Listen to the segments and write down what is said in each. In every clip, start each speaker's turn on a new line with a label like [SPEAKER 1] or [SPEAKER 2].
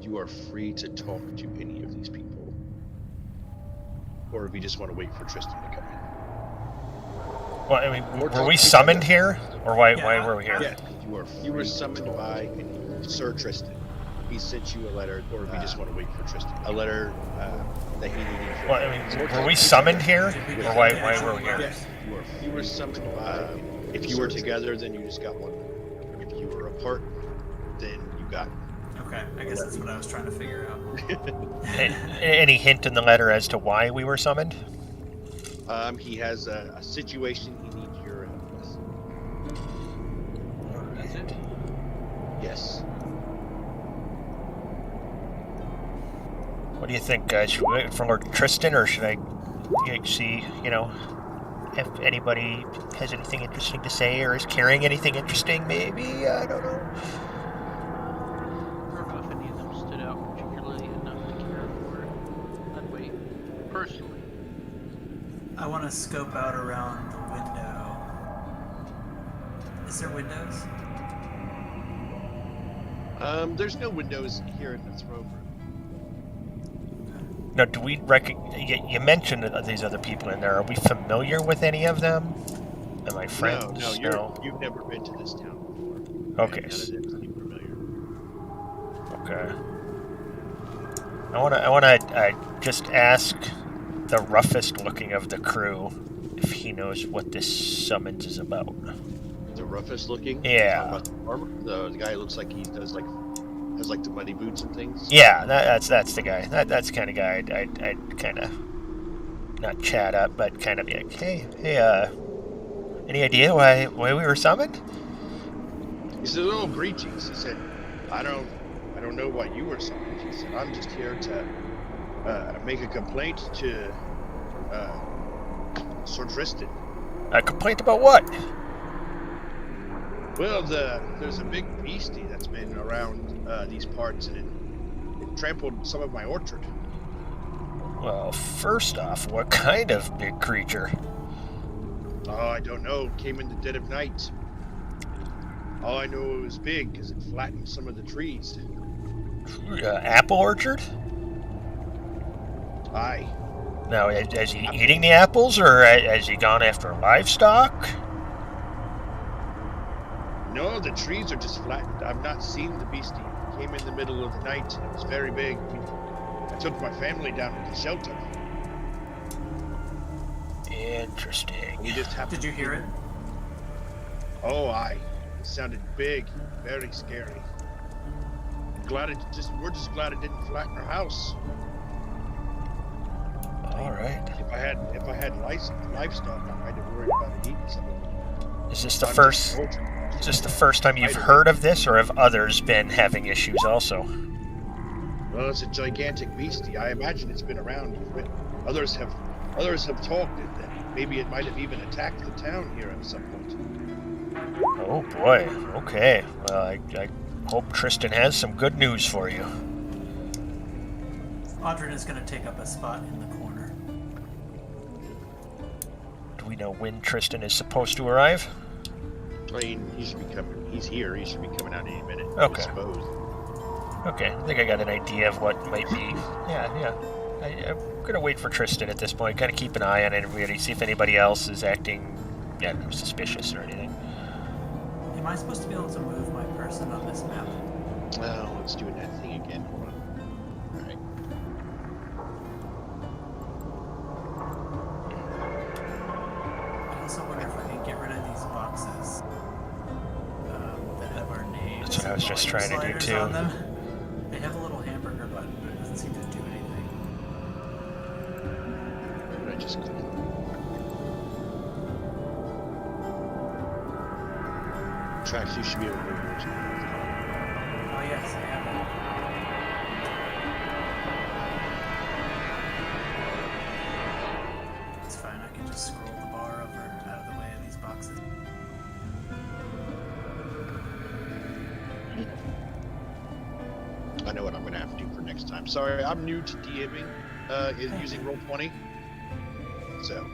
[SPEAKER 1] you are free to talk to any of these people. Or if you just want to wait for Tristan to come in.
[SPEAKER 2] Well, I mean, were we summoned here? Or why were we here?
[SPEAKER 1] Yeah, you were summoned by Sir Tristan. He sent you a letter, or if you just want to wait for Tristan. A letter that he needed for...
[SPEAKER 2] Well, I mean, were we summoned here? Or why were we here?
[SPEAKER 1] You were summoned by... If you were together, then you just got one. If you were apart, then you got...
[SPEAKER 3] Okay, I guess that's what I was trying to figure out.
[SPEAKER 2] Any hint in the letter as to why we were summoned?
[SPEAKER 1] He has a situation he needs your help with.
[SPEAKER 4] That's it?
[SPEAKER 1] Yes.
[SPEAKER 2] What do you think, guys? Should we wait for Lord Tristan, or should I see, if anybody has anything interesting to say, or is carrying anything interesting, maybe? I don't know.
[SPEAKER 4] I don't know if any of them stood out particularly enough to care for it. I'd wait. Personally.
[SPEAKER 3] I want to scope out around the window. Is there windows?
[SPEAKER 1] There's no windows here in the throne room.
[SPEAKER 2] Now, do we recognize... You mentioned these other people in there. Are we familiar with any of them? Am I friends?
[SPEAKER 1] No, you've never been to this town before.
[SPEAKER 2] Okay.
[SPEAKER 1] None of them are familiar.
[SPEAKER 2] Okay. I want to just ask the roughest looking of the crew if he knows what this summons is about.
[SPEAKER 1] The roughest looking?
[SPEAKER 2] Yeah.
[SPEAKER 1] About the farmer? The guy looks like he does has the muddy boots and things?
[SPEAKER 2] Yeah, that's the guy. That's the kind of guy I'd kind of not chat up, but kind of be like, hey, any idea why we were summoned?
[SPEAKER 1] He said, "Oh, greetings." He said, I don't know why you were summoned. He said, "I'm just here to make a complaint to Sir Tristan."
[SPEAKER 2] A complaint about what?
[SPEAKER 1] Well, there's a big beastie that's been around these parts, and it trampled some of my orchard.
[SPEAKER 2] Well, first off, what kind of big creature?
[SPEAKER 1] Oh, I don't know. Came in the dead of night. All I know it was big because it flattened some of the trees.
[SPEAKER 2] Apple orchard?
[SPEAKER 1] Aye.
[SPEAKER 2] Now, is he eating the apples, or has he gone after livestock?
[SPEAKER 1] No, the trees are just flattened. I've not seen the beastie. It came in the middle of the night, and it was very big. I took my family down to the shelter.
[SPEAKER 2] Interesting.
[SPEAKER 1] We just happened.
[SPEAKER 3] Did you hear it?
[SPEAKER 1] Oh, aye. It sounded big, very scary. We're just glad it didn't flatten our house.
[SPEAKER 2] All right.
[SPEAKER 1] If I had livestock, I might have worried about it eating something.
[SPEAKER 2] Is this the first time you've heard of this, or have others been having issues also?
[SPEAKER 1] Well, it's a gigantic beastie. I imagine it's been around. Others have talked that maybe it might have even attacked the town here at some point.
[SPEAKER 2] Oh boy. Okay. Well, I hope Tristan has some good news for you.
[SPEAKER 3] Audrin is going to take up a spot in the corner.
[SPEAKER 2] Do we know when Tristan is supposed to arrive?
[SPEAKER 1] I mean, he should be coming. He's here. He should be coming out any minute.
[SPEAKER 2] Okay.
[SPEAKER 1] I suppose.
[SPEAKER 2] Okay, I think I got an idea of what might be. Yeah. I'm gonna wait for Tristan at this point. Kind of keep an eye on everybody, see if anybody else is acting, suspicious or anything.
[SPEAKER 3] Am I supposed to be able to move my person on this map?
[SPEAKER 1] Well, let's do that thing again. Hold on. All right.
[SPEAKER 3] I also wonder if I can get rid of these boxes that have our names.
[SPEAKER 2] That's what I was just trying to do
[SPEAKER 3] sliders
[SPEAKER 2] too.
[SPEAKER 3] on them. They have a little hamburger button, but it doesn't seem to do anything.
[SPEAKER 1] What did I just click? Tracks, you should be able to move yours.
[SPEAKER 3] Oh yes, I have it. It's fine, I can just scroll the bar over out of the way of these boxes.
[SPEAKER 1] I know what I'm going to have to do for next time. Sorry, I'm new to DMing, using Roll20. So,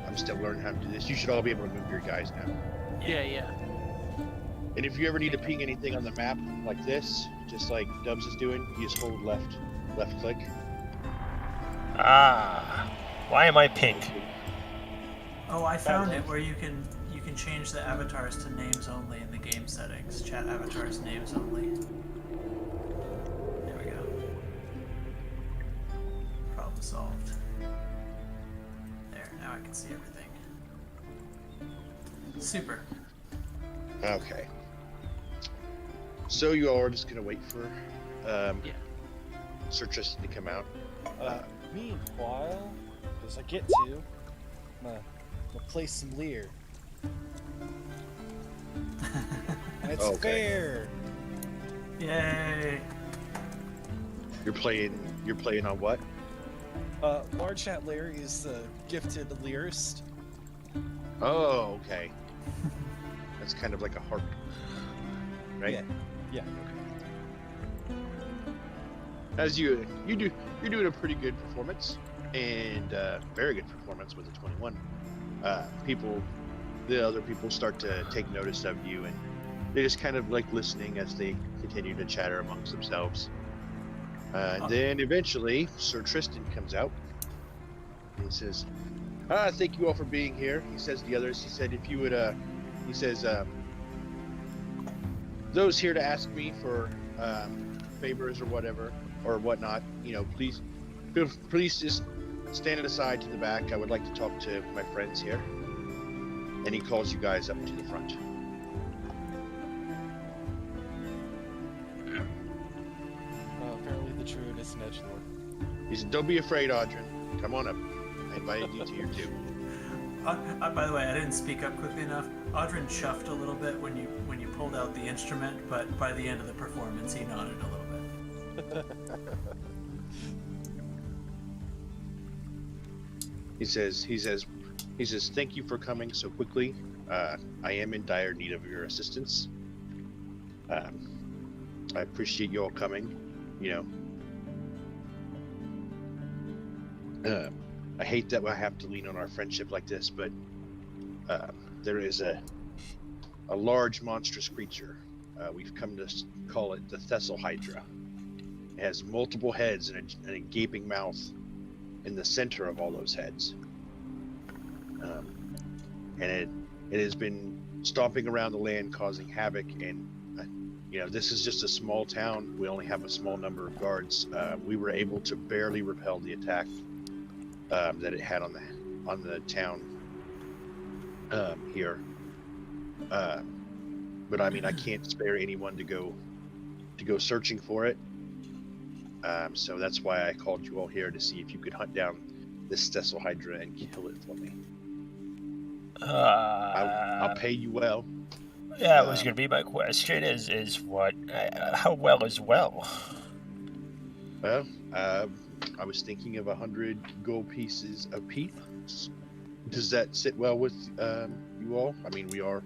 [SPEAKER 1] I'm still learning how to do this. You should all be able to move your guys now.
[SPEAKER 4] Yeah.
[SPEAKER 1] And if you ever need to ping anything on the map like this, just like Dubs is doing, you just hold left click.
[SPEAKER 2] Ah. Why am I pink?
[SPEAKER 3] Oh, I found it where you can change the avatars to names only in the game settings. Chat avatars names only. There we go. Problem solved. There, now I can see everything. Super.
[SPEAKER 1] Okay. So you all are just gonna wait for Sir Tristan to come out.
[SPEAKER 5] Meanwhile, as I get to, I'm gonna play some Lear. And it's fair.
[SPEAKER 3] Yay!
[SPEAKER 1] You're playing on what?
[SPEAKER 5] Large Hat Larry is the gifted lyrist.
[SPEAKER 1] Oh, okay. That's kind of like a harp, right?
[SPEAKER 5] Yeah.
[SPEAKER 1] As you're doing a pretty good performance, and very good performance with a 21. The other people start to take notice of you, and they just kind of like listening as they continue to chatter amongst themselves. Then eventually, Sir Tristan comes out. And he says, "Thank you all for being here." He says to the others, he said, "If you would, he says, those here to ask me for favors or whatever or whatnot, please just stand aside to the back. I would like to talk to my friends here." And he calls you guys up to the front.
[SPEAKER 5] Apparently the druid is an edgelord.
[SPEAKER 1] He said, "Don't be afraid, Audrin. Come on up. I invited you to your too."
[SPEAKER 3] By the way, I didn't speak up quickly enough. Audrin chuffed a little bit when you pulled out the instrument, but by the end of the performance, he nodded a little bit.
[SPEAKER 1] He says, "Thank you for coming so quickly. I am in dire need of your assistance. I appreciate you all coming. I hate that I have to lean on our friendship like this, but there is a large monstrous creature. We've come to call it the Tephlon Hydra. It has multiple heads and a gaping mouth in the center of all those heads. And it has been stomping around the land, causing havoc. And this is just a small town. We only have a small number of guards. We were able to barely repel the attack that it had on the town here. But I mean, I can't spare anyone to go searching for it. So that's why I called you all here to see if you could hunt down this Tephlon Hydra and kill it for me. I'll pay you well."
[SPEAKER 2] That was going to be my question. Is what? How well is well?
[SPEAKER 1] Well, I was thinking of 100 gold pieces apiece. Does that sit well with you all? I mean, we are.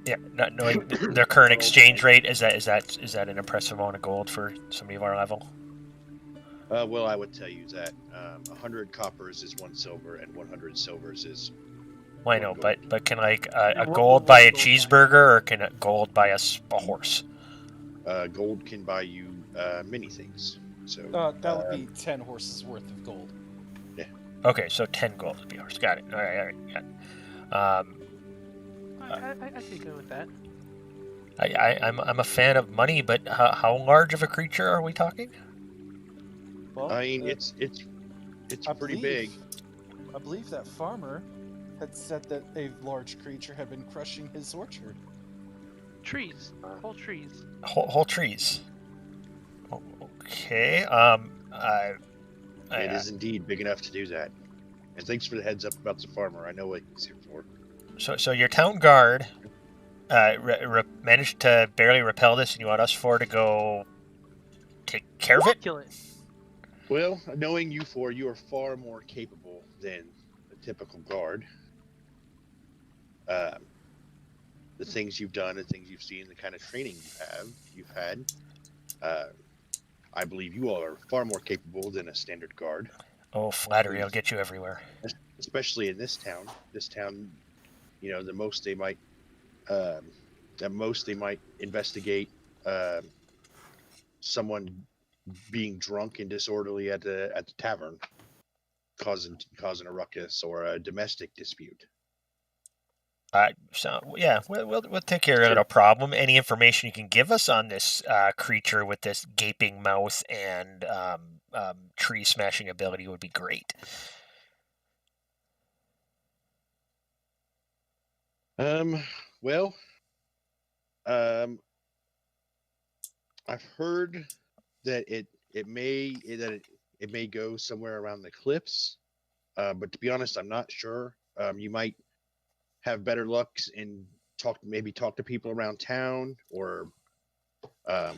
[SPEAKER 2] Yeah, not knowing their current exchange rate, is that an impressive amount of gold for somebody of our level?
[SPEAKER 1] Well, I would tell you that 100 coppers is 1 silver, and 100 silvers is.
[SPEAKER 2] Well, I know, but can a gold buy a cheeseburger, or can a gold buy us a horse?
[SPEAKER 1] Gold can buy you many things. So
[SPEAKER 5] that would be 10 horses worth of gold.
[SPEAKER 1] Yeah.
[SPEAKER 2] Okay, so 10 gold would be ours. Got it. All right. Got it.
[SPEAKER 4] I could go with that.
[SPEAKER 2] I'm a fan of money, but how large of a creature are we talking?
[SPEAKER 5] Well,
[SPEAKER 1] I mean, it's pretty big.
[SPEAKER 5] I believe that farmer had said that a large creature had been crushing his orchard.
[SPEAKER 4] Trees. Whole trees.
[SPEAKER 2] Whole trees. Okay.
[SPEAKER 1] It is indeed big enough to do that. And thanks for the heads up about the farmer. I know what he's here for.
[SPEAKER 2] So your town guard managed to barely repel this, and you want us four to go take care of it?
[SPEAKER 4] Kill it.
[SPEAKER 1] Well, knowing you four, you are far more capable than a typical guard. The things you've done, the things you've seen, the kind of training you've had, I believe you all are far more capable than a standard guard.
[SPEAKER 2] Oh, flattery! I'll get you everywhere.
[SPEAKER 1] Especially in this town. This town, the most they might At most, they might investigate someone being drunk and disorderly at the tavern, causing a ruckus or a domestic dispute.
[SPEAKER 2] So yeah, we'll take care of no problem. Any information you can give us on this creature with this gaping mouth and tree smashing ability would be great.
[SPEAKER 1] Well, I've heard that it may go somewhere around the cliffs, but to be honest, I'm not sure. You might have better luck and talk to people around town, or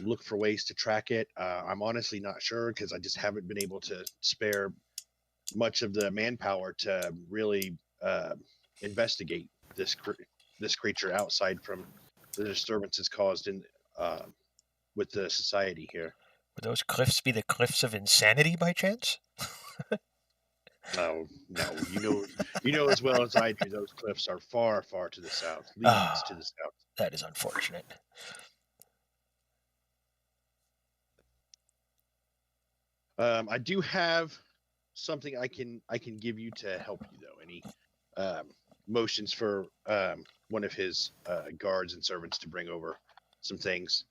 [SPEAKER 1] look for ways to track it. I'm honestly not sure because I just haven't been able to spare much of the manpower to really investigate this creature outside from the disturbances caused in with the society here.
[SPEAKER 2] Would those cliffs be the cliffs of insanity by chance?
[SPEAKER 1] No. You know as well as I do. Those cliffs are far, far to the south. Leagues to the south.
[SPEAKER 2] That is unfortunate.
[SPEAKER 1] I do have something I can give you to help you though. Any motions for one of his guards and servants to bring over some things.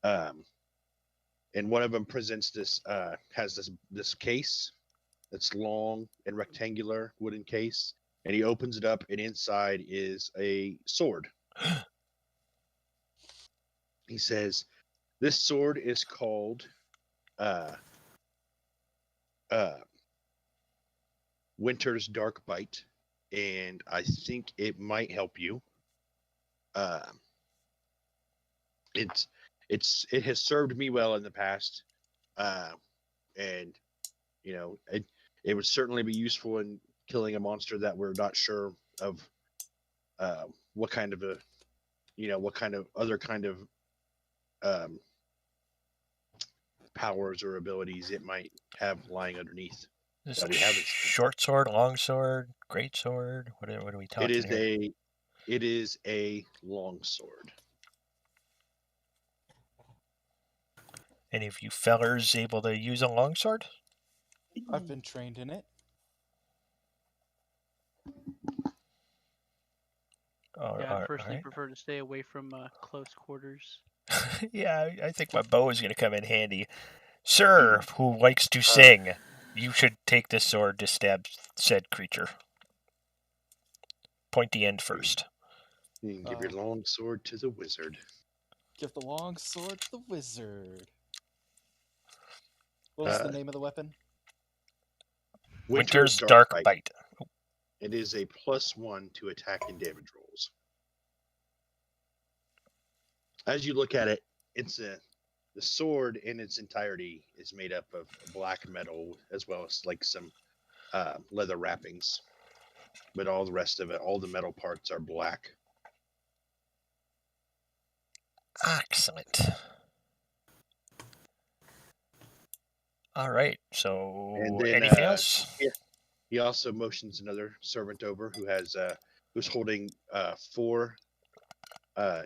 [SPEAKER 1] And one of them presents this has this case that's long and rectangular wooden case, and he opens it up, and inside is a sword. He says, "This sword is called Winter's Dark Bite, and I think it might help you. It has served me well in the past, and it would certainly be useful in killing a monster that we're not sure of what kind of other kind of powers or abilities it might have lying underneath."
[SPEAKER 2] Is it short sword, long sword, great sword? What are we talking here?
[SPEAKER 1] It is a long sword.
[SPEAKER 2] Any of you fellers able to use a longsword?
[SPEAKER 5] I've been trained in it.
[SPEAKER 4] I personally prefer to stay away from close quarters.
[SPEAKER 2] Yeah, I think my bow is going to come in handy. Sir, who likes to sing, you should take this sword to stab said creature. Point the end first.
[SPEAKER 1] You can give your long sword to the wizard.
[SPEAKER 5] Give the long sword to the wizard. What was the name of the weapon?
[SPEAKER 2] Winter's Dark Bite.
[SPEAKER 1] It is a +1 to attack and damage rolls. As you look at it, the sword in its entirety is made up of black metal as well as like some leather wrappings. But all the rest of it, all the metal parts are black.
[SPEAKER 2] Excellent. All right. So, anything else?
[SPEAKER 1] Yeah. He also motions another servant over who's holding 4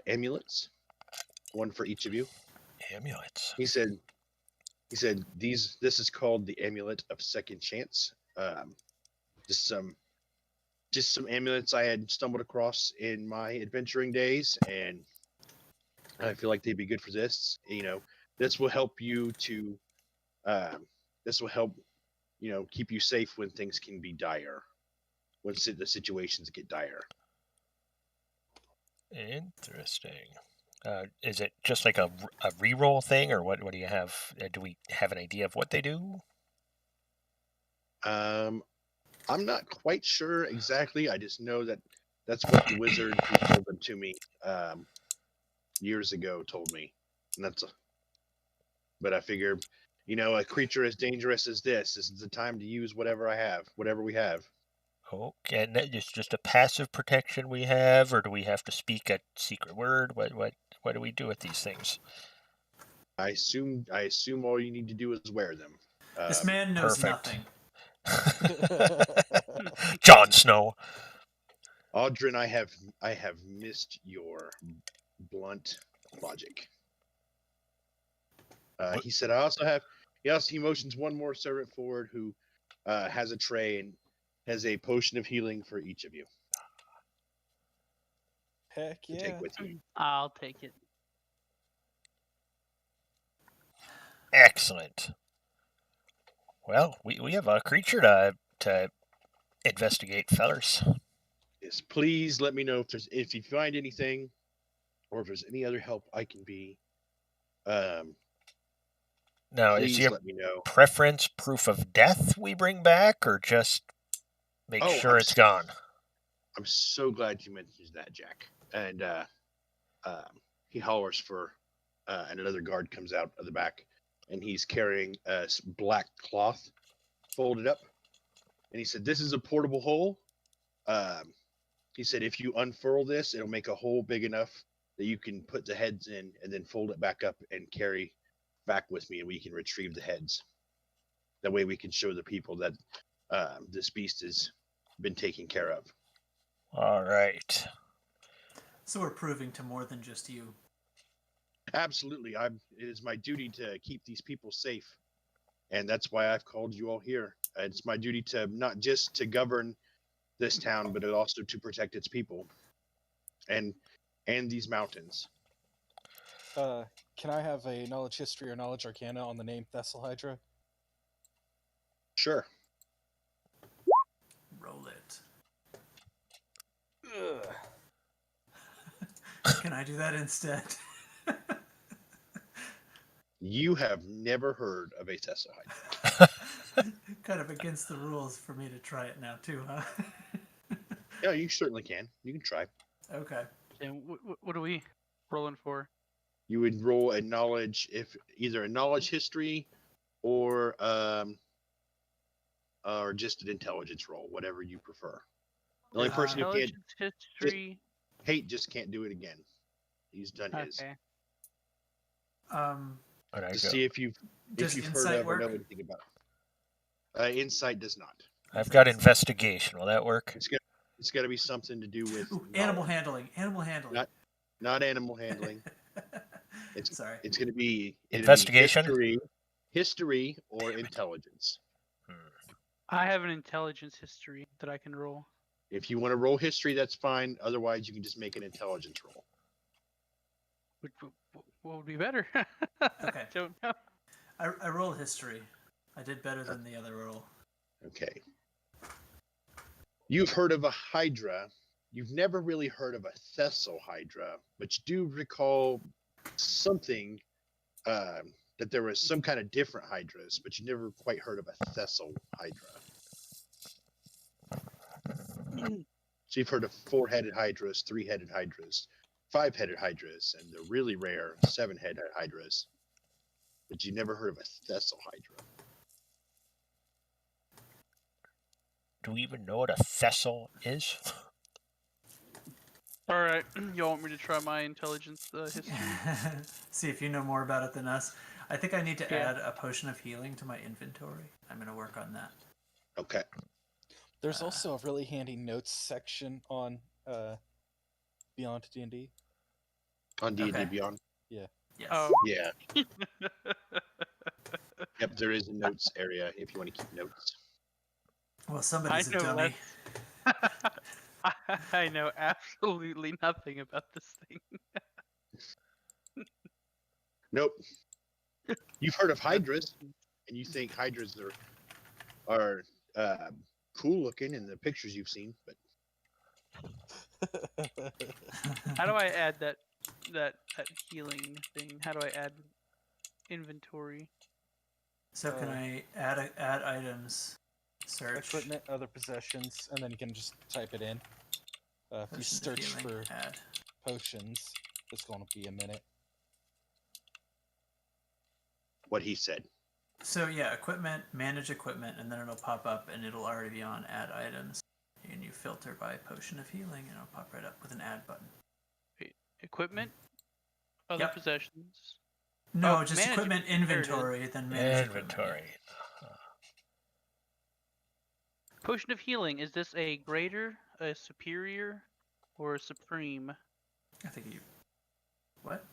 [SPEAKER 1] amulets, one for each of you.
[SPEAKER 2] Amulets.
[SPEAKER 1] He said this is called the Amulet of Second Chance. Just some amulets I had stumbled across in my adventuring days, and I feel like they'd be good for this. This will help you to keep you safe when things can be dire, when the situations get dire.
[SPEAKER 2] Interesting. Is it just like a reroll thing, or what do you have? Do we have an idea of what they do?
[SPEAKER 1] I'm not quite sure exactly. I just know that that's what the wizard who told them to me years ago told me. And but I figured, a creature as dangerous as this is the time to use whatever we have.
[SPEAKER 2] Okay, and that is just a passive protection we have, or do we have to speak a secret word? What do we do with these things?
[SPEAKER 1] I assume all you need to do is wear them.
[SPEAKER 3] This man knows nothing.
[SPEAKER 2] Jon Snow.
[SPEAKER 1] Audrin, I have missed your blunt logic. He said, "I also have." He motions one more servant forward who has a tray and has a potion of healing for each of you
[SPEAKER 5] Heck
[SPEAKER 1] to
[SPEAKER 5] yeah.
[SPEAKER 1] take with you.
[SPEAKER 4] I'll take it.
[SPEAKER 2] Excellent. Well, we have a creature to investigate, fellers.
[SPEAKER 1] Yes, please let me know if you find anything, or if there's any other help I can be.
[SPEAKER 2] Now, is
[SPEAKER 1] Please
[SPEAKER 2] your
[SPEAKER 1] let me know.
[SPEAKER 2] preference proof of death we bring back, or just make sure it's gone?
[SPEAKER 1] I'm so glad you mentioned that, Jack. And he hollers for, and another guard comes out of the back, and he's carrying a black cloth folded up. And he said, "This is a portable hole." He said, "If you unfurl this, it'll make a hole big enough that you can put the heads in, and then fold it back up and carry back with me, and we can retrieve the heads. That way, we can show the people that this beast has been taken care of."
[SPEAKER 2] All right.
[SPEAKER 3] So we're proving to more than just you.
[SPEAKER 1] Absolutely. It is my duty to keep these people safe. And that's why I've called you all here. It's my duty to not just to govern this town, but also to protect its people and these mountains.
[SPEAKER 5] Can I have a knowledge history or knowledge arcana on the name Thessalhydra?
[SPEAKER 1] Sure.
[SPEAKER 3] Roll it.
[SPEAKER 5] Ugh.
[SPEAKER 3] Can I do that instead?
[SPEAKER 1] You have never heard of a Thessalhydra.
[SPEAKER 3] Kind of against the rules for me to try it now too, huh?
[SPEAKER 1] Yeah, you certainly can. You can try.
[SPEAKER 3] Okay.
[SPEAKER 4] And what are we rolling for?
[SPEAKER 1] You would roll a knowledge, either a knowledge history or just an intelligence roll, whatever you prefer. The only person who can't
[SPEAKER 4] Intelligence history.
[SPEAKER 1] Hate just can't do it again. He's done his.
[SPEAKER 4] Okay.
[SPEAKER 1] To see if you've heard of or know anything about it. Insight does not.
[SPEAKER 2] I've got investigation. Will that work?
[SPEAKER 1] It's got to be something to do with
[SPEAKER 3] animal handling. Animal handling.
[SPEAKER 1] Not animal handling.
[SPEAKER 3] Sorry.
[SPEAKER 1] It's going to be
[SPEAKER 2] investigation,
[SPEAKER 1] history or intelligence.
[SPEAKER 4] I have an intelligence history that I can roll.
[SPEAKER 1] If you want to roll history, that's fine. Otherwise, you can just make an intelligence roll.
[SPEAKER 4] What would be better?
[SPEAKER 3] Okay.
[SPEAKER 4] I don't know.
[SPEAKER 3] I rolled history. I did better than the other roll.
[SPEAKER 1] Okay. You've heard of a Hydra. You've never really heard of a Thessalhydra, but you do recall something that there was some kind of different Hydras, but you never quite heard of a Thessalhydra. So you've heard of 4-headed Hydras, 3-headed Hydras, 5-headed Hydras, and the really rare 7-headed Hydras, but you never heard of a Thessalhydra.
[SPEAKER 2] Do we even know what a Thessal is?
[SPEAKER 4] All right, you want me to try my intelligence history?
[SPEAKER 3] See if you know more about it than us. I think I need to add a potion of healing to my inventory. I'm going to work on that.
[SPEAKER 1] Okay.
[SPEAKER 5] There's also a really handy notes section on Beyond D&D.
[SPEAKER 1] On D&D Beyond?
[SPEAKER 5] Yeah.
[SPEAKER 3] Yes.
[SPEAKER 4] Oh.
[SPEAKER 1] Yeah. Yep, there is a notes area if you want to keep notes.
[SPEAKER 3] Well, somebody's a dummy.
[SPEAKER 4] I know absolutely nothing about this thing.
[SPEAKER 1] Nope. You've heard of Hydras, and you think Hydras are cool looking in the pictures you've seen, but
[SPEAKER 4] How do I add that healing thing? How do I add inventory?
[SPEAKER 3] So can I add items? Search
[SPEAKER 5] equipment, other possessions, and then you can just type it in. If you search for potions, it's going to be a minute.
[SPEAKER 1] What he said.
[SPEAKER 3] So yeah, equipment, manage equipment, and then it'll pop up and it'll already be on add items. And you filter by potion of healing and it'll pop right up with an add button.
[SPEAKER 4] Wait, equipment? Other possessions?
[SPEAKER 3] No, just equipment inventory, then manage
[SPEAKER 2] inventory.
[SPEAKER 4] Potion of healing, is this a greater, a superior, or a supreme?
[SPEAKER 3] I think What?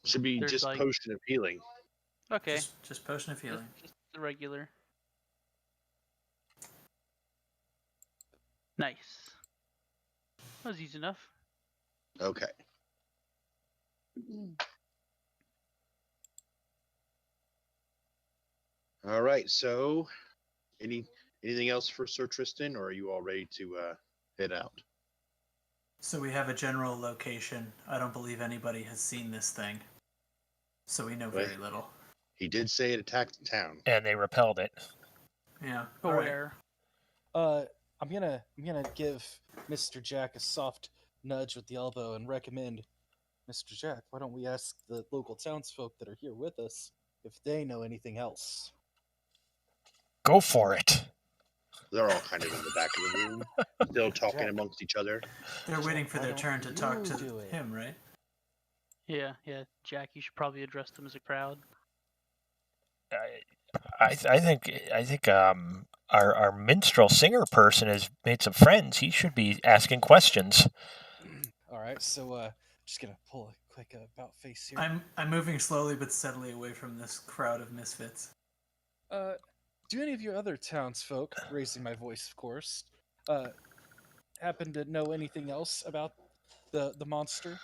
[SPEAKER 1] Should be
[SPEAKER 4] There's
[SPEAKER 1] just
[SPEAKER 4] like...
[SPEAKER 1] potion of healing.
[SPEAKER 4] Okay.
[SPEAKER 3] Just potion of healing.
[SPEAKER 4] Just the regular. Nice. That was easy enough.
[SPEAKER 1] Okay. All right. So, anything else for Sir Tristan, or are you all ready to head out?
[SPEAKER 3] So we have a general location. I don't believe anybody has seen this thing, so we know very little.
[SPEAKER 1] He did say it attacked the town,
[SPEAKER 2] and they repelled it.
[SPEAKER 3] Yeah.
[SPEAKER 4] But
[SPEAKER 3] All right.
[SPEAKER 4] where?
[SPEAKER 5] I'm gonna give Mr. Jack a soft nudge with the elbow and recommend, Mr. Jack, why don't we ask the local townsfolk that are here with us if they know anything else?
[SPEAKER 2] Go for it.
[SPEAKER 1] They're all kind of in the back of the room, still talking amongst each other.
[SPEAKER 3] They're waiting for their turn to talk to him, right?
[SPEAKER 4] Yeah. Jack, you should probably address them as a crowd.
[SPEAKER 2] I think our minstrel singer person has made some friends. He should be asking questions.
[SPEAKER 5] All right, so just gonna pull a quick about face here.
[SPEAKER 3] I'm moving slowly but steadily away from this crowd of misfits.
[SPEAKER 5] Do any of you other townsfolk, raising my voice, of course, happen to know anything else about the monster?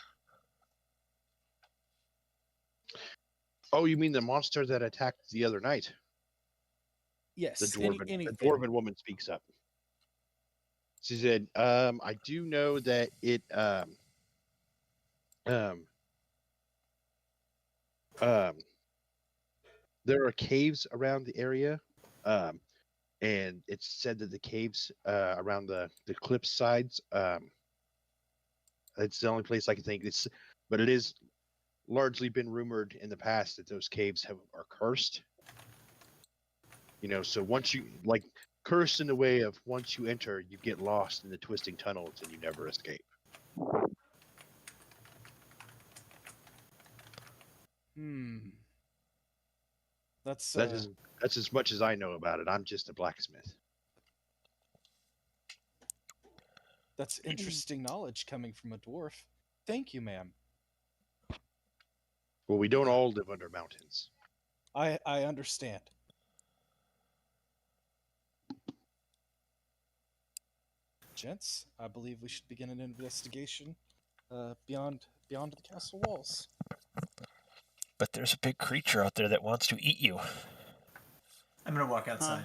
[SPEAKER 1] Oh, you mean the monster that attacked the other night?
[SPEAKER 5] Yes.
[SPEAKER 1] The dwarven woman speaks up. She said, I do know that it there are caves around the area, and it's said that the caves around the cliff sides, it's the only place I can think. But it is largely been rumored in the past that those caves are cursed. So once you cursed in the way of once you enter, you get lost in the twisting tunnels and you never escape. That's as much as I know about it. I'm just a blacksmith.
[SPEAKER 5] That's interesting knowledge coming from a dwarf. Thank you, ma'am.
[SPEAKER 1] Well, we don't all live under mountains.
[SPEAKER 5] I understand. Gents, I believe we should begin an investigation beyond the castle walls.
[SPEAKER 2] But there's a big creature out there that wants to eat you.
[SPEAKER 3] I'm gonna walk outside.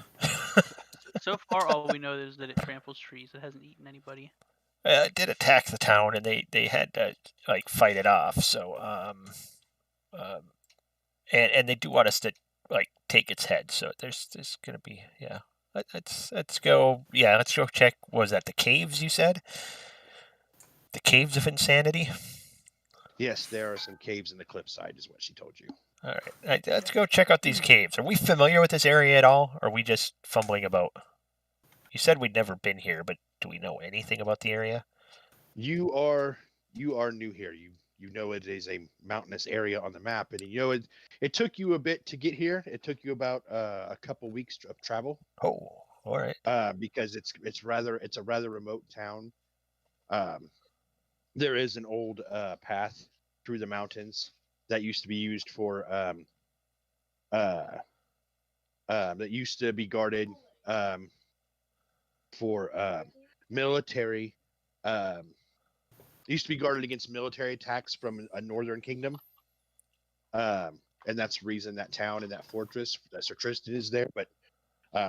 [SPEAKER 4] So far, all we know is that it tramples trees. It hasn't eaten anybody.
[SPEAKER 2] It did attack the town, and they had to fight it off. So and they do want us to take its head. So there's gonna be Let's go. Yeah, let's go check. What was that the caves you said? The caves of insanity.
[SPEAKER 1] Yes, there are some caves in the cliffside, is what she told you.
[SPEAKER 2] All right, let's go check out these caves. Are we familiar with this area at all, or are we just fumbling about? You said we'd never been here, but do we know anything about the area?
[SPEAKER 1] You are new here. You know it is a mountainous area on the map, and it took you a bit to get here. It took you about a couple weeks of travel.
[SPEAKER 2] Oh, all right.
[SPEAKER 1] Because it's a rather remote town. There is an old path through the mountains that used to be used for that used to be guarded for military. Used to be guarded against military attacks from a northern kingdom, and that's the reason that town and that fortress, that Sir Tristan is there. But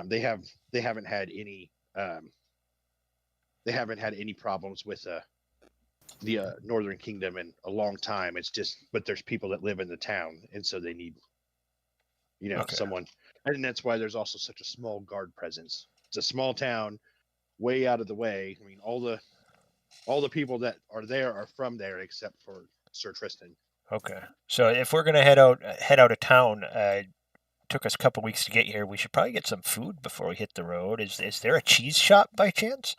[SPEAKER 1] they haven't had any problems with the northern kingdom in a long time. It's just, but there's people that live in the town, and so they need someone, and that's why there's also such a small guard presence. It's a small town, way out of the way. I mean, all the people that are there are from there, except for Sir Tristan.
[SPEAKER 2] Okay, so if we're gonna head out of town, took us a couple weeks to get here. We should probably get some food before we hit the road. Is there a cheese shop by chance?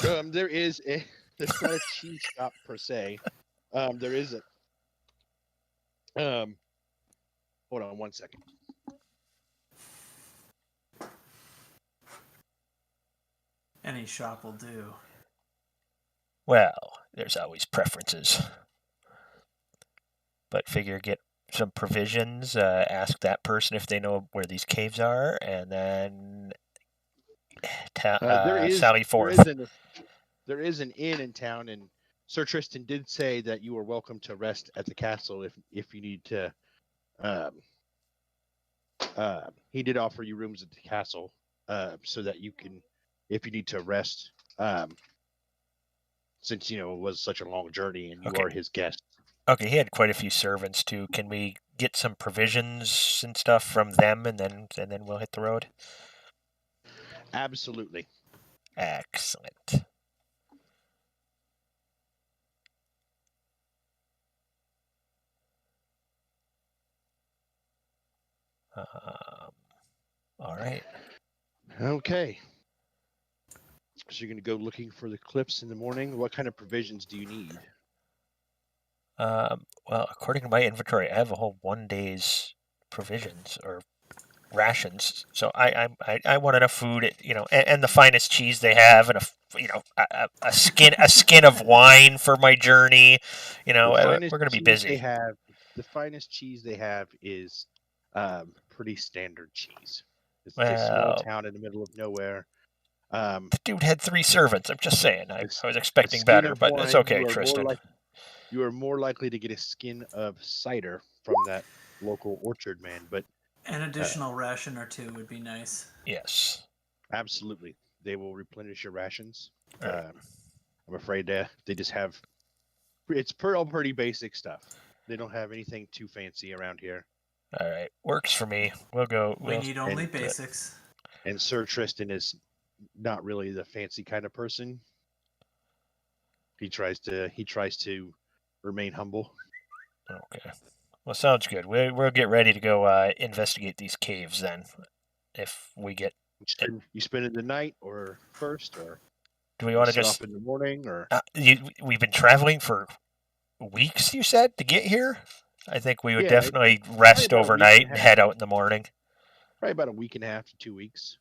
[SPEAKER 1] There's not a cheese shop per se. There is a. Hold on 1 second.
[SPEAKER 3] Any shop will do.
[SPEAKER 2] Well, there's always preferences. But figure get some provisions, ask that person if they know where these caves are, and then sally forth.
[SPEAKER 1] There is an inn in town, and Sir Tristan did say that you are welcome to rest at the castle if you need to. He did offer you rooms at the castle, so that you can, if you need to rest, since it was such a long journey and you are his guest.
[SPEAKER 2] Okay, he had quite a few servants too. Can we get some provisions and stuff from them, and then we'll hit the road?
[SPEAKER 1] Absolutely.
[SPEAKER 2] Excellent. All right.
[SPEAKER 1] Okay. So you're going to go looking for the cliffs in the morning. What kind of provisions do you need?
[SPEAKER 2] Well, according to my inventory, I have a whole 1 day's provisions or rations. So I want enough food, and the finest cheese they have, and a skin of wine for my journey. We're going to be busy.
[SPEAKER 1] The finest cheese they have is pretty standard cheese. It's a small town in the middle of nowhere.
[SPEAKER 2] The dude had 3 servants. I'm just saying. I was expecting better, but it's okay, Tristan.
[SPEAKER 1] You are more likely to get a skin of cider from that local orchard man, but
[SPEAKER 3] an additional ration or 2 would be nice.
[SPEAKER 2] Yes,
[SPEAKER 1] absolutely. They will replenish your rations.
[SPEAKER 2] Right.
[SPEAKER 1] I'm afraid they just have. It's pretty basic stuff. They don't have anything too fancy around here.
[SPEAKER 2] All right, works for me. We'll go.
[SPEAKER 3] We need only basics.
[SPEAKER 1] And Sir Tristan is not really the fancy kind of person. He tries to remain humble.
[SPEAKER 2] Okay. Well, sounds good. We'll get ready to go investigate these caves then. If we get
[SPEAKER 1] you spend the night or first, or
[SPEAKER 2] do we want to
[SPEAKER 1] just off in the morning, or
[SPEAKER 2] we've been traveling for weeks? You said to get here. I think we would definitely rest overnight and head out in the morning.
[SPEAKER 1] Probably about a week and a half to 2 weeks.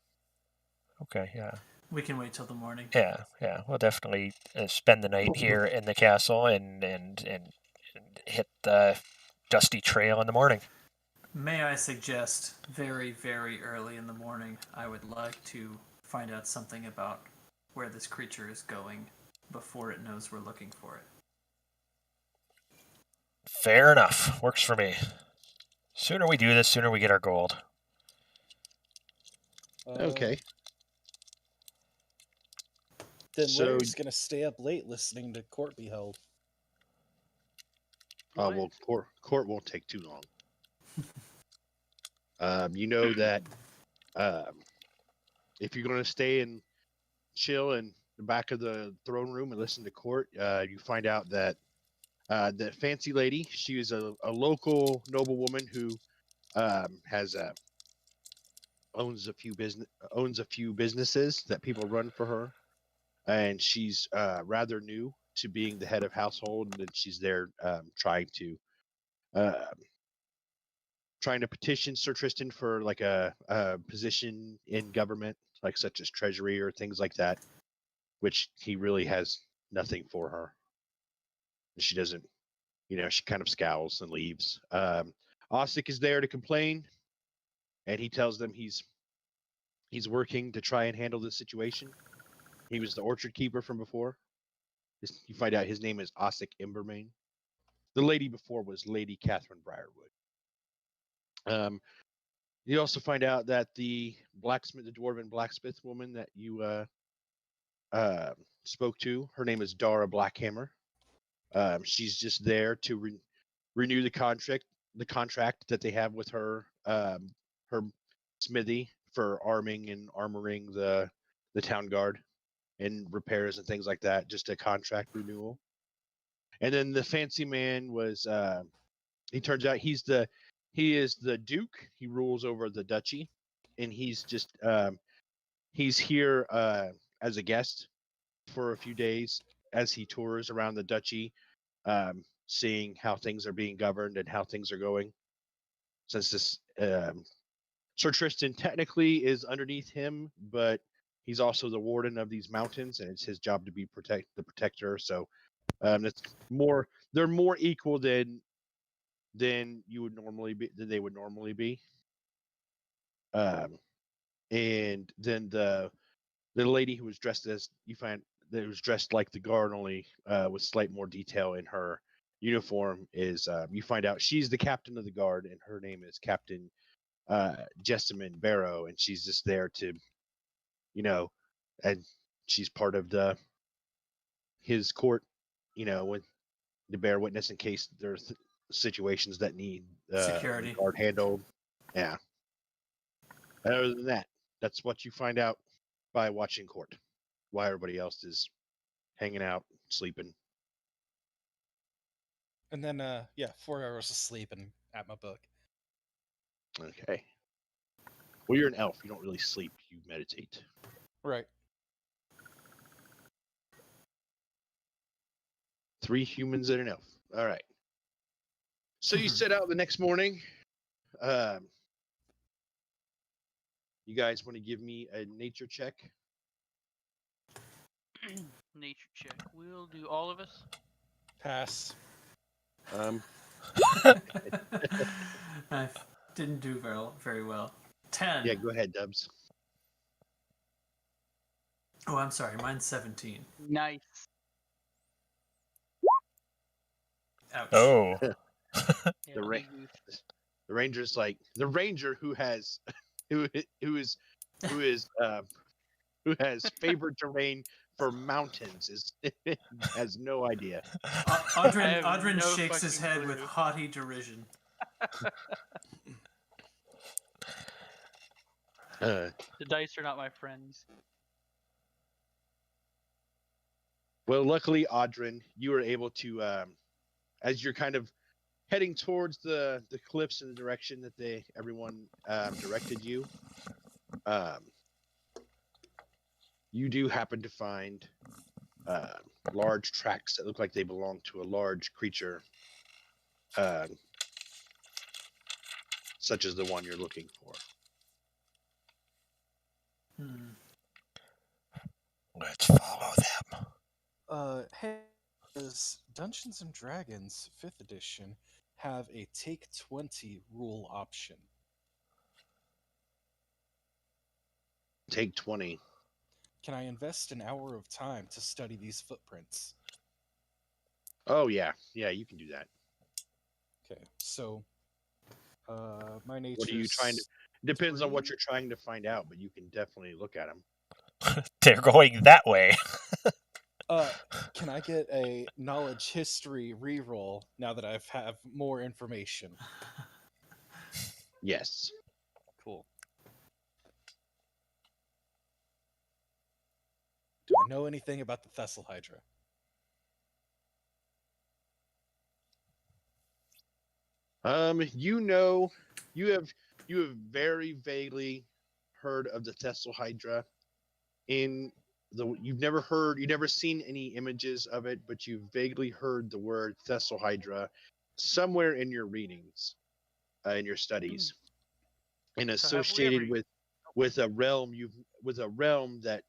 [SPEAKER 2] Okay, yeah.
[SPEAKER 3] We can wait till the morning.
[SPEAKER 2] Yeah. We'll definitely spend the night here in the castle and hit the dusty trail in the morning.
[SPEAKER 3] May I suggest, very, very early in the morning, I would like to find out something about where this creature is going before it knows we're looking for it.
[SPEAKER 2] Fair enough. Works for me. Sooner we do this, sooner we get our gold.
[SPEAKER 1] Okay.
[SPEAKER 5] Then Larry's going to stay up late listening to court be held.
[SPEAKER 1] Well, court won't take too long. You know that if you're going to stay and chill in the back of the throne room and listen to court, you find out that the fancy lady, she is a local noblewoman who owns a few businesses that people run for her, and she's rather new to being the head of household, and she's there trying to petition Sir Tristan for like a position in government, like such as treasury or things like that, which he really has nothing for her. She doesn't, she kind of scowls and leaves. Ostic is there to complain, and he tells them he's working to try and handle this situation. He was the orchard keeper from before. You find out his name is Ostic Imbermain. The lady before was Lady Catherine Briarwood. You also find out that the dwarven blacksmith woman that you spoke to, her name is Dara Blackhammer. She's just there to renew the contract that they have with her smithy for arming and armoring the town guard and repairs and things like that, just a contract renewal. And then the fancy man was he turns out he is the duke. He rules over the duchy, and he's just he's here as a guest for a few days as he tours around the duchy, seeing how things are being governed and how things are going. Since this Sir Tristan technically is underneath him, but he's also the warden of these mountains, and it's his job to be the protector. So That's more. They're more equal than you would normally be. Than they would normally be. Um, and then the lady who was dressed as you find that was dressed like the guard, only with slight more detail in her uniform, is you find out she's the captain of the guard, and her name is Captain Jessamine Barrow, and she's just there to, you know, and she's part of his court, with to bear witness in case there's situations that need the
[SPEAKER 3] Security.
[SPEAKER 1] guard handled. Yeah. Other than that, that's what you find out by watching court. Why everybody else is hanging out, sleeping.
[SPEAKER 5] And then, 4 hours of sleep and at my book.
[SPEAKER 1] Okay. Well, you're an elf. You don't really sleep. You meditate.
[SPEAKER 5] Right.
[SPEAKER 1] 3 humans and an elf. All right. So you set out the next morning. You guys want to give me a nature check?
[SPEAKER 4] Nature check. We'll do all of us.
[SPEAKER 5] Pass.
[SPEAKER 3] I didn't do very well. 10.
[SPEAKER 1] Yeah, go ahead, Dubs.
[SPEAKER 3] Oh, I'm sorry. Mine's 17.
[SPEAKER 4] Nice.
[SPEAKER 3] Ouch.
[SPEAKER 2] Oh.
[SPEAKER 4] Yeah,
[SPEAKER 1] The ra-
[SPEAKER 4] big goof.
[SPEAKER 1] The ranger's like the ranger who has who has favored terrain for mountains is has no idea.
[SPEAKER 4] I have
[SPEAKER 3] Audrin
[SPEAKER 4] no
[SPEAKER 3] shakes his
[SPEAKER 4] fucking
[SPEAKER 3] head with
[SPEAKER 4] clue.
[SPEAKER 3] haughty derision.
[SPEAKER 1] Uh,
[SPEAKER 4] The dice are not my friends.
[SPEAKER 1] well, luckily, Audrin, you were able to, as you're kind of heading towards the cliffs in the direction that everyone directed you. You do happen to find large tracks that look like they belong to a large creature, such as the one you're looking for.
[SPEAKER 2] Let's follow them.
[SPEAKER 5] Hey, does Dungeons and Dragons 5th edition have a take 20 rule option?
[SPEAKER 1] Take 20.
[SPEAKER 5] Can I invest an hour of time to study these footprints?
[SPEAKER 1] Oh yeah, you can do that.
[SPEAKER 5] Okay, so my nature.
[SPEAKER 1] What are you trying to? Depends on what you're trying to find out, but you can definitely look at them.
[SPEAKER 2] They're going that way.
[SPEAKER 5] Can I get a knowledge history reroll now that I have more information?
[SPEAKER 1] Yes.
[SPEAKER 5] Cool. Do I know anything about the Thessal Hydra?
[SPEAKER 1] You have very vaguely heard of the Thessal Hydra. You've never seen any images of it, but you've vaguely heard the word Thessal Hydra somewhere in your readings, in your studies, and associated with a realm that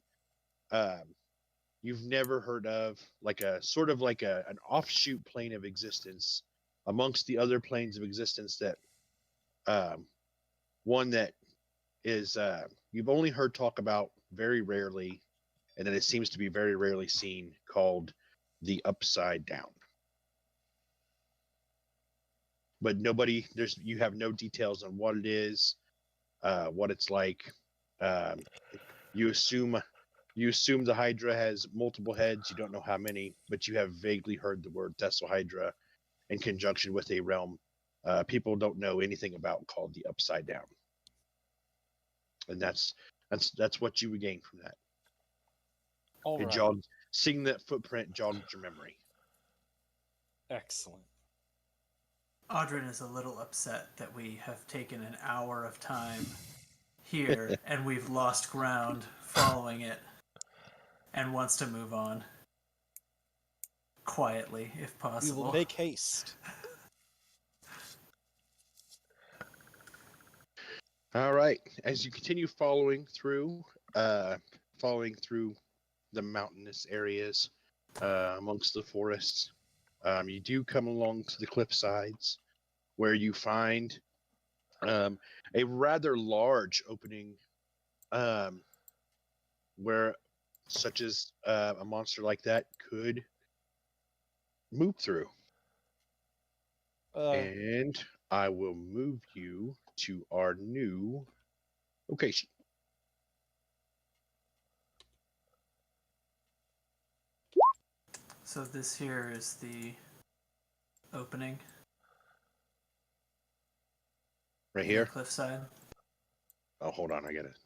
[SPEAKER 1] you've never heard of, like a sort of like an offshoot plane of existence amongst the other planes of existence that one that is you've only heard talk about very rarely, and that it seems to be very rarely seen, called the Upside Down. But you have no details on what it is, what it's like. You assume the Hydra has multiple heads. You don't know how many, but you have vaguely heard the word Thessal Hydra in conjunction with a realm people don't know anything about, called the Upside Down. And that's what you would gain from that.
[SPEAKER 5] All right.
[SPEAKER 1] Seeing that footprint jogged your memory.
[SPEAKER 5] Excellent.
[SPEAKER 3] Audrin is a little upset that we have taken an hour of time here and we've lost ground following it, and wants to move on quietly, if possible.
[SPEAKER 5] We will make haste.
[SPEAKER 1] All right. As you continue following through the mountainous areas, amongst the forests. You do come along to the cliff sides, where you find a rather large opening, where such as a monster like that could move through. And I will move you to our new location.
[SPEAKER 3] So this here is the opening.
[SPEAKER 1] Right
[SPEAKER 3] in the
[SPEAKER 1] here.
[SPEAKER 3] cliffside.
[SPEAKER 1] Oh, hold on, I got it.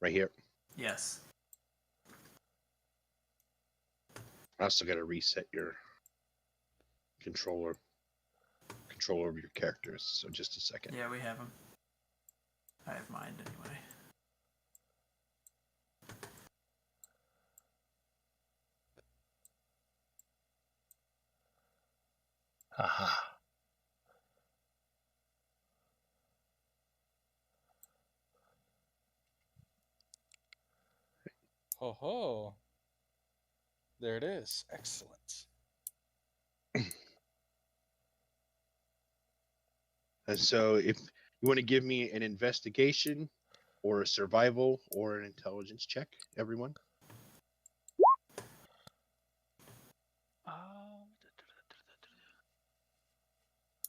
[SPEAKER 1] Right here.
[SPEAKER 3] Yes.
[SPEAKER 1] I also got to reset your controller of your characters. So just a second.
[SPEAKER 3] Yeah, we have them. I have mine anyway.
[SPEAKER 2] Aha.
[SPEAKER 5] Ho ho. There it is. Excellent.
[SPEAKER 1] And so if you want to give me an investigation or a survival or an intelligence check, everyone.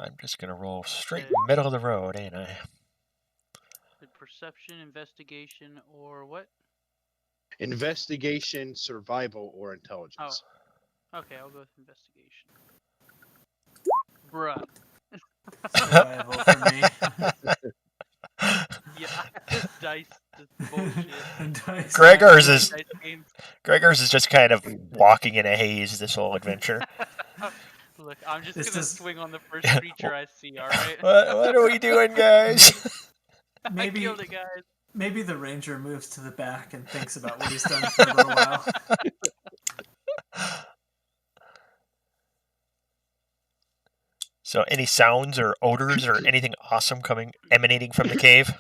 [SPEAKER 2] I'm just gonna roll straight
[SPEAKER 4] Okay.
[SPEAKER 2] middle of the road, ain't I?
[SPEAKER 4] The perception, investigation, or what?
[SPEAKER 1] Investigation, survival, or intelligence.
[SPEAKER 4] Okay, I'll go with investigation. Bruh.
[SPEAKER 3] Survival for me.
[SPEAKER 4] Yeah, this dice is bullshit.
[SPEAKER 3] Dice
[SPEAKER 2] Gregor's
[SPEAKER 3] man.
[SPEAKER 2] is
[SPEAKER 4] Dice games.
[SPEAKER 2] Gregor's is just kind of walking in a haze this whole adventure.
[SPEAKER 4] Look, I'm just
[SPEAKER 3] This
[SPEAKER 4] gonna
[SPEAKER 3] does-
[SPEAKER 4] swing on the first creature I see, alright?
[SPEAKER 2] What are we doing, guys?
[SPEAKER 3] Maybe-
[SPEAKER 4] I killed it, guys.
[SPEAKER 3] Maybe the ranger moves to the back and thinks about what he's done for a little while.
[SPEAKER 2] So, any sounds or odors or anything awesome emanating from the cave?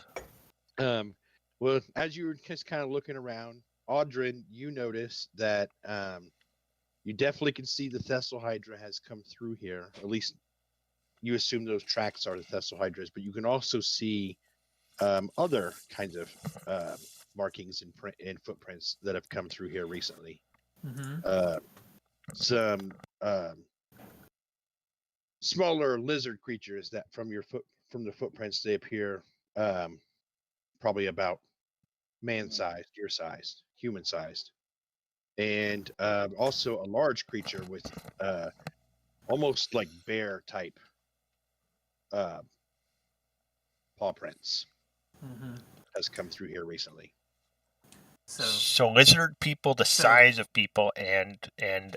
[SPEAKER 1] Well, as you were just kind of looking around, Audrin, you notice that you definitely can see the Thessalhydra has come through here. At least you assume those tracks are the Thessalhydras, but you can also see other kinds of markings and footprints that have come through here recently.
[SPEAKER 3] Mm-hmm.
[SPEAKER 1] Some smaller lizard creatures that from the footprints they appear probably about man-sized, your-sized, human-sized, and also a large creature with almost like bear type paw prints
[SPEAKER 3] Mm-hmm.
[SPEAKER 1] has come through here recently.
[SPEAKER 2] So lizard people the size of people and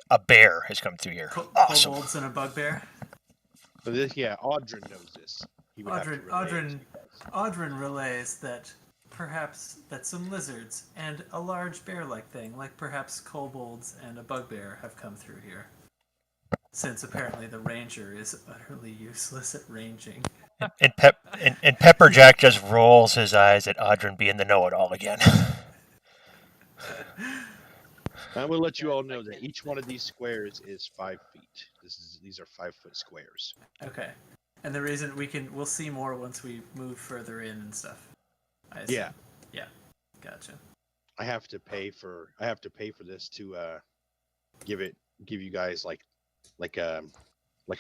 [SPEAKER 2] a bear has come through here. Awesome.
[SPEAKER 3] Kobolds and a bugbear.
[SPEAKER 1] So this, yeah, Audrin knows this. He would have to relay it to you guys.
[SPEAKER 3] Audrin relays that perhaps that some lizards and a large bear-like thing, like perhaps kobolds and a bugbear, have come through here. Since apparently the ranger is utterly useless at ranging.
[SPEAKER 2] And Pepperjack just rolls his eyes at Audrin being the know-it-all again.
[SPEAKER 1] I will let you all know that each one of these squares is 5 feet. These are 5-foot squares.
[SPEAKER 3] Okay, and the reason we'll see more once we move further in and stuff. I assume. Yeah, gotcha.
[SPEAKER 1] I have to pay for this to give you guys like a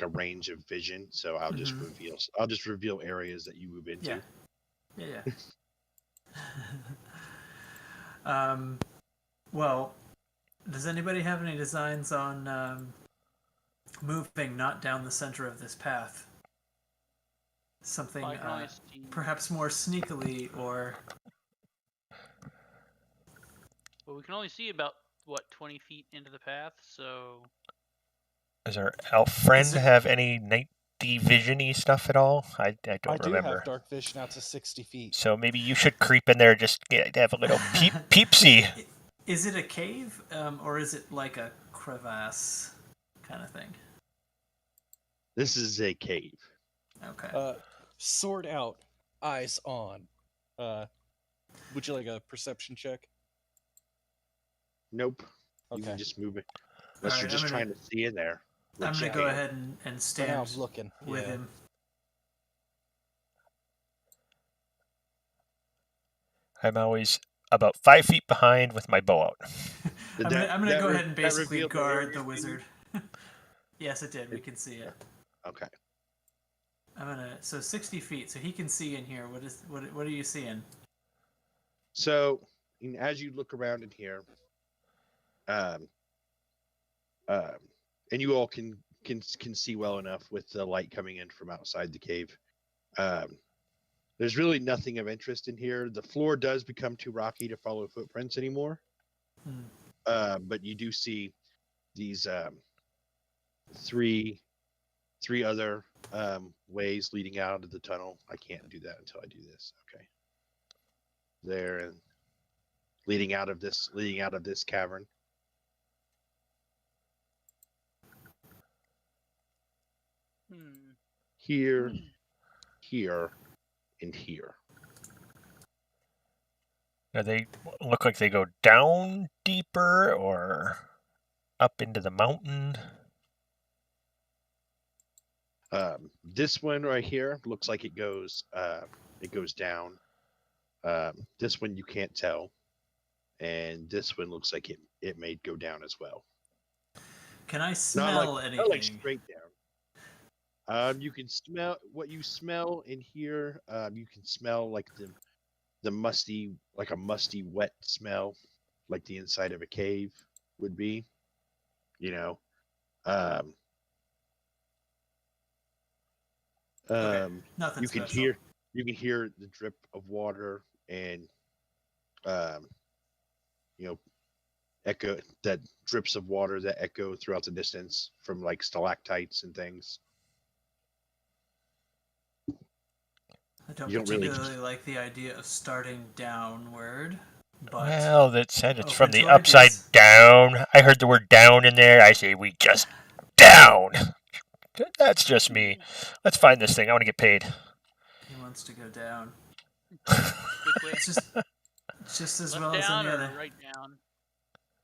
[SPEAKER 1] range of vision. So I'll just reveal areas that you move into.
[SPEAKER 3] Yeah. Well, does anybody have any designs on moving not down the center of this path? Something perhaps more sneakily or...
[SPEAKER 4] Well, we can only see about, 20 feet into the path, so...
[SPEAKER 2] Does our elf friend have any night vision-y stuff at all? I don't remember.
[SPEAKER 5] I do have dark vision out to 60 feet.
[SPEAKER 2] So maybe you should creep in there just to have a little peepsy.
[SPEAKER 3] Is it a cave, or is it like a crevasse kind of thing?
[SPEAKER 1] This is a cave.
[SPEAKER 3] Okay.
[SPEAKER 5] Sword out, eyes on. Would you like a perception check?
[SPEAKER 1] Nope. You
[SPEAKER 5] Okay.
[SPEAKER 1] can just move it. Unless you're
[SPEAKER 3] Alright,
[SPEAKER 1] just trying to see in there.
[SPEAKER 3] I'm
[SPEAKER 1] which
[SPEAKER 3] gonna
[SPEAKER 1] you
[SPEAKER 3] go
[SPEAKER 1] can.
[SPEAKER 3] ahead and
[SPEAKER 5] For now,
[SPEAKER 3] stand
[SPEAKER 5] I'm looking.
[SPEAKER 3] with
[SPEAKER 5] Yeah.
[SPEAKER 3] him.
[SPEAKER 2] I'm always about 5 feet behind with my bow out.
[SPEAKER 1] Did
[SPEAKER 3] I'm gonna go ahead and
[SPEAKER 1] that
[SPEAKER 3] basically
[SPEAKER 1] revealed the
[SPEAKER 3] guard
[SPEAKER 1] area
[SPEAKER 3] the
[SPEAKER 1] to you?
[SPEAKER 3] wizard. Yes, it did. We can see it.
[SPEAKER 1] Okay.
[SPEAKER 3] So 60 feet, so he can see in here. What are you seeing?
[SPEAKER 1] So, as you look around in here, um, and you all can see well enough with the light coming in from outside the cave. There's really nothing of interest in here. The floor does become too rocky to follow footprints anymore. But you do see these three other ways leading out of the tunnel. I can't do that until I do this. Okay. There and leading out of this cavern. Here, here, and here.
[SPEAKER 2] Now they look like they go down deeper or up into the mountain.
[SPEAKER 1] This one right here looks like it goes down. This one you can't tell, and this one looks like it may go down as well.
[SPEAKER 3] Can I smell anything?
[SPEAKER 1] Not like straight down. You can smell what you smell in here. You can smell like the musty, like a musty, wet smell, like the inside of a cave would be. You know.
[SPEAKER 3] Nothing
[SPEAKER 1] You can
[SPEAKER 3] special.
[SPEAKER 1] hear the drip of water and echo that drips of water that echo throughout the distance from like stalactites and things.
[SPEAKER 3] I don't
[SPEAKER 1] You don't really-
[SPEAKER 3] particularly like the idea of starting downward, but
[SPEAKER 2] Well, that said it's from
[SPEAKER 3] open
[SPEAKER 2] the
[SPEAKER 3] to
[SPEAKER 2] upside
[SPEAKER 3] ideas.
[SPEAKER 2] down. I heard the word down in there. I say we just down. That's just me. Let's find this thing. I want to get paid.
[SPEAKER 3] He wants to go down.
[SPEAKER 4] Which way?
[SPEAKER 3] It's just as
[SPEAKER 4] Left
[SPEAKER 3] well as
[SPEAKER 4] down
[SPEAKER 3] any
[SPEAKER 4] or
[SPEAKER 3] other.
[SPEAKER 4] right down?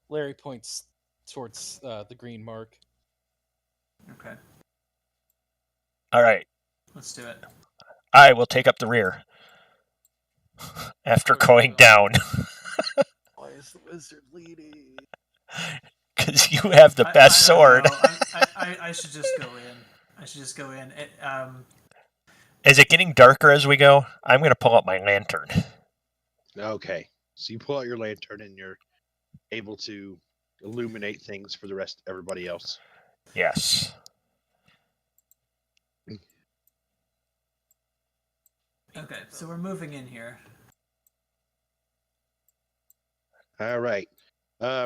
[SPEAKER 5] Larry points towards the green mark.
[SPEAKER 3] Okay,
[SPEAKER 2] All right.
[SPEAKER 3] let's do it.
[SPEAKER 2] I will take up the rear after
[SPEAKER 4] Where we
[SPEAKER 2] going
[SPEAKER 4] go?
[SPEAKER 2] down
[SPEAKER 5] Why is the wizard leading?
[SPEAKER 2] because you have the best
[SPEAKER 3] I don't
[SPEAKER 2] sword.
[SPEAKER 3] know. I should just go in. I should just go in.
[SPEAKER 2] Is it getting darker as we go? I'm going to pull out my lantern.
[SPEAKER 1] Okay, so you pull out your lantern and you're able to illuminate things for everybody else.
[SPEAKER 2] Yes.
[SPEAKER 3] Okay, so we're moving in here.
[SPEAKER 1] All right.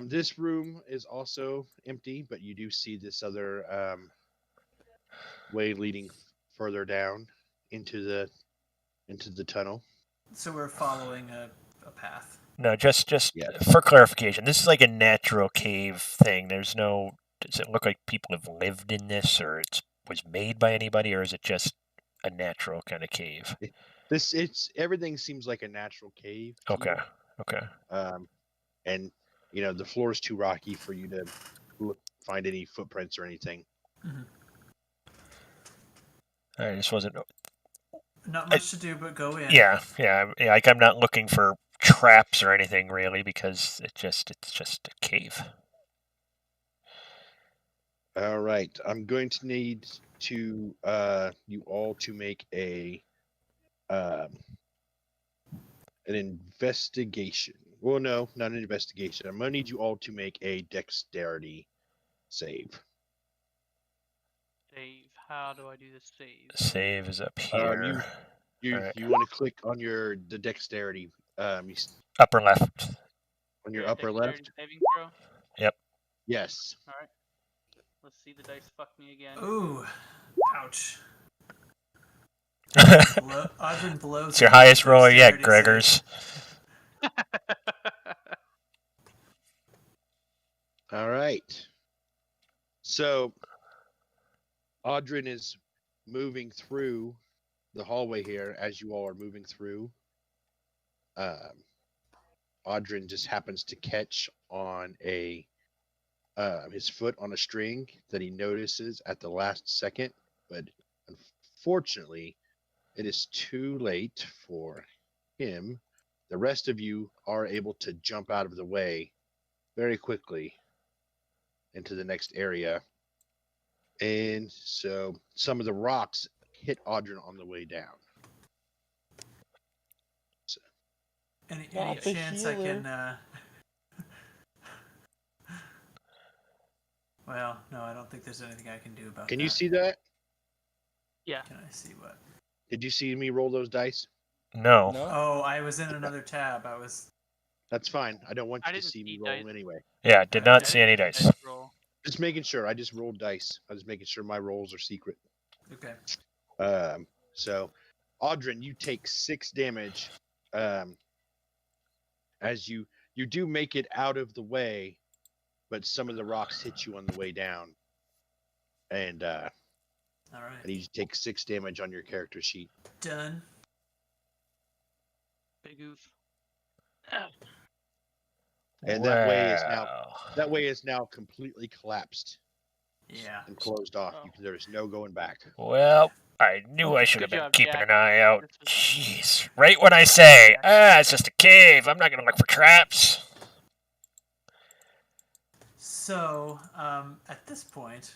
[SPEAKER 1] This room is also empty, but you do see this other way leading further down into the tunnel.
[SPEAKER 3] So we're following a path.
[SPEAKER 2] No, just
[SPEAKER 1] Yeah.
[SPEAKER 2] for clarification, this is like a natural cave thing. Does it look like people have lived in this, or was made by anybody, or is it just a natural kind of cave?
[SPEAKER 1] Everything seems like a natural cave. to
[SPEAKER 2] Okay.
[SPEAKER 1] you.
[SPEAKER 2] Okay.
[SPEAKER 1] And the floor is too rocky for you to find any footprints or anything.
[SPEAKER 2] I just wasn't.
[SPEAKER 3] Not much to do but go in.
[SPEAKER 2] Yeah. Like I'm not looking for traps or anything really because it's just a cave.
[SPEAKER 1] All right, I'm going to need you all to make an investigation. Well, no, not an investigation. I'm going to need you all to make a dexterity save.
[SPEAKER 4] Save. How do I do this save?
[SPEAKER 2] Save is up here.
[SPEAKER 1] You
[SPEAKER 2] Alright.
[SPEAKER 1] you want to click on the dexterity
[SPEAKER 2] Upper left.
[SPEAKER 1] on your
[SPEAKER 4] Okay,
[SPEAKER 1] upper
[SPEAKER 4] dexterity
[SPEAKER 1] left.
[SPEAKER 4] Saving throw.
[SPEAKER 1] Yes.
[SPEAKER 4] All right. Let's see the dice fuck me again.
[SPEAKER 3] Ooh, ouch. Audrin blows.
[SPEAKER 2] It's your
[SPEAKER 3] me with
[SPEAKER 2] highest roller yet,
[SPEAKER 3] dexterity
[SPEAKER 2] Gregors.
[SPEAKER 1] All right. So Audrin is moving through the hallway here as you all are moving through. Audrin just happens to catch on a his foot on a string that he notices at the last second, but unfortunately, it is too late for him. The rest of you are able to jump out of the way very quickly into the next area. And so some of the rocks hit Audrey on the way down. So,
[SPEAKER 3] Any
[SPEAKER 5] Not the
[SPEAKER 3] chance I
[SPEAKER 5] healer.
[SPEAKER 3] can? Well, no, I don't think there's anything I can do about
[SPEAKER 1] can
[SPEAKER 3] that.
[SPEAKER 1] you see that?
[SPEAKER 4] Yeah.
[SPEAKER 3] Can I see what?
[SPEAKER 1] Did you see me roll those dice?
[SPEAKER 2] No.
[SPEAKER 5] No.
[SPEAKER 3] Oh, I was in another tab. I was.
[SPEAKER 1] That's fine. I don't want
[SPEAKER 4] I
[SPEAKER 1] you to
[SPEAKER 4] didn't
[SPEAKER 1] see me
[SPEAKER 4] see
[SPEAKER 1] roll
[SPEAKER 4] dice.
[SPEAKER 1] them anyway.
[SPEAKER 2] Yeah, did
[SPEAKER 3] Yeah,
[SPEAKER 2] not
[SPEAKER 4] I
[SPEAKER 2] see
[SPEAKER 4] didn't
[SPEAKER 2] any
[SPEAKER 4] see
[SPEAKER 2] dice.
[SPEAKER 4] roll.
[SPEAKER 1] Just making sure. I just rolled dice. I was making sure my rolls are secret.
[SPEAKER 3] Okay.
[SPEAKER 1] So, Audrin, you take 6 damage as you do make it out of the way, but some of the rocks hit you on the way down, and
[SPEAKER 3] All
[SPEAKER 1] I
[SPEAKER 3] right.
[SPEAKER 1] need you to take 6 damage on your character sheet.
[SPEAKER 3] Done.
[SPEAKER 4] Big oof.
[SPEAKER 1] And
[SPEAKER 2] Wow.
[SPEAKER 1] that way is now completely collapsed
[SPEAKER 3] Yeah.
[SPEAKER 1] and closed off.
[SPEAKER 4] Oh.
[SPEAKER 1] There's no going back.
[SPEAKER 2] Well, I knew I should have
[SPEAKER 4] Good
[SPEAKER 2] been
[SPEAKER 4] job,
[SPEAKER 2] keeping
[SPEAKER 4] Jack.
[SPEAKER 2] an eye out.
[SPEAKER 4] This was-
[SPEAKER 2] Jeez. Right when I say, it's just a cave, I'm not going to look for traps.
[SPEAKER 3] So, at this point,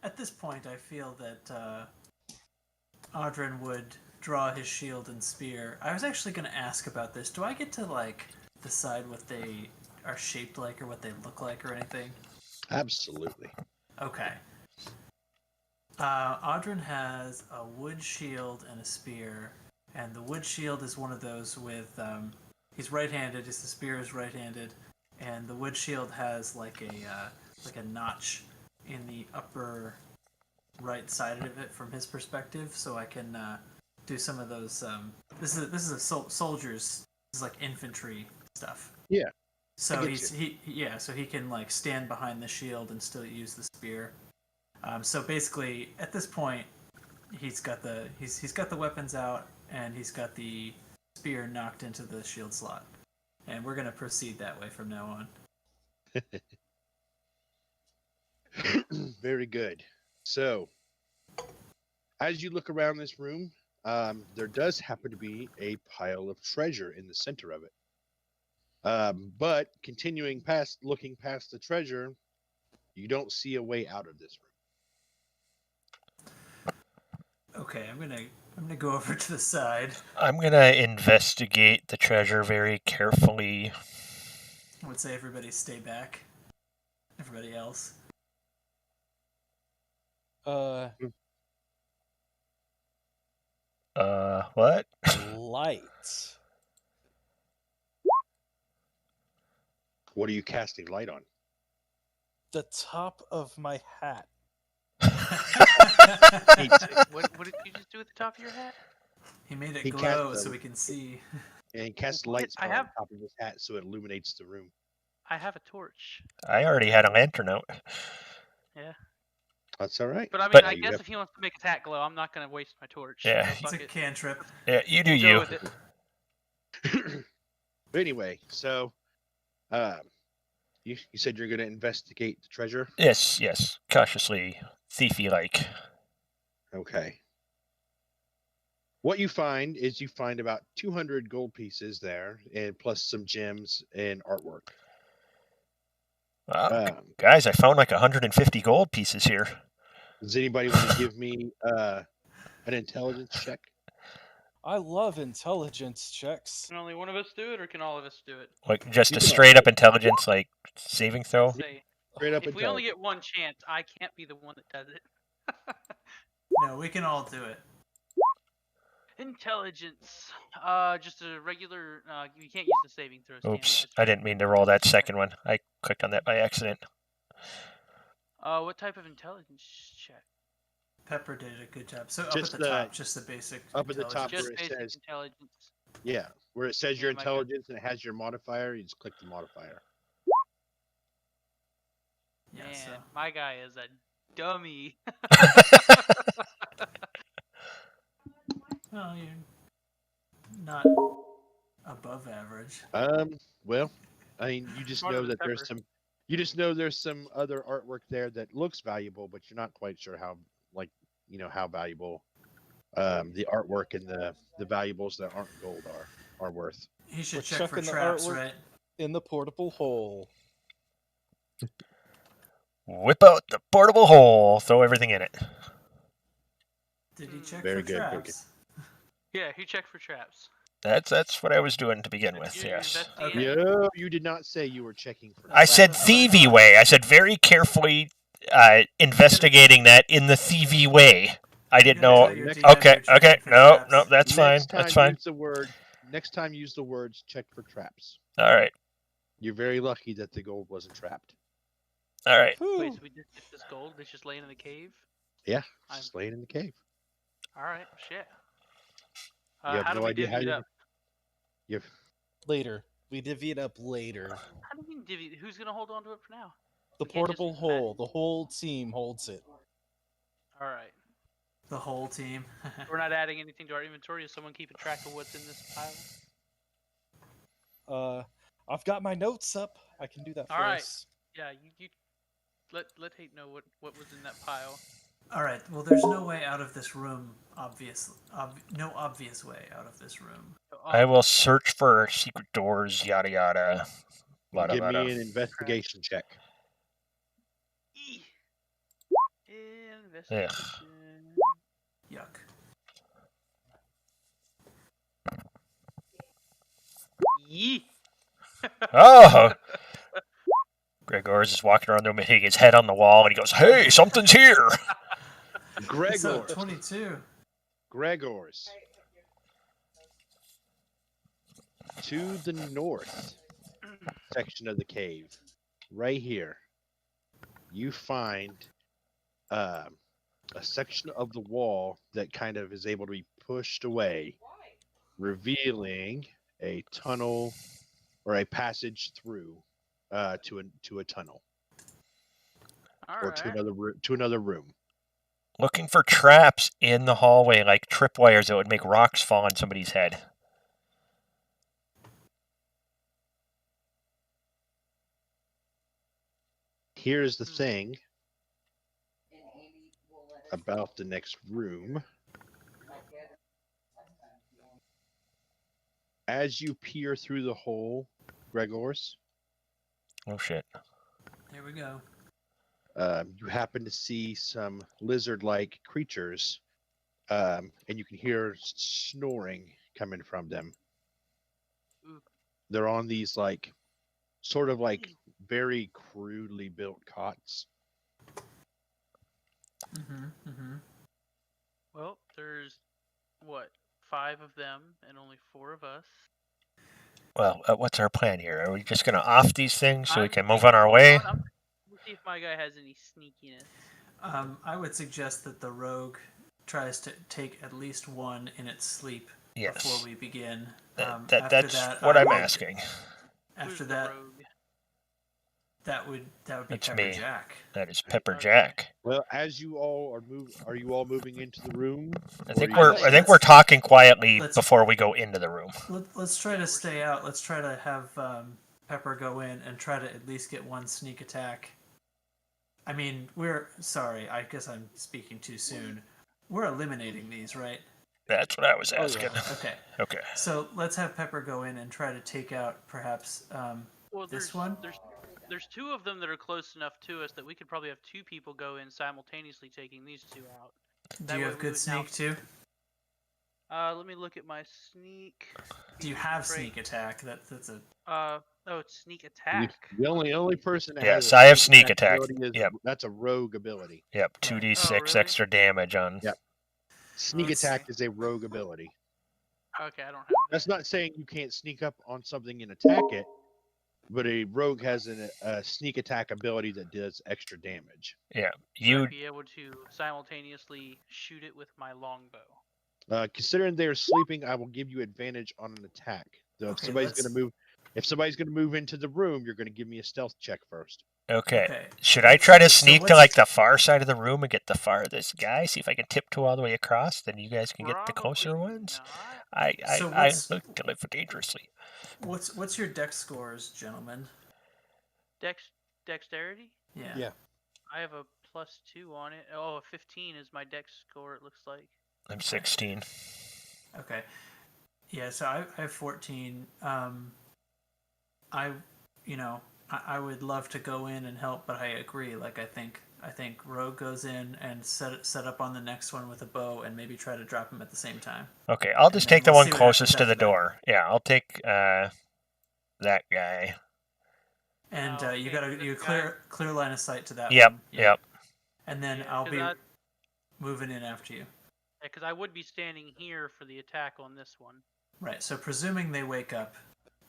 [SPEAKER 3] I feel that Audrin would draw his shield and spear. I was actually going to ask about this. Do I get to like decide what they are shaped like or what they look like or anything?
[SPEAKER 1] Absolutely.
[SPEAKER 3] Okay. Audrin has a wood shield and a spear, and the wood shield is one of those with he's right-handed. His spear is right-handed, and the wood shield has like a notch in the upper right side of it from his perspective, so I can do some of those. This is a soldier's. This is like infantry stuff.
[SPEAKER 1] Yeah.
[SPEAKER 3] So
[SPEAKER 1] I get
[SPEAKER 3] so he can like stand behind the shield and still use the spear. So basically, at this point, he's got the weapons out and he's got the spear knocked into the shield slot, and we're gonna proceed that way from now on.
[SPEAKER 1] Very good. So, as you look around this room, there does happen to be a pile of treasure in the center of it. But looking past the treasure, you don't see a way out of this room.
[SPEAKER 3] Okay, I'm gonna go over to the side.
[SPEAKER 2] I'm going to investigate the treasure very carefully.
[SPEAKER 3] I would say everybody stay back. Everybody else.
[SPEAKER 2] What?
[SPEAKER 5] Light.
[SPEAKER 1] What are you casting light on?
[SPEAKER 5] The top of my hat.
[SPEAKER 4] What did you just do at the top of your hat?
[SPEAKER 3] He made it
[SPEAKER 1] He
[SPEAKER 3] glow
[SPEAKER 1] cast
[SPEAKER 3] so
[SPEAKER 1] a-
[SPEAKER 3] we can see.
[SPEAKER 1] And he casts
[SPEAKER 4] What?
[SPEAKER 1] light
[SPEAKER 4] I
[SPEAKER 1] spell
[SPEAKER 4] have-
[SPEAKER 1] on top of his hat so it illuminates the room.
[SPEAKER 4] I have a torch.
[SPEAKER 2] I already had a lantern out.
[SPEAKER 4] Yeah.
[SPEAKER 1] That's all right.
[SPEAKER 4] But I mean,
[SPEAKER 2] But-
[SPEAKER 4] I
[SPEAKER 1] You
[SPEAKER 4] guess
[SPEAKER 1] have-
[SPEAKER 4] if he wants to make his hat glow, I'm not going to waste my torch.
[SPEAKER 2] Yeah.
[SPEAKER 4] So
[SPEAKER 3] It's
[SPEAKER 4] fuck
[SPEAKER 3] a
[SPEAKER 4] it.
[SPEAKER 3] cantrip.
[SPEAKER 2] Yeah, you do
[SPEAKER 4] We'll go
[SPEAKER 2] you.
[SPEAKER 4] with it.
[SPEAKER 1] But anyway, so you said you're going to investigate the treasure.
[SPEAKER 2] Yes. Cautiously, thiefy-like.
[SPEAKER 1] Okay. What you find is about 200 gold pieces there, and plus some gems and artwork.
[SPEAKER 2] Wow. Guys, I found like 150 gold pieces here.
[SPEAKER 1] Does anybody want to give me an intelligence check?
[SPEAKER 5] I love intelligence checks.
[SPEAKER 4] Can only one of us do it, or can all of us do it?
[SPEAKER 2] Like just
[SPEAKER 1] You
[SPEAKER 2] a
[SPEAKER 1] can
[SPEAKER 2] straight-up intelligence, like saving throw.
[SPEAKER 4] Say,
[SPEAKER 1] Straight up
[SPEAKER 4] if we only
[SPEAKER 1] intelligence.
[SPEAKER 4] get one chance, I can't be the one that does it.
[SPEAKER 3] No, we can all do it.
[SPEAKER 4] Intelligence. Just a regular. You can't use the saving throws. can you?
[SPEAKER 2] Oops,
[SPEAKER 4] Just-
[SPEAKER 2] I didn't mean to roll that second one. I clicked on that by accident.
[SPEAKER 4] What type of intelligence check?
[SPEAKER 3] Pepper did a good job. So
[SPEAKER 1] Just
[SPEAKER 3] up at the
[SPEAKER 1] the-
[SPEAKER 3] top, just the basic.
[SPEAKER 1] up at the top
[SPEAKER 3] intelligence.
[SPEAKER 4] Just
[SPEAKER 1] where it
[SPEAKER 4] basic
[SPEAKER 1] says-
[SPEAKER 4] intelligence.
[SPEAKER 1] Yeah, where it says your
[SPEAKER 4] Yeah, my God.
[SPEAKER 1] intelligence and it has your modifier, you just click the modifier.
[SPEAKER 3] Yeah.
[SPEAKER 4] Man,
[SPEAKER 3] So
[SPEAKER 4] my guy is a dummy.
[SPEAKER 3] well, you're not above average.
[SPEAKER 1] Well, I mean, you just
[SPEAKER 4] Smarter
[SPEAKER 1] know
[SPEAKER 4] than
[SPEAKER 1] that there's
[SPEAKER 4] Pepper.
[SPEAKER 1] some You just know there's some other artwork there that looks valuable, but you're not quite sure how, like, how valuable the artwork and the valuables that aren't gold are worth.
[SPEAKER 3] He
[SPEAKER 5] We're
[SPEAKER 3] should check for
[SPEAKER 5] chucking the
[SPEAKER 3] traps,
[SPEAKER 5] artwork
[SPEAKER 3] right?
[SPEAKER 5] in the portable hole.
[SPEAKER 2] Whip out the portable hole. Throw everything in it.
[SPEAKER 3] Did he check
[SPEAKER 1] Very
[SPEAKER 3] for
[SPEAKER 1] good, very
[SPEAKER 3] traps?
[SPEAKER 4] Yeah, he checked for traps.
[SPEAKER 2] That's what I was doing to begin
[SPEAKER 4] If
[SPEAKER 2] with.
[SPEAKER 4] you're
[SPEAKER 2] Yes.
[SPEAKER 4] investigating-
[SPEAKER 3] Okay.
[SPEAKER 1] No, you did not say you were checking for.
[SPEAKER 2] I said
[SPEAKER 3] That's what I
[SPEAKER 2] thievy
[SPEAKER 3] thought.
[SPEAKER 2] way. I said very carefully investigating that in the thievy way. I didn't
[SPEAKER 3] Gotta
[SPEAKER 2] know.
[SPEAKER 3] tell your
[SPEAKER 1] Next-
[SPEAKER 3] DM
[SPEAKER 2] Okay,
[SPEAKER 3] you're
[SPEAKER 2] okay,
[SPEAKER 3] checking for
[SPEAKER 2] no,
[SPEAKER 3] traps.
[SPEAKER 2] no, that's fine.
[SPEAKER 1] Next
[SPEAKER 2] That's
[SPEAKER 1] time,
[SPEAKER 2] fine.
[SPEAKER 1] Next time, use the words "check for traps."
[SPEAKER 2] All right,
[SPEAKER 1] You're very lucky that the gold wasn't trapped.
[SPEAKER 2] all right.
[SPEAKER 4] Wait,
[SPEAKER 5] Whew.
[SPEAKER 4] so we just get this gold that's just laying in the cave?
[SPEAKER 1] Yeah,
[SPEAKER 4] I'm-
[SPEAKER 1] just laying in the cave.
[SPEAKER 4] All right, shit.
[SPEAKER 1] You have
[SPEAKER 4] how do
[SPEAKER 1] no
[SPEAKER 4] we
[SPEAKER 1] idea
[SPEAKER 4] divvy
[SPEAKER 1] how
[SPEAKER 4] it
[SPEAKER 1] you.
[SPEAKER 4] up?
[SPEAKER 1] You've
[SPEAKER 5] Later. We divvy it up later.
[SPEAKER 4] How do you mean divvy? Who's gonna hold on to it for now?
[SPEAKER 5] The
[SPEAKER 4] We can't just
[SPEAKER 5] portable hole. The whole team holds it.
[SPEAKER 4] All right.
[SPEAKER 3] The whole team.
[SPEAKER 4] We're not adding anything to our inventory. Is someone keeping track of what's in this pile?
[SPEAKER 5] I've got my notes up. I can do that for
[SPEAKER 4] All right.
[SPEAKER 5] us.
[SPEAKER 4] Yeah, you let Tate know what was in that pile.
[SPEAKER 3] All right. Well, there's no way out of this room. Obviously, no obvious way out of this room.
[SPEAKER 2] I will search for secret doors. Yada yada. Bada,
[SPEAKER 1] give me
[SPEAKER 2] bada.
[SPEAKER 1] an investigation check.
[SPEAKER 4] Investigation.
[SPEAKER 3] Yuck.
[SPEAKER 4] Yee.
[SPEAKER 2] Oh. Gregor's is walking around the room, hitting his head on the wall, and he goes, "Hey, something's here."
[SPEAKER 3] So
[SPEAKER 1] Gregors.
[SPEAKER 3] 22.
[SPEAKER 1] Gregors. To the north section of the cave, right here, you find a section of the wall that kind of is able to be pushed away, revealing a tunnel or a passage through to a tunnel
[SPEAKER 4] All
[SPEAKER 1] or
[SPEAKER 4] right.
[SPEAKER 1] to another room.
[SPEAKER 2] Looking for traps in the hallway, like tripwires that would make rocks fall on somebody's head.
[SPEAKER 1] Here's the thing about the next room. As you peer through the hole, Gregors,
[SPEAKER 2] Oh shit.
[SPEAKER 3] Here we go.
[SPEAKER 1] you happen to see some lizard-like creatures, and you can hear snoring coming from them.
[SPEAKER 4] Ooh.
[SPEAKER 1] They're on these sort of very crudely built cots.
[SPEAKER 4] Well, there's what, 5 of them and only 4 of us.
[SPEAKER 2] Well, what's our plan here? Are we just going to off these things so we
[SPEAKER 4] I'm
[SPEAKER 2] can move
[SPEAKER 4] thinking-
[SPEAKER 2] on our
[SPEAKER 4] hold
[SPEAKER 2] way?
[SPEAKER 4] on, Let's see if my guy has any sneakiness.
[SPEAKER 3] I would suggest that the rogue tries to take at least one in its sleep
[SPEAKER 2] Yes.
[SPEAKER 3] before we begin.
[SPEAKER 2] That's
[SPEAKER 3] after
[SPEAKER 2] what
[SPEAKER 3] I
[SPEAKER 2] I'm
[SPEAKER 3] would-
[SPEAKER 2] asking.
[SPEAKER 3] After
[SPEAKER 4] Who's the
[SPEAKER 3] that,
[SPEAKER 4] rogue?
[SPEAKER 3] that would be
[SPEAKER 2] That's
[SPEAKER 3] Pepper
[SPEAKER 2] me.
[SPEAKER 3] Jack.
[SPEAKER 2] That is Pepper
[SPEAKER 4] Okay.
[SPEAKER 2] Jack.
[SPEAKER 1] Well, as you all are you all moving into the room?
[SPEAKER 2] I
[SPEAKER 1] Or
[SPEAKER 2] think
[SPEAKER 1] are you
[SPEAKER 2] we're
[SPEAKER 1] just-
[SPEAKER 2] talking quietly
[SPEAKER 3] let's-
[SPEAKER 2] before we go into the room.
[SPEAKER 3] Let's try to stay out. Let's try to have Pepper go in and try to at least get one sneak attack. I mean, sorry. I guess I'm speaking too soon. We're eliminating these, right?
[SPEAKER 2] That's what I was
[SPEAKER 5] Oh, yeah.
[SPEAKER 2] asking.
[SPEAKER 3] Okay.
[SPEAKER 2] Okay.
[SPEAKER 3] So let's have Pepper go in and try to take out perhaps
[SPEAKER 4] Well,
[SPEAKER 3] this one.
[SPEAKER 4] There's 2 of them that are close enough to us that we could probably have 2 people go in simultaneously taking these 2 out.
[SPEAKER 3] Do
[SPEAKER 4] That
[SPEAKER 3] you
[SPEAKER 4] way
[SPEAKER 3] have
[SPEAKER 4] we
[SPEAKER 3] good
[SPEAKER 4] would now-
[SPEAKER 3] sneak too?
[SPEAKER 4] Let me look at my sneak.
[SPEAKER 3] Do you have
[SPEAKER 4] Great.
[SPEAKER 3] sneak attack? That's a
[SPEAKER 4] Oh, it's sneak attack.
[SPEAKER 1] The only person that
[SPEAKER 2] Yes,
[SPEAKER 1] has
[SPEAKER 2] I have sneak attack.
[SPEAKER 1] ability is,
[SPEAKER 2] Yep.
[SPEAKER 1] That's a rogue ability.
[SPEAKER 2] Yep. 2d6
[SPEAKER 4] really?
[SPEAKER 2] extra damage on.
[SPEAKER 1] Yep. Sneak
[SPEAKER 3] Let's
[SPEAKER 1] attack
[SPEAKER 3] see.
[SPEAKER 1] is a rogue ability.
[SPEAKER 4] Okay, I don't have
[SPEAKER 1] That's not saying you can't sneak up on something and attack it, but a rogue has a sneak attack ability that does extra damage.
[SPEAKER 2] Yeah.
[SPEAKER 4] You
[SPEAKER 2] You.
[SPEAKER 4] be able to simultaneously shoot it with my longbow.
[SPEAKER 1] Considering they're sleeping, I will give you advantage on an attack. Though
[SPEAKER 3] Okay,
[SPEAKER 1] if somebody's gonna move into the room, you're gonna give me a stealth check first.
[SPEAKER 2] Okay.
[SPEAKER 3] okay.
[SPEAKER 2] Should I try to
[SPEAKER 3] So
[SPEAKER 2] sneak to
[SPEAKER 3] what's-
[SPEAKER 2] like the far side of the room and get the farthest guy? See if I can tiptoe all the way across. Then you guys can get the closer
[SPEAKER 4] Probably
[SPEAKER 2] ones.
[SPEAKER 4] not.
[SPEAKER 2] I
[SPEAKER 3] So
[SPEAKER 2] I
[SPEAKER 3] what's-
[SPEAKER 2] look to live dangerously.
[SPEAKER 3] What's your dex scores, gentlemen?
[SPEAKER 4] Dex dexterity?
[SPEAKER 3] Yeah.
[SPEAKER 5] Yeah.
[SPEAKER 4] I have a +2 on it. Oh, a 15 is my dex score, it looks like.
[SPEAKER 2] I'm 16.
[SPEAKER 3] Okay. Yeah, so I have 14. I would love to go in and help, but I agree. Like I think Rogue goes in and set up on the next one with a bow and maybe try to drop him at the same time.
[SPEAKER 2] Okay, I'll just
[SPEAKER 3] then
[SPEAKER 2] take the
[SPEAKER 3] we'll
[SPEAKER 2] one
[SPEAKER 3] see what happens
[SPEAKER 2] closest to the
[SPEAKER 3] after that.
[SPEAKER 2] door. Yeah, I'll take that guy.
[SPEAKER 3] And
[SPEAKER 4] Oh,
[SPEAKER 3] you
[SPEAKER 4] okay,
[SPEAKER 3] got
[SPEAKER 4] so this
[SPEAKER 3] you clear line of sight to that
[SPEAKER 2] Yep,
[SPEAKER 3] one.
[SPEAKER 2] yep.
[SPEAKER 3] And then
[SPEAKER 4] Yeah,
[SPEAKER 3] I'll
[SPEAKER 4] 'cause
[SPEAKER 3] be moving in after you.
[SPEAKER 4] because I would be standing here for the attack on this one.
[SPEAKER 3] Right. So presuming they wake up,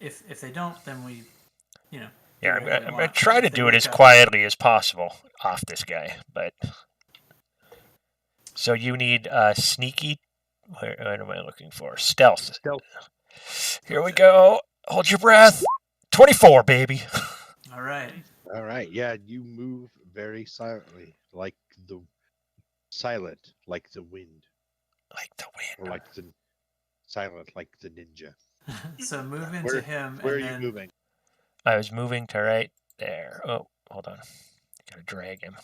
[SPEAKER 3] if they don't, then we, do
[SPEAKER 2] Yeah,
[SPEAKER 3] whatever we
[SPEAKER 2] I'm gonna
[SPEAKER 3] want.
[SPEAKER 2] try
[SPEAKER 3] If
[SPEAKER 2] to
[SPEAKER 3] they
[SPEAKER 2] do it
[SPEAKER 3] wake
[SPEAKER 2] as
[SPEAKER 3] up-
[SPEAKER 2] quietly as possible off this guy. But so you need sneaky. What am I looking for? Stealth. Here we go. Hold your breath. 24, baby.
[SPEAKER 3] All right.
[SPEAKER 1] All right. Yeah, you move very silently, like the wind,
[SPEAKER 2] Like the
[SPEAKER 1] or
[SPEAKER 2] wind.
[SPEAKER 1] like the silent, like the ninja.
[SPEAKER 3] So move into
[SPEAKER 1] Where-
[SPEAKER 3] him,
[SPEAKER 1] Where are
[SPEAKER 3] and
[SPEAKER 1] you
[SPEAKER 3] then
[SPEAKER 1] moving?
[SPEAKER 2] I was moving to right there. Oh, hold on. Gotta drag him.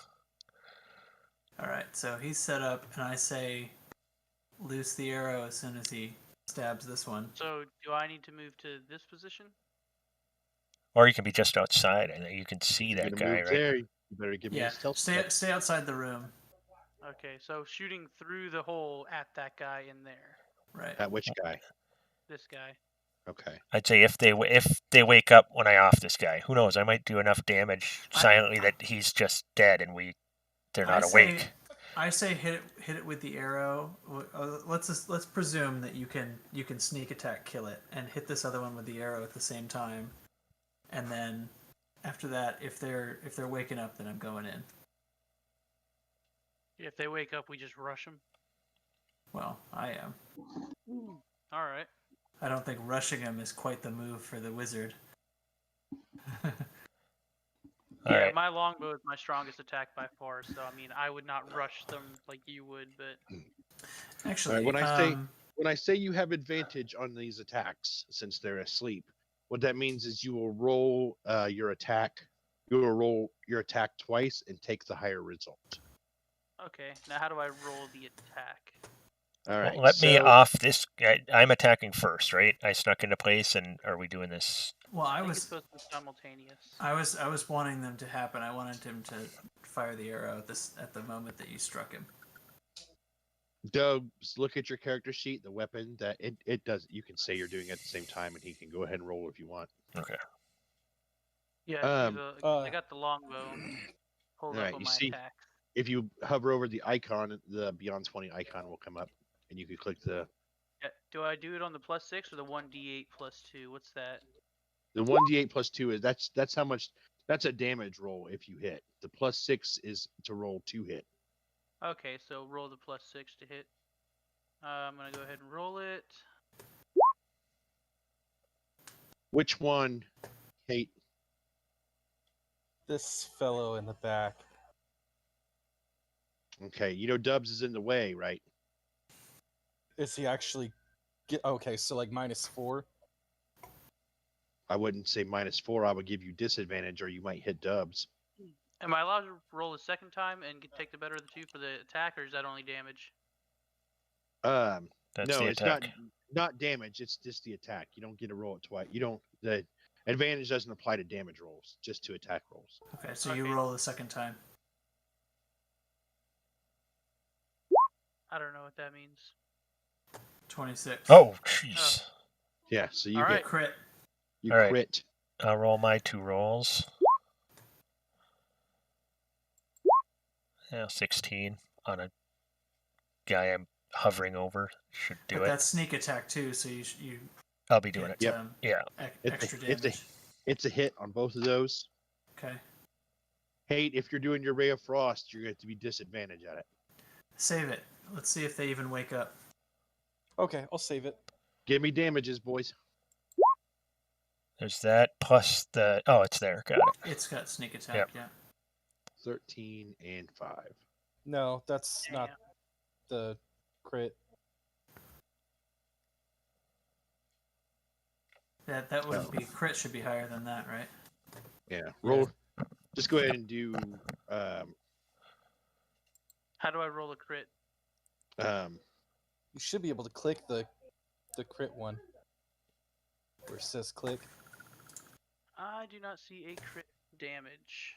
[SPEAKER 3] all right. So he's set up, and I say, loose the arrow as soon as he stabs this one.
[SPEAKER 4] So do I need to move to this position?
[SPEAKER 2] Or you can be just outside and you can see
[SPEAKER 1] You're
[SPEAKER 2] that
[SPEAKER 1] gonna
[SPEAKER 2] guy,
[SPEAKER 1] move
[SPEAKER 2] right?
[SPEAKER 1] there. You better give me
[SPEAKER 3] Yeah.
[SPEAKER 1] a stealth
[SPEAKER 3] Stay
[SPEAKER 1] check.
[SPEAKER 3] stay outside the room.
[SPEAKER 4] Okay, so shooting through the hole at that guy in there.
[SPEAKER 3] Right.
[SPEAKER 1] At which guy?
[SPEAKER 4] This guy.
[SPEAKER 1] Okay.
[SPEAKER 2] I'd say if they wake up when I off this guy, who knows? I might do enough damage silently that he's just dead and they're not awake.
[SPEAKER 3] I say hit it with the arrow. Let's presume that you can sneak attack, kill it, and hit this other one with the arrow at the same time, and then after that, if they're waking up, then I'm going in.
[SPEAKER 4] If they wake up, we just rush them.
[SPEAKER 3] Well, I am.
[SPEAKER 4] All right.
[SPEAKER 3] I don't think rushing them is quite the move for the wizard.
[SPEAKER 2] All
[SPEAKER 4] Yeah,
[SPEAKER 2] right.
[SPEAKER 4] my longbow is my strongest attack by far, so I mean, I would not rush them like you would, but
[SPEAKER 3] Actually,
[SPEAKER 1] When I say you have advantage on these attacks since they're asleep, what that means is you will roll your attack. You will roll your attack twice and take the higher result.
[SPEAKER 4] okay. Now, how do I roll the attack?
[SPEAKER 1] All right.
[SPEAKER 2] Well, let me
[SPEAKER 1] so-
[SPEAKER 2] off this guy. I'm attacking first, right? I snuck into place, and are we doing this?
[SPEAKER 3] well,
[SPEAKER 4] I think it's supposed to be simultaneous.
[SPEAKER 3] I was wanting them to happen. I wanted him to fire the arrow at the moment that you struck him.
[SPEAKER 1] Doug, look at your character sheet. The weapon that it does. You can say you're doing it at the same time, and he can go ahead and roll if you want.
[SPEAKER 2] Okay.
[SPEAKER 4] Yeah, I got the longbow pulled
[SPEAKER 1] Alright,
[SPEAKER 4] up on
[SPEAKER 1] you
[SPEAKER 4] my
[SPEAKER 1] see-
[SPEAKER 4] attack.
[SPEAKER 1] If you hover over the icon, the Beyond 20 icon will come up, and you can click the
[SPEAKER 4] Yeah, do I do it on the +6 or the 1d8 +2? What's that?
[SPEAKER 1] 1d8 plus 2 is that's how much. That's a damage roll if you hit. The +6 is to roll 2 hit.
[SPEAKER 4] Okay, so roll the +6 to hit. I'm gonna go ahead and roll it.
[SPEAKER 1] Which one, Kate?
[SPEAKER 5] This fellow in the back.
[SPEAKER 1] Okay, you know Dubs is in the way, right?
[SPEAKER 5] Is he actually okay, so like -4?
[SPEAKER 1] I wouldn't say -4. I would give you disadvantage, or you might hit Dubs.
[SPEAKER 4] Am I allowed to roll a second time and take the better of the two for the attack, or is that only damage?
[SPEAKER 2] That's
[SPEAKER 1] No,
[SPEAKER 2] the
[SPEAKER 1] it's
[SPEAKER 2] attack.
[SPEAKER 1] not damage. It's just the attack. You don't get to roll it twice. You don't. The advantage doesn't apply to damage rolls, just to attack rolls.
[SPEAKER 3] Okay, so you
[SPEAKER 4] Okay.
[SPEAKER 3] roll the second time.
[SPEAKER 4] I don't know what that means.
[SPEAKER 3] 26.
[SPEAKER 2] Oh, jeez.
[SPEAKER 1] Yeah, so you
[SPEAKER 4] All
[SPEAKER 1] get
[SPEAKER 4] right.
[SPEAKER 3] Crit.
[SPEAKER 1] you
[SPEAKER 2] All right.
[SPEAKER 1] crit.
[SPEAKER 2] I'll roll my 2 rolls. Yeah, 16 on a guy I'm hovering over. Should do
[SPEAKER 3] But
[SPEAKER 2] it.
[SPEAKER 3] that's sneak attack too, so you
[SPEAKER 2] I'll be doing it.
[SPEAKER 1] Yep.
[SPEAKER 2] Yeah.
[SPEAKER 3] extra
[SPEAKER 1] It's
[SPEAKER 3] damage.
[SPEAKER 1] It's a hit on both of those.
[SPEAKER 3] Okay.
[SPEAKER 1] Hate, if you're doing your Ray of Frost, you're going to be disadvantaged at it.
[SPEAKER 3] Save it. Let's see if they even wake up.
[SPEAKER 5] Okay, I'll save it.
[SPEAKER 1] Give me damages, boys.
[SPEAKER 2] There's that plus the. Oh, it's there. Got it.
[SPEAKER 3] It's got sneak attack,
[SPEAKER 2] Yep.
[SPEAKER 3] yeah.
[SPEAKER 1] 13 and 5.
[SPEAKER 5] No, that's not
[SPEAKER 4] Damn.
[SPEAKER 5] the crit.
[SPEAKER 3] That wouldn't be crit should be higher than that, right?
[SPEAKER 1] Yeah. Roll Just go ahead and do.
[SPEAKER 4] How do I roll a crit?
[SPEAKER 5] You should be able to click the crit one. Where it says click.
[SPEAKER 4] I do not see a crit damage.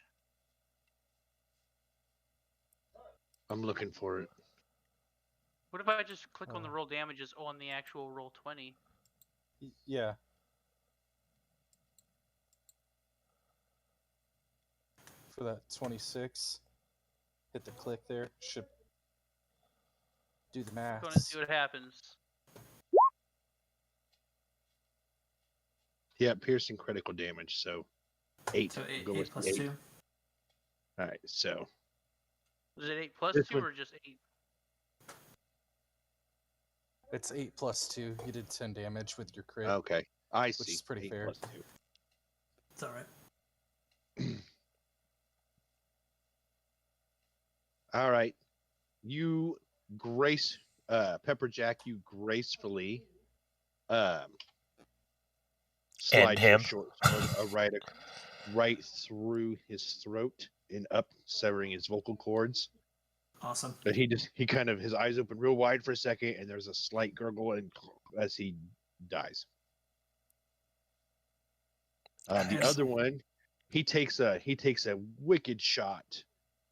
[SPEAKER 1] I'm looking for it.
[SPEAKER 4] What if I just click on the roll damages on the actual roll 20?
[SPEAKER 5] Yeah. For that 26, hit the click there. Should do the math.
[SPEAKER 4] Going to see what happens.
[SPEAKER 1] Yeah, piercing critical damage. So 8.
[SPEAKER 3] So
[SPEAKER 1] We'll
[SPEAKER 3] 8,
[SPEAKER 1] go
[SPEAKER 3] 8
[SPEAKER 1] with
[SPEAKER 3] plus
[SPEAKER 1] 8.
[SPEAKER 3] 2.
[SPEAKER 1] All right. So
[SPEAKER 4] Was it 8 plus
[SPEAKER 1] This
[SPEAKER 4] 2
[SPEAKER 1] one-
[SPEAKER 4] or just 8?
[SPEAKER 5] It's 8 plus 2. You did 10 damage with your crit.
[SPEAKER 1] okay, I see.
[SPEAKER 5] Which is pretty
[SPEAKER 1] 8
[SPEAKER 5] fair.
[SPEAKER 1] plus 2.
[SPEAKER 3] It's alright.
[SPEAKER 1] All right. You grace Pepperjack, you gracefully slide your
[SPEAKER 2] him.
[SPEAKER 1] short sword right through his throat and up, severing his vocal cords.
[SPEAKER 3] Awesome.
[SPEAKER 1] But he kind of, his eyes open real wide for a second, and there's a slight gurgle and as he dies. The
[SPEAKER 3] Nice.
[SPEAKER 1] other one, he takes a wicked shot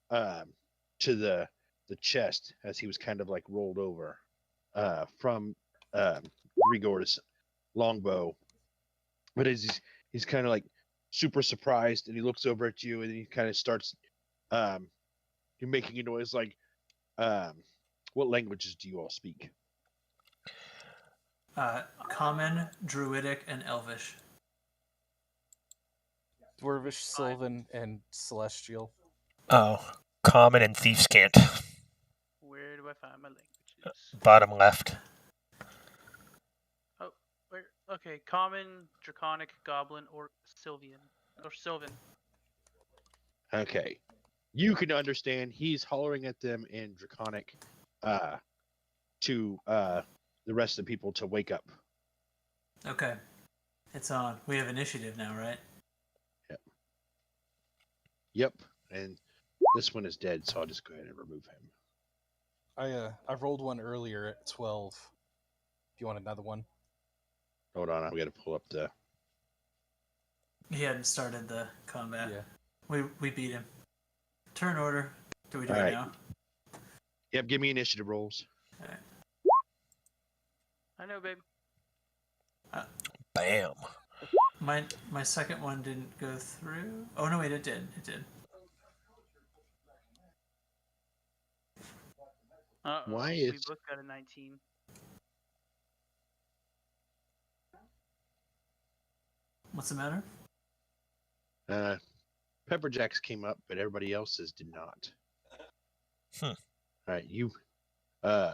[SPEAKER 1] to the chest as he was kind of like rolled over from Grigor's longbow. But as he's kind of like super surprised, and he looks over at you, and he kind of starts you're making a noise like, what languages do you all speak?
[SPEAKER 3] Common, Druidic, and Elvish.
[SPEAKER 5] Dwarvish, Sylvan, and Celestial.
[SPEAKER 2] Oh, common and thieves' cant.
[SPEAKER 4] Where do I find my languages?
[SPEAKER 2] Bottom left.
[SPEAKER 4] Oh, where? Okay, common, draconic, goblin, or Sylvan.
[SPEAKER 1] Okay. You can understand he's hollering at them in Draconic to the rest of the people to wake up.
[SPEAKER 3] Okay. It's on. We have initiative now, right?
[SPEAKER 1] Yep. And this one is dead, so I'll just go ahead and remove him.
[SPEAKER 5] I rolled one earlier at 12. If you want another one.
[SPEAKER 1] Hold on, I've got to pull up the...
[SPEAKER 3] He hadn't started the combat.
[SPEAKER 5] Yeah.
[SPEAKER 3] We beat him. Turn order. Do we do
[SPEAKER 1] All
[SPEAKER 3] it
[SPEAKER 1] right.
[SPEAKER 3] now?
[SPEAKER 1] Yep, give me initiative rolls.
[SPEAKER 3] Alright.
[SPEAKER 4] I know, babe.
[SPEAKER 2] Bam.
[SPEAKER 3] My second one didn't go through. Oh no, wait, it did. It did.
[SPEAKER 1] Why
[SPEAKER 4] We
[SPEAKER 1] is...
[SPEAKER 4] both got a 19.
[SPEAKER 3] What's the matter?
[SPEAKER 1] Pepperjack's came up, but everybody else's did not.
[SPEAKER 2] Hmm.
[SPEAKER 1] All right, you...
[SPEAKER 4] Hmm.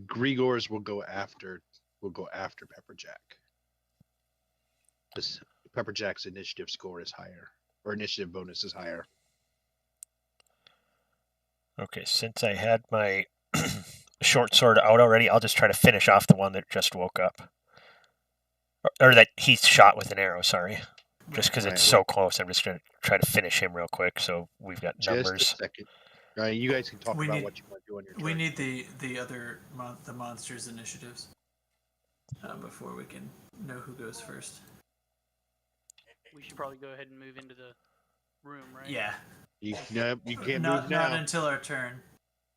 [SPEAKER 1] Grigor's will go after Pepperjack. This Pepperjack's initiative score is higher, or initiative bonus is higher.
[SPEAKER 2] Okay, since I had my short sword out already, I'll just try to finish off the one that just woke up. Or that he shot with an arrow, sorry. Just because it's so close, I'm just going to try to finish him real quick so we've got numbers.
[SPEAKER 1] Just a second. You guys can talk
[SPEAKER 3] We
[SPEAKER 1] about
[SPEAKER 3] need-
[SPEAKER 1] what you want to do on your turn.
[SPEAKER 3] We need the other the monsters initiatives before we can know who goes first.
[SPEAKER 4] We should probably go ahead and move into the room, right?
[SPEAKER 3] Yeah.
[SPEAKER 1] You can't move
[SPEAKER 3] Not
[SPEAKER 1] now.
[SPEAKER 3] until our turn.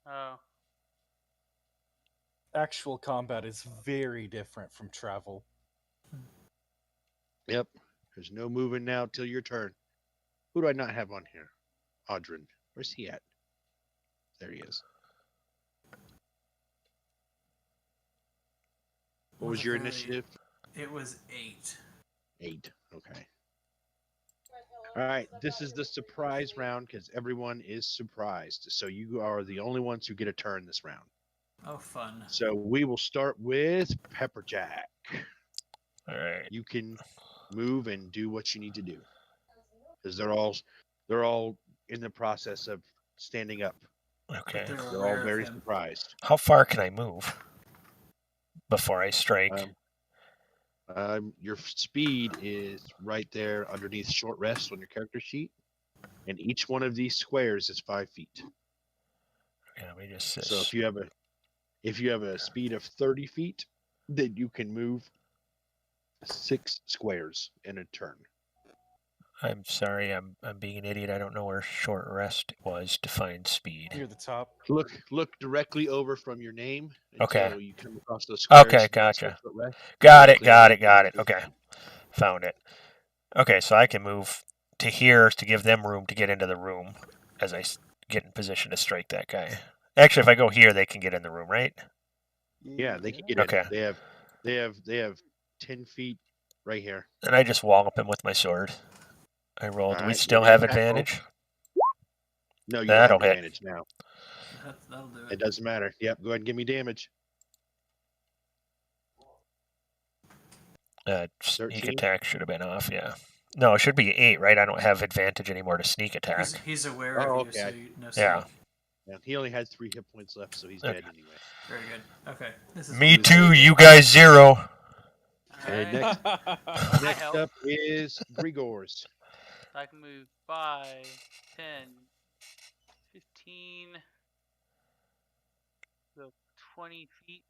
[SPEAKER 4] Oh.
[SPEAKER 5] Actual combat is very different from travel.
[SPEAKER 1] Yep. There's no moving now till your turn. Who do I not have on here? Audrin. Where's he at? There he is. What was your initiative?
[SPEAKER 3] It was 8.
[SPEAKER 1] 8. Okay. All right. This is the surprise round because everyone is surprised. So you are the only ones who get a turn this round.
[SPEAKER 3] Oh, fun.
[SPEAKER 1] So we will start with Pepperjack.
[SPEAKER 2] All right.
[SPEAKER 1] You can move and do what you need to do because they're all in the process of standing up.
[SPEAKER 2] Okay.
[SPEAKER 1] They're all very surprised.
[SPEAKER 2] How far can I move before I strike?
[SPEAKER 1] Your speed is right there underneath short rest on your character sheet, and each one of these squares is 5 feet.
[SPEAKER 2] Yeah, we just.
[SPEAKER 1] So if you have a speed of 30 feet, then you can move 6 squares in a turn.
[SPEAKER 2] I'm sorry, I'm being an idiot. I don't know where short rest was to find speed.
[SPEAKER 5] Near the top.
[SPEAKER 1] Look directly over from your name
[SPEAKER 2] Okay.
[SPEAKER 1] until you come across those squares.
[SPEAKER 2] Okay,
[SPEAKER 1] next to
[SPEAKER 2] gotcha.
[SPEAKER 1] short rest.
[SPEAKER 2] Got it,
[SPEAKER 1] Directly
[SPEAKER 2] got it.
[SPEAKER 1] over.
[SPEAKER 2] Okay, found it. Okay, so I can move to here to give them room to get into the room as I get in position to strike that guy. Actually, if I go here, they can get in the room, right?
[SPEAKER 1] Yeah, they can get
[SPEAKER 2] Okay.
[SPEAKER 1] in. They have 10 feet right here.
[SPEAKER 2] And I just wallop him with my sword. I rolled. Do we
[SPEAKER 1] Alright,
[SPEAKER 2] still
[SPEAKER 1] give me an
[SPEAKER 2] have
[SPEAKER 1] attack roll.
[SPEAKER 2] advantage?
[SPEAKER 1] No, you
[SPEAKER 2] That'll
[SPEAKER 1] don't have
[SPEAKER 2] hit.
[SPEAKER 1] advantage now.
[SPEAKER 3] That'll do
[SPEAKER 1] It
[SPEAKER 3] it.
[SPEAKER 1] doesn't matter. Yep, go ahead and give me damage.
[SPEAKER 2] Sneak
[SPEAKER 1] 13?
[SPEAKER 2] attack should have been off, yeah. No, it should be 8, right? I don't have advantage anymore to sneak attack.
[SPEAKER 3] He's aware
[SPEAKER 1] Oh,
[SPEAKER 3] of you, so
[SPEAKER 1] okay.
[SPEAKER 3] you know.
[SPEAKER 2] Yeah.
[SPEAKER 1] Yeah, he only had 3 hit points left, so he's
[SPEAKER 2] Okay.
[SPEAKER 1] dead anyway.
[SPEAKER 3] Very good. Okay. This is
[SPEAKER 2] Me
[SPEAKER 1] Who's
[SPEAKER 2] too,
[SPEAKER 1] there?
[SPEAKER 2] you guys 0.
[SPEAKER 1] And
[SPEAKER 4] Alright.
[SPEAKER 1] next
[SPEAKER 4] help.
[SPEAKER 1] up is Grigor's.
[SPEAKER 4] I can move 5, 10, 15, so 20 feet.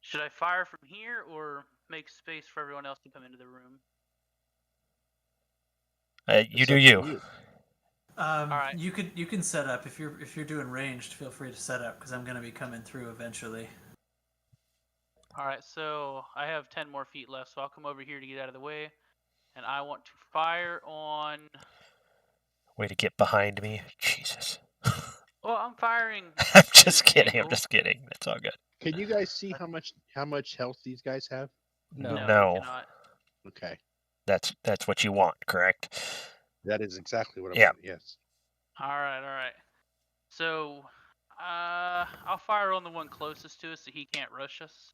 [SPEAKER 4] Should I fire from here or make space for everyone else to come into the room?
[SPEAKER 2] You
[SPEAKER 1] It's
[SPEAKER 2] do
[SPEAKER 1] up to
[SPEAKER 2] you.
[SPEAKER 4] Alright.
[SPEAKER 3] You can set up if you're doing ranged. Feel free to set up because I'm going to be coming through eventually.
[SPEAKER 4] Alright, so I have 10 more feet left, so I'll come over here to get out of the way. And I want to fire on...
[SPEAKER 2] Way to get behind me. Jesus.
[SPEAKER 4] Well, I'm firing...
[SPEAKER 2] I'm
[SPEAKER 4] at
[SPEAKER 2] just
[SPEAKER 4] an
[SPEAKER 2] kidding. I'm
[SPEAKER 4] angle.
[SPEAKER 2] just kidding. That's all good.
[SPEAKER 1] Can you guys see how much health these guys have?
[SPEAKER 5] No.
[SPEAKER 4] No,
[SPEAKER 2] No.
[SPEAKER 4] we cannot.
[SPEAKER 1] Okay,
[SPEAKER 2] That's what you want, correct?
[SPEAKER 1] that is exactly what I
[SPEAKER 2] Yeah.
[SPEAKER 1] want. Yes.
[SPEAKER 4] Alright. So, I'll fire on the one closest to us so he can't rush us.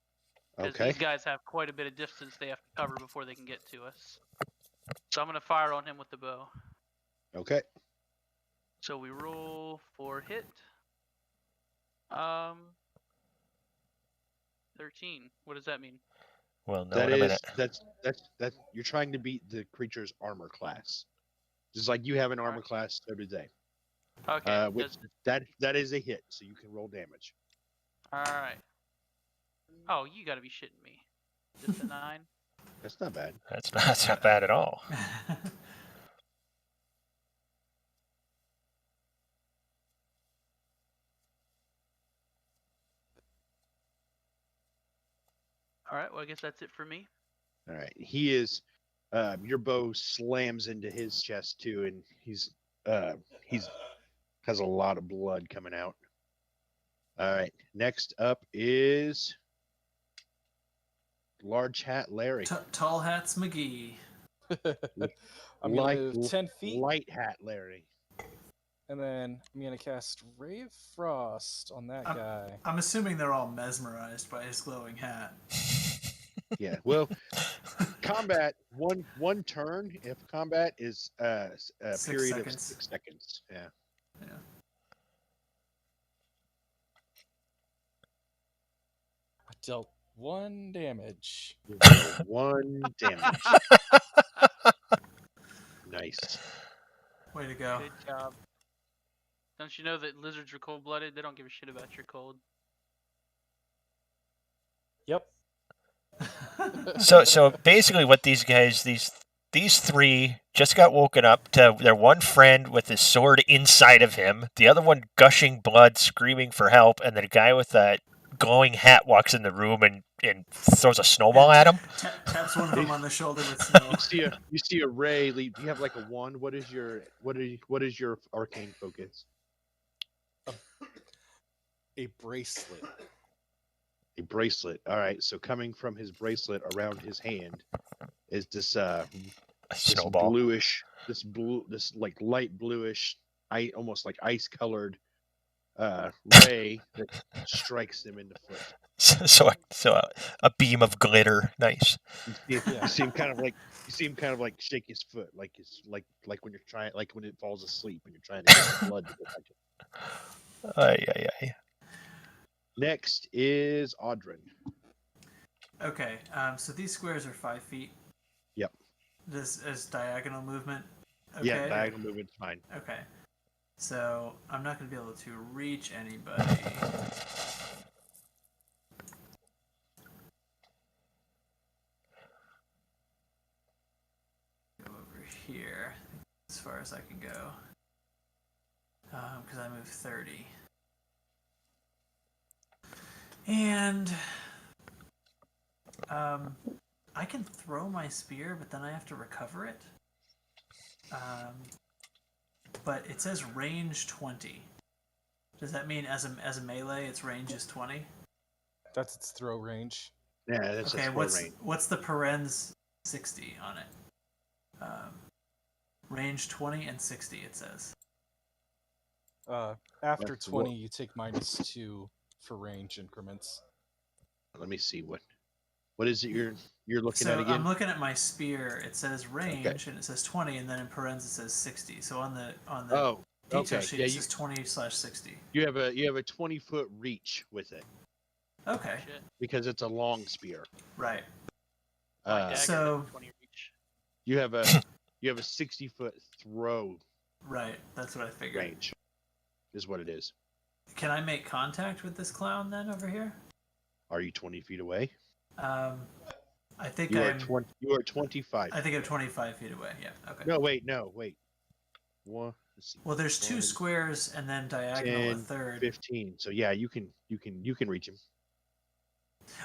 [SPEAKER 4] Because
[SPEAKER 1] Okay.
[SPEAKER 4] these guys have quite a bit of distance they have to cover before they can get to us. So I'm going to fire on him with the bow.
[SPEAKER 1] Okay.
[SPEAKER 4] So we roll for hit. 13. What does that mean?
[SPEAKER 2] Well, no,
[SPEAKER 1] That
[SPEAKER 2] in a minute.
[SPEAKER 1] that's you're trying to beat the creature's armor class. Just like you have an armor
[SPEAKER 4] Alright.
[SPEAKER 1] class, so do they.
[SPEAKER 4] Okay.
[SPEAKER 1] Which that is a hit, so you can roll damage.
[SPEAKER 4] Alright. Oh, you gotta be shitting me. Just a 9?
[SPEAKER 1] That's not bad.
[SPEAKER 2] That's not bad at all.
[SPEAKER 4] Alright, well I guess that's it for me.
[SPEAKER 1] All right. He is your bow slams into his chest too, and he's has a lot of blood coming out. All right. Next up is Large Hat Larry.
[SPEAKER 3] Tall hats McGee.
[SPEAKER 5] I'm gonna move 10 feet,
[SPEAKER 1] Light Hat Larry.
[SPEAKER 5] and then I'm gonna cast Ray of Frost on that guy.
[SPEAKER 3] I'm assuming they're all mesmerized by his glowing hat.
[SPEAKER 1] Yeah. Well, combat one turn. If combat is a
[SPEAKER 3] 6
[SPEAKER 1] period
[SPEAKER 3] seconds.
[SPEAKER 1] of 6 seconds. Yeah.
[SPEAKER 3] Yeah.
[SPEAKER 5] I dealt 1 damage.
[SPEAKER 1] You deal 1 damage. Nice.
[SPEAKER 3] Way to go.
[SPEAKER 4] Good job. Don't you know that lizards are cold-blooded? They don't give a shit about your cold.
[SPEAKER 5] Yep.
[SPEAKER 2] So basically, what these guys, these 3 just got woken up to their one friend with his sword inside of him, the other one gushing blood, screaming for help, and then a guy with a glowing hat walks in the room and throws a snowball at him.
[SPEAKER 3] Taps one of them on the shoulder with snow.
[SPEAKER 1] You see a ray leap. Do you have like a wand? What is your arcane focus?
[SPEAKER 5] A bracelet.
[SPEAKER 1] A bracelet. All right. So coming from his bracelet around his hand is this
[SPEAKER 2] A snowball.
[SPEAKER 1] this like light bluish, almost like ice colored ray that strikes him in the foot.
[SPEAKER 2] So a beam of glitter. Nice.
[SPEAKER 1] You see him kind of like shake his foot, like it's like when you're trying, like when it falls asleep and you're trying to get the blood to go back in.
[SPEAKER 2] Ay.
[SPEAKER 1] Next is Audrin.
[SPEAKER 3] Okay. So these squares are 5 feet.
[SPEAKER 1] Yep.
[SPEAKER 3] This is diagonal movement. Okay.
[SPEAKER 1] Yeah, diagonal movement's fine.
[SPEAKER 3] Okay. So I'm not going to be able to reach anybody. Go over here as far as I can go. Because I move 30. And I can throw my spear, but then I have to recover it. But it says range 20. Does that mean as a melee, its range is 20?
[SPEAKER 5] That's its throw range.
[SPEAKER 1] Yeah, that's
[SPEAKER 3] Okay,
[SPEAKER 1] a range.
[SPEAKER 3] what's the parens 60 on it? Range 20 and 60, it says.
[SPEAKER 5] After
[SPEAKER 1] That's
[SPEAKER 5] 20,
[SPEAKER 1] what-
[SPEAKER 5] you take -2 for range increments.
[SPEAKER 1] Let me see what is it you're looking
[SPEAKER 3] So
[SPEAKER 1] at again?
[SPEAKER 3] I'm looking at my spear. It says range, and it says 20, and then in parens it says 60. So on the
[SPEAKER 1] Oh,
[SPEAKER 3] detail
[SPEAKER 1] okay.
[SPEAKER 3] sheet
[SPEAKER 1] Yeah,
[SPEAKER 3] it says 20/60.
[SPEAKER 1] you have a 20-foot reach with it
[SPEAKER 3] Okay,
[SPEAKER 4] Shit.
[SPEAKER 1] because it's a long spear.
[SPEAKER 3] right.
[SPEAKER 4] My dagger
[SPEAKER 3] so-
[SPEAKER 4] has 20 reach.
[SPEAKER 1] You have a 60-foot throw
[SPEAKER 3] Right, that's what I figured.
[SPEAKER 1] range, is what it is.
[SPEAKER 3] Can I make contact with this clown then over here?
[SPEAKER 1] Are you 20 feet away?
[SPEAKER 3] I think
[SPEAKER 1] You are
[SPEAKER 3] I'm.
[SPEAKER 1] 20. You are 25.
[SPEAKER 3] I think I'm 25 feet away. Yeah. Okay.
[SPEAKER 1] No, wait. One. Let's see.
[SPEAKER 3] Well, there's 2
[SPEAKER 1] 1,
[SPEAKER 3] squares and then diagonal
[SPEAKER 1] 10,
[SPEAKER 3] a third.
[SPEAKER 1] 15. So yeah, you can reach him.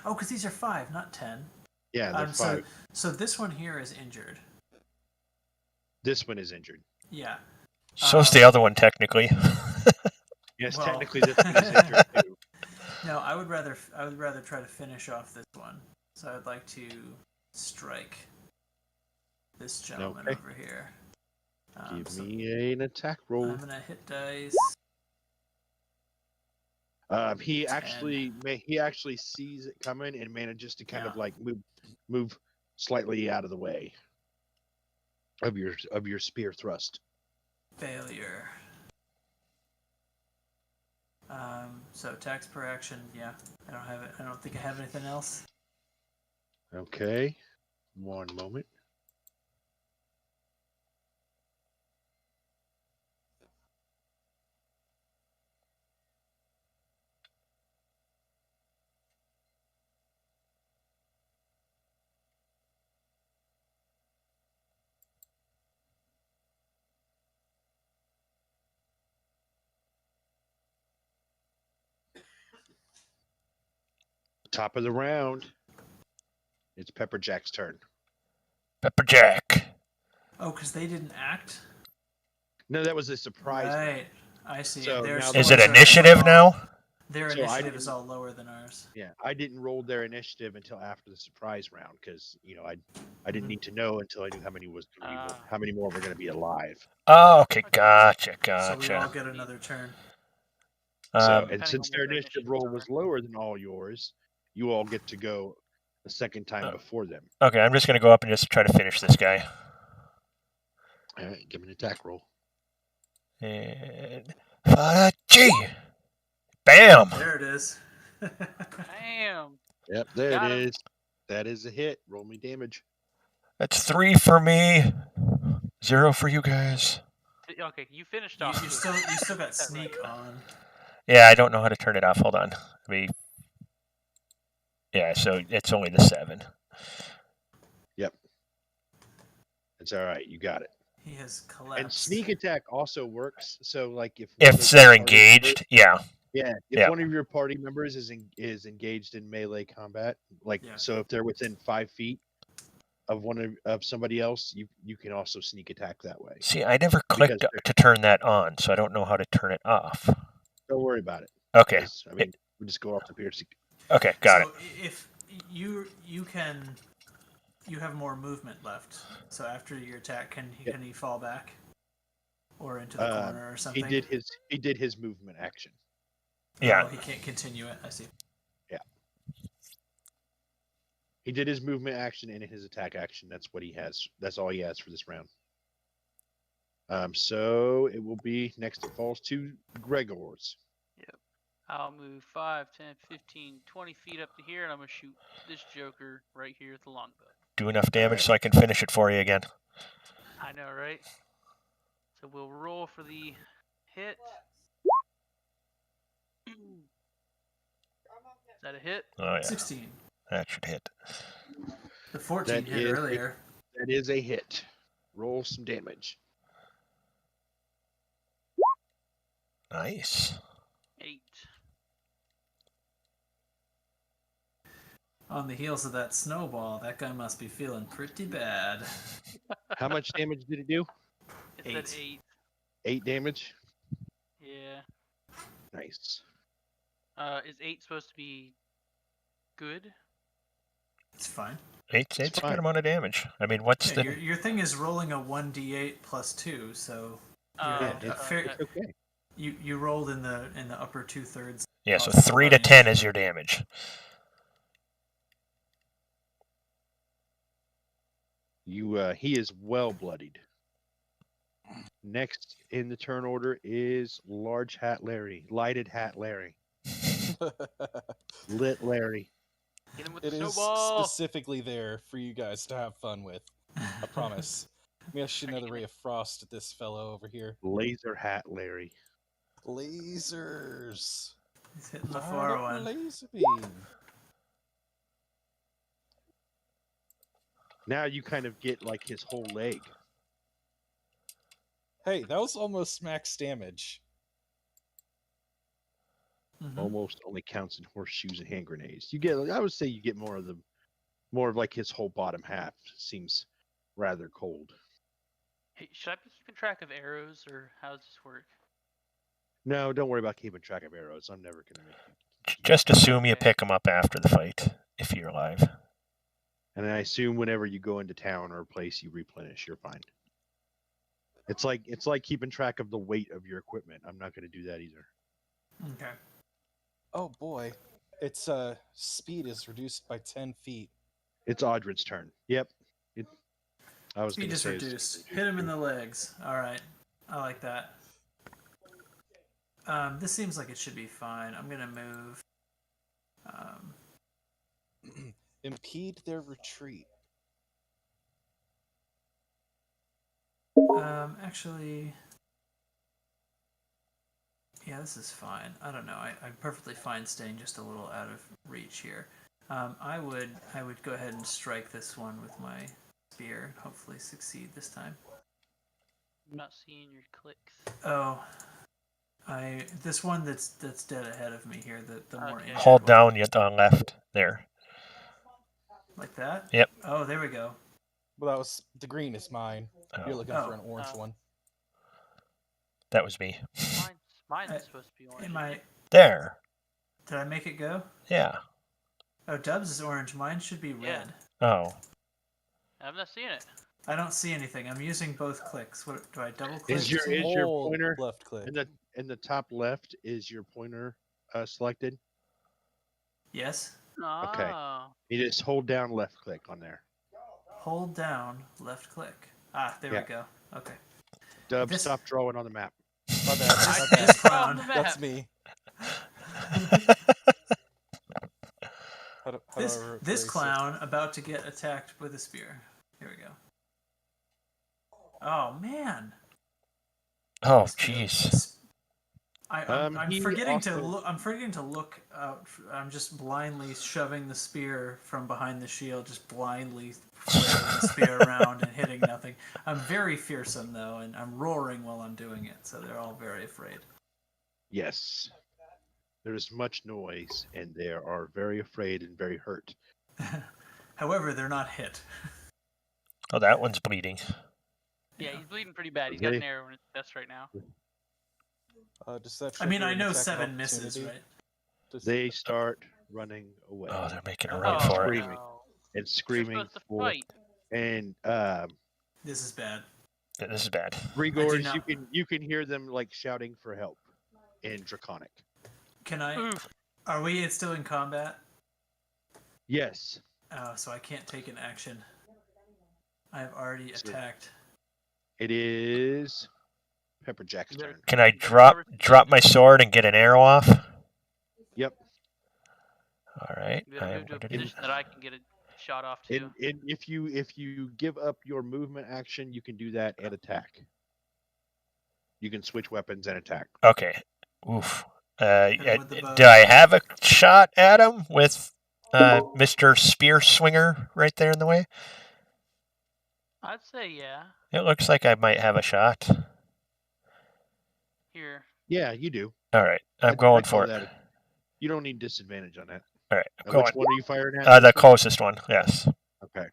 [SPEAKER 3] Oh, because these are 5, not 10.
[SPEAKER 1] Yeah, they're 5.
[SPEAKER 3] So this one here is injured.
[SPEAKER 1] This one is injured.
[SPEAKER 3] Yeah.
[SPEAKER 2] So's the other one, technically.
[SPEAKER 1] Yes,
[SPEAKER 3] Well-
[SPEAKER 1] technically this one is injured too.
[SPEAKER 3] No, I would rather try to finish off this one. So I'd like to strike this gentleman
[SPEAKER 1] Okay.
[SPEAKER 3] over here.
[SPEAKER 1] Give
[SPEAKER 3] So
[SPEAKER 1] me an attack roll.
[SPEAKER 3] I'm gonna hit dice.
[SPEAKER 1] He
[SPEAKER 3] 10.
[SPEAKER 1] actually sees it coming and manages to kind of
[SPEAKER 3] Yeah.
[SPEAKER 1] like move slightly out of the way of your spear thrust.
[SPEAKER 3] Failure. So attacks per action. Yeah, I don't have it. I don't think I have anything else.
[SPEAKER 1] Okay, one moment. Top of the round. It's Pepperjack's turn.
[SPEAKER 2] Pepperjack.
[SPEAKER 3] Oh, because they didn't act.
[SPEAKER 1] No, that was a surprise. round.
[SPEAKER 3] Right. I see.
[SPEAKER 1] So
[SPEAKER 3] And their
[SPEAKER 1] now
[SPEAKER 2] Is it
[SPEAKER 3] scores are
[SPEAKER 2] initiative
[SPEAKER 3] all-
[SPEAKER 2] now?
[SPEAKER 3] Their
[SPEAKER 1] So I
[SPEAKER 3] initiative is
[SPEAKER 1] didn't-
[SPEAKER 3] all lower than ours.
[SPEAKER 1] Yeah, I didn't roll their initiative until after the surprise round because I didn't
[SPEAKER 3] Mhm.
[SPEAKER 1] need to know until I knew how many
[SPEAKER 4] Ah.
[SPEAKER 1] how many more were going to be alive.
[SPEAKER 2] Oh, okay, gotcha,
[SPEAKER 3] So we all
[SPEAKER 2] gotcha.
[SPEAKER 3] get another turn.
[SPEAKER 1] So
[SPEAKER 2] Um,
[SPEAKER 1] and
[SPEAKER 4] Depending
[SPEAKER 1] since
[SPEAKER 4] on
[SPEAKER 1] their
[SPEAKER 4] what their
[SPEAKER 1] initiative
[SPEAKER 4] initiatives
[SPEAKER 1] roll
[SPEAKER 4] are.
[SPEAKER 1] was lower than all yours, you all get to go a second time before them.
[SPEAKER 2] okay, I'm just gonna go up and just try to finish this guy.
[SPEAKER 1] All right, give me an attack roll.
[SPEAKER 2] And gee, bam!
[SPEAKER 3] There it is.
[SPEAKER 4] Damn.
[SPEAKER 1] Yep, there
[SPEAKER 4] Got
[SPEAKER 1] it
[SPEAKER 4] him.
[SPEAKER 1] is. That is a hit. Roll me damage.
[SPEAKER 2] That's 3 for me, 0 for you guys.
[SPEAKER 4] Okay, you finished
[SPEAKER 3] you,
[SPEAKER 4] off.
[SPEAKER 3] you still got sneak on.
[SPEAKER 2] Yeah, I don't know how to turn it off. Hold on. Yeah, so it's only the 7.
[SPEAKER 1] It's all right. You got it.
[SPEAKER 3] He has collapsed.
[SPEAKER 1] And sneak attack also works. So like if one
[SPEAKER 2] If
[SPEAKER 1] of your
[SPEAKER 2] they're
[SPEAKER 1] party
[SPEAKER 2] engaged, yeah.
[SPEAKER 1] Yeah, if
[SPEAKER 2] Yeah.
[SPEAKER 1] one of your party members is engaged in melee combat, like
[SPEAKER 3] Yeah.
[SPEAKER 1] so, if they're within 5 feet of of somebody else, you can also sneak attack that way.
[SPEAKER 2] See, I never clicked
[SPEAKER 1] Because-
[SPEAKER 2] to turn that on, so I don't know how to turn it off.
[SPEAKER 1] Don't worry about it.
[SPEAKER 2] Okay,
[SPEAKER 1] 'cause, I mean, we just go off the piercing.
[SPEAKER 2] okay, got
[SPEAKER 3] so if you have more movement left. So after your attack, can he fall back or into the corner or
[SPEAKER 1] He
[SPEAKER 3] something?
[SPEAKER 1] did his movement action.
[SPEAKER 2] it. Yeah,
[SPEAKER 3] Oh, he can't continue it. I see.
[SPEAKER 1] He did his movement action and his attack action. That's what he has. That's all he has for this round. So it will be next. It falls to Gregor's.
[SPEAKER 4] I'll move 5, 10, 15, 20 feet up to here, and I'm going to shoot this joker right here with the longbow.
[SPEAKER 2] Do enough damage so I can finish it for you again.
[SPEAKER 4] I know, right? So we'll roll for the hit. Is that a hit?
[SPEAKER 2] Oh, yeah.
[SPEAKER 3] 16.
[SPEAKER 2] That should hit.
[SPEAKER 3] The 14
[SPEAKER 1] That
[SPEAKER 3] hit
[SPEAKER 1] is
[SPEAKER 3] earlier.
[SPEAKER 1] That is a hit. Roll some damage.
[SPEAKER 2] Nice.
[SPEAKER 4] 8.
[SPEAKER 3] On the heels of that snowball, that guy must be feeling pretty bad.
[SPEAKER 1] How much damage did it do?
[SPEAKER 4] It said 8.
[SPEAKER 1] 8 damage.
[SPEAKER 4] Yeah.
[SPEAKER 1] Nice.
[SPEAKER 4] Is 8 supposed to be good?
[SPEAKER 3] It's fine.
[SPEAKER 2] It's a
[SPEAKER 1] fine.
[SPEAKER 2] good amount of damage. I mean, what's
[SPEAKER 3] Yeah,
[SPEAKER 2] the...
[SPEAKER 3] your thing is rolling a 1d8 plus 2, so
[SPEAKER 1] Yeah,
[SPEAKER 3] you're
[SPEAKER 1] it's,
[SPEAKER 3] fair,
[SPEAKER 1] it's okay.
[SPEAKER 3] you rolled in the upper 2/3.
[SPEAKER 2] Yeah, so
[SPEAKER 3] Oh,
[SPEAKER 2] 3 to
[SPEAKER 3] okay.
[SPEAKER 2] 10 is your damage.
[SPEAKER 1] He is well bloodied. Next in the turn order is Large Hat Larry, Lighted Hat Larry, Lit Larry.
[SPEAKER 4] Hit him with
[SPEAKER 5] It
[SPEAKER 4] the
[SPEAKER 5] is
[SPEAKER 4] snowball!
[SPEAKER 5] specifically there for you guys to have fun with. I promise. I'm gonna shoot another ray of frost at this fellow over here.
[SPEAKER 1] Laser Hat Larry.
[SPEAKER 5] Lasers.
[SPEAKER 3] He's hitting the
[SPEAKER 5] Fire
[SPEAKER 3] far
[SPEAKER 5] up
[SPEAKER 3] one.
[SPEAKER 5] laser beam.
[SPEAKER 1] Now you kind of get like his whole leg.
[SPEAKER 5] Hey, that was almost max damage.
[SPEAKER 3] Mhm.
[SPEAKER 1] Almost only counts in horseshoes and hand grenades. You get, I would say, you get more of like his whole bottom half. Seems rather cold.
[SPEAKER 4] Hey, should I be keeping track of arrows, or how does this work?
[SPEAKER 1] No, don't worry about keeping track of arrows. I'm never gonna make you.
[SPEAKER 2] Just assume you
[SPEAKER 4] Okay.
[SPEAKER 2] pick them up after the fight, if you're alive.
[SPEAKER 1] And I assume whenever you go into town or a place, you replenish. You're fine. It's like keeping track of the weight of your equipment. I'm not going to do that either.
[SPEAKER 3] Okay.
[SPEAKER 5] Oh boy. Its speed is reduced by 10 feet.
[SPEAKER 1] It's Audrin's turn. Yep. I was going
[SPEAKER 3] Speed
[SPEAKER 1] to
[SPEAKER 3] is
[SPEAKER 1] say
[SPEAKER 3] reduced. Hit him in the legs. All right. I like that. This seems like it should be fine. I'm gonna move.
[SPEAKER 5] Impede their retreat.
[SPEAKER 3] Actually, yeah, this is fine. I don't know. I'm perfectly fine staying just a little out of reach here. I would go ahead and strike this one with my spear and hopefully succeed this time.
[SPEAKER 4] I'm not seeing your clicks.
[SPEAKER 3] Oh, this one that's dead ahead of me here. The more
[SPEAKER 4] Okay.
[SPEAKER 3] injured
[SPEAKER 2] Hold
[SPEAKER 3] one.
[SPEAKER 2] down yet on left there.
[SPEAKER 3] Like that.
[SPEAKER 2] Yep.
[SPEAKER 3] Oh, there we go.
[SPEAKER 5] Well, that was the green is mine. You're
[SPEAKER 2] Oh,
[SPEAKER 5] looking for an orange
[SPEAKER 4] Oh.
[SPEAKER 5] one.
[SPEAKER 2] that was me.
[SPEAKER 4] Mine's supposed to be orange.
[SPEAKER 3] Am I?
[SPEAKER 2] There.
[SPEAKER 3] Did I make it go?
[SPEAKER 2] Yeah.
[SPEAKER 3] Oh, Dubs is orange. Mine should be red.
[SPEAKER 4] Yeah.
[SPEAKER 2] Oh.
[SPEAKER 4] I'm not seeing it.
[SPEAKER 3] I don't see anything. I'm using both clicks. What do I double click?
[SPEAKER 1] Is your
[SPEAKER 5] Hold
[SPEAKER 1] pointer
[SPEAKER 5] left click.
[SPEAKER 1] in the top left? Is your pointer selected?
[SPEAKER 3] Yes.
[SPEAKER 4] Oh.
[SPEAKER 1] You just hold down left click on there.
[SPEAKER 3] Hold down left click. Ah, there
[SPEAKER 1] Yeah.
[SPEAKER 3] we go. Okay.
[SPEAKER 1] Dub,
[SPEAKER 3] This-
[SPEAKER 1] stop drawing on the map.
[SPEAKER 5] My bad.
[SPEAKER 4] I
[SPEAKER 5] My
[SPEAKER 4] did
[SPEAKER 5] bad.
[SPEAKER 3] This
[SPEAKER 4] draw
[SPEAKER 3] clown.
[SPEAKER 4] on the map.
[SPEAKER 5] That's me. How do
[SPEAKER 3] This
[SPEAKER 5] I
[SPEAKER 3] this
[SPEAKER 5] erase it?
[SPEAKER 3] clown about to get attacked with a spear. Here we go. Oh man.
[SPEAKER 2] Oh,
[SPEAKER 3] This guy-
[SPEAKER 2] jeez.
[SPEAKER 3] I'm
[SPEAKER 1] he
[SPEAKER 3] forgetting to
[SPEAKER 1] also-
[SPEAKER 3] look. I'm forgetting to look out. I'm just blindly shoving the spear from behind the shield, just blindly flailing the spear around and hitting nothing. I'm very fearsome though, and I'm roaring while I'm doing it, so they're all very afraid.
[SPEAKER 1] Yes. There's much noise, and they are very afraid and very hurt.
[SPEAKER 3] However, they're not hit.
[SPEAKER 2] Oh, that one's bleeding.
[SPEAKER 4] Yeah, he's bleeding pretty bad. He's got
[SPEAKER 1] Okay.
[SPEAKER 4] an arrow in his chest right now.
[SPEAKER 5] Does that
[SPEAKER 3] I mean,
[SPEAKER 5] trigger
[SPEAKER 3] I
[SPEAKER 5] an
[SPEAKER 3] know
[SPEAKER 5] attack of
[SPEAKER 3] 7 misses,
[SPEAKER 5] opportunity?
[SPEAKER 3] right?
[SPEAKER 5] Does-
[SPEAKER 1] They start running away
[SPEAKER 2] Oh, they're making a
[SPEAKER 4] Oh,
[SPEAKER 2] run for it.
[SPEAKER 1] screaming.
[SPEAKER 4] no.
[SPEAKER 1] and
[SPEAKER 4] You're
[SPEAKER 1] screaming
[SPEAKER 4] supposed to
[SPEAKER 1] for.
[SPEAKER 4] fight.
[SPEAKER 1] And
[SPEAKER 3] This is bad.
[SPEAKER 2] This is bad.
[SPEAKER 1] Grigors,
[SPEAKER 3] not-
[SPEAKER 1] you can hear them like shouting for help in Draconic.
[SPEAKER 3] Can I?
[SPEAKER 4] Oof.
[SPEAKER 3] Are we still in combat?
[SPEAKER 1] Yes.
[SPEAKER 3] Oh, so I can't take an action. I have already
[SPEAKER 1] So-
[SPEAKER 3] attacked.
[SPEAKER 1] It is Pepperjack's
[SPEAKER 4] You better-
[SPEAKER 1] turn.
[SPEAKER 2] Can I drop my sword and get an arrow off? All right.
[SPEAKER 4] You better move to a position that I can get a shot off to.
[SPEAKER 1] And if you give up your movement action, you can do that and attack. You can switch weapons and attack.
[SPEAKER 2] Okay. Oof.
[SPEAKER 3] Hit him with the bow.
[SPEAKER 2] Do I have a shot at him with Mr. Spear Swinger right there in the way?
[SPEAKER 4] I'd say yeah.
[SPEAKER 2] It looks like I might have a shot.
[SPEAKER 4] Here.
[SPEAKER 1] Yeah, you do.
[SPEAKER 2] All right. I'm
[SPEAKER 1] I
[SPEAKER 2] going
[SPEAKER 1] call
[SPEAKER 2] for it.
[SPEAKER 1] that You don't need disadvantage on that.
[SPEAKER 2] All right. I'm
[SPEAKER 1] Which
[SPEAKER 2] going.
[SPEAKER 1] one are you firing at?
[SPEAKER 2] The closest one. Yes.
[SPEAKER 1] Okay.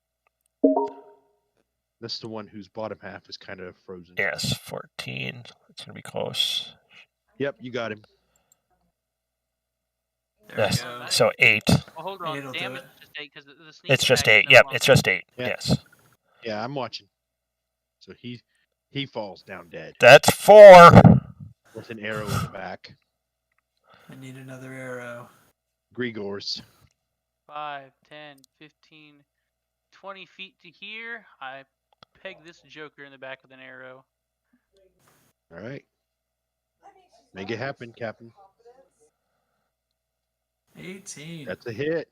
[SPEAKER 1] That's the one whose bottom half is kind of frozen.
[SPEAKER 2] Yes. 14. It's going to be close.
[SPEAKER 1] Yep, you got him.
[SPEAKER 3] There
[SPEAKER 2] Yes.
[SPEAKER 3] we go.
[SPEAKER 2] So 8.
[SPEAKER 4] Well, hold on.
[SPEAKER 3] It'll do
[SPEAKER 4] Damage
[SPEAKER 3] it.
[SPEAKER 4] is just 8 because the sneak
[SPEAKER 2] It's just
[SPEAKER 4] attack
[SPEAKER 2] 8.
[SPEAKER 4] is
[SPEAKER 2] Yep.
[SPEAKER 4] no
[SPEAKER 2] It's
[SPEAKER 4] longer-
[SPEAKER 2] just 8.
[SPEAKER 1] Yeah.
[SPEAKER 2] Yes.
[SPEAKER 1] Yeah, I'm watching. So he falls down dead
[SPEAKER 2] That's 4.
[SPEAKER 1] with an arrow in the back.
[SPEAKER 3] I need another arrow.
[SPEAKER 1] Grigor's.
[SPEAKER 4] 5, 10, 15, 20 feet to here. I peg this joker in the back with an arrow.
[SPEAKER 1] All right. Make it happen, Captain.
[SPEAKER 3] 18.
[SPEAKER 1] That's a hit.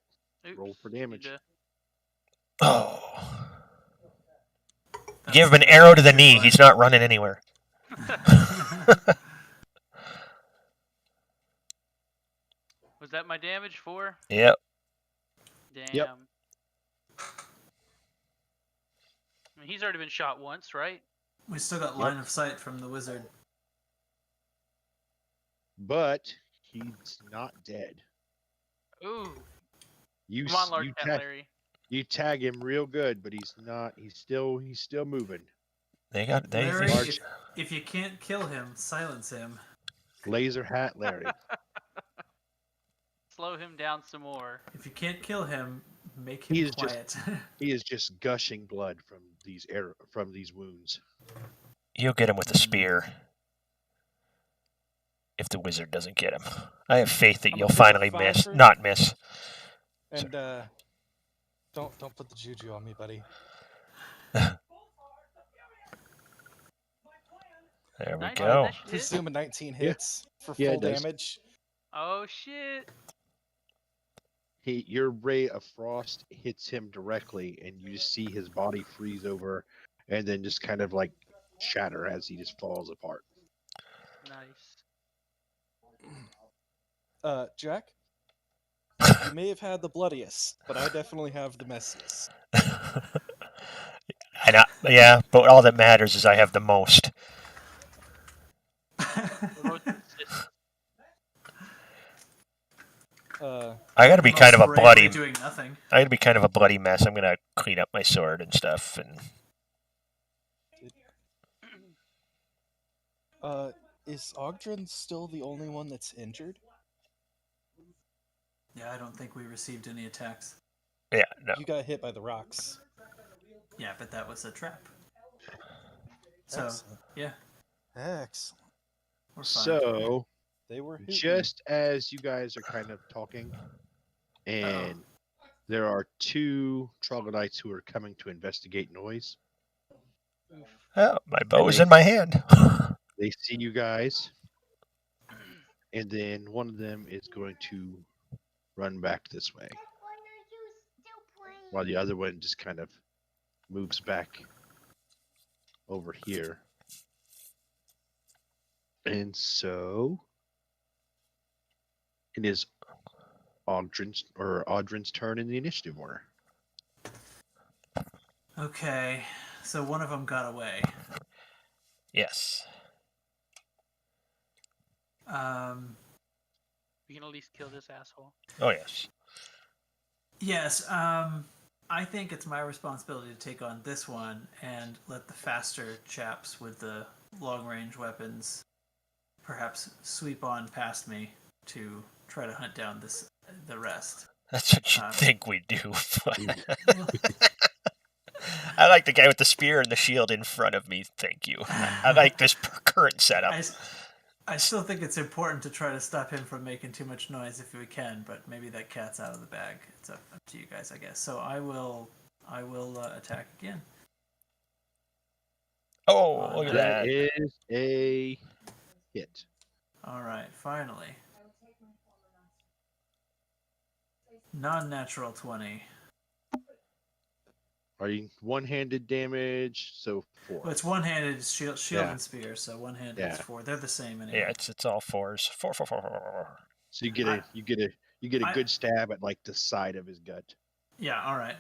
[SPEAKER 4] Oops,
[SPEAKER 1] Roll for
[SPEAKER 4] need
[SPEAKER 1] damage.
[SPEAKER 4] to-
[SPEAKER 2] Oh.
[SPEAKER 3] That's
[SPEAKER 2] Give him an
[SPEAKER 3] the
[SPEAKER 2] arrow to the
[SPEAKER 3] good
[SPEAKER 2] knee.
[SPEAKER 3] one.
[SPEAKER 2] He's not running anywhere.
[SPEAKER 4] Was that my damage? 4?
[SPEAKER 2] Yep.
[SPEAKER 4] Damn. I mean, he's already been shot once, right?
[SPEAKER 3] We still got line of sight from the wizard.
[SPEAKER 1] But he's not dead.
[SPEAKER 4] Ooh.
[SPEAKER 1] You
[SPEAKER 4] Come on,
[SPEAKER 1] s-
[SPEAKER 4] Large
[SPEAKER 1] you,
[SPEAKER 4] Cat
[SPEAKER 1] ta-
[SPEAKER 4] Larry.
[SPEAKER 1] you tag him real good, but he's not. He's still moving.
[SPEAKER 3] Larry,
[SPEAKER 1] Large-
[SPEAKER 3] if you can't kill him, silence him.
[SPEAKER 1] Laser hat Larry.
[SPEAKER 4] Slow him down some more.
[SPEAKER 3] If you can't kill him, make him
[SPEAKER 1] He is just-
[SPEAKER 3] quiet.
[SPEAKER 1] He is just gushing blood from these wounds.
[SPEAKER 2] You'll get him with a spear. If the wizard doesn't get him. I have faith that
[SPEAKER 5] I'm
[SPEAKER 2] you'll
[SPEAKER 5] gonna take a
[SPEAKER 2] finally miss.
[SPEAKER 5] 5
[SPEAKER 2] Not miss.
[SPEAKER 5] And don't put the juju on me, buddy.
[SPEAKER 2] There we
[SPEAKER 4] 19,
[SPEAKER 2] go.
[SPEAKER 4] that should hit.
[SPEAKER 5] Presume a 19
[SPEAKER 1] Yeah.
[SPEAKER 5] hits for
[SPEAKER 1] Yeah,
[SPEAKER 5] full
[SPEAKER 1] it does.
[SPEAKER 5] damage.
[SPEAKER 4] Oh shit!
[SPEAKER 1] Your ray of frost hits him directly, and you just see his body freeze over, and then just kind of like shatter as he just falls apart.
[SPEAKER 4] Nice.
[SPEAKER 5] Jack, you may have had the bloodiest, but I definitely have the messiest.
[SPEAKER 2] Yeah, but all that matters is I have the most.
[SPEAKER 4] The most consistent.
[SPEAKER 2] I gotta be kind of a
[SPEAKER 3] Most
[SPEAKER 2] bloody.
[SPEAKER 3] bravely doing nothing.
[SPEAKER 2] I gotta be kind of a bloody mess. I'm gonna clean up my sword and stuff. And
[SPEAKER 5] Is Ogdrin still the only one that's injured?
[SPEAKER 3] Yeah, I don't think we received any attacks.
[SPEAKER 2] yeah, no.
[SPEAKER 5] You got hit by the rocks.
[SPEAKER 3] Yeah, but that was a trap. So,
[SPEAKER 5] Excellent.
[SPEAKER 3] yeah,
[SPEAKER 5] Excellent.
[SPEAKER 3] we're fine.
[SPEAKER 1] So,
[SPEAKER 5] They were hooting.
[SPEAKER 1] just as you guys are kind of talking, and there are 2 troglodytes who are coming to investigate noise.
[SPEAKER 2] Oh, my bow is in my hand.
[SPEAKER 1] They see you guys, and then one of them is going to run back this way, while the other one just kind of moves back over here. And so it is Audrin's turn in the initiative order.
[SPEAKER 3] Okay, so one of them got away.
[SPEAKER 2] Yes.
[SPEAKER 4] We can at least kill this asshole.
[SPEAKER 2] Oh yes.
[SPEAKER 3] Yes, I think it's my responsibility to take on this one and let the faster chaps with the long-range weapons perhaps sweep on past me to try to hunt down the rest.
[SPEAKER 2] That's what you
[SPEAKER 3] Uh,
[SPEAKER 2] think we do. I like the guy with the spear and the shield in front of me. Thank you. I like this current setup.
[SPEAKER 3] I still think it's important to try to stop him from making too much noise if we can, but maybe that cat's out of the bag. It's up to you guys, I guess. So I will attack again.
[SPEAKER 2] Oh, look at
[SPEAKER 1] That
[SPEAKER 2] that.
[SPEAKER 1] is a hit.
[SPEAKER 3] All right, finally. Non-natural 20.
[SPEAKER 1] Are you one-handed damage? So 4.
[SPEAKER 3] Well, it's one-handed shield
[SPEAKER 1] Yeah.
[SPEAKER 3] and spear, so one-handed is
[SPEAKER 1] Yeah.
[SPEAKER 3] 4. They're the same anyway.
[SPEAKER 2] Yeah, it's all fours. Four.
[SPEAKER 1] So you get a
[SPEAKER 3] I-
[SPEAKER 1] good stab at like the side of his gut.
[SPEAKER 3] Yeah, all right.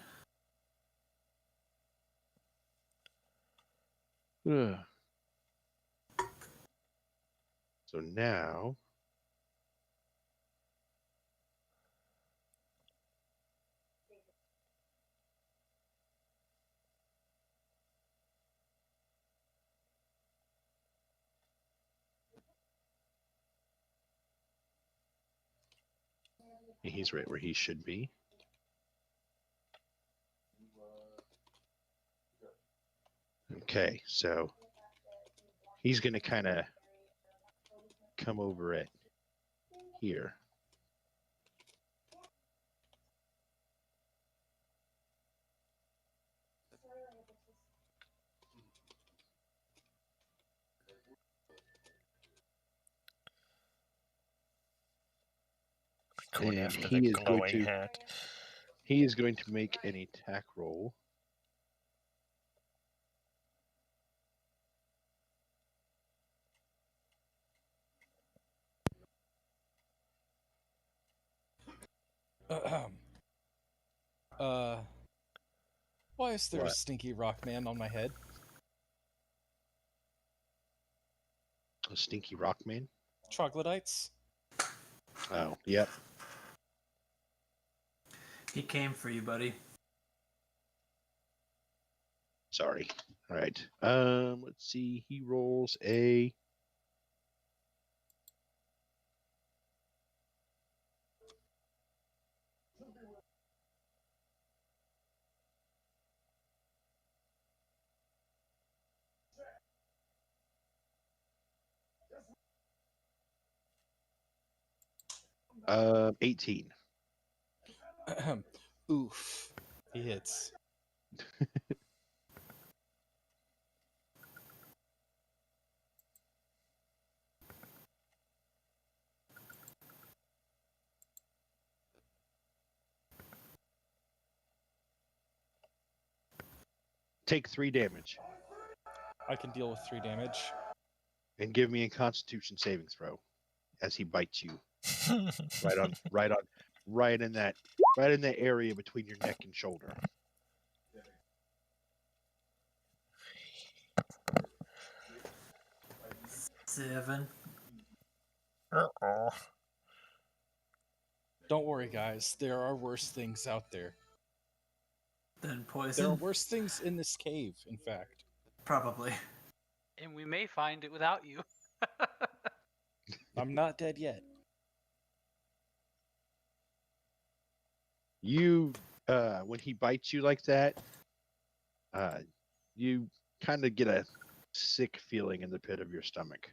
[SPEAKER 1] Ugh. So now he's right where he should be. Okay, so he's gonna kind of come over it here.
[SPEAKER 2] Going
[SPEAKER 1] And
[SPEAKER 2] after the
[SPEAKER 1] he is going
[SPEAKER 2] glowing
[SPEAKER 1] to
[SPEAKER 2] hat.
[SPEAKER 1] he is going to make an attack roll.
[SPEAKER 5] Why is there a
[SPEAKER 1] What?
[SPEAKER 5] stinky rock man on my head?
[SPEAKER 1] A stinky rock man.
[SPEAKER 5] Troglodytes?
[SPEAKER 1] Oh, yep.
[SPEAKER 3] He came for you, buddy.
[SPEAKER 1] Sorry. All right. Let's see. He rolls a 18.
[SPEAKER 5] Oof. He hits.
[SPEAKER 1] Take 3 damage
[SPEAKER 5] I can deal with 3 damage.
[SPEAKER 1] and give me a Constitution saving throw as he bites you right in that area between your neck and shoulder.
[SPEAKER 3] Seven.
[SPEAKER 2] Uh-oh.
[SPEAKER 5] Don't worry, guys. There are worse things out there.
[SPEAKER 3] Then
[SPEAKER 5] There are
[SPEAKER 3] poison?
[SPEAKER 5] worse things in this cave, in fact.
[SPEAKER 3] Probably.
[SPEAKER 4] And we may find it without you.
[SPEAKER 5] I'm not dead yet.
[SPEAKER 1] You, when he bites you like that, you kind of get a sick feeling in the pit of your stomach.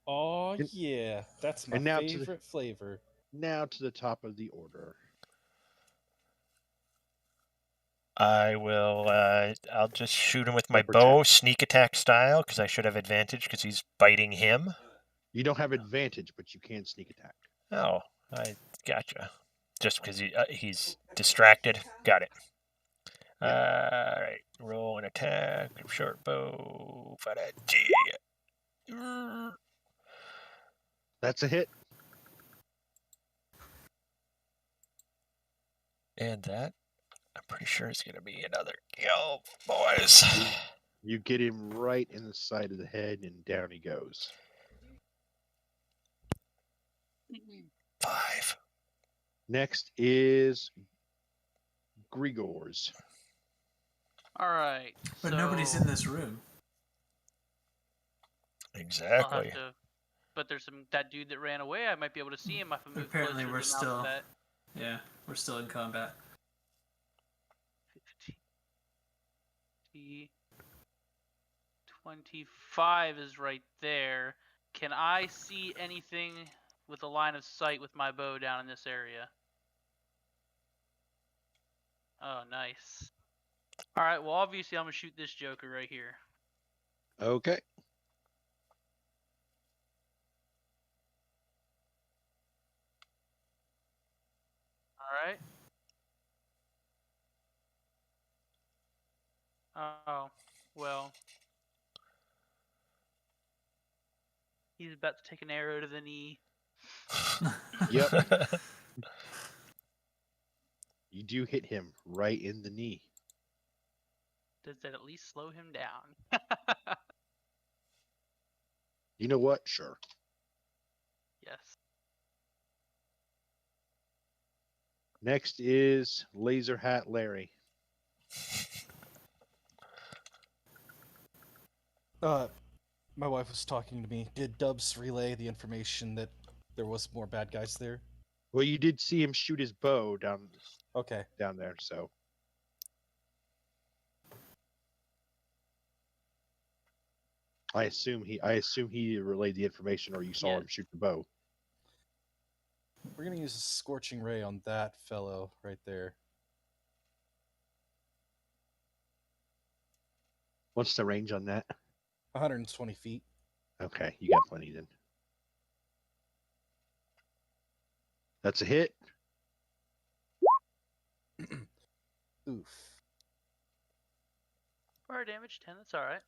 [SPEAKER 5] Oh,
[SPEAKER 1] And-
[SPEAKER 5] yeah. That's my
[SPEAKER 1] and now to the-
[SPEAKER 5] favorite flavor.
[SPEAKER 1] Now to the top of the order.
[SPEAKER 2] I will. I'll just shoot him with my
[SPEAKER 1] Upper
[SPEAKER 2] bow,
[SPEAKER 1] attack.
[SPEAKER 2] sneak attack style, because I should have advantage because he's biting him.
[SPEAKER 1] You don't have advantage, but you can sneak attack.
[SPEAKER 2] Oh, I gotcha. Just because he's distracted. Got it. All right. Roll an attack. Short bow.
[SPEAKER 1] That's a hit.
[SPEAKER 2] And that, I'm pretty sure is going to be another kill, boys.
[SPEAKER 1] You get him right in the side of the head, and down he goes.
[SPEAKER 2] 5.
[SPEAKER 1] Next is Grigor's.
[SPEAKER 4] All right.
[SPEAKER 3] But
[SPEAKER 4] so
[SPEAKER 3] nobody's in this room.
[SPEAKER 4] I'll
[SPEAKER 2] Exactly.
[SPEAKER 4] have to. But there's that dude that ran away. I might be able to see him if I move
[SPEAKER 3] Apparently
[SPEAKER 4] closer
[SPEAKER 3] we're
[SPEAKER 4] to the mouth
[SPEAKER 3] still-
[SPEAKER 4] of that.
[SPEAKER 3] Yeah, we're still in combat.
[SPEAKER 4] 50, 25 is right there. Can I see anything with a line of sight with my bow down in this area? Oh, nice. All right. Well, obviously I'm gonna shoot this joker right here.
[SPEAKER 1] Okay.
[SPEAKER 4] Alright. Oh, well. He's about to take an arrow to the knee.
[SPEAKER 1] Yep. You do hit him right in the knee.
[SPEAKER 4] Does that at least slow him down?
[SPEAKER 1] You know what? Sure.
[SPEAKER 4] Yes.
[SPEAKER 1] Next is Laser Hat Larry.
[SPEAKER 5] My wife was talking to me. Did Dubs relay the information that there was more bad guys there?
[SPEAKER 1] Well, you did see him shoot his bow
[SPEAKER 5] Okay.
[SPEAKER 1] down there, so. I assume he relayed the information, or you saw
[SPEAKER 4] Yeah.
[SPEAKER 1] him shoot the bow.
[SPEAKER 5] We're gonna use a scorching ray on that fellow right there.
[SPEAKER 1] What's the range on that?
[SPEAKER 5] 120 feet.
[SPEAKER 1] Okay, you got plenty then. That's a hit.
[SPEAKER 5] Oof.
[SPEAKER 4] Fire damage 10. That's all right.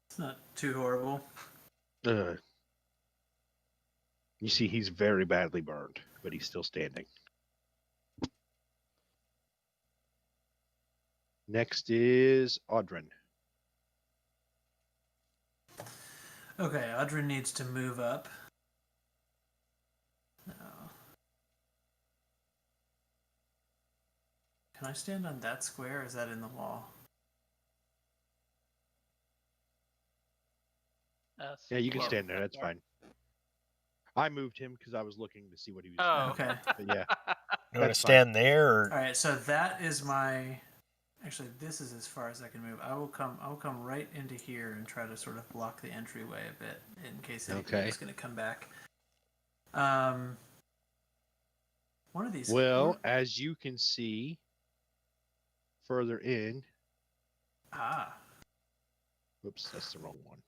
[SPEAKER 3] It's not too horrible.
[SPEAKER 1] You see, he's very badly burned, but he's still standing. Next is Audrin.
[SPEAKER 3] Okay, Audrin needs to move up. No. Can I stand on that square, or is that in the wall?
[SPEAKER 1] Yeah, you can
[SPEAKER 4] Well,
[SPEAKER 1] stand there. That's fine. I moved him because I was looking to see what he was
[SPEAKER 4] Oh.
[SPEAKER 1] doing.
[SPEAKER 3] Okay.
[SPEAKER 1] But yeah,
[SPEAKER 2] You want to
[SPEAKER 1] That's
[SPEAKER 2] stand there, or
[SPEAKER 3] Alright, so that is my... Actually, this is as far as I can move. I will come right into here and try to sort of block the entryway a bit in case anything
[SPEAKER 1] Okay.
[SPEAKER 3] is going to come back. One of these...
[SPEAKER 1] well, as you can see further in,
[SPEAKER 3] Ah.
[SPEAKER 1] whoops, that's the wrong one.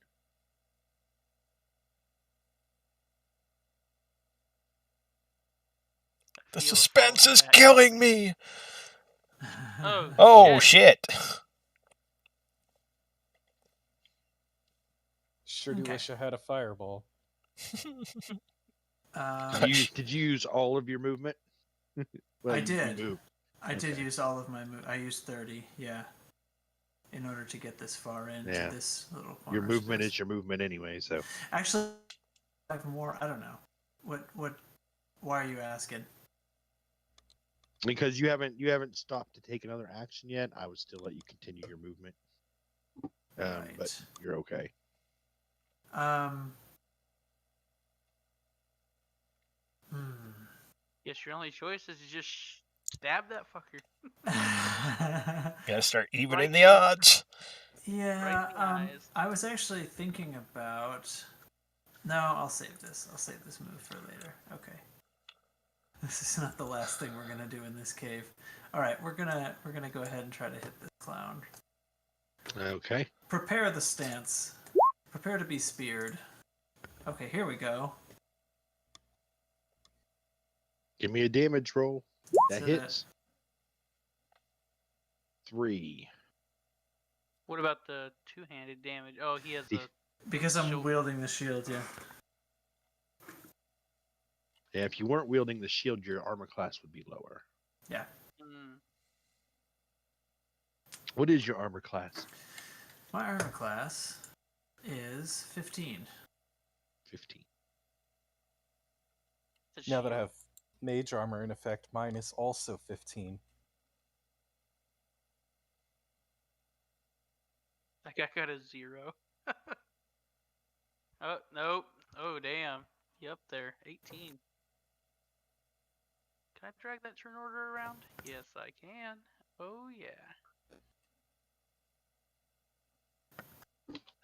[SPEAKER 2] the
[SPEAKER 4] Feel it
[SPEAKER 2] suspense
[SPEAKER 4] falling
[SPEAKER 2] is
[SPEAKER 4] back.
[SPEAKER 2] killing me.
[SPEAKER 4] Oh,
[SPEAKER 2] Oh
[SPEAKER 4] shit.
[SPEAKER 2] shit!
[SPEAKER 5] Sure do
[SPEAKER 3] Okay.
[SPEAKER 5] wish I had a fireball.
[SPEAKER 1] Did you use all of your movement? Well,
[SPEAKER 3] I
[SPEAKER 1] you
[SPEAKER 3] did.
[SPEAKER 1] moved.
[SPEAKER 3] I did
[SPEAKER 1] Okay.
[SPEAKER 3] use all of my I used 30, yeah. In order to get this far into
[SPEAKER 1] Yeah.
[SPEAKER 3] this little corner.
[SPEAKER 1] Your movement
[SPEAKER 3] space.
[SPEAKER 1] is your movement anyway, so.
[SPEAKER 3] Actually, I have more. I don't know. Why are you asking?
[SPEAKER 1] Because you haven't stopped to take another action yet, I would still let you continue your movement.
[SPEAKER 3] Right.
[SPEAKER 1] But you're okay.
[SPEAKER 4] Guess your only choice is to just stab that fucker.
[SPEAKER 2] Gotta start evening
[SPEAKER 4] Right.
[SPEAKER 2] the odds.
[SPEAKER 3] Yeah,
[SPEAKER 4] Right in the eyes.
[SPEAKER 3] I was actually thinking about... No, I'll save this. I'll save this move for later. Okay. This is not the last thing we're gonna do in this cave. Alright, we're gonna go ahead and try to hit this clown.
[SPEAKER 1] Okay.
[SPEAKER 3] Prepare the stance. Prepare to be speared. Okay, here we go.
[SPEAKER 1] Give me a damage roll. That
[SPEAKER 3] So
[SPEAKER 1] hits. 3.
[SPEAKER 4] What about the two-handed damage? Oh, he has
[SPEAKER 1] The-
[SPEAKER 4] a...
[SPEAKER 3] Because I'm
[SPEAKER 4] Shield.
[SPEAKER 3] wielding the shield, yeah.
[SPEAKER 1] Yeah, if you weren't wielding the shield, your armor class would be lower.
[SPEAKER 3] Yeah.
[SPEAKER 1] What is your armor class?
[SPEAKER 3] My armor class is 15.
[SPEAKER 1] 15.
[SPEAKER 4] it's a
[SPEAKER 5] Now that I
[SPEAKER 4] shield.
[SPEAKER 5] have mage armor in effect, mine is also 15.
[SPEAKER 4] That guy got a 0. Oh, nope. Oh, damn. You up there. 18. Can I drag that turn order around? Yes, I can. Oh, yeah.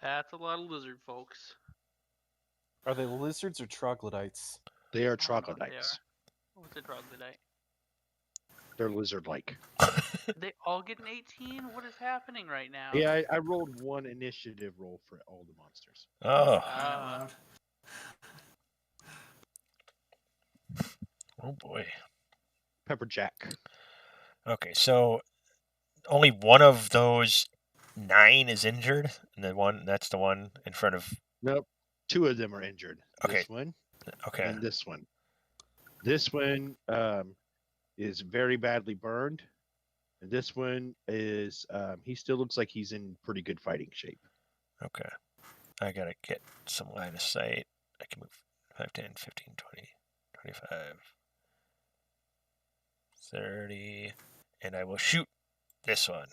[SPEAKER 4] That's a lot of lizard folks.
[SPEAKER 5] Are they lizards or troglodytes?
[SPEAKER 1] They are
[SPEAKER 4] I don't know what they
[SPEAKER 1] troglodytes.
[SPEAKER 4] are. What's a troglodyte?
[SPEAKER 1] They're lizard-like.
[SPEAKER 4] They all get an 18? What is happening right now?
[SPEAKER 1] Yeah, I rolled one initiative roll for all the monsters.
[SPEAKER 2] Oh,
[SPEAKER 3] Out loud.
[SPEAKER 2] oh boy.
[SPEAKER 1] Pepper Jack.
[SPEAKER 2] Okay, so only one of those 9 is injured, and that's the one in front of.
[SPEAKER 1] Nope. 2 of them are injured.
[SPEAKER 2] Okay.
[SPEAKER 1] This one
[SPEAKER 2] Okay.
[SPEAKER 1] and this one. This one is very badly burned. And this one is, he still looks like he's in pretty good fighting shape.
[SPEAKER 2] Okay. I gotta get some line of sight. I can move 5, 10, 15, 20, 25, 30, and I will shoot this one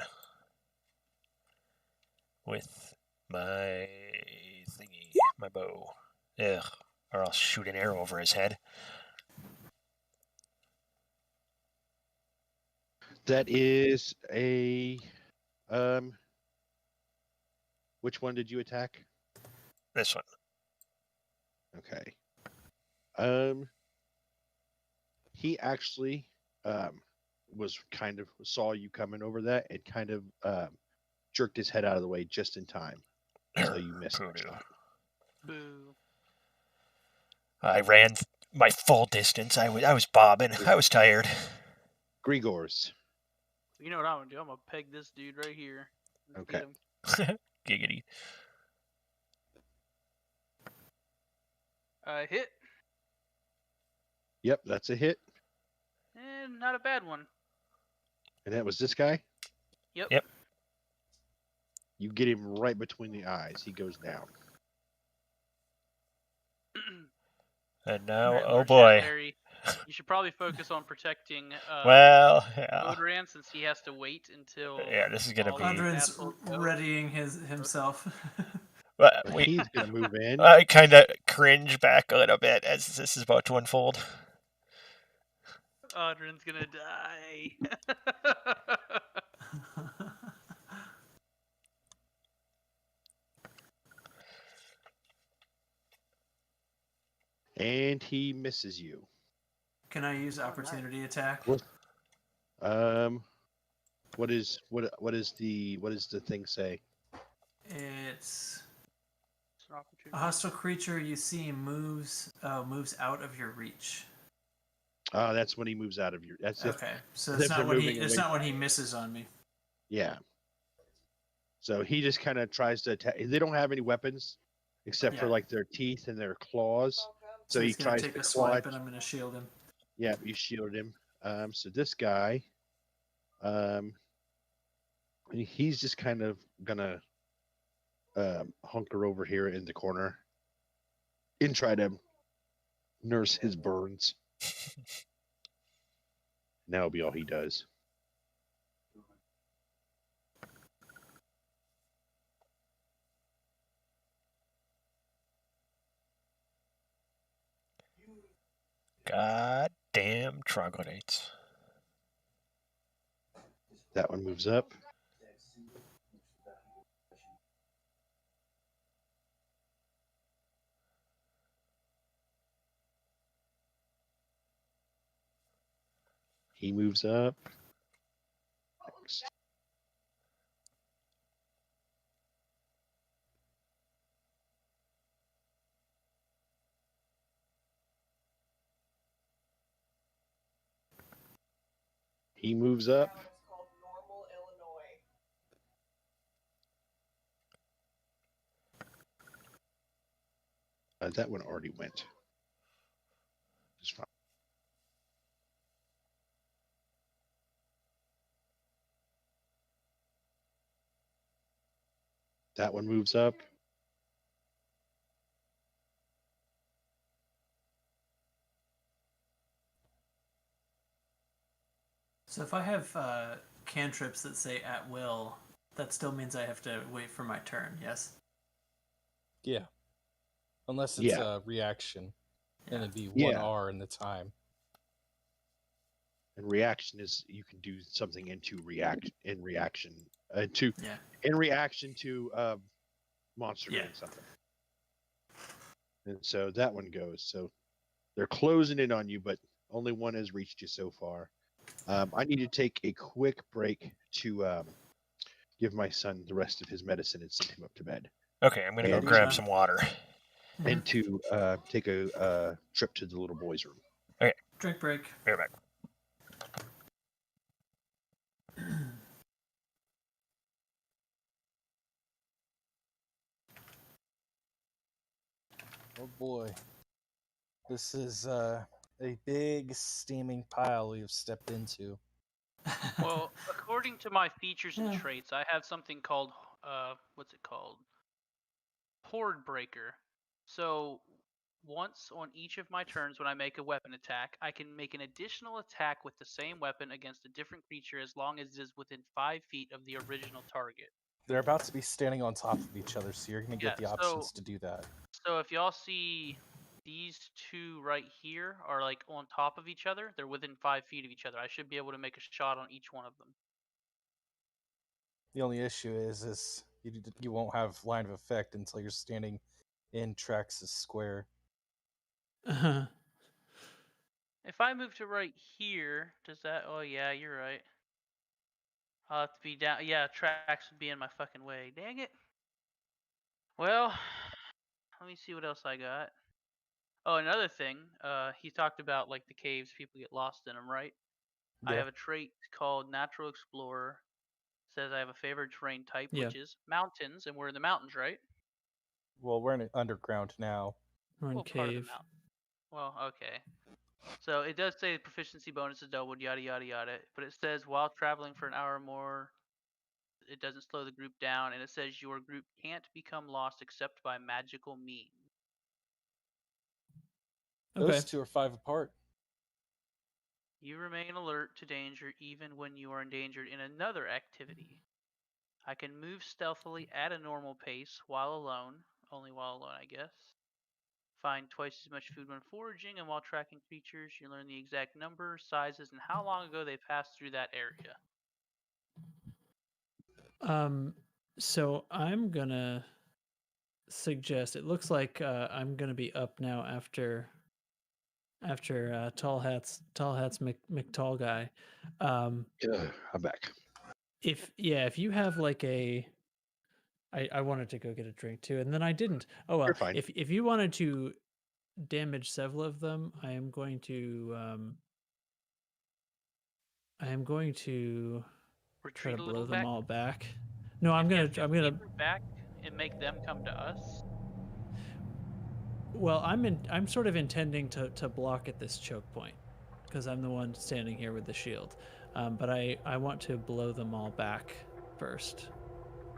[SPEAKER 2] with my thingy, my bow. Ugh. Or I'll shoot an arrow over his head.
[SPEAKER 1] That is a, which one did you attack?
[SPEAKER 2] This one.
[SPEAKER 1] Okay. He actually was kind of saw you coming over that and kind of jerked his head out of the way just in time. So you missed the shot.
[SPEAKER 4] Boo.
[SPEAKER 2] I ran my full distance. I was bobbing. I was tired.
[SPEAKER 1] Grigors.
[SPEAKER 4] You know what I'm gonna do? I'm gonna peg this dude right here. Let's
[SPEAKER 1] Okay.
[SPEAKER 4] get him.
[SPEAKER 2] Giggity.
[SPEAKER 4] Hit.
[SPEAKER 1] Yep, that's a hit.
[SPEAKER 4] And not a bad one.
[SPEAKER 1] And that was this guy?
[SPEAKER 4] Yep.
[SPEAKER 2] Yep.
[SPEAKER 1] You get him right between the eyes. He goes down.
[SPEAKER 2] And now,
[SPEAKER 4] Alright,
[SPEAKER 2] oh
[SPEAKER 4] Lord
[SPEAKER 2] boy.
[SPEAKER 4] Chat Larry, you should probably focus on protecting
[SPEAKER 2] Well, yeah.
[SPEAKER 4] Odran since he has to wait until.
[SPEAKER 2] Yeah, this is gonna
[SPEAKER 4] all
[SPEAKER 2] be.
[SPEAKER 4] these
[SPEAKER 3] Adrin's
[SPEAKER 4] assholes go.
[SPEAKER 3] readying himself.
[SPEAKER 2] But
[SPEAKER 1] But he's going to move in.
[SPEAKER 2] I kind of cringe back a little bit as this is about to unfold.
[SPEAKER 4] Audrin's gonna die.
[SPEAKER 1] And he misses you.
[SPEAKER 3] Can I use opportunity attack?
[SPEAKER 1] What is the thing say?
[SPEAKER 3] It's
[SPEAKER 4] It's an opportunity.
[SPEAKER 3] a hostile creature you see moves out of your reach.
[SPEAKER 1] That's when he moves out of your. That's it.
[SPEAKER 3] Okay, so
[SPEAKER 1] if
[SPEAKER 3] it's
[SPEAKER 1] they're
[SPEAKER 3] not when
[SPEAKER 1] moving
[SPEAKER 3] it's
[SPEAKER 1] away
[SPEAKER 3] not when he misses on me.
[SPEAKER 1] Yeah. So he just kind of tries to attack. They don't have any weapons except for
[SPEAKER 3] Yeah.
[SPEAKER 1] like their teeth and their claws. So he
[SPEAKER 3] he's gonna
[SPEAKER 1] tries
[SPEAKER 3] take
[SPEAKER 1] to
[SPEAKER 3] a
[SPEAKER 1] claw.
[SPEAKER 3] swipe, and I'm gonna shield him.
[SPEAKER 1] Yeah, you shielded him. So this guy, he's just kind of gonna hunker over here in the corner and try to nurse his burns. That'll be all he does.
[SPEAKER 2] Goddamn troglodytes.
[SPEAKER 1] That one moves up. He moves up. He moves up. That one already went. Just fine. That one moves up.
[SPEAKER 3] So if I have cantrips that say at will, that still means I have to wait for my turn. Yes.
[SPEAKER 5] Yeah. Unless it's a reaction. Then it'd be 1R in the time.
[SPEAKER 1] And reaction is you can do something in reaction to monster doing something. And so that one goes. So they're closing in on you, but only one has reached you so far. I need to take a quick break to give my son the rest of his medicine and send him up to bed.
[SPEAKER 2] Okay, I'm gonna go grab some water.
[SPEAKER 1] And to take a trip to the little boy's room.
[SPEAKER 2] Okay.
[SPEAKER 3] Drink break.
[SPEAKER 2] Be right back.
[SPEAKER 5] Oh boy. This is a big steaming pile we have stepped into.
[SPEAKER 4] Well, according to my features and
[SPEAKER 3] Yeah.
[SPEAKER 4] traits, I have something called what's it called? Horde Breaker. So once on each of my turns when I make a weapon attack, I can make an additional attack with the same weapon against a different creature as long as it is within 5 feet of the original target.
[SPEAKER 5] They're about to be standing on top of each other, so you're going to get the
[SPEAKER 4] Yeah,
[SPEAKER 5] options to do that.
[SPEAKER 4] So if y'all see these two right here are like on top of each other, they're within 5 feet of each other. I should be able to make a shot on each one of them.
[SPEAKER 5] The only issue is you won't have line of effect until you're standing in Trax's square.
[SPEAKER 3] Uh-huh.
[SPEAKER 4] If I move to right here, does that? Oh yeah, you're right. I'll have to be down. Yeah, tracks would be in my fucking way. Dang it. Well, let me see what else I got. Oh, another thing. He talked about like the caves. People get lost in them, right? I
[SPEAKER 5] Yeah.
[SPEAKER 4] have a trait called Natural Explorer. Says I have a favored terrain type,
[SPEAKER 3] Yeah.
[SPEAKER 4] which is mountains, and we're in the mountains, right?
[SPEAKER 5] Well, we're in underground now.
[SPEAKER 3] We're in
[SPEAKER 4] Well, part of the
[SPEAKER 3] cave.
[SPEAKER 4] mountain. Well, okay. So it does say proficiency bonus is doubled, yada yada yada. But it says while traveling for an hour or more, it doesn't slow the group down, and it says your group can't become lost except by magical means.
[SPEAKER 3] Okay.
[SPEAKER 5] Those two are 5 apart.
[SPEAKER 4] You remain alert to danger even when you are endangered in another activity. I can move stealthily at a normal pace while alone, only while alone, I guess. Find twice as much food when foraging, and while tracking creatures, you learn the exact number, sizes, and how long ago they passed through that area.
[SPEAKER 3] So I'm gonna suggest. It looks like I'm gonna be up now after Tall Hats McTall guy.
[SPEAKER 1] Yeah, I'm back.
[SPEAKER 3] If you have like a, I wanted to go get a drink too, and then I didn't. Oh well.
[SPEAKER 1] You're fine.
[SPEAKER 3] If you wanted to damage several of them, I am going to try
[SPEAKER 4] Retreat
[SPEAKER 3] to
[SPEAKER 4] a
[SPEAKER 3] blow
[SPEAKER 4] little
[SPEAKER 3] them
[SPEAKER 4] back.
[SPEAKER 3] all back. No, I'm gonna
[SPEAKER 4] Retreat back and make them come to us.
[SPEAKER 3] Well, I'm sort of intending to block at this choke point because I'm the one standing here with the shield. But I want to blow them all back first.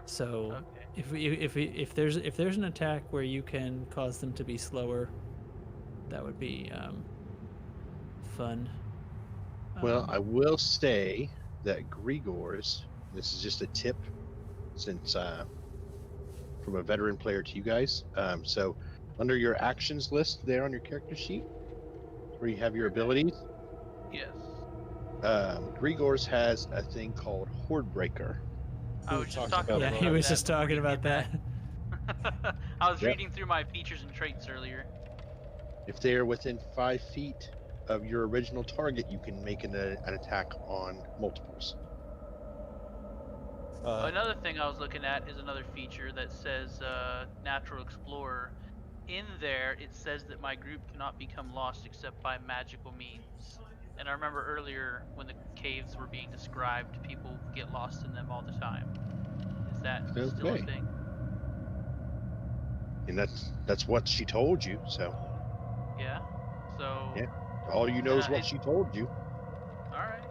[SPEAKER 3] So
[SPEAKER 4] Okay.
[SPEAKER 3] if there's an attack where you can cause them to be slower, that would be fun.
[SPEAKER 1] Well, I will say that Grigor's, this is just a tip since from a veteran player to you guys. So under your actions list there on your character sheet, where you have your abilities,
[SPEAKER 4] Yes.
[SPEAKER 1] Grigor's has a thing called Horde Breaker.
[SPEAKER 4] I was just talking
[SPEAKER 3] Yeah,
[SPEAKER 4] about
[SPEAKER 3] he was
[SPEAKER 4] that
[SPEAKER 3] just
[SPEAKER 4] before
[SPEAKER 3] talking
[SPEAKER 4] you
[SPEAKER 3] about
[SPEAKER 4] did
[SPEAKER 3] that.
[SPEAKER 4] I was
[SPEAKER 1] Yep.
[SPEAKER 4] reading through my features and traits earlier.
[SPEAKER 1] If they are within 5 feet of your original target, you can make an attack on multiples.
[SPEAKER 4] Another thing I was looking at is another feature that says Natural Explorer. In there, it says that my group cannot become lost except by magical means. And I remember earlier when the caves were being described, people get lost in them all the time. Is that still a
[SPEAKER 1] Okay.
[SPEAKER 4] thing?
[SPEAKER 1] And that's what she told you, so
[SPEAKER 4] Yeah. So.
[SPEAKER 1] Yeah. all you know is what
[SPEAKER 4] it-
[SPEAKER 1] she told you.
[SPEAKER 4] All right.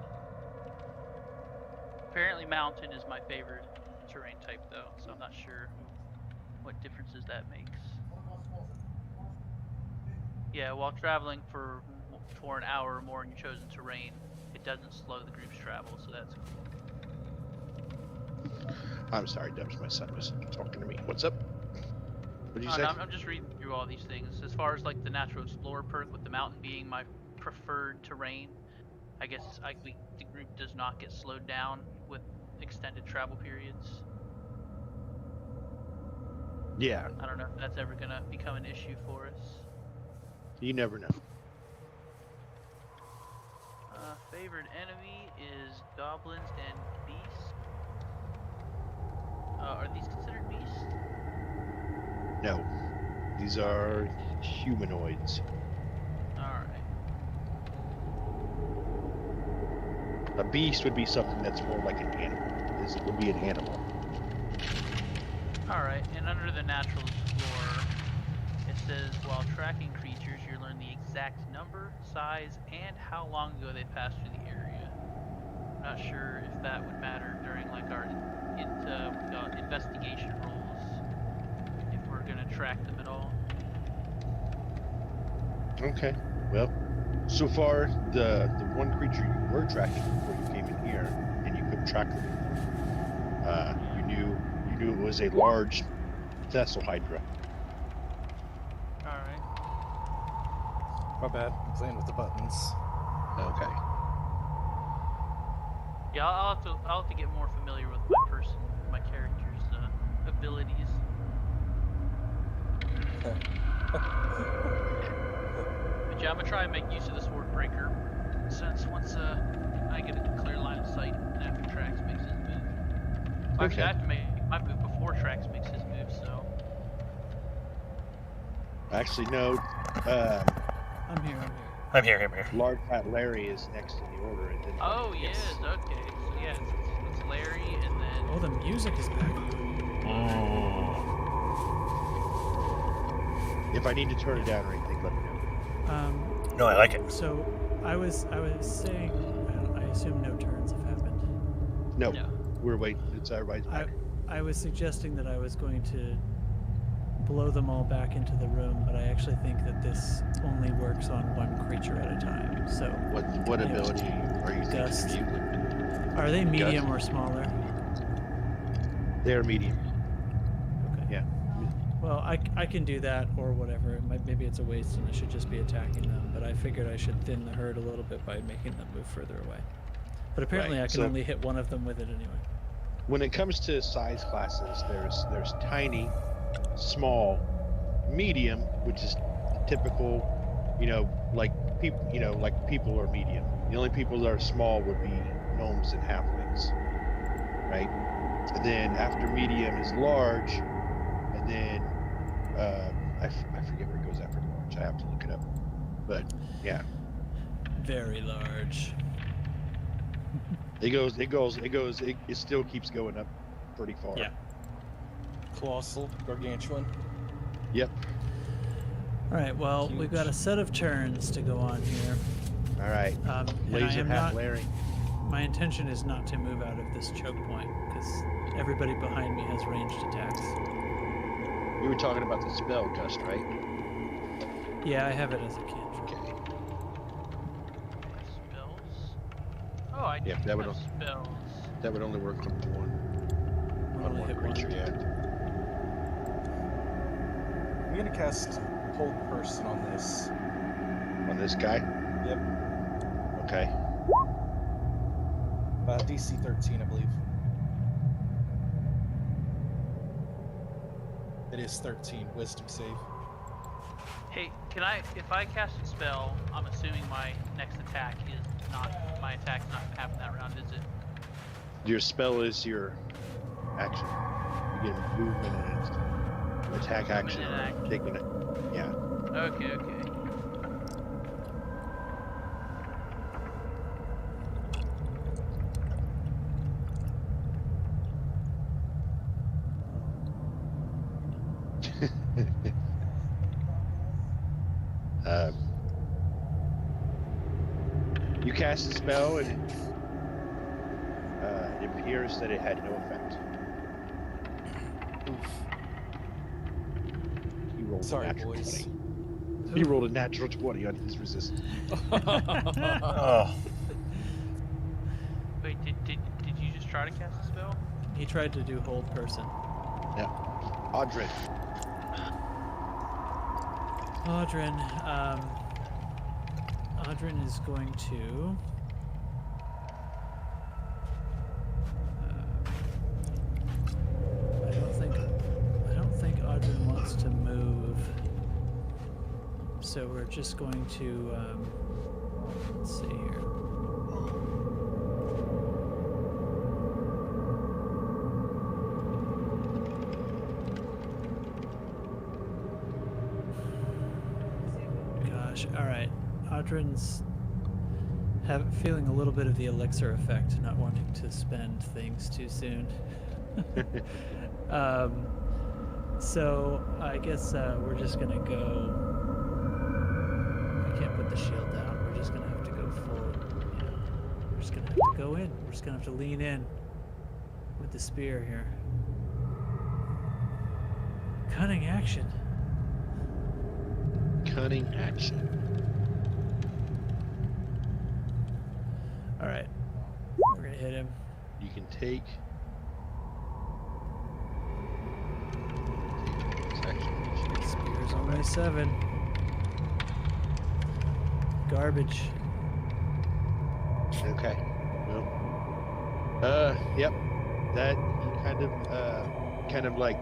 [SPEAKER 4] Apparently, mountain is my favorite terrain type, though, so I'm not sure what differences that makes. Yeah, while traveling for an hour or more in your chosen terrain, it doesn't slow the group's travel, so that's cool.
[SPEAKER 1] I'm sorry, Dubs, my son was talking to me. What's up? What did you say?
[SPEAKER 4] No, I'm just reading through all these things. As far as like the Natural Explorer perk with the mountain being my preferred terrain, I guess the group does not get slowed down with extended travel periods.
[SPEAKER 1] Yeah,
[SPEAKER 4] I don't know if that's ever gonna become an issue for us.
[SPEAKER 1] you never know.
[SPEAKER 4] Favored enemy is goblins and beasts. Are these considered beasts?
[SPEAKER 1] No, these are humanoids.
[SPEAKER 4] Alright.
[SPEAKER 1] A beast would be something that's more like an animal. This would be an animal.
[SPEAKER 4] Alright, and under the Natural Explorer, it says while tracking creatures, you learn the exact number, size, and how long ago they passed through the area. I'm not sure if that would matter during like our investigation rolls, if we're gonna track them at all.
[SPEAKER 1] Okay. Well, so far the one creature you were tracking before you came in here, and you couldn't track them anymore. You knew it was a large Tessel Hydra.
[SPEAKER 4] All right.
[SPEAKER 5] My bad. I'm playing with the buttons.
[SPEAKER 1] Okay.
[SPEAKER 4] Yeah, I'll have to get more familiar with my character's abilities. But yeah, I'm gonna try and make use of the sword breaker, since once I get a clear line of sight and after Trax makes his move. Well, actually, I have to make my move before Trax makes his move, so.
[SPEAKER 1] Actually, no.
[SPEAKER 3] I'm here.
[SPEAKER 2] I'm here.
[SPEAKER 1] Large Fat Larry is next in the order, and then.
[SPEAKER 4] Oh yes, okay. So yeah, it's Larry, and then.
[SPEAKER 3] Oh, the music is back.
[SPEAKER 1] If I need to turn it down or anything, let me know.
[SPEAKER 2] No, I like it.
[SPEAKER 3] So I was saying, I assume no turns have happened.
[SPEAKER 1] No,
[SPEAKER 4] No.
[SPEAKER 1] we're waiting. It's everybody's back.
[SPEAKER 3] I was suggesting that I was going to blow them all back into the room, but I actually think that this only works on one creature at a time. So
[SPEAKER 1] What ability are you
[SPEAKER 3] Gust.
[SPEAKER 1] thinking of using?
[SPEAKER 3] are they medium or smaller?
[SPEAKER 1] They're medium.
[SPEAKER 3] Okay.
[SPEAKER 1] Yeah.
[SPEAKER 3] Well, I can do that or whatever. Maybe it's a waste and I should just be attacking them, but I figured I should thin the herd a little bit by making them move further away. But apparently
[SPEAKER 1] Right,
[SPEAKER 3] I can
[SPEAKER 1] so-
[SPEAKER 3] only hit one of them with it anyway.
[SPEAKER 1] When it comes to size classes, there's tiny, small, medium, which is typical, like people are medium. The only people that are small would be gnomes and halflings, right? And then after medium is large, and then I forget where it goes after large. I have to look it up, but yeah,
[SPEAKER 3] Very large.
[SPEAKER 1] it still keeps going up pretty far.
[SPEAKER 3] Yeah.
[SPEAKER 5] Colossal, gargantuan.
[SPEAKER 1] Yep.
[SPEAKER 3] All right. Well, we've got a
[SPEAKER 5] Huge.
[SPEAKER 3] set of turns to go on here.
[SPEAKER 1] All right.
[SPEAKER 3] And I
[SPEAKER 1] Laser
[SPEAKER 3] am
[SPEAKER 1] hat
[SPEAKER 3] not.
[SPEAKER 1] Larry.
[SPEAKER 3] My intention is not to move out of this choke point because everybody behind me has ranged attacks.
[SPEAKER 1] We were talking about the spell gust, right?
[SPEAKER 3] Yeah, I have it as a cantrip.
[SPEAKER 1] Okay.
[SPEAKER 4] Spells. Oh, I do
[SPEAKER 1] Yeah, that would
[SPEAKER 4] have
[SPEAKER 1] al-
[SPEAKER 4] spells.
[SPEAKER 1] That would only work on
[SPEAKER 3] I'll
[SPEAKER 1] on
[SPEAKER 3] only
[SPEAKER 1] one
[SPEAKER 3] hit
[SPEAKER 1] creature.
[SPEAKER 3] one.
[SPEAKER 1] Yeah.
[SPEAKER 5] I'm gonna cast Hold Person on this.
[SPEAKER 1] On this guy.
[SPEAKER 5] Yep.
[SPEAKER 1] Okay.
[SPEAKER 5] DC 13, I believe. It is 13. Wisdom save.
[SPEAKER 4] Hey, if I cast a spell, I'm assuming my next attack is not, my attack's not gonna happen that round, is it?
[SPEAKER 1] Your spell is your action. You get movement and attack action.
[SPEAKER 4] and action.
[SPEAKER 1] Taking it. Yeah.
[SPEAKER 4] Okay.
[SPEAKER 1] You cast a spell and it appears that it had no effect.
[SPEAKER 5] Oof.
[SPEAKER 1] He rolled
[SPEAKER 5] Sorry,
[SPEAKER 1] a natural
[SPEAKER 5] boys.
[SPEAKER 1] 20. He rolled a natural 20 on his resistance.
[SPEAKER 2] Oh,
[SPEAKER 4] Wait, did you just try to cast a spell?
[SPEAKER 3] He tried to do hold person.
[SPEAKER 1] Audrin.
[SPEAKER 3] Audrin is going to. I don't think Audrin wants to move. So we're just going to. Let's see here. Gosh, all right. Audrin's feeling a little bit of the elixir effect, not wanting to spend things too soon. So I guess we're just gonna go. I can't put the shield down. We're just gonna have to go full. You know, we're just gonna have to go in. We're just gonna have to lean in with the spear here. Cunning action.
[SPEAKER 1] Cunning action.
[SPEAKER 3] All right, we're gonna hit him.
[SPEAKER 1] You can take.
[SPEAKER 3] Spear's only 7. Garbage.
[SPEAKER 1] Okay. Well. Yep. That he kind of like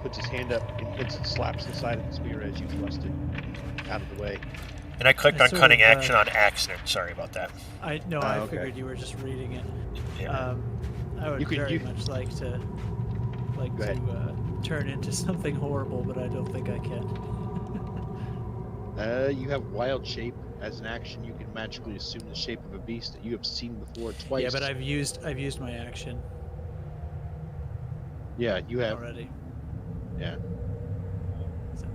[SPEAKER 1] puts his hand up and hits and slaps the side of the spear as you thrust it out of the way.
[SPEAKER 2] And I clicked
[SPEAKER 3] I
[SPEAKER 2] on
[SPEAKER 3] sort
[SPEAKER 2] cunning
[SPEAKER 3] of,
[SPEAKER 2] action on accident. Sorry about that.
[SPEAKER 3] I
[SPEAKER 1] okay.
[SPEAKER 3] figured you were just reading it.
[SPEAKER 2] Yeah.
[SPEAKER 3] I would much like to
[SPEAKER 1] Go ahead.
[SPEAKER 3] turn into something horrible, but I don't think I can.
[SPEAKER 1] You have wild shape. As an action, you can magically assume the shape of a beast that you have seen before twice.
[SPEAKER 3] Yeah, but I've used my action
[SPEAKER 1] Yeah, you have.
[SPEAKER 3] already.
[SPEAKER 1] Yeah.
[SPEAKER 3] So,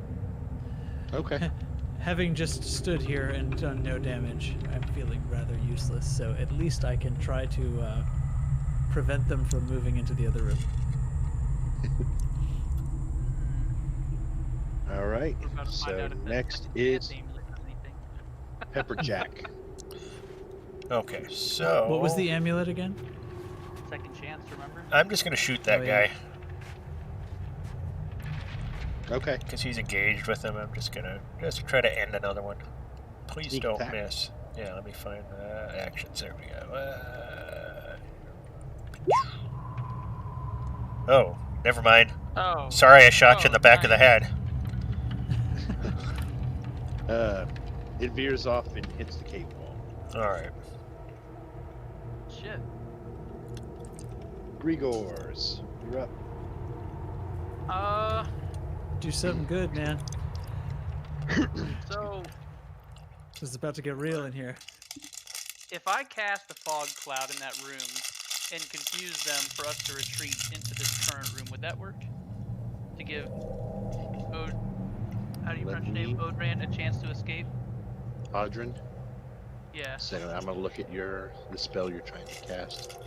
[SPEAKER 1] Okay.
[SPEAKER 3] having just stood here and done no damage, I'm feeling rather useless. So at least I can try to prevent them from moving into the other room.
[SPEAKER 1] All right.
[SPEAKER 4] We're about to find
[SPEAKER 1] So
[SPEAKER 4] out if that
[SPEAKER 1] next
[SPEAKER 4] second
[SPEAKER 1] is
[SPEAKER 4] amulet does anything.
[SPEAKER 1] Pepperjack.
[SPEAKER 2] Okay, so
[SPEAKER 3] What was the amulet again?
[SPEAKER 4] Second chance, remember?
[SPEAKER 2] I'm just gonna shoot that
[SPEAKER 3] Oh, yeah.
[SPEAKER 2] guy
[SPEAKER 1] Okay.
[SPEAKER 2] because he's engaged with him. I'm just gonna try to end another one. Please
[SPEAKER 1] Sneak
[SPEAKER 2] don't
[SPEAKER 1] attack.
[SPEAKER 2] miss. Yeah, let me find actions. There we go. Oh, never mind.
[SPEAKER 4] Oh.
[SPEAKER 2] Sorry, I shot you in
[SPEAKER 4] Oh,
[SPEAKER 2] the back of the
[SPEAKER 4] nice.
[SPEAKER 2] head.
[SPEAKER 1] It veers off and hits the cave wall.
[SPEAKER 2] All right.
[SPEAKER 4] Shit.
[SPEAKER 1] Grigors, you're up.
[SPEAKER 3] Do something good, man.
[SPEAKER 4] So
[SPEAKER 3] This is about to get real in here.
[SPEAKER 4] if I cast a fog cloud in that room and confuse them for us to retreat into this current room, would that work? To give how do you pronounce your name? Odran a chance to escape?
[SPEAKER 1] Audrin.
[SPEAKER 4] Yeah.
[SPEAKER 1] Second, I'm gonna look at the spell you're trying to cast.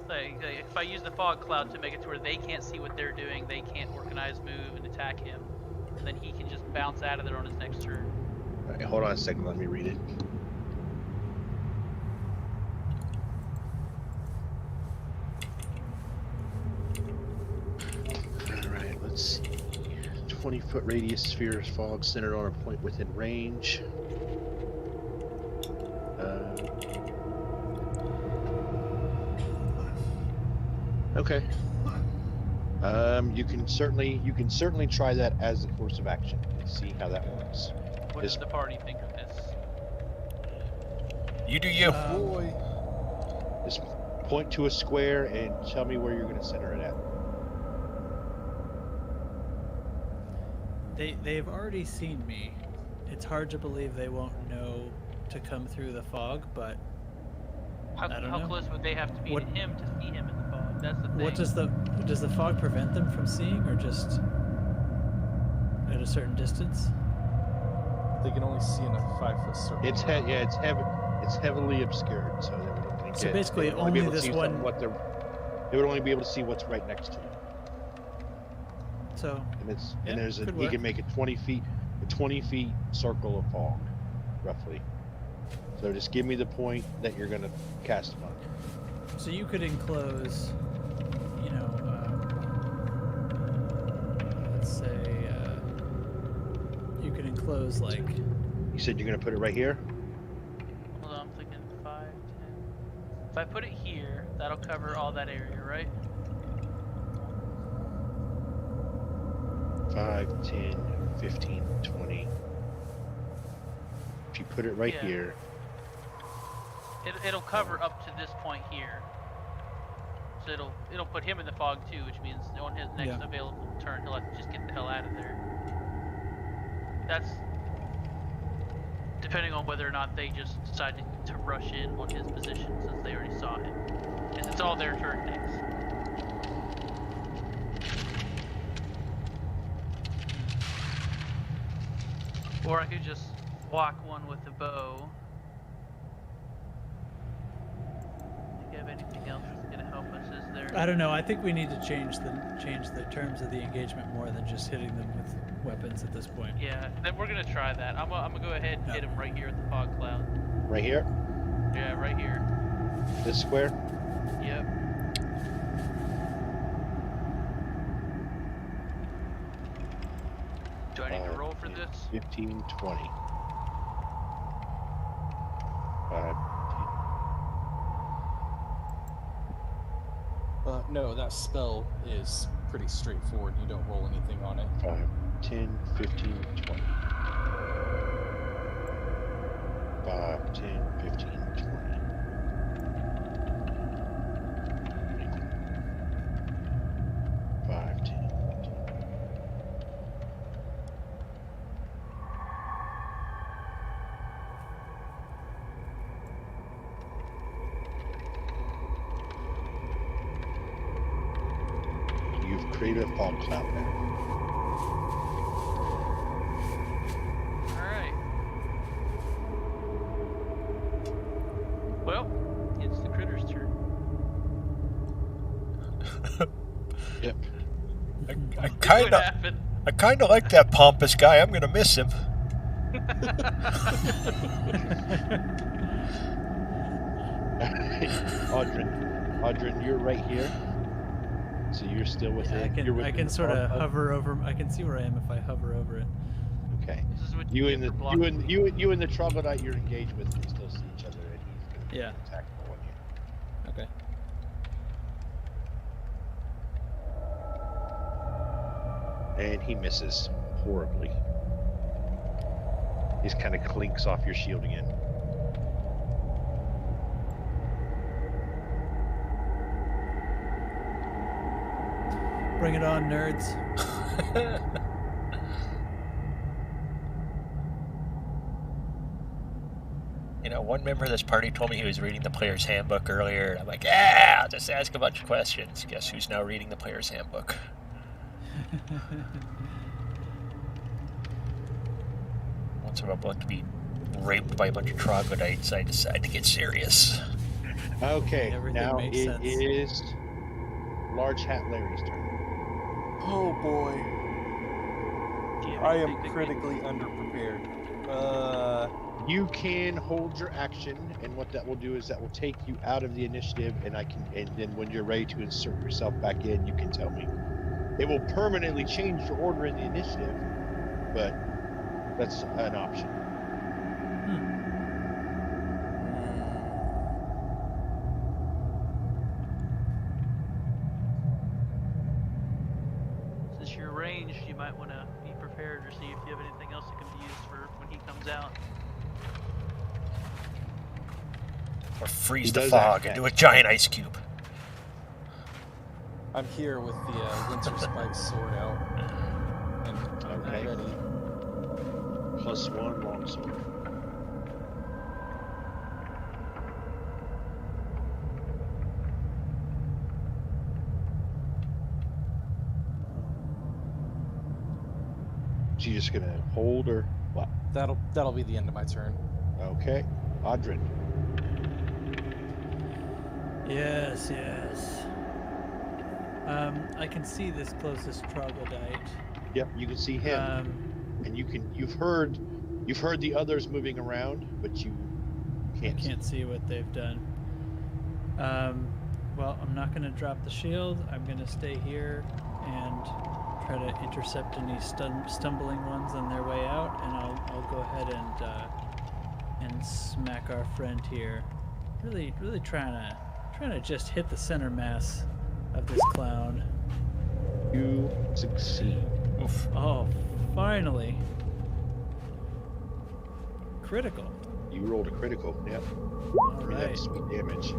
[SPEAKER 4] Like if I use the fog cloud to make it to where they can't see what they're doing, they can't organize move and attack him, then he can just bounce out of there on his next turn.
[SPEAKER 1] All right, hold on a second. Let me read it. All right, let's see. 20-foot radius sphere of fog centered on a point within range. Okay. You can certainly try that as a course of action and see how that works.
[SPEAKER 4] What does the party think of this?
[SPEAKER 2] You do you.
[SPEAKER 5] Boy.
[SPEAKER 1] Just point to a square and tell me where you're going to center it at.
[SPEAKER 3] They've already seen me. It's hard to believe they won't know to come through the fog, but
[SPEAKER 4] How,
[SPEAKER 3] I don't
[SPEAKER 4] how
[SPEAKER 3] know.
[SPEAKER 4] close would they have to be
[SPEAKER 3] What-
[SPEAKER 4] to him to see him in the fog? That's the thing.
[SPEAKER 3] what does the fog prevent them from seeing, or just at a certain distance?
[SPEAKER 5] They can only see in a 5-foot circle.
[SPEAKER 1] It's heavily obscured, so they would only
[SPEAKER 3] So basically
[SPEAKER 1] they would be
[SPEAKER 3] only
[SPEAKER 1] able to
[SPEAKER 3] this
[SPEAKER 1] see
[SPEAKER 3] one-
[SPEAKER 1] they would only be able to see what's right next to you.
[SPEAKER 3] So
[SPEAKER 1] And
[SPEAKER 3] Yeah,
[SPEAKER 1] there's
[SPEAKER 3] could
[SPEAKER 1] you
[SPEAKER 3] work.
[SPEAKER 1] can make a 20 feet circle of fog, roughly. So just give me the point that you're gonna cast upon.
[SPEAKER 3] So you could enclose, you know, let's say you could enclose like
[SPEAKER 1] You said you're gonna put it right here.
[SPEAKER 4] Hold on, I'm thinking 5, 10. If I put it here, that'll cover all that area, right?
[SPEAKER 1] 5, 10, 15, 20. If you put it right
[SPEAKER 4] Yeah.
[SPEAKER 1] here,
[SPEAKER 4] It'll cover up to this point here. So it'll put him in the fog too, which means on his next
[SPEAKER 3] Yeah.
[SPEAKER 4] available turn, he'll have to just get the hell out of there. That's depending on whether or not they just decide to rush in on his position since they already saw him. Because it's all their turn next. Or I could just walk one with the bow. Do you have anything else that's gonna help us? Is there?
[SPEAKER 3] I don't know. I think we need to change the terms of the engagement more than just hitting them with weapons at this point.
[SPEAKER 4] Yeah, then we're gonna try that. I'm gonna go ahead and hit him right here at the fog cloud.
[SPEAKER 1] Right here?
[SPEAKER 4] Yeah, right here.
[SPEAKER 1] This square?
[SPEAKER 4] Yep. Do I need to roll for this?
[SPEAKER 1] 15, 20. 5,
[SPEAKER 5] No, that spell is pretty straightforward. You don't roll anything on it.
[SPEAKER 1] 5, 10, 15, 20. 5, 10, 15, 20. 5, 10, 15. You've created a fog cloud now.
[SPEAKER 4] Alright. Well, it's the critter's turn.
[SPEAKER 1] Yep.
[SPEAKER 2] I
[SPEAKER 4] What
[SPEAKER 2] kind of,
[SPEAKER 4] happened?
[SPEAKER 2] I kind of like that pompous guy. I'm gonna miss him.
[SPEAKER 1] Audrin, you're right here. So you're still within.
[SPEAKER 3] Yeah,
[SPEAKER 1] you're
[SPEAKER 3] I
[SPEAKER 1] within
[SPEAKER 3] can
[SPEAKER 1] the
[SPEAKER 3] sort
[SPEAKER 1] fog
[SPEAKER 3] of
[SPEAKER 1] cloud?
[SPEAKER 3] hover over. I can see where I am if I hover over it.
[SPEAKER 1] Okay.
[SPEAKER 4] This is what
[SPEAKER 1] You
[SPEAKER 4] get
[SPEAKER 1] and the
[SPEAKER 4] for blocking me.
[SPEAKER 1] you and the troglodyte you're engaged with can still see each other, and he's gonna be
[SPEAKER 3] Yeah.
[SPEAKER 1] attackable on you.
[SPEAKER 3] Okay.
[SPEAKER 1] And he misses horribly. He just kind of clinks off your shield again.
[SPEAKER 3] Bring it on, nerds.
[SPEAKER 2] You know, one member of this party told me he was reading the player's handbook earlier, and I'm like, yeah, I'll just ask a bunch of questions. Guess who's now reading the player's handbook? Once I'm about to be raped by a bunch of troglodytes, I decide to get serious.
[SPEAKER 1] Okay,
[SPEAKER 3] Everything
[SPEAKER 1] now
[SPEAKER 3] makes
[SPEAKER 1] it
[SPEAKER 3] sense.
[SPEAKER 1] is Large Hat Larry's turn.
[SPEAKER 5] Oh boy,
[SPEAKER 4] Do you have
[SPEAKER 5] I
[SPEAKER 4] anything
[SPEAKER 5] am
[SPEAKER 4] that
[SPEAKER 5] critically underprepared.
[SPEAKER 1] You can hold your action, and what that will do is that will take you out of the initiative, and then when you're ready to insert yourself back in, you can tell me. It will permanently change your order in the initiative, but that's an option.
[SPEAKER 4] Since you're ranged, you might want to be prepared or see if you have anything else that can be used for when he comes out.
[SPEAKER 2] Or freeze
[SPEAKER 1] He
[SPEAKER 2] the
[SPEAKER 1] does
[SPEAKER 2] fog
[SPEAKER 1] act
[SPEAKER 2] into a giant ice cube.
[SPEAKER 5] I'm here with the Winter Spike sword out, and I'm
[SPEAKER 1] Okay.
[SPEAKER 5] ready.
[SPEAKER 1] +1 longsword. So you're just gonna hold or what?
[SPEAKER 5] That'll be the end of my turn.
[SPEAKER 1] Okay, Audrin.
[SPEAKER 3] Yes, yes. I can see this closest troglodyte.
[SPEAKER 1] Yep, you can see him, and you've heard the others moving around, but you
[SPEAKER 3] I
[SPEAKER 1] can't.
[SPEAKER 3] can't see what they've done. Well, I'm not going to drop the shield. I'm going to stay here and try to intercept any stumbling ones on their way out, and I'll go ahead and smack our friend here. Really trying to just hit the center mass of this clown.
[SPEAKER 1] You succeed.
[SPEAKER 2] Oof.
[SPEAKER 3] Oh, finally. Critical.
[SPEAKER 1] You rolled a critical. Yep.
[SPEAKER 3] All
[SPEAKER 1] I mean,
[SPEAKER 3] right.
[SPEAKER 1] that's sweet damage.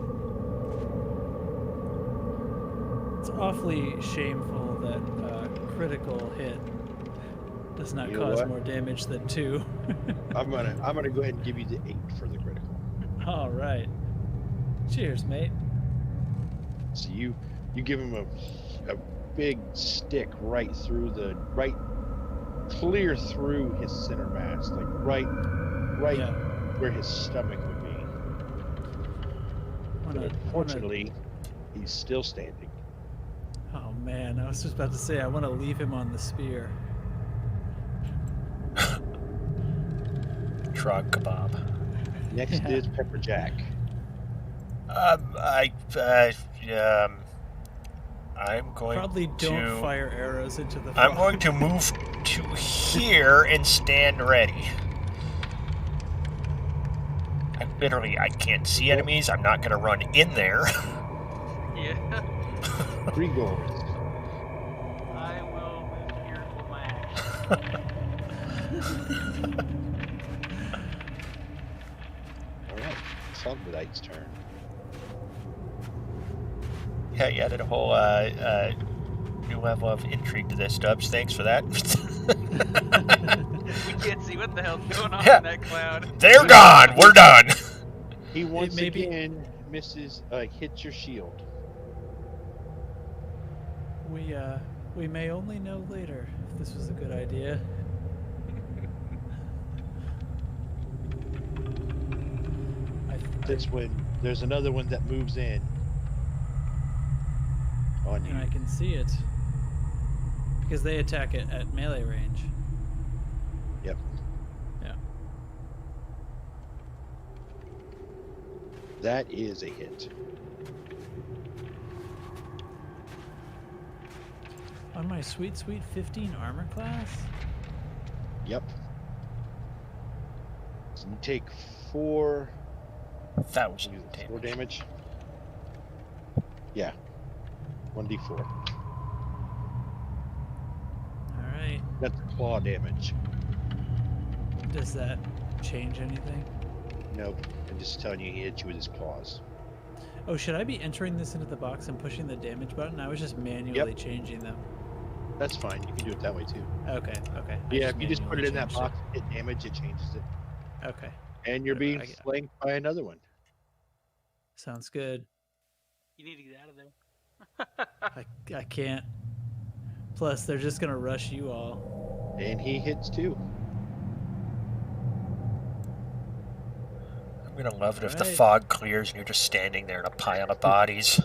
[SPEAKER 3] It's awfully shameful that critical hit does not
[SPEAKER 1] You know
[SPEAKER 3] cause
[SPEAKER 1] what?
[SPEAKER 3] more damage than 2.
[SPEAKER 1] I'm gonna go ahead and give you the 8 for the critical.
[SPEAKER 3] All right. Cheers, mate.
[SPEAKER 1] So you give him a big stick right through the clear through his center mass, like right
[SPEAKER 3] Yeah.
[SPEAKER 1] where his stomach would be. But unfortunately, he's still standing.
[SPEAKER 3] Oh man, I was just about to say I want to leave him on the spear.
[SPEAKER 2] Trog kebab.
[SPEAKER 1] Next
[SPEAKER 3] Yeah.
[SPEAKER 1] is Pepper Jack.
[SPEAKER 2] I'm going
[SPEAKER 3] Probably
[SPEAKER 2] to
[SPEAKER 3] don't fire arrows into the
[SPEAKER 2] I'm
[SPEAKER 3] frog.
[SPEAKER 2] going to move to here and stand ready. I can't see enemies. I'm not going to run in there.
[SPEAKER 4] Yeah.
[SPEAKER 1] Three goals.
[SPEAKER 4] I will move here with my action.
[SPEAKER 1] All right, Troglodyte's turn.
[SPEAKER 2] Yeah, you added a whole new level of intrigue to this, Dubs. Thanks for that.
[SPEAKER 4] We can't see what the hell's going on
[SPEAKER 2] Yeah.
[SPEAKER 4] in that cloud.
[SPEAKER 2] They're gone. We're done.
[SPEAKER 1] He once
[SPEAKER 3] maybe-
[SPEAKER 1] again misses, hits your shield.
[SPEAKER 3] We may only know later if this was a good idea.
[SPEAKER 1] That's when there's another one that moves in on you.
[SPEAKER 3] And I can see it because they attack it at melee range.
[SPEAKER 1] Yep.
[SPEAKER 3] Yeah.
[SPEAKER 1] That is a hit.
[SPEAKER 3] On my sweet 15 armor class?
[SPEAKER 1] Yep. So you take 4
[SPEAKER 2] 1,000
[SPEAKER 1] 4
[SPEAKER 2] damage.
[SPEAKER 1] damage. Yeah. 1d4.
[SPEAKER 3] Alright.
[SPEAKER 1] That's claw damage.
[SPEAKER 3] Does that change anything?
[SPEAKER 1] Nope. I'm just telling you, he hit you with his claws.
[SPEAKER 3] Oh, should I be entering this into the box and pushing the damage button? I was just manually changing them.
[SPEAKER 1] That's fine. You can do it that way too.
[SPEAKER 3] Okay.
[SPEAKER 1] Yeah, if you just put it in that
[SPEAKER 3] manually
[SPEAKER 1] box, hit damage, it changes it.
[SPEAKER 3] Okay.
[SPEAKER 1] And you're
[SPEAKER 3] Whatever,
[SPEAKER 1] being flanked by another one.
[SPEAKER 3] Sounds good.
[SPEAKER 4] You need to get out of there.
[SPEAKER 3] I can't. Plus, they're just gonna rush you all.
[SPEAKER 1] And he hits too.
[SPEAKER 2] I'm going to love it if the
[SPEAKER 3] Alright.
[SPEAKER 2] fog clears and you're just standing there in a pile of bodies.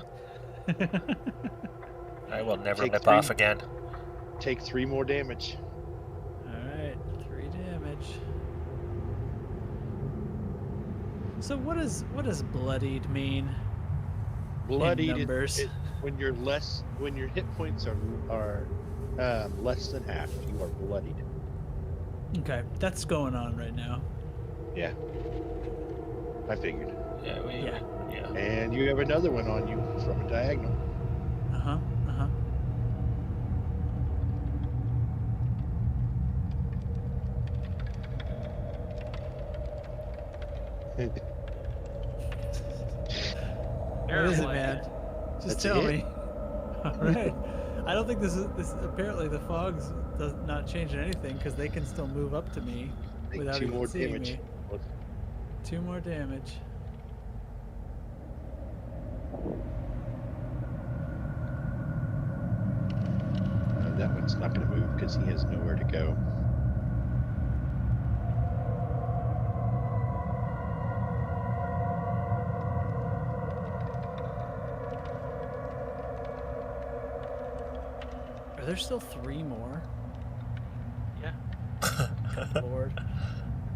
[SPEAKER 2] I will never
[SPEAKER 1] Take
[SPEAKER 2] lip
[SPEAKER 1] 3.
[SPEAKER 2] off again.
[SPEAKER 1] Take 3 more damage.
[SPEAKER 3] Alright, 3 damage. So what does bloodied mean?
[SPEAKER 1] Bloodied
[SPEAKER 3] numbers.
[SPEAKER 1] when your hit points are less than half, you are bloodied.
[SPEAKER 3] Okay, that's going on right now.
[SPEAKER 1] Yeah. I figured.
[SPEAKER 3] Yeah.
[SPEAKER 1] And you have another one on you from a diagonal.
[SPEAKER 3] Uh-huh. What is it, man? Just
[SPEAKER 1] That's a
[SPEAKER 3] tell
[SPEAKER 1] hit.
[SPEAKER 3] me. All right. I don't think this. Apparently, the fogs does not change anything because they can still move up to me
[SPEAKER 1] Take
[SPEAKER 3] without
[SPEAKER 1] 2
[SPEAKER 3] even
[SPEAKER 1] more
[SPEAKER 3] seeing
[SPEAKER 1] damage.
[SPEAKER 3] me. 2 more damage.
[SPEAKER 1] That one's not going to move because he has nowhere to go.
[SPEAKER 3] Are there still 3 more?
[SPEAKER 4] Yeah.
[SPEAKER 3] Good Lord.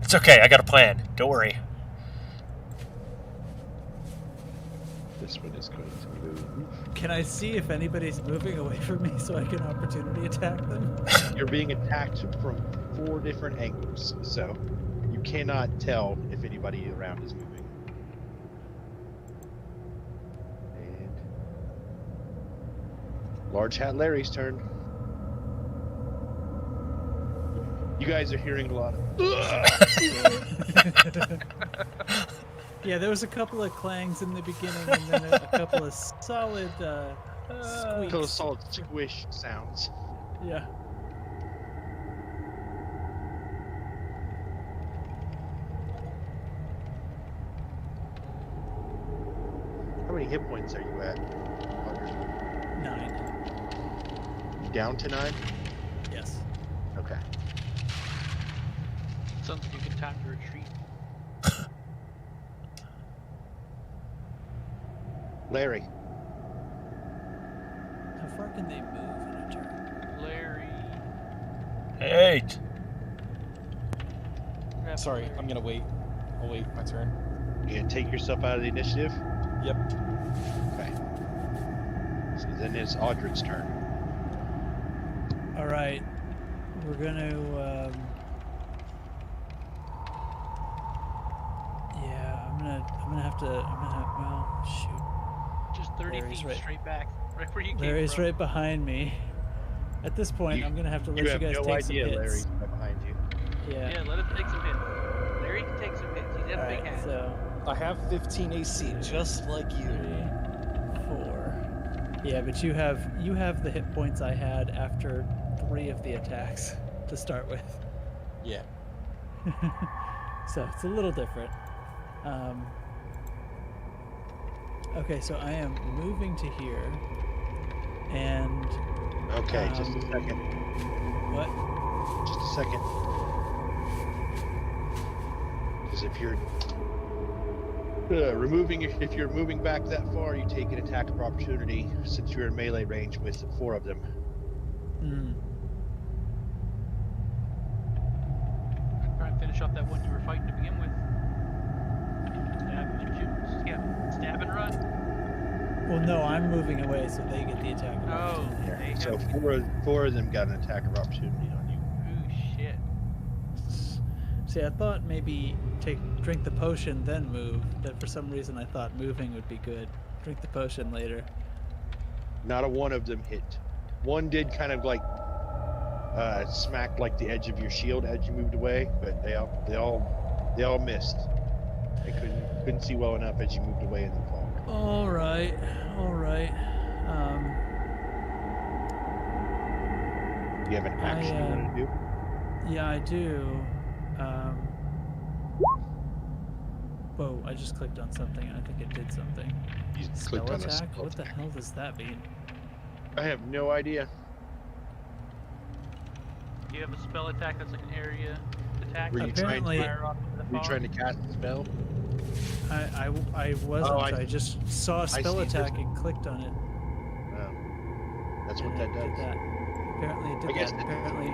[SPEAKER 2] It's okay. I got a plan. Don't worry.
[SPEAKER 1] This one is going to move.
[SPEAKER 3] Can I see if anybody's moving away from me so I can opportunity attack them?
[SPEAKER 1] You're being attacked from 4 different angles, so you cannot tell if anybody around is moving. And Large Hat Larry's turn. You guys are hearing a lot of
[SPEAKER 3] Yeah, there was a couple of clangs in the beginning and then a couple of solid squeaks.
[SPEAKER 1] total solid squish sounds.
[SPEAKER 3] Yeah.
[SPEAKER 1] How many hit points are you at?
[SPEAKER 3] 9.
[SPEAKER 1] You down to 9?
[SPEAKER 3] Yes.
[SPEAKER 1] Okay.
[SPEAKER 4] Sounds like a good time to retreat.
[SPEAKER 1] Larry.
[SPEAKER 3] How far can they move in a turn?
[SPEAKER 4] Larry.
[SPEAKER 2] 8.
[SPEAKER 4] Grab
[SPEAKER 5] Sorry,
[SPEAKER 4] Larry.
[SPEAKER 5] I'm gonna wait. I'll wait my turn.
[SPEAKER 1] You gonna take yourself out of the initiative?
[SPEAKER 5] Yep.
[SPEAKER 1] Okay. So then it's Audrey's turn.
[SPEAKER 6] All right, we're gonna. Yeah, I'm gonna have to. Well, shoot.
[SPEAKER 4] Just 30
[SPEAKER 6] Larry's
[SPEAKER 4] feet
[SPEAKER 6] right.
[SPEAKER 4] straight back, right where you came
[SPEAKER 6] Larry's
[SPEAKER 4] from.
[SPEAKER 6] right behind me. At this point, I'm gonna have to let you
[SPEAKER 1] have
[SPEAKER 6] guys
[SPEAKER 1] no
[SPEAKER 6] take
[SPEAKER 1] idea
[SPEAKER 6] some hits.
[SPEAKER 1] Larry's right behind you.
[SPEAKER 6] Yeah.
[SPEAKER 4] Yeah, let him take some hits. Larry can take some hits. He's got
[SPEAKER 6] All
[SPEAKER 4] a big
[SPEAKER 6] right.
[SPEAKER 4] hand.
[SPEAKER 6] So
[SPEAKER 5] I have 15 AC, just like you.
[SPEAKER 6] 3, 4. Yeah, but you have the hit points I had after 3 of the attacks to start with.
[SPEAKER 5] Yeah.
[SPEAKER 6] So it's a little different. Okay, so I am moving to here, and
[SPEAKER 1] Okay, just a second.
[SPEAKER 6] what?
[SPEAKER 1] Just a second. Because if you're if you're moving back that far, you take an attack of opportunity since you're in melee range with 4 of them.
[SPEAKER 6] Mm.
[SPEAKER 4] Try and finish off that one you were fighting to begin with. Stab and run.
[SPEAKER 6] Well, no, I'm moving away, so they get the attack. of
[SPEAKER 4] Oh,
[SPEAKER 6] opportunity.
[SPEAKER 4] they
[SPEAKER 1] So
[SPEAKER 4] have.
[SPEAKER 1] four of them got an attack of opportunity on you.
[SPEAKER 4] Ooh, shit.
[SPEAKER 6] See, I thought maybe drink the potion then move. That for some reason I thought moving would be good. Drink the potion later.
[SPEAKER 1] Not a one of them hit. One did kind of like smack like the edge of your shield as you moved away, but they all missed. They couldn't see well enough as you moved away in the fog.
[SPEAKER 6] All right.
[SPEAKER 1] You have an action you want to do?
[SPEAKER 6] Yeah, I do. Whoa! I just clicked on something, and I think it did something.
[SPEAKER 1] You
[SPEAKER 6] Spell
[SPEAKER 1] clicked on a
[SPEAKER 6] attack?
[SPEAKER 1] spell
[SPEAKER 6] What the
[SPEAKER 1] attack.
[SPEAKER 6] hell does that mean?
[SPEAKER 1] I have no idea.
[SPEAKER 4] Do you have a spell attack that's like an area attack?
[SPEAKER 1] Were you trying to
[SPEAKER 6] Apparently-
[SPEAKER 4] fire off into the
[SPEAKER 1] Were you
[SPEAKER 4] fog?
[SPEAKER 1] trying to cast a spell?
[SPEAKER 6] I wasn't.
[SPEAKER 1] Oh,
[SPEAKER 6] I just saw a spell
[SPEAKER 1] see.
[SPEAKER 6] attack and clicked on it.
[SPEAKER 1] Oh, that's what
[SPEAKER 6] and
[SPEAKER 1] that
[SPEAKER 6] it
[SPEAKER 1] does.
[SPEAKER 6] Did that. Apparently it did
[SPEAKER 1] I guess
[SPEAKER 6] that.
[SPEAKER 1] it-
[SPEAKER 6] Apparently,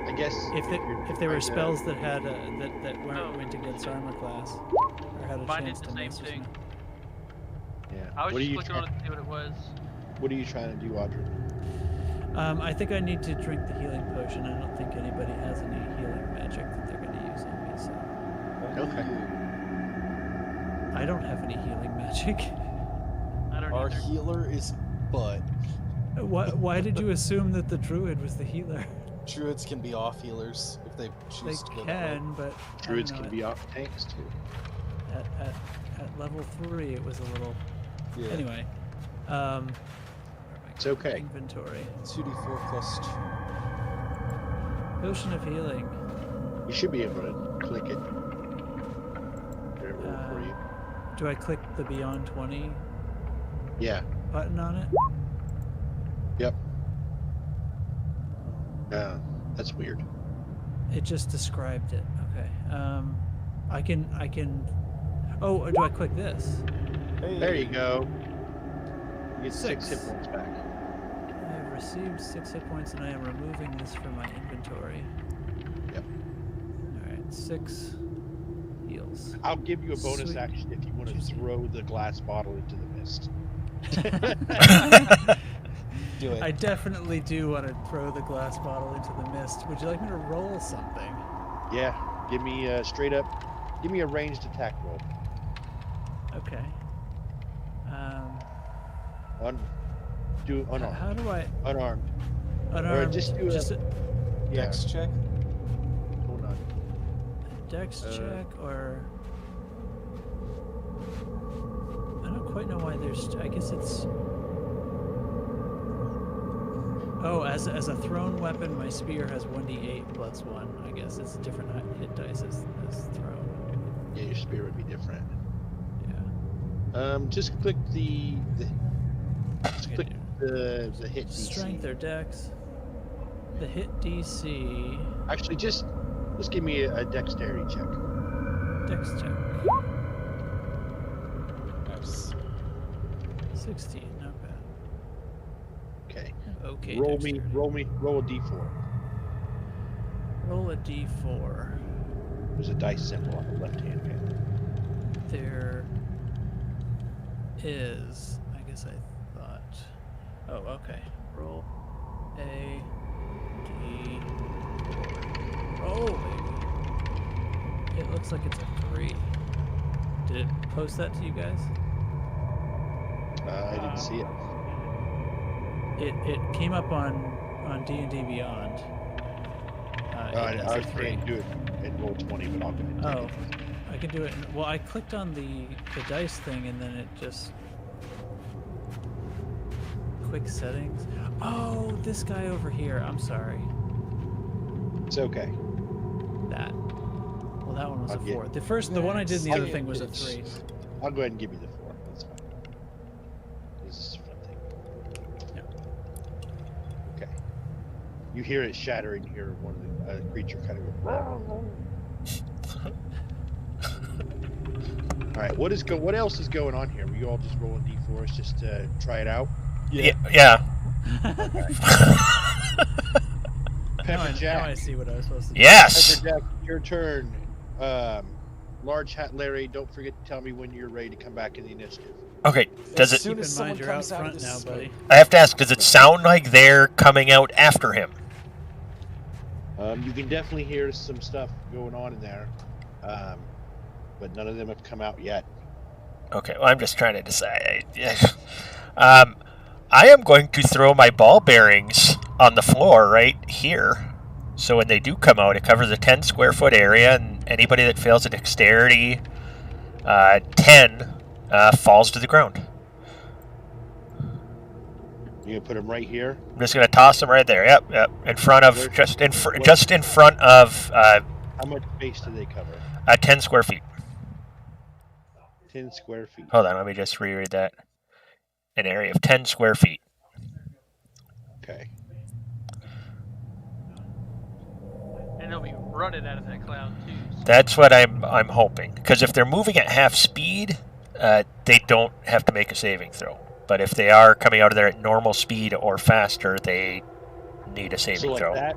[SPEAKER 1] I guess
[SPEAKER 6] if
[SPEAKER 1] you're
[SPEAKER 6] they were
[SPEAKER 1] trying to-
[SPEAKER 6] spells that had that
[SPEAKER 4] Oh.
[SPEAKER 6] went against armor class or had a
[SPEAKER 4] Mine did
[SPEAKER 6] chance
[SPEAKER 4] the
[SPEAKER 6] to
[SPEAKER 4] same
[SPEAKER 6] miss or
[SPEAKER 4] thing.
[SPEAKER 6] something.
[SPEAKER 1] Yeah.
[SPEAKER 4] I was
[SPEAKER 1] What are
[SPEAKER 4] just
[SPEAKER 1] you
[SPEAKER 4] clicking on it to see what it was.
[SPEAKER 1] What are you trying to do, Audrey?
[SPEAKER 6] I think I need to drink the healing potion. I don't think anybody has any healing magic that they're going to use on me, so
[SPEAKER 1] Okay.
[SPEAKER 6] I don't have any healing magic.
[SPEAKER 4] I don't
[SPEAKER 5] Our
[SPEAKER 4] either.
[SPEAKER 5] healer is Bud.
[SPEAKER 6] Why did you assume that the druid was the healer?
[SPEAKER 5] Druids can be off healers if they
[SPEAKER 6] They
[SPEAKER 5] choose to go that way.
[SPEAKER 6] can, but
[SPEAKER 1] Druids
[SPEAKER 6] I don't
[SPEAKER 1] can
[SPEAKER 6] know,
[SPEAKER 1] be off tanks too.
[SPEAKER 6] at level 3 it was a little.
[SPEAKER 5] Yeah.
[SPEAKER 6] Anyway,
[SPEAKER 1] It's okay.
[SPEAKER 6] Inventory.
[SPEAKER 5] 2d4 plus 2.
[SPEAKER 6] Potion of healing.
[SPEAKER 1] You should be able to click it. There it will for you.
[SPEAKER 6] Do I click the Beyond 20
[SPEAKER 1] Yeah.
[SPEAKER 6] button on it?
[SPEAKER 1] Yep. That's weird.
[SPEAKER 6] It just described it. Okay. I can. Oh, do I click this?
[SPEAKER 5] Hey.
[SPEAKER 1] There you go. You get 6
[SPEAKER 6] 6.
[SPEAKER 1] hit points back.
[SPEAKER 6] I have received 6 hit points, and I am removing this from my inventory.
[SPEAKER 1] Yep.
[SPEAKER 6] All right, 6 heals.
[SPEAKER 1] I'll give you a bonus
[SPEAKER 6] Sweet.
[SPEAKER 1] action if you want to
[SPEAKER 6] Juicy.
[SPEAKER 1] throw the glass bottle into the mist.
[SPEAKER 5] Do it.
[SPEAKER 6] I definitely do want to throw the glass bottle into the mist. Would you like me to roll something?
[SPEAKER 1] Yeah. Give me straight up. Give me a ranged attack roll.
[SPEAKER 6] Okay.
[SPEAKER 1] Do unarmed.
[SPEAKER 6] How do I
[SPEAKER 1] Unarmed.
[SPEAKER 6] unarmed?
[SPEAKER 1] just do a- Yeah.
[SPEAKER 5] Dex check.
[SPEAKER 1] Hold on.
[SPEAKER 6] Dex
[SPEAKER 1] Uh,
[SPEAKER 6] check or I don't quite know why there's. I guess it's. Oh, as a thrown weapon, my spear has 1d8 plus 1. I guess it's a different hit dice as thrown.
[SPEAKER 1] Yeah, your spear would be different.
[SPEAKER 6] Yeah.
[SPEAKER 1] Just click just
[SPEAKER 6] Okay,
[SPEAKER 1] click the hit DC.
[SPEAKER 6] Strength or dex. The hit DC.
[SPEAKER 1] Actually, just Just give me a dexterity check.
[SPEAKER 6] Dex check.
[SPEAKER 5] Nice.
[SPEAKER 6] 16, not bad.
[SPEAKER 1] Okay.
[SPEAKER 6] Okay.
[SPEAKER 1] Roll
[SPEAKER 6] dexterity.
[SPEAKER 1] a d4.
[SPEAKER 6] Roll a d4.
[SPEAKER 1] There's a dice symbol on the left-hand panel.
[SPEAKER 6] There is. I guess I thought. Oh, okay. Roll a d4. Oh, baby. It looks like it's a 3. Did it post that to you guys?
[SPEAKER 1] I didn't see it.
[SPEAKER 6] It came up on D&D Beyond.
[SPEAKER 1] I was trying to do it and roll 20, but I'll go ahead and take
[SPEAKER 6] Oh,
[SPEAKER 1] it.
[SPEAKER 6] I can do it. Well, I clicked on the dice thing and then it just quick settings. Oh, this guy over here. I'm sorry.
[SPEAKER 1] It's okay.
[SPEAKER 6] That. Well, that one was
[SPEAKER 1] I'll
[SPEAKER 6] a
[SPEAKER 1] get-
[SPEAKER 6] 4. The one I did, and the
[SPEAKER 5] I'll
[SPEAKER 6] other
[SPEAKER 5] get
[SPEAKER 6] thing was a
[SPEAKER 5] bitch.
[SPEAKER 6] 3.
[SPEAKER 1] I'll go ahead and give you the 4. That's fine. This is a fun thing.
[SPEAKER 6] Yeah.
[SPEAKER 1] Okay. You hear it shattering. You hear one of the creature kind of go. All right. What else is going on here? Were you all just rolling d4s just to try it out?
[SPEAKER 2] Yeah.
[SPEAKER 6] Now
[SPEAKER 1] Pepper Jack.
[SPEAKER 6] I see what I was supposed to do.
[SPEAKER 2] Yes.
[SPEAKER 1] Pepper Jack, your turn. Large Hat Larry, don't forget to tell me when you're ready to come back in the initiative.
[SPEAKER 2] Okay. Does
[SPEAKER 5] As
[SPEAKER 2] it?
[SPEAKER 5] soon
[SPEAKER 6] Keep
[SPEAKER 5] as
[SPEAKER 6] in
[SPEAKER 5] someone
[SPEAKER 6] mind you're out
[SPEAKER 5] comes out of
[SPEAKER 6] front
[SPEAKER 5] the
[SPEAKER 6] now,
[SPEAKER 5] smoke.
[SPEAKER 6] buddy.
[SPEAKER 2] I have to ask. Does it sound like they're coming out after him?
[SPEAKER 1] You can definitely hear some stuff going on in there, but none of them have come out yet.
[SPEAKER 2] Okay. Well, I'm just trying to decide. I am going to throw my ball bearings on the floor right here. So when they do come out, it covers a 10 square foot area, and anybody that fails a dexterity 10 falls to the ground.
[SPEAKER 1] You gonna put them right here?
[SPEAKER 2] I'm just going to toss them right there. Yep. In front of,
[SPEAKER 1] Where-
[SPEAKER 2] just in
[SPEAKER 1] where-
[SPEAKER 2] front of
[SPEAKER 1] How much space do they cover?
[SPEAKER 2] 10 square feet.
[SPEAKER 1] 10 square feet.
[SPEAKER 2] Hold on, let me just reread that. An area of 10 square feet.
[SPEAKER 1] Okay.
[SPEAKER 4] And they'll be running out of that cloud too. So
[SPEAKER 2] That's what I'm hoping. Because if they're moving at half speed, they don't have to make a saving throw. But if they are coming out of there at normal speed or faster, they need a saving
[SPEAKER 1] So like
[SPEAKER 2] throw.
[SPEAKER 1] that,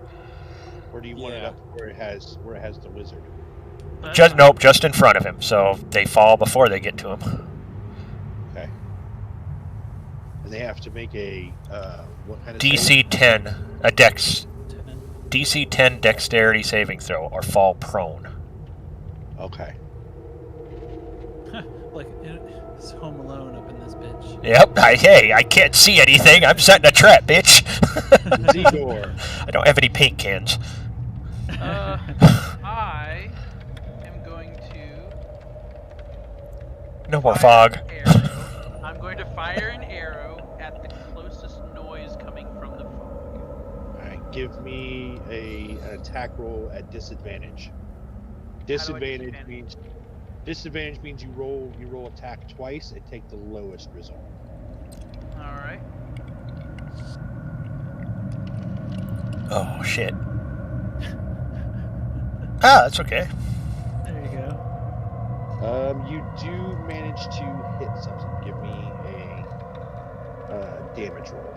[SPEAKER 1] or do you want it
[SPEAKER 5] Yeah.
[SPEAKER 1] up where it has the wizard?
[SPEAKER 4] that's
[SPEAKER 2] Just
[SPEAKER 4] fine.
[SPEAKER 2] nope, just in front of him. So they fall before they get to him.
[SPEAKER 1] Okay. And they have to make a what kind of
[SPEAKER 2] DC 10, a dex.
[SPEAKER 6] 10.
[SPEAKER 2] DC 10 dexterity saving throw or fall prone.
[SPEAKER 1] Okay.
[SPEAKER 6] Like it's Home Alone up in this bitch.
[SPEAKER 2] Yep. Hey, I can't see anything. I'm setting a trap, bitch.
[SPEAKER 1] Zigor.
[SPEAKER 2] I don't have any paint cans.
[SPEAKER 4] I am going to
[SPEAKER 2] No more
[SPEAKER 4] fire
[SPEAKER 2] fog.
[SPEAKER 4] an arrow. I'm going to fire an arrow at the closest noise coming from the fog.
[SPEAKER 1] Alright, give me an attack roll at disadvantage.
[SPEAKER 4] I
[SPEAKER 1] Disadvantage
[SPEAKER 4] disadvantage?
[SPEAKER 1] means you roll attack twice and take the lowest result.
[SPEAKER 4] All right.
[SPEAKER 2] Oh shit. That's okay.
[SPEAKER 6] There you go.
[SPEAKER 1] You do manage to hit something. Give me a damage roll.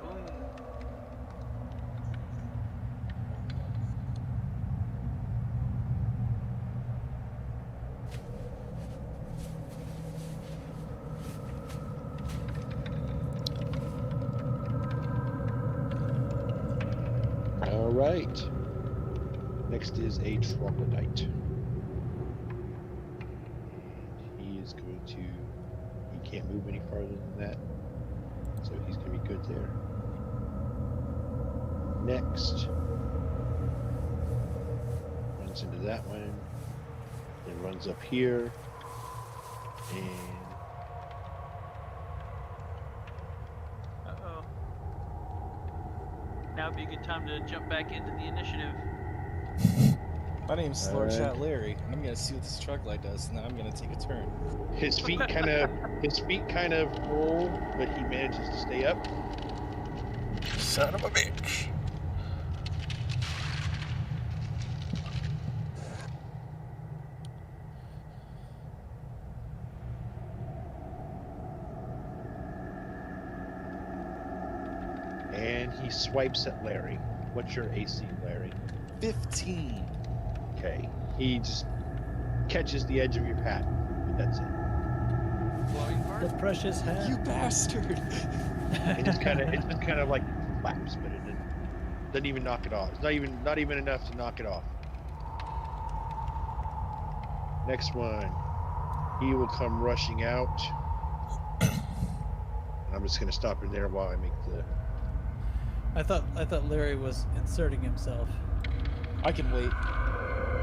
[SPEAKER 4] Boom.
[SPEAKER 1] All right. Next is a troglodyte. He is going to. He can't move any farther than that, so he's going to be good there. Next, runs into that one, then runs up here, and
[SPEAKER 4] Uh-oh. Now would be a good time to jump back into the initiative.
[SPEAKER 5] My name's Lord
[SPEAKER 1] Alright.
[SPEAKER 5] Chat Larry, and I'm gonna see what this truck light does, and then I'm gonna take a turn.
[SPEAKER 1] his feet kind of roll, but he manages to stay up.
[SPEAKER 2] Son of a bitch.
[SPEAKER 1] and he swipes at Larry. What's your AC, Larry?
[SPEAKER 5] 15.
[SPEAKER 1] Okay. He just catches the edge of your hat, and that's it.
[SPEAKER 4] Glowing
[SPEAKER 6] The
[SPEAKER 4] part?
[SPEAKER 6] precious hat.
[SPEAKER 5] You bastard!
[SPEAKER 1] It just kind of like flaps, but it doesn't even knock it off. It's not even enough to knock it off. Next one, he will come rushing out. And I'm just gonna stop in there while I make the.
[SPEAKER 6] I thought Larry was inserting himself.
[SPEAKER 5] I can wait.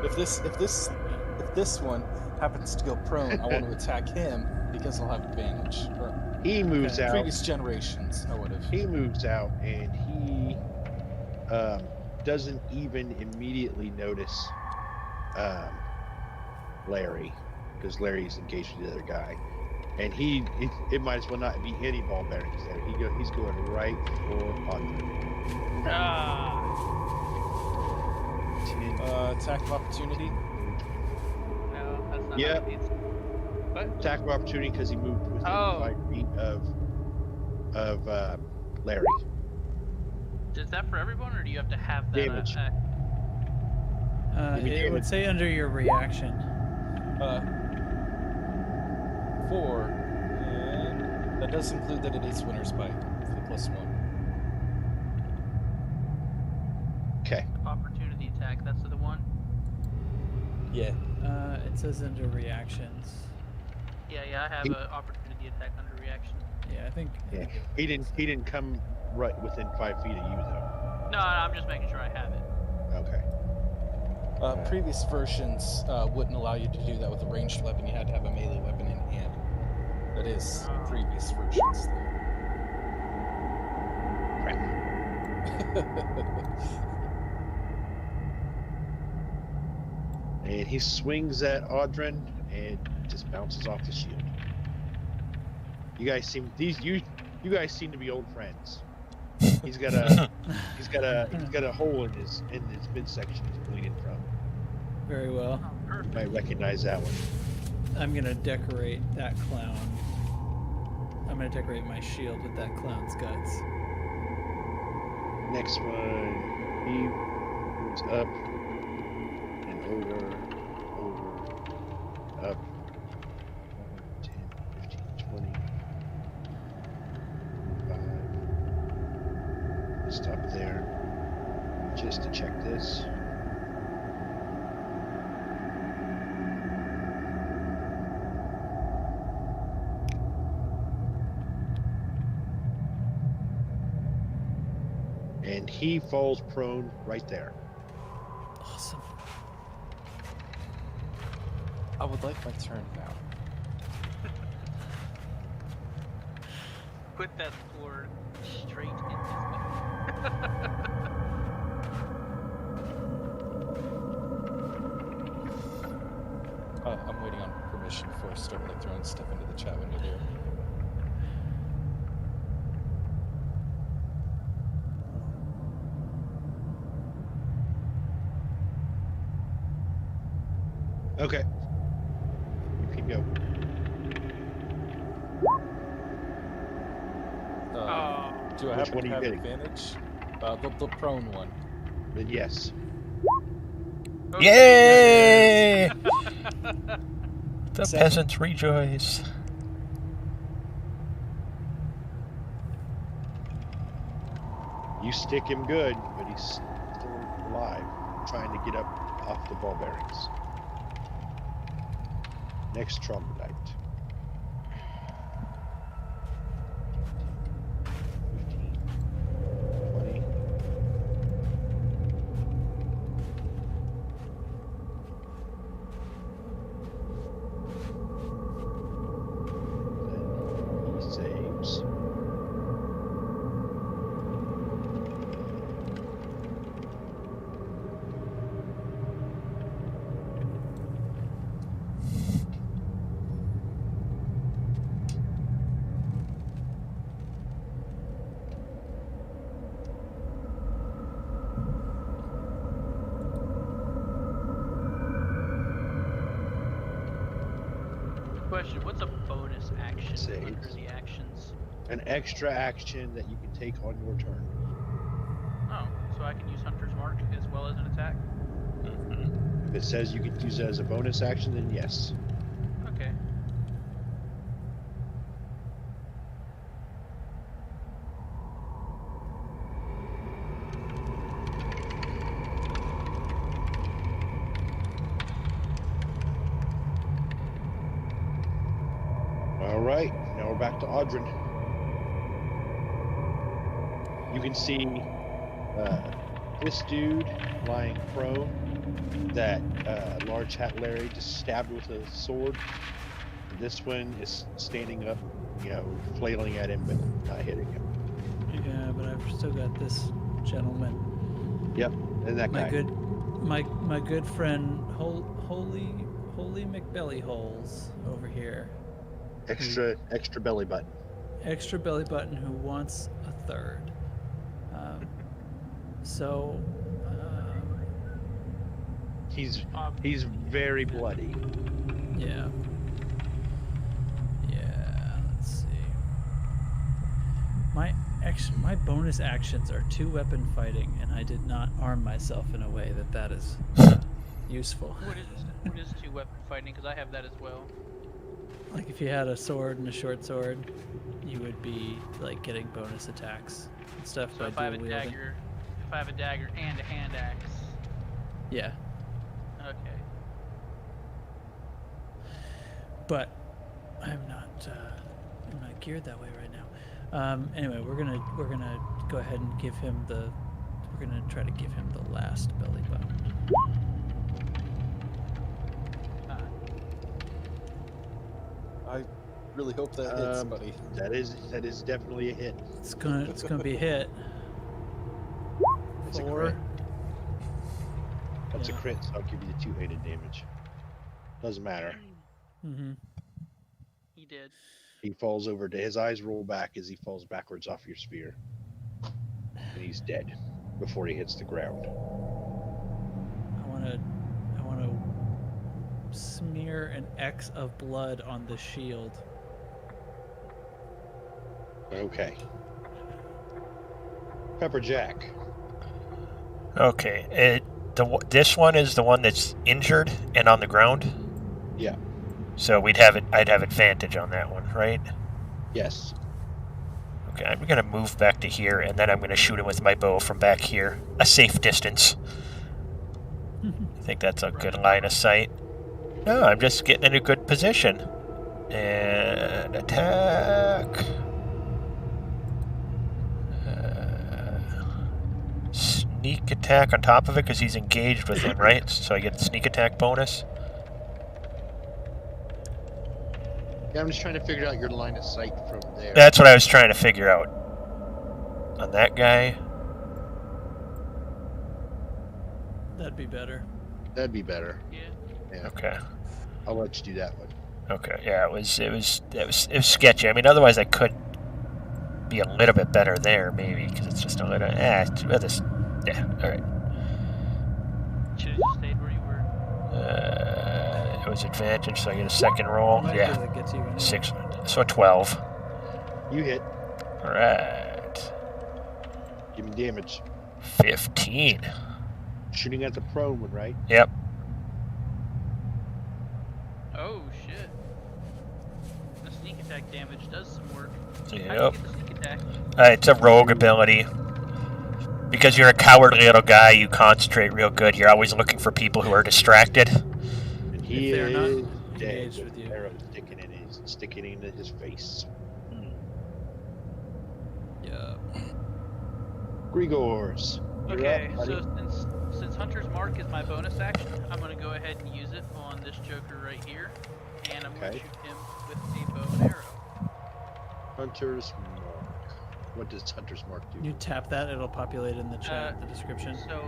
[SPEAKER 5] If this one happens to go prone, I want to attack him because I'll have advantage. Or
[SPEAKER 1] He moves out.
[SPEAKER 5] previous generations, I would have.
[SPEAKER 1] He moves out, and he doesn't even immediately notice Larry, because Larry's engaged with the other guy, and it might as well not be any ball bearings there. He's going right for Audrey.
[SPEAKER 4] Ah!
[SPEAKER 5] Attack of opportunity.
[SPEAKER 4] No, that's not
[SPEAKER 1] Yep.
[SPEAKER 4] how it needs. What?
[SPEAKER 1] Attack of opportunity because he moved within
[SPEAKER 4] Oh.
[SPEAKER 1] 5 feet of Larry.
[SPEAKER 4] Is that for everyone, or do you have to have that?
[SPEAKER 1] Damage.
[SPEAKER 6] It
[SPEAKER 1] damage.
[SPEAKER 6] would say under your reaction.
[SPEAKER 5] 4, and that does include that it is Winter's Bite for the +1.
[SPEAKER 1] Okay.
[SPEAKER 4] Opportunity attack. That's the one.
[SPEAKER 5] Yeah.
[SPEAKER 6] It says under reactions.
[SPEAKER 4] Yeah, I have
[SPEAKER 1] He-
[SPEAKER 4] an opportunity attack under reaction.
[SPEAKER 6] Yeah, I think.
[SPEAKER 1] Yeah. He didn't come right within 5 feet of you though.
[SPEAKER 4] No, I'm just making sure I have it.
[SPEAKER 1] Okay.
[SPEAKER 5] Previous versions wouldn't allow you to do that with a ranged weapon. You had to have a melee weapon in hand. That is previous versions, though.
[SPEAKER 1] And he swings at Audrin and just bounces off the shield. You guys seem to be old friends. He's got a hole in his midsection he's bleeding from.
[SPEAKER 6] Very well.
[SPEAKER 4] Oh,
[SPEAKER 1] You
[SPEAKER 4] perfect.
[SPEAKER 1] might recognize that one.
[SPEAKER 6] I'm gonna decorate that clown. I'm gonna decorate my shield with that clown's guts.
[SPEAKER 1] Next one, he moves up and over, up. 10, 15, 20. 5. Stop there just to check this. And he falls prone right there.
[SPEAKER 6] Awesome.
[SPEAKER 5] I would like my turn now.
[SPEAKER 4] Put that sword straight in his mouth.
[SPEAKER 5] I'm waiting on permission before I start throwing stuff into the chat window here.
[SPEAKER 1] Okay. You can go.
[SPEAKER 4] Oh.
[SPEAKER 5] Do I
[SPEAKER 1] Which
[SPEAKER 5] happen
[SPEAKER 1] one
[SPEAKER 5] to
[SPEAKER 1] are you
[SPEAKER 5] have
[SPEAKER 1] hitting?
[SPEAKER 5] advantage? The prone one.
[SPEAKER 1] Then yes.
[SPEAKER 2] Yay! The
[SPEAKER 5] Second.
[SPEAKER 2] peasants rejoice.
[SPEAKER 1] You stick him good, but he's still alive, trying to get up off the ball bearings. Next troglodyte. 15, 20. Then he saves.
[SPEAKER 4] Question: what's a bonus action
[SPEAKER 1] Saves.
[SPEAKER 4] under the actions?
[SPEAKER 1] An extra action that you can take on your turn.
[SPEAKER 4] I can use Hunter's Mark as well as an attack?
[SPEAKER 1] If it says you can use it as a bonus action, then yes.
[SPEAKER 4] Okay.
[SPEAKER 1] All right, now we're back to Audrin. You can see this dude lying prone. That large hat Larry just stabbed with a sword. This one is standing up, flailing at him, but not hitting him.
[SPEAKER 6] Yeah, but I've still got this gentleman.
[SPEAKER 1] Yep, and that guy.
[SPEAKER 6] My good friend, Holy McBellyholes over here.
[SPEAKER 1] Extra belly button.
[SPEAKER 6] Extra belly button who wants a third. So.
[SPEAKER 1] He's very bloody.
[SPEAKER 6] Yeah. Let's see. My bonus actions are 2-weapon fighting, and I did not arm myself in a way that is useful.
[SPEAKER 4] What is 2-weapon fighting? Because I have that as well.
[SPEAKER 6] Like if you had a sword and a short sword, you would be like getting bonus attacks and stuff
[SPEAKER 4] So
[SPEAKER 6] by
[SPEAKER 4] if I have
[SPEAKER 6] dual
[SPEAKER 4] a
[SPEAKER 6] wielding.
[SPEAKER 4] dagger, and a hand axe.
[SPEAKER 6] Yeah.
[SPEAKER 4] Okay.
[SPEAKER 6] But I'm not geared that way right now. Anyway, we're gonna go ahead and give him we're gonna try to give him the last belly button.
[SPEAKER 5] I really hope that hits, buddy.
[SPEAKER 1] That is definitely a hit.
[SPEAKER 6] It's gonna be a hit.
[SPEAKER 1] That's a
[SPEAKER 6] 4.
[SPEAKER 1] crit. That's
[SPEAKER 6] Yeah.
[SPEAKER 1] a crit, so I'll give you the 2-weighted damage. Doesn't matter.
[SPEAKER 6] Mm-hmm.
[SPEAKER 4] He did.
[SPEAKER 1] He falls over. His eyes roll back as he falls backwards off your spear, and he's dead before he hits the ground.
[SPEAKER 6] I wanna smear an X of blood on the shield.
[SPEAKER 1] Okay. Pepper Jack.
[SPEAKER 2] Okay. This one is the one that's injured and on the ground.
[SPEAKER 1] Yeah.
[SPEAKER 2] So I'd have advantage on that one, right?
[SPEAKER 1] Yes.
[SPEAKER 2] Okay, I'm gonna move back to here, and then I'm gonna shoot him with my bow from back here, a safe distance. I think that's a good line of sight. No, I'm just getting in a good position. And attack. Sneak attack on top of it because he's engaged with him, right? So I get a sneak attack bonus.
[SPEAKER 1] Yeah, I'm just trying to figure out your line of sight from there.
[SPEAKER 2] That's what I was trying to figure out. On that guy.
[SPEAKER 6] That'd be better.
[SPEAKER 1] That'd be better.
[SPEAKER 4] Yeah.
[SPEAKER 2] Okay.
[SPEAKER 1] I'll let you do that one.
[SPEAKER 2] Okay. Yeah, it was sketchy. I mean, otherwise I could be a little bit better there, maybe, because it's just a little. Yeah. All right.
[SPEAKER 4] Should have just stayed where you were.
[SPEAKER 2] It was advantage, so I get a second roll.
[SPEAKER 6] Might be
[SPEAKER 2] Yeah.
[SPEAKER 6] able to get to you anyway.
[SPEAKER 2] 6. So 12.
[SPEAKER 1] You hit.
[SPEAKER 2] All right.
[SPEAKER 1] Give me damage.
[SPEAKER 2] 15.
[SPEAKER 1] Shooting at the prone one, right?
[SPEAKER 2] Yep.
[SPEAKER 4] Oh shit. The sneak attack damage does some work. How do you
[SPEAKER 2] Yep.
[SPEAKER 4] get the sneak attack?
[SPEAKER 2] It's a rogue ability. Because you're a cowardly little guy, you concentrate real good. You're always looking for people who are distracted.
[SPEAKER 1] And he
[SPEAKER 6] If they're not
[SPEAKER 1] is dead.
[SPEAKER 6] engaged with you.
[SPEAKER 1] Arrow sticking into his face.
[SPEAKER 6] Yeah.
[SPEAKER 1] Grigors. You're
[SPEAKER 4] Okay,
[SPEAKER 1] up, buddy.
[SPEAKER 4] so since Hunter's Mark is my bonus action, I'm gonna go ahead and use it on this Joker right here, and I'm gonna
[SPEAKER 1] Okay.
[SPEAKER 4] shoot him with a bow and arrow.
[SPEAKER 1] Hunter's Mark. What does Hunter's Mark do?
[SPEAKER 6] You tap that, it'll populate in the chat, the description.
[SPEAKER 4] So,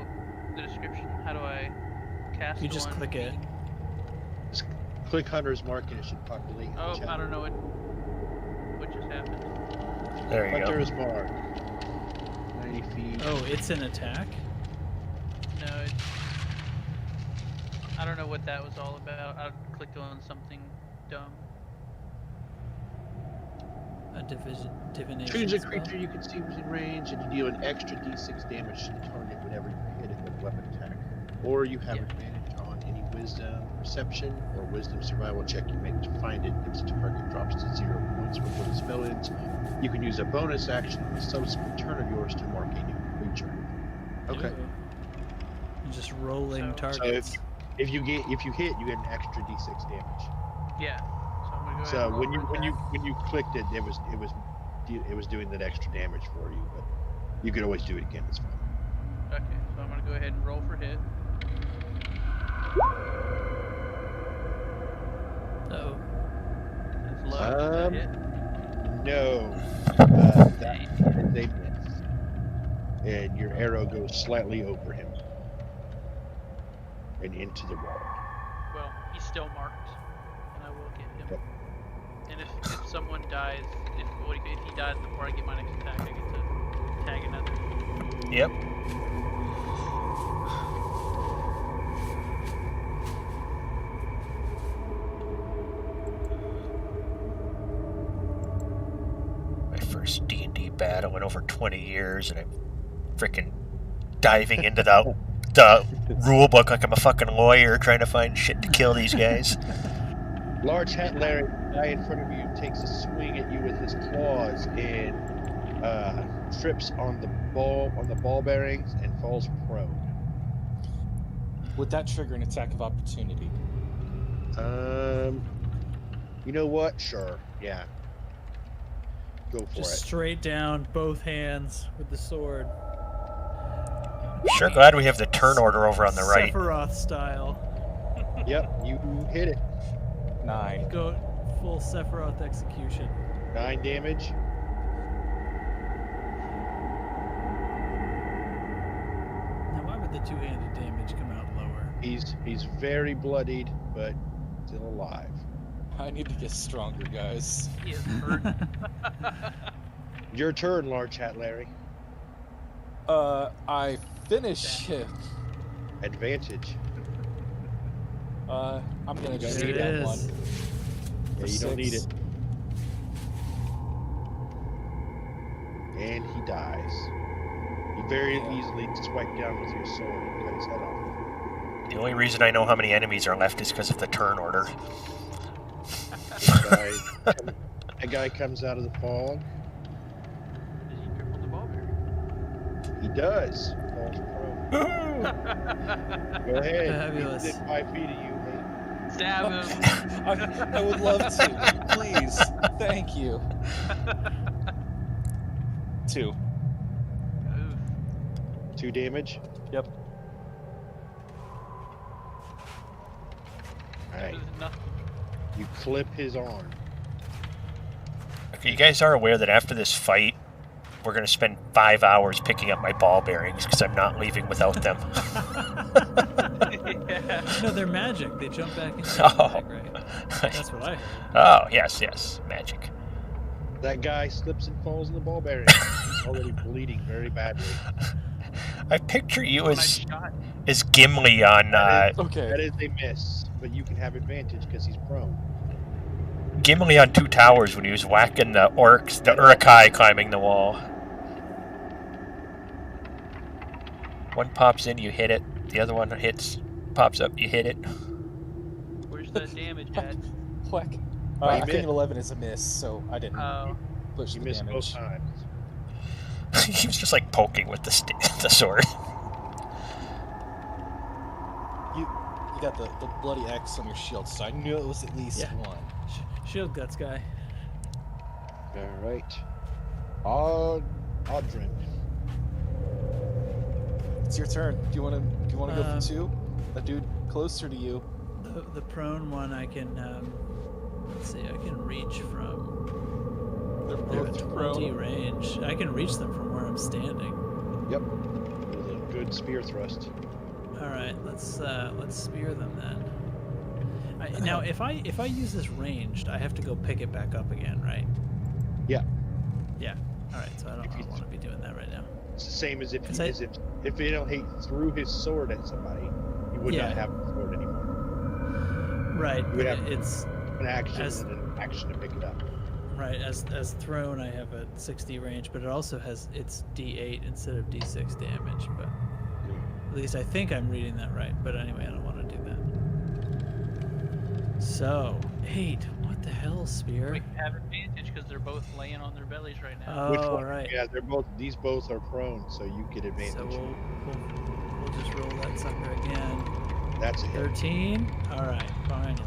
[SPEAKER 4] the description, how do I cast
[SPEAKER 6] You just
[SPEAKER 4] on
[SPEAKER 6] click it.
[SPEAKER 1] Just click Hunter's Mark and it should populate in the
[SPEAKER 4] Oh,
[SPEAKER 1] chat.
[SPEAKER 4] I don't know what just happened.
[SPEAKER 2] There you go.
[SPEAKER 1] Hunter's Mark. 90 feet.
[SPEAKER 6] Oh, it's an attack?
[SPEAKER 4] No, I don't know what that was all about. I clicked on something dumb.
[SPEAKER 6] divination
[SPEAKER 1] Choose a
[SPEAKER 6] spell?
[SPEAKER 1] creature you can see within range, and you deal an extra d6 damage to the target whenever you hit it with a weapon attack. Or you have
[SPEAKER 6] Yeah.
[SPEAKER 1] advantage on any wisdom, perception, or wisdom survival check you make to find it if the target drops to 0 points before the spell ends. You can use a bonus action on a subsequent turn of yours to mark a new creature. Okay.
[SPEAKER 6] Ooh. You're just rolling
[SPEAKER 4] So-
[SPEAKER 6] targets.
[SPEAKER 1] If you hit, you get an extra d6 damage.
[SPEAKER 4] Yeah. So I'm gonna go ahead
[SPEAKER 1] So
[SPEAKER 4] and roll
[SPEAKER 1] when
[SPEAKER 4] for
[SPEAKER 1] you clicked it, it was doing that extra damage for you, but you could always do it again. It's fine.
[SPEAKER 4] attack. Okay, so I'm gonna go ahead and roll for hit.
[SPEAKER 6] Uh-oh.
[SPEAKER 4] That's low. Does that
[SPEAKER 1] Um,
[SPEAKER 4] hit?
[SPEAKER 1] No, that is a miss, and your arrow goes slightly over him and into the wall.
[SPEAKER 4] Well, he's still marked, and I will get him.
[SPEAKER 1] Yep.
[SPEAKER 4] And if someone dies, if he dies before I get my next attack, I get to tag another.
[SPEAKER 2] Yep. My first D&D battle in over 20 years, and I'm freaking diving into the rule book like I'm a fucking lawyer trying to find shit to kill these guys.
[SPEAKER 1] Large Hat Larry, the guy in front of you, takes a swing at you with his claws and trips on the ball bearings and falls prone.
[SPEAKER 5] Would that trigger an attack of opportunity?
[SPEAKER 1] You know what? Sure, yeah. Go for
[SPEAKER 6] Just
[SPEAKER 1] it.
[SPEAKER 6] straight down, both hands with the sword.
[SPEAKER 2] Sure glad we have the turn order over on the right.
[SPEAKER 6] Sephiroth style.
[SPEAKER 1] Yep, you hit it.
[SPEAKER 5] 9.
[SPEAKER 6] Go full Sephiroth execution.
[SPEAKER 1] 9 damage.
[SPEAKER 6] Now, why would the two-handed damage come out lower?
[SPEAKER 1] He's very bloodied, but still alive.
[SPEAKER 5] I need to get stronger, guys.
[SPEAKER 4] He is hurt.
[SPEAKER 1] Your turn, Large Hat Larry.
[SPEAKER 5] I finish it.
[SPEAKER 1] Advantage.
[SPEAKER 5] I'm gonna
[SPEAKER 1] There
[SPEAKER 5] shoot
[SPEAKER 1] it
[SPEAKER 5] that
[SPEAKER 6] is.
[SPEAKER 5] one.
[SPEAKER 1] Yeah,
[SPEAKER 5] For
[SPEAKER 1] you don't need
[SPEAKER 5] 6.
[SPEAKER 1] it. And he dies. You very easily swipe down with your sword and cut his head off.
[SPEAKER 2] The only reason I know how many enemies are left is because of the turn order.
[SPEAKER 1] A guy comes out of the fog.
[SPEAKER 4] Did he triple the ball bearing?
[SPEAKER 1] He does. Falls prone. Go ahead.
[SPEAKER 6] Fabulous.
[SPEAKER 1] He's within 5 feet of you, mate.
[SPEAKER 4] Stab him.
[SPEAKER 5] I would love to. Please. Thank you. 2.
[SPEAKER 4] Oof.
[SPEAKER 1] 2 damage.
[SPEAKER 5] Yep.
[SPEAKER 1] Alright.
[SPEAKER 4] That is nothing.
[SPEAKER 1] You clip his arm.
[SPEAKER 2] Okay, you guys are aware that after this fight, we're going to spend 5 hours picking up my ball bearings because I'm not leaving without them.
[SPEAKER 4] Yeah.
[SPEAKER 6] No, they're magic. They jump back into the
[SPEAKER 2] Oh.
[SPEAKER 6] bag, right? That's what I heard.
[SPEAKER 2] Oh, yes, magic.
[SPEAKER 1] That guy slips and falls in the ball bearing. He's already bleeding very badly.
[SPEAKER 2] I picture you
[SPEAKER 4] Nice
[SPEAKER 2] as
[SPEAKER 4] shot.
[SPEAKER 2] Gimli on
[SPEAKER 5] Okay.
[SPEAKER 1] That is a miss, but you can have advantage because he's prone.
[SPEAKER 2] Gimli on Two Towers when he was whacking the orcs, the Urukai climbing the wall. One pops in, you hit it. The other one pops up, you hit it.
[SPEAKER 4] Where's the damage at?
[SPEAKER 5] Whack.
[SPEAKER 1] Oh,
[SPEAKER 5] I
[SPEAKER 1] you
[SPEAKER 5] think
[SPEAKER 1] missed.
[SPEAKER 5] an 11 is a miss, so I didn't
[SPEAKER 4] Oh,
[SPEAKER 5] push
[SPEAKER 1] You
[SPEAKER 5] the
[SPEAKER 1] missed both
[SPEAKER 5] damage.
[SPEAKER 1] times.
[SPEAKER 2] He was just like poking with the sword.
[SPEAKER 5] You got the bloody X on your shield, so I knew it was at least
[SPEAKER 6] Yeah.
[SPEAKER 5] one.
[SPEAKER 6] Shield guts guy.
[SPEAKER 1] All right. Audrin.
[SPEAKER 5] It's your turn. Do you want to go
[SPEAKER 6] Um,
[SPEAKER 5] for 2? A dude closer to you.
[SPEAKER 6] The prone one, I can. Let's see. I can reach from.
[SPEAKER 5] They're
[SPEAKER 6] They're
[SPEAKER 5] both
[SPEAKER 6] at 20
[SPEAKER 5] prone.
[SPEAKER 6] range. I can reach them from where I'm standing.
[SPEAKER 1] Yep. With a good spear thrust.
[SPEAKER 6] All right, let's spear them then. Now, if I use this ranged, I have to go pick it back up again, right?
[SPEAKER 1] Yeah.
[SPEAKER 6] Yeah. All right, so I don't want to be doing that right now.
[SPEAKER 1] It's the same as if
[SPEAKER 6] Cause
[SPEAKER 1] if he threw his sword at somebody, he would
[SPEAKER 6] Yeah.
[SPEAKER 1] not have the sword anymore.
[SPEAKER 6] Right,
[SPEAKER 1] You
[SPEAKER 6] but
[SPEAKER 1] would have
[SPEAKER 6] it's
[SPEAKER 1] an action
[SPEAKER 6] As-
[SPEAKER 1] and an action to pick it up.
[SPEAKER 6] Right, as thrown, I have a 60 range, but it also has it's D8 instead of D6 damage. But at least I think I'm reading that right. But anyway, I don't want to do that. So 8. What the hell, Spear?
[SPEAKER 4] We have advantage because they're both laying on their bellies right now.
[SPEAKER 6] Oh,
[SPEAKER 1] Which one?
[SPEAKER 6] right.
[SPEAKER 1] Yeah, these both are prone, so you get advantage.
[SPEAKER 6] So we'll just roll that sucker again.
[SPEAKER 1] That's a hit.
[SPEAKER 6] 13. All right, finally.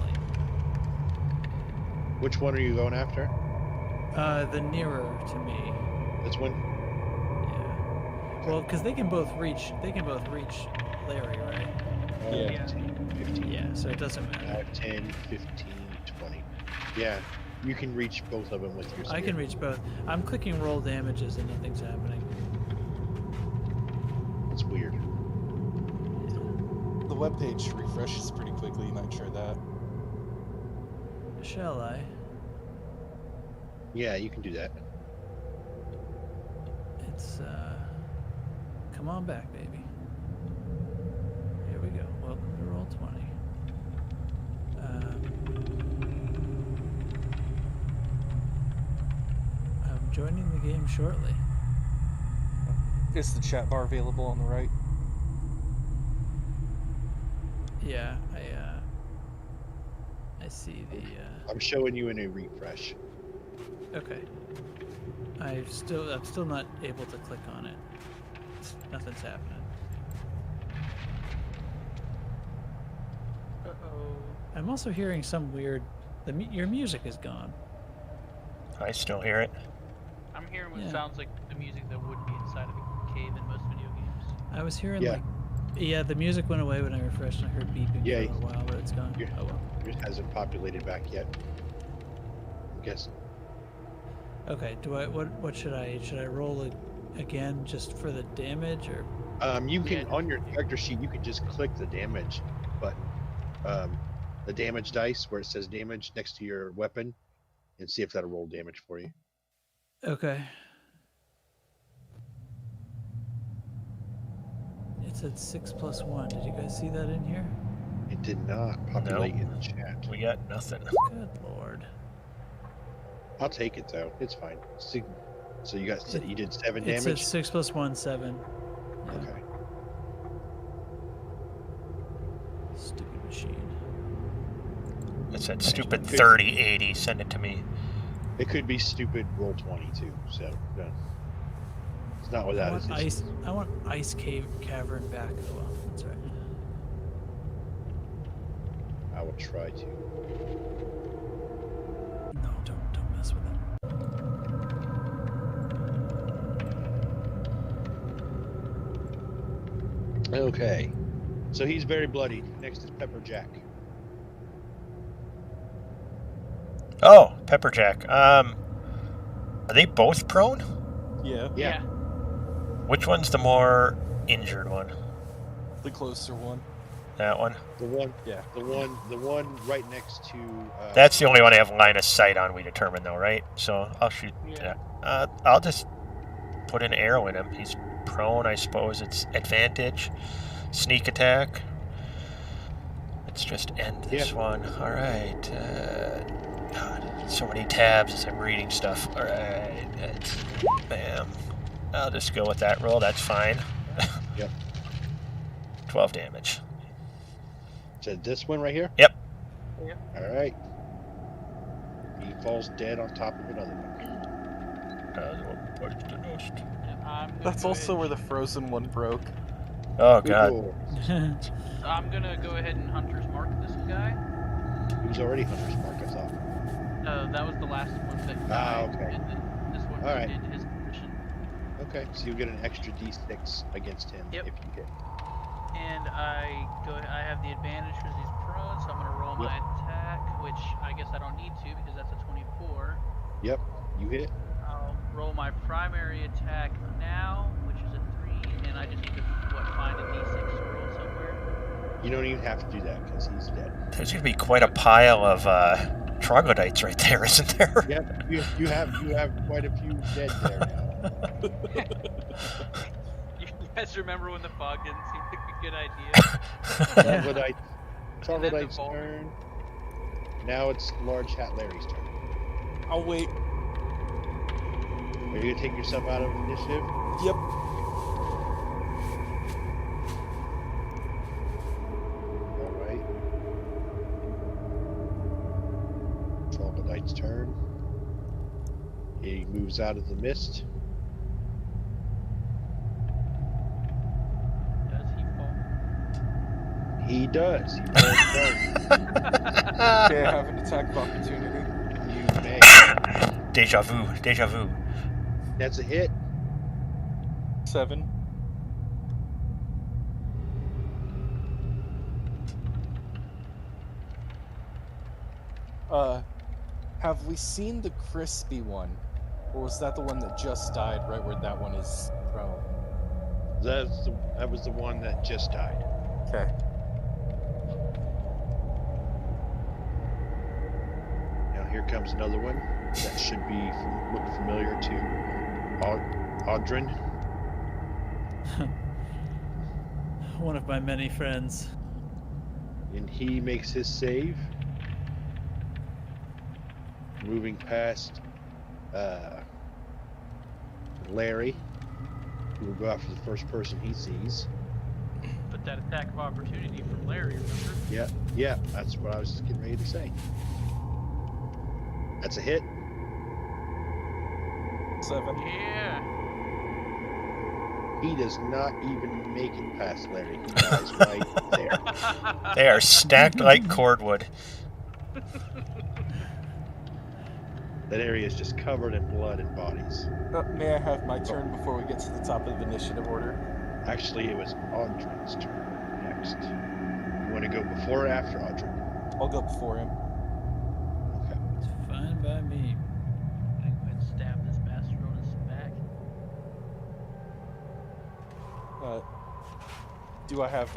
[SPEAKER 1] Which one are you going after?
[SPEAKER 6] The nearer to me.
[SPEAKER 1] This one?
[SPEAKER 6] Yeah. Well, because they can both reach Larry, right?
[SPEAKER 5] Yeah.
[SPEAKER 1] 10, 15.
[SPEAKER 6] Yeah. So it doesn't matter.
[SPEAKER 1] 10, 15, 20. Yeah, you can reach both of them with your spear.
[SPEAKER 6] I can reach both. I'm clicking roll damages and nothing's happening.
[SPEAKER 1] It's weird.
[SPEAKER 5] The webpage refreshes pretty quickly, you might try that.
[SPEAKER 6] Shall I?
[SPEAKER 1] Yeah, you can do that.
[SPEAKER 6] It's come on back, baby. Here we go. Welcome to roll 20. I'm joining the game shortly.
[SPEAKER 5] Is the chat bar available on the right?
[SPEAKER 6] Yeah, I see the
[SPEAKER 1] I'm showing you in a refresh.
[SPEAKER 6] okay. I'm still not able to click on it. Nothing's happening.
[SPEAKER 4] Uh-oh.
[SPEAKER 6] I'm also hearing some weird. Your music is gone.
[SPEAKER 2] I still hear it.
[SPEAKER 4] I'm hearing what
[SPEAKER 6] Yeah.
[SPEAKER 4] sounds like the music that would be inside of a cave in most video games.
[SPEAKER 6] I was hearing
[SPEAKER 1] Yeah.
[SPEAKER 6] yeah, the music went away when I refreshed and I heard beeping
[SPEAKER 1] Yeah.
[SPEAKER 6] for a while, but it's gone.
[SPEAKER 1] Yeah.
[SPEAKER 6] Oh well.
[SPEAKER 1] It hasn't populated back yet. I guess.
[SPEAKER 6] Okay, what should I roll again just for the damage or
[SPEAKER 1] You can
[SPEAKER 4] Yeah.
[SPEAKER 1] on your character sheet you can just click the damage button, the damage dice where it says damage next to your weapon, and see if that'll roll damage for you.
[SPEAKER 6] okay. It said 6 + 1. Did you guys see that in here?
[SPEAKER 1] It did not populate in the chat.
[SPEAKER 2] We got nothing.
[SPEAKER 6] Good lord.
[SPEAKER 1] I'll take it though. It's fine. So you got you did 7
[SPEAKER 6] It said
[SPEAKER 1] damage.
[SPEAKER 6] 6 + 1, 7. Yeah.
[SPEAKER 1] Okay.
[SPEAKER 6] Stupid machine.
[SPEAKER 2] It said stupid 3080. Send it to me.
[SPEAKER 1] It could be stupid roll 20 too. So it's not without its issues.
[SPEAKER 6] I want ice cavern back. Oh well, that's right.
[SPEAKER 1] I will try to.
[SPEAKER 6] No, don't mess with it.
[SPEAKER 1] Okay. So he's very bloodied. Next is Pepper Jack.
[SPEAKER 2] Oh, Pepperjack. Are they both prone?
[SPEAKER 5] Yeah.
[SPEAKER 1] Yeah.
[SPEAKER 2] Which one's the more injured one?
[SPEAKER 5] The closer one.
[SPEAKER 2] That one?
[SPEAKER 1] The one.
[SPEAKER 5] Yeah.
[SPEAKER 1] The one right next to.
[SPEAKER 2] That's the only one I have line of sight on, we determined, though, right? So I'll shoot
[SPEAKER 4] Yeah.
[SPEAKER 2] that. I'll just put an arrow in him. He's prone, I suppose. It's advantage. Sneak attack. Let's just end this one. All right. God, so many tabs as I'm reading stuff. All right. Bam. I'll just go with that roll. That's fine.
[SPEAKER 1] Yep.
[SPEAKER 2] 12 damage.
[SPEAKER 1] So this one right here.
[SPEAKER 2] Yep.
[SPEAKER 1] All right. He falls dead on top of another one.
[SPEAKER 4] And I'm gonna
[SPEAKER 5] That's
[SPEAKER 4] go
[SPEAKER 5] also where
[SPEAKER 4] ahead,
[SPEAKER 5] the frozen one broke.
[SPEAKER 2] Oh, God.
[SPEAKER 1] Cool.
[SPEAKER 4] I'm gonna go ahead and Hunter's Mark this guy.
[SPEAKER 1] He was already Hunter's Mark, I thought.
[SPEAKER 4] That was the last one that
[SPEAKER 1] Ah,
[SPEAKER 4] died,
[SPEAKER 1] okay.
[SPEAKER 4] and then this one
[SPEAKER 1] All right.
[SPEAKER 4] did his mission.
[SPEAKER 1] Okay, so you get an extra d6 against him
[SPEAKER 4] Yep.
[SPEAKER 1] if you hit.
[SPEAKER 4] And I have the advantage because he's prone, so I'm gonna roll my attack, which I guess I don't need to because that's a 24.
[SPEAKER 1] Yep, you hit.
[SPEAKER 4] I'll roll my primary attack now, which is a 3, and I just need to find a d6 to roll somewhere.
[SPEAKER 1] You don't even have to do that because he's dead.
[SPEAKER 2] There's going to be quite a pile of troglodytes right there, isn't there?
[SPEAKER 1] Yep, you have quite a few dead there now.
[SPEAKER 4] You guys remember when the fog didn't seem like a good idea?
[SPEAKER 1] Troglodyte's turn. Now it's Large Hat Larry's turn.
[SPEAKER 5] I'll wait.
[SPEAKER 1] Are you gonna take yourself out of initiative?
[SPEAKER 5] Yep.
[SPEAKER 1] All right. Troglodyte's turn. He moves out of the mist.
[SPEAKER 4] Does he fall?
[SPEAKER 1] He does. He falls prone.
[SPEAKER 5] Okay, I have an attack of opportunity.
[SPEAKER 1] You may.
[SPEAKER 2] Deja vu. Deja vu.
[SPEAKER 1] That's a hit.
[SPEAKER 5] 7. Have we seen the crispy one? Or was that the one that just died right where that one is prone?
[SPEAKER 1] That was the one that just died.
[SPEAKER 5] Okay.
[SPEAKER 1] Now here comes another one that should be look familiar to Audrin.
[SPEAKER 6] One of my many friends.
[SPEAKER 1] And he makes his save. Moving past Larry, who will go after the first person he sees.
[SPEAKER 4] But that attack of opportunity from Larry, remember?
[SPEAKER 1] Yeah, that's what I was getting ready to say. That's a hit.
[SPEAKER 5] 7.
[SPEAKER 4] Yeah.
[SPEAKER 1] He does not even make it past Larry. He dies right there.
[SPEAKER 2] They are stacked like cordwood.
[SPEAKER 1] That area is just covered in blood and bodies.
[SPEAKER 5] May I have my turn before we get to the top of the initiative order?
[SPEAKER 1] Actually, it was Audrin's turn next. You want to go before or after Audrin?
[SPEAKER 5] I'll go before him.
[SPEAKER 1] Okay.
[SPEAKER 6] It's fine by me.
[SPEAKER 4] I'm gonna go ahead and stab this bastard on his back.
[SPEAKER 5] Do I have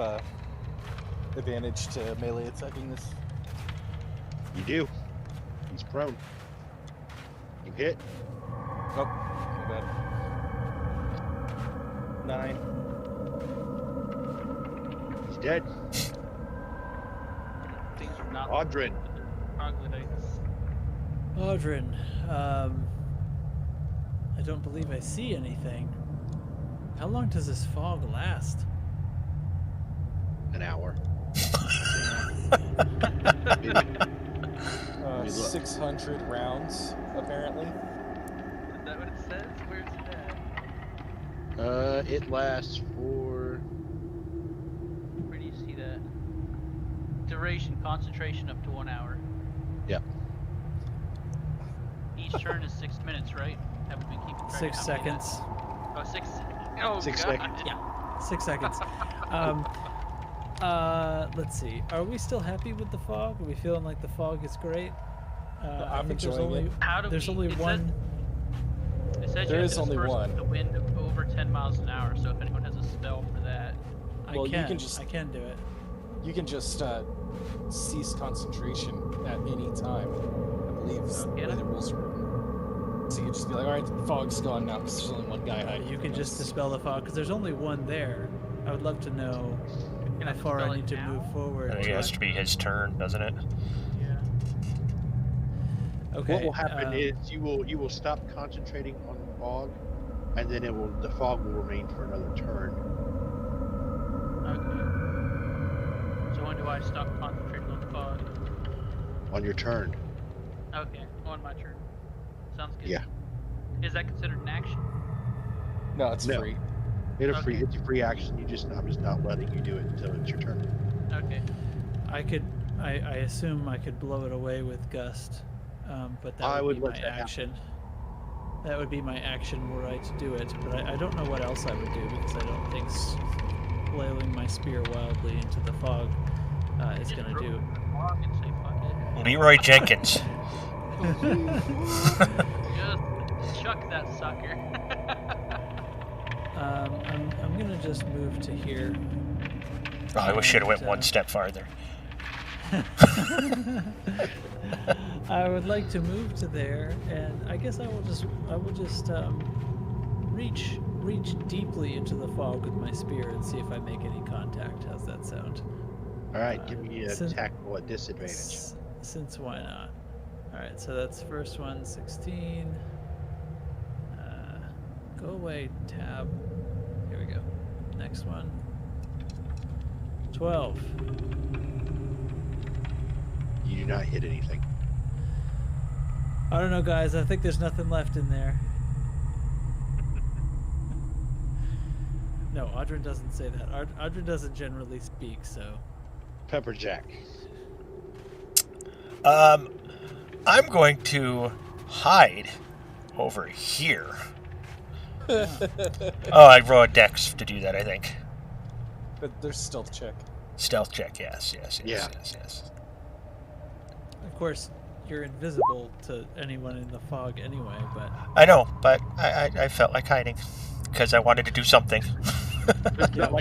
[SPEAKER 5] advantage to melee attacking this?
[SPEAKER 1] You do. He's prone. You hit.
[SPEAKER 5] Nope. My bad. 9.
[SPEAKER 1] He's dead.
[SPEAKER 4] Things are not
[SPEAKER 1] Audrin.
[SPEAKER 4] troglodytes.
[SPEAKER 6] Audrin, I don't believe I see anything. How long does this fog last?
[SPEAKER 1] An hour. Maybe.
[SPEAKER 5] 600 rounds, apparently.
[SPEAKER 4] Is that what it says? Where's it at?
[SPEAKER 1] It lasts for.
[SPEAKER 4] Where do you see that? Duration, concentration up to 1 hour.
[SPEAKER 1] Yep.
[SPEAKER 4] Each turn is 6 minutes, right? Haven't been keeping track.
[SPEAKER 6] 6
[SPEAKER 4] of how many
[SPEAKER 6] seconds.
[SPEAKER 4] that- Oh, 6 seconds. Oh,
[SPEAKER 1] 6
[SPEAKER 4] God.
[SPEAKER 1] seconds.
[SPEAKER 6] Yeah, 6 seconds. Let's see. Are we still happy with the fog? Are we feeling like the fog is great? I
[SPEAKER 5] I'm
[SPEAKER 6] think there's
[SPEAKER 5] enjoying
[SPEAKER 6] only
[SPEAKER 5] it.
[SPEAKER 4] How do
[SPEAKER 6] there's
[SPEAKER 4] we,
[SPEAKER 6] only
[SPEAKER 4] it
[SPEAKER 6] one.
[SPEAKER 4] It says
[SPEAKER 5] There
[SPEAKER 4] you have
[SPEAKER 5] is
[SPEAKER 4] to
[SPEAKER 5] only
[SPEAKER 4] disperse
[SPEAKER 5] one.
[SPEAKER 4] with the wind of over 10 miles an hour, so if anyone has a spell for that.
[SPEAKER 5] Well,
[SPEAKER 6] I
[SPEAKER 5] you
[SPEAKER 6] can.
[SPEAKER 5] can just-
[SPEAKER 6] I can do it.
[SPEAKER 5] You can just cease concentration at any time. I believe is the way the rules are written. So you just be like, alright, the fog's gone now because there's only one guy hiding.
[SPEAKER 6] You can just dispel the fog because there's only one there. I would love to know
[SPEAKER 4] Can
[SPEAKER 6] how far
[SPEAKER 4] dispel
[SPEAKER 6] I
[SPEAKER 4] it
[SPEAKER 6] need to
[SPEAKER 4] now?
[SPEAKER 6] move forward.
[SPEAKER 2] I think it has to be his turn, doesn't it?
[SPEAKER 4] Yeah.
[SPEAKER 6] Okay.
[SPEAKER 1] What will happen is you will stop concentrating on the fog, and then the fog will remain for another turn.
[SPEAKER 4] Okay. So when do I stop concentrating on the fog?
[SPEAKER 1] On your turn.
[SPEAKER 4] Okay, on my turn. Sounds good.
[SPEAKER 1] Yeah.
[SPEAKER 4] Is that considered an action?
[SPEAKER 5] No, it's
[SPEAKER 1] No.
[SPEAKER 5] free.
[SPEAKER 1] It's
[SPEAKER 4] Okay.
[SPEAKER 1] a free action. I'm just not letting you do it until it's your turn.
[SPEAKER 4] Okay.
[SPEAKER 6] I assume I could blow it away with gust, but that
[SPEAKER 1] I
[SPEAKER 6] would be
[SPEAKER 1] would
[SPEAKER 6] my
[SPEAKER 1] let that happen.
[SPEAKER 6] action. That would be my action were I to do it, but I don't know what else I would do because I don't think flailing my spear wildly into the fog is
[SPEAKER 4] Just
[SPEAKER 6] going to
[SPEAKER 4] throw
[SPEAKER 6] do.
[SPEAKER 4] it in the fog and say fuck it.
[SPEAKER 2] Leroy Jenkins.
[SPEAKER 4] Just chuck that sucker.
[SPEAKER 6] I'm going to just move to here.
[SPEAKER 2] Oh, I wish I'd have went
[SPEAKER 6] And,
[SPEAKER 2] one step farther.
[SPEAKER 6] I would like to move to there, and I guess I will just reach deeply into the fog with my spear and see if I make any contact. How's that sound?
[SPEAKER 1] All right, give me a
[SPEAKER 6] since-
[SPEAKER 1] tactical at disadvantage.
[SPEAKER 6] Since why not? All right, so that's first one, 16. Go away, tab. Here we go. Next one. 12.
[SPEAKER 1] You do not hit anything.
[SPEAKER 6] I don't know, guys. I think there's nothing left in there. No, Audrey doesn't say that. Audrey doesn't generally speak, so.
[SPEAKER 1] Pepperjack.
[SPEAKER 2] I'm going to hide over here. Oh, I rolled a dex to do that, I think.
[SPEAKER 5] But there's stealth check.
[SPEAKER 2] Stealth check, yes.
[SPEAKER 1] Yeah.
[SPEAKER 6] Of course, you're invisible to anyone in the fog anyway, but.
[SPEAKER 2] I know, but I felt like hiding because I wanted to do something.
[SPEAKER 1] It's not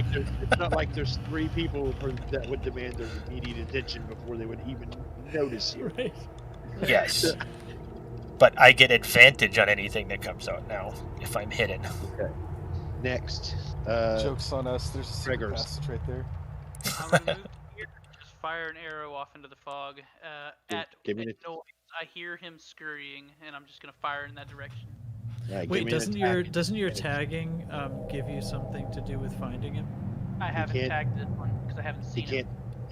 [SPEAKER 1] like there's 3 people that would demand their immediate attention before they would even notice you.
[SPEAKER 6] Right.
[SPEAKER 2] Yes. But I get advantage on anything that comes out now if I'm hidden.
[SPEAKER 1] Okay. Next.
[SPEAKER 5] Joke's on us. There's a secret
[SPEAKER 1] Triggers.
[SPEAKER 5] passage right there.
[SPEAKER 4] I'm gonna move here. Just fire an arrow off into the fog. At
[SPEAKER 1] give me
[SPEAKER 4] at
[SPEAKER 1] the-
[SPEAKER 4] noise, I hear him scurrying, and I'm just gonna fire in that direction.
[SPEAKER 1] Right,
[SPEAKER 6] Wait,
[SPEAKER 1] give me an attack.
[SPEAKER 6] doesn't your tagging give you something to do with finding him?
[SPEAKER 4] I haven't
[SPEAKER 1] can't-
[SPEAKER 4] tagged this one because I haven't
[SPEAKER 1] He
[SPEAKER 4] seen him.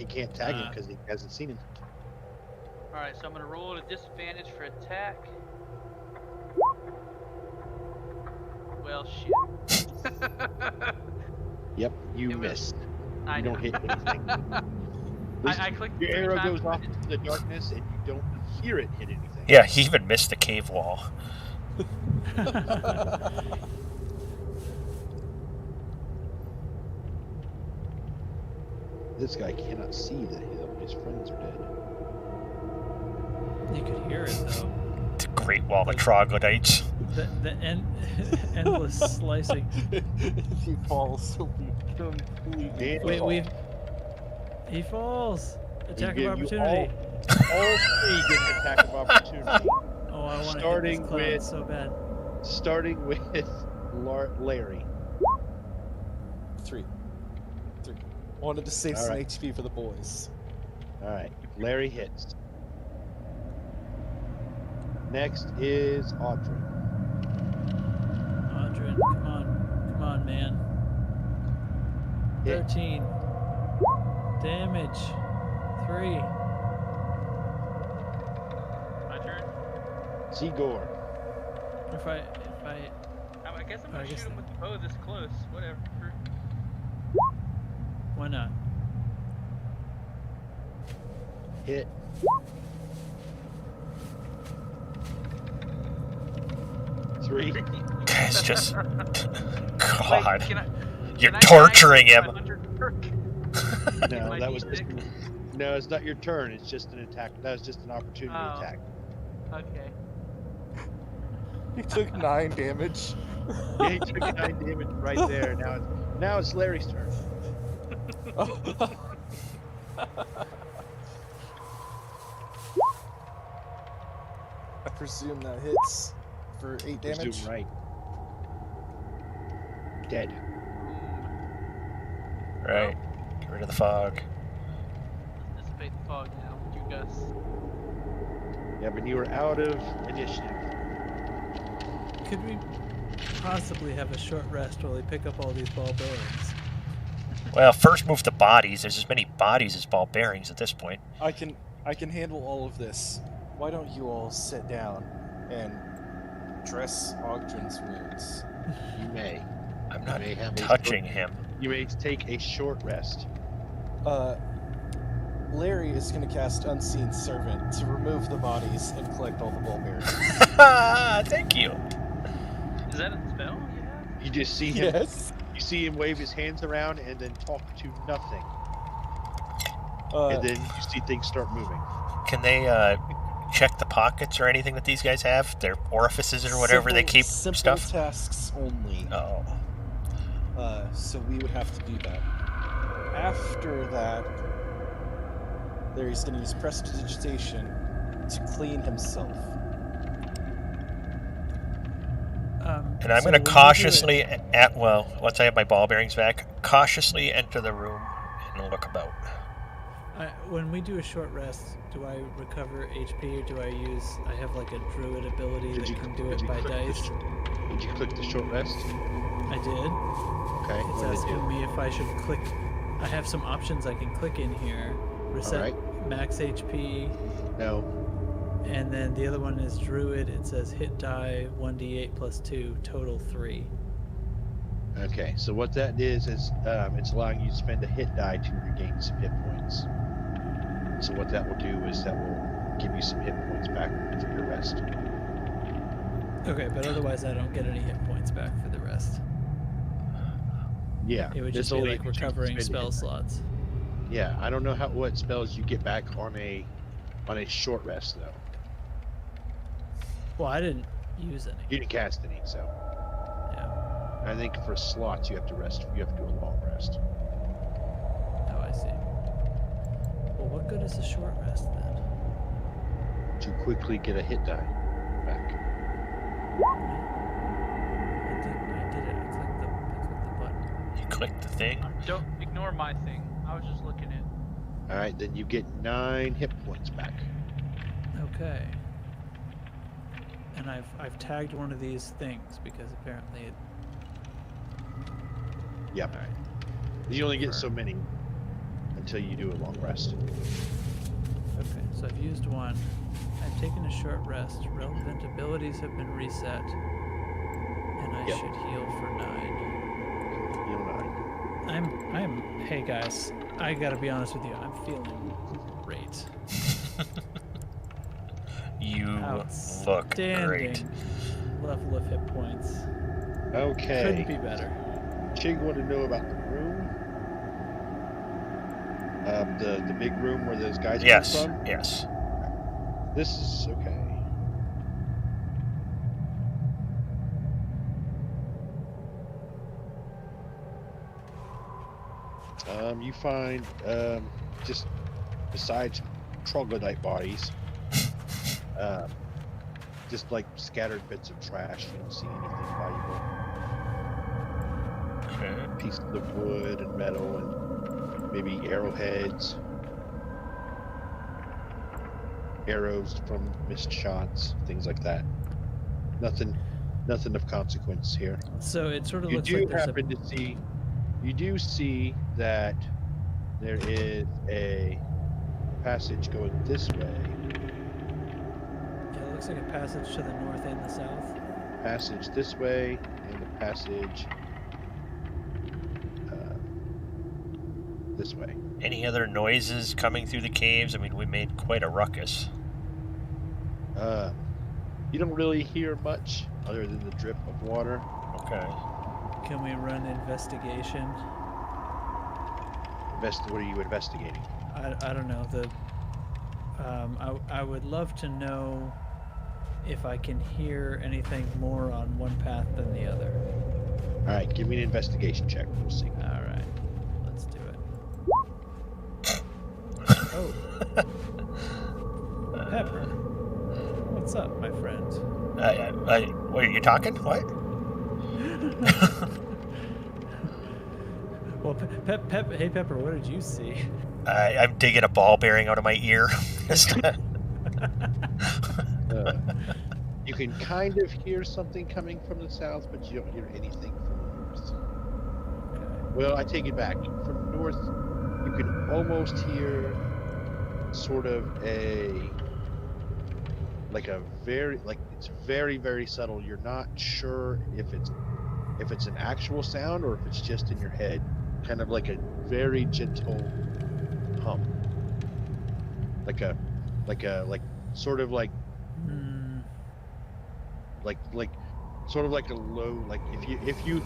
[SPEAKER 1] can't tag him because he hasn't seen him.
[SPEAKER 4] All right, so I'm gonna roll at a disadvantage for attack. Well, shit.
[SPEAKER 1] Yep, you
[SPEAKER 4] It was-
[SPEAKER 1] missed.
[SPEAKER 4] I
[SPEAKER 1] You
[SPEAKER 4] know.
[SPEAKER 1] don't hit anything.
[SPEAKER 4] I clicked
[SPEAKER 1] Your
[SPEAKER 4] 3
[SPEAKER 1] arrow
[SPEAKER 4] times,
[SPEAKER 1] goes
[SPEAKER 4] but I
[SPEAKER 1] off
[SPEAKER 4] didn't-
[SPEAKER 1] into the darkness and you don't hear it hit anything.
[SPEAKER 2] Yeah, he even missed the cave wall.
[SPEAKER 1] This guy cannot see that his friends are dead.
[SPEAKER 6] You could hear it though.
[SPEAKER 2] The Great Wall of Troglodytes.
[SPEAKER 6] The endless slicing.
[SPEAKER 5] If he falls, he'll be completely.
[SPEAKER 6] Wait, he falls. Attack
[SPEAKER 1] You
[SPEAKER 6] of
[SPEAKER 1] get- you
[SPEAKER 6] opportunity.
[SPEAKER 1] All 3 get an attack of opportunity.
[SPEAKER 6] Oh, I want to hit
[SPEAKER 1] starting
[SPEAKER 6] this clown
[SPEAKER 1] with-
[SPEAKER 6] so bad.
[SPEAKER 1] Starting with Larry.
[SPEAKER 5] 3. Wanted to save
[SPEAKER 1] All
[SPEAKER 5] some
[SPEAKER 1] right.
[SPEAKER 5] HP for the boys.
[SPEAKER 1] Alright, Larry hits. Next is Audrey.
[SPEAKER 6] Audrey, come on, man.
[SPEAKER 1] Hit.
[SPEAKER 6] 13. Damage. 3.
[SPEAKER 4] My turn.
[SPEAKER 1] Sigor.
[SPEAKER 6] If I
[SPEAKER 4] I guess I'm gonna
[SPEAKER 6] I guess
[SPEAKER 4] shoot him with the bow this close. Whatever.
[SPEAKER 6] why not?
[SPEAKER 1] Hit. Three.
[SPEAKER 2] It's just.
[SPEAKER 4] Wait,
[SPEAKER 2] God. You're
[SPEAKER 4] can I
[SPEAKER 2] torturing
[SPEAKER 4] die
[SPEAKER 2] him.
[SPEAKER 4] with my hunter perk?
[SPEAKER 1] No,
[SPEAKER 4] My
[SPEAKER 1] that was just.
[SPEAKER 4] D6?
[SPEAKER 1] No, it's not your turn. It's just an attack. That was just an opportunity
[SPEAKER 4] Oh.
[SPEAKER 1] attack.
[SPEAKER 4] Okay.
[SPEAKER 5] He took 9 damage.
[SPEAKER 1] Yeah, he took 9 damage right there. Now it's Larry's turn.
[SPEAKER 5] I presume that hits for 8 damage.
[SPEAKER 1] Presume right. Dead.
[SPEAKER 2] Right. Get rid of the fog.
[SPEAKER 4] Let's dissipate the fog now. You Gus.
[SPEAKER 1] Yeah, but you were out of initiative.
[SPEAKER 6] Could we possibly have a short rest while we pick up all these ball bearings?
[SPEAKER 2] Well, first move the bodies. There's as many bodies as ball bearings at this point.
[SPEAKER 5] I can handle all of this. Why don't you all sit down and dress Ogdrin's wounds?
[SPEAKER 1] You may.
[SPEAKER 2] I'm not
[SPEAKER 1] may have a
[SPEAKER 2] touching him.
[SPEAKER 1] You may take a short rest.
[SPEAKER 5] Larry is going to cast Unseen Servant to remove the bodies and collect all the ball bearings.
[SPEAKER 2] Thank you.
[SPEAKER 4] Is that a spell you have?
[SPEAKER 1] You just see him.
[SPEAKER 5] Yes.
[SPEAKER 1] You see him wave his hands around and then talk to nothing. And then you see things start moving.
[SPEAKER 2] Can they check the pockets or anything that these guys have? Their orifices or whatever they keep
[SPEAKER 5] simple
[SPEAKER 2] stuff?
[SPEAKER 5] tasks only.
[SPEAKER 2] Oh.
[SPEAKER 5] So we would have to do that. After that, Larry's going to use prestidigitation to clean himself.
[SPEAKER 2] And I'm going to cautiously, once I have my ball bearings back, cautiously enter the room and look about.
[SPEAKER 6] When we do a short rest, do I recover HP or do I use? I have like a druid ability that can do it by dice.
[SPEAKER 1] Did you click the short rest?
[SPEAKER 6] I did.
[SPEAKER 1] Okay.
[SPEAKER 6] It's
[SPEAKER 1] what did it
[SPEAKER 6] asking
[SPEAKER 1] do?
[SPEAKER 6] me if I should click. I have some options I can click in here. Reset
[SPEAKER 1] Alright.
[SPEAKER 6] max HP,
[SPEAKER 1] No.
[SPEAKER 6] and then the other one is druid. It says hit die 1d8 plus 2, total 3.
[SPEAKER 1] Okay. So what that is it's allowing you to spend a hit die to regain some hit points. So what that will do is that will give you some hit points back for your rest.
[SPEAKER 6] Okay, but otherwise I don't get any hit points back for the rest.
[SPEAKER 1] Yeah.
[SPEAKER 6] It would
[SPEAKER 1] it's
[SPEAKER 6] just be
[SPEAKER 1] only
[SPEAKER 6] like
[SPEAKER 1] if you choose to
[SPEAKER 6] recovering
[SPEAKER 1] spend a
[SPEAKER 6] spell
[SPEAKER 1] hit die.
[SPEAKER 6] slots.
[SPEAKER 1] Yeah. I don't know what spells you get back on a short rest though.
[SPEAKER 6] Well, I didn't use any.
[SPEAKER 1] You didn't cast any, so
[SPEAKER 6] Yeah.
[SPEAKER 1] I think for slots you have to rest. You have to do a long rest.
[SPEAKER 6] Oh, I see. Well, what good is a short rest then?
[SPEAKER 1] To quickly get a hit die back.
[SPEAKER 6] I did it. I clicked the button.
[SPEAKER 2] You click the thing.
[SPEAKER 4] Don't ignore my thing. I was just looking at.
[SPEAKER 1] All right, then you get 9 hit points back.
[SPEAKER 6] Okay. And I've tagged one of these things because apparently it.
[SPEAKER 1] Yep.
[SPEAKER 6] All right.
[SPEAKER 1] You only get so many until you do a long rest.
[SPEAKER 6] Okay, so I've used one. I've taken a short rest. Relevant abilities have been reset, and I
[SPEAKER 1] Yep.
[SPEAKER 6] should heal for 9.
[SPEAKER 1] Heal 9.
[SPEAKER 6] Hey guys, I gotta be honest with you. I'm feeling great.
[SPEAKER 2] You look
[SPEAKER 6] Outstanding
[SPEAKER 2] great.
[SPEAKER 6] level of hit points.
[SPEAKER 1] Okay.
[SPEAKER 6] Couldn't be better.
[SPEAKER 1] Chig want to know about the room. The big room where those guys
[SPEAKER 2] Yes,
[SPEAKER 1] come from.
[SPEAKER 2] yes.
[SPEAKER 1] This is okay. You find just besides troglodyte bodies, just like scattered bits of trash. You don't see anything valuable.
[SPEAKER 2] Okay.
[SPEAKER 1] Pieces of wood and metal and maybe arrowheads, arrows from missed shots, things like that. Nothing of consequence here.
[SPEAKER 6] So it sort of
[SPEAKER 1] You
[SPEAKER 6] looks
[SPEAKER 1] do
[SPEAKER 6] like there's
[SPEAKER 1] happen to see that there is a passage going this way,
[SPEAKER 6] Yeah, it looks like a passage to the north and the south.
[SPEAKER 1] passage this way, and a passage this way.
[SPEAKER 2] Any other noises coming through the caves? I mean, we made quite a ruckus.
[SPEAKER 1] You don't really hear much other than the drip of water.
[SPEAKER 2] Okay.
[SPEAKER 6] Can we run investigation?
[SPEAKER 1] What are you investigating?
[SPEAKER 6] I don't know. I would love to know if I can hear anything more on one path than the other.
[SPEAKER 1] All right, give me an investigation check. We'll see.
[SPEAKER 6] All right, let's do it. Oh, Pepper, what's up, my friend?
[SPEAKER 2] What are you talking? What?
[SPEAKER 6] Well, hey Pepper, what did you see?
[SPEAKER 2] I'm digging a ball bearing out of my ear.
[SPEAKER 1] You can kind of hear something coming from the south, but you don't hear anything from the north.
[SPEAKER 6] Okay.
[SPEAKER 1] Well, I take it back. From the north, you can almost hear sort of it's very, very subtle. You're not sure if it's an actual sound or if it's just in your head. Kind of like a very gentle hum. Sort of like sort of like a low, like if you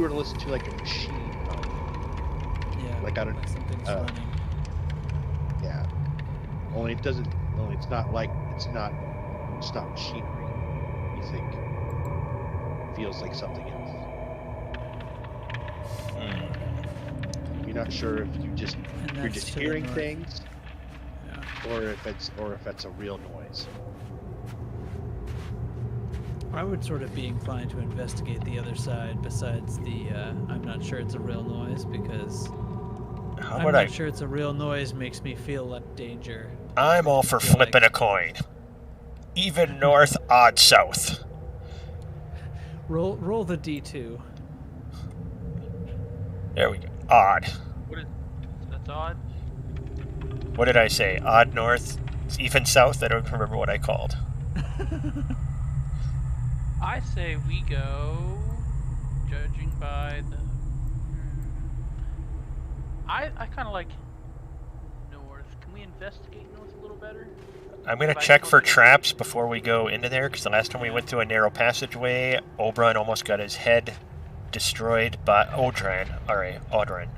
[SPEAKER 1] were to listen to like a machine hum.
[SPEAKER 6] Yeah.
[SPEAKER 1] Like I don't
[SPEAKER 6] something's running.
[SPEAKER 1] Yeah. Only it's not machinery. You think it feels like something else. You're not sure if you're just
[SPEAKER 6] to the
[SPEAKER 1] hearing
[SPEAKER 6] north.
[SPEAKER 1] things,
[SPEAKER 6] Yeah.
[SPEAKER 1] or if it's a real noise.
[SPEAKER 6] I would sort of be inclined to investigate the other side besides the I'm not sure it's a real noise because
[SPEAKER 2] How
[SPEAKER 6] I'm
[SPEAKER 2] about
[SPEAKER 6] not sure it's a real noise makes me feel like danger.
[SPEAKER 2] I'm all for
[SPEAKER 6] feel
[SPEAKER 2] flipping
[SPEAKER 6] like-
[SPEAKER 2] a coin. Even north, odd south.
[SPEAKER 6] Roll the D2.
[SPEAKER 2] There we go. Odd.
[SPEAKER 4] What is? That's odd.
[SPEAKER 2] What did I say? Odd north, even south? I don't remember what I called.
[SPEAKER 4] I say we go, judging by the. I kind of like north. Can we investigate north a little better?
[SPEAKER 2] I'm going to
[SPEAKER 4] If I
[SPEAKER 2] check
[SPEAKER 4] don't
[SPEAKER 2] for
[SPEAKER 4] think-
[SPEAKER 2] traps before we go into there, because the last time we went through a narrow passageway, Oberon almost got his head destroyed by Odran. Alright, Odran.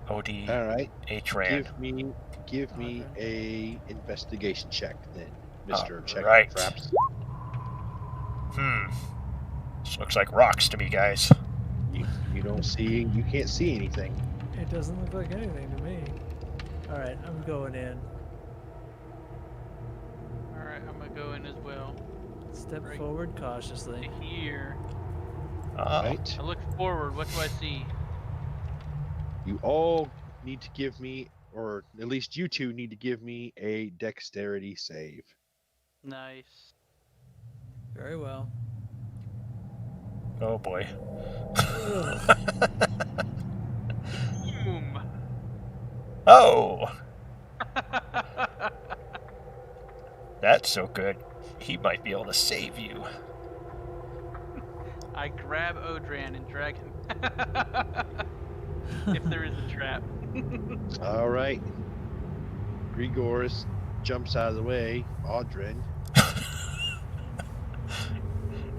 [SPEAKER 2] O-D-H-Ran.
[SPEAKER 1] All right. Give me a investigation check then, Mr. Check
[SPEAKER 2] right.
[SPEAKER 1] Traps.
[SPEAKER 2] This looks like rocks to me, guys.
[SPEAKER 1] You can't see anything.
[SPEAKER 6] It doesn't look like anything to me. Alright, I'm going in.
[SPEAKER 4] Alright, I'm gonna go in as well.
[SPEAKER 6] Step
[SPEAKER 4] Right.
[SPEAKER 6] forward cautiously.
[SPEAKER 4] Here.
[SPEAKER 1] Right.
[SPEAKER 4] I look forward. What do I see?
[SPEAKER 1] You all need to give me, or at least you two need to give me a dexterity save.
[SPEAKER 4] Nice.
[SPEAKER 6] Very well.
[SPEAKER 2] Oh boy.
[SPEAKER 4] Boom.
[SPEAKER 2] Oh! That's so good. He might be able to save you.
[SPEAKER 4] I grab Odran and drag him. If there is a trap.
[SPEAKER 1] All right. Grigoris jumps out of the way. Audrin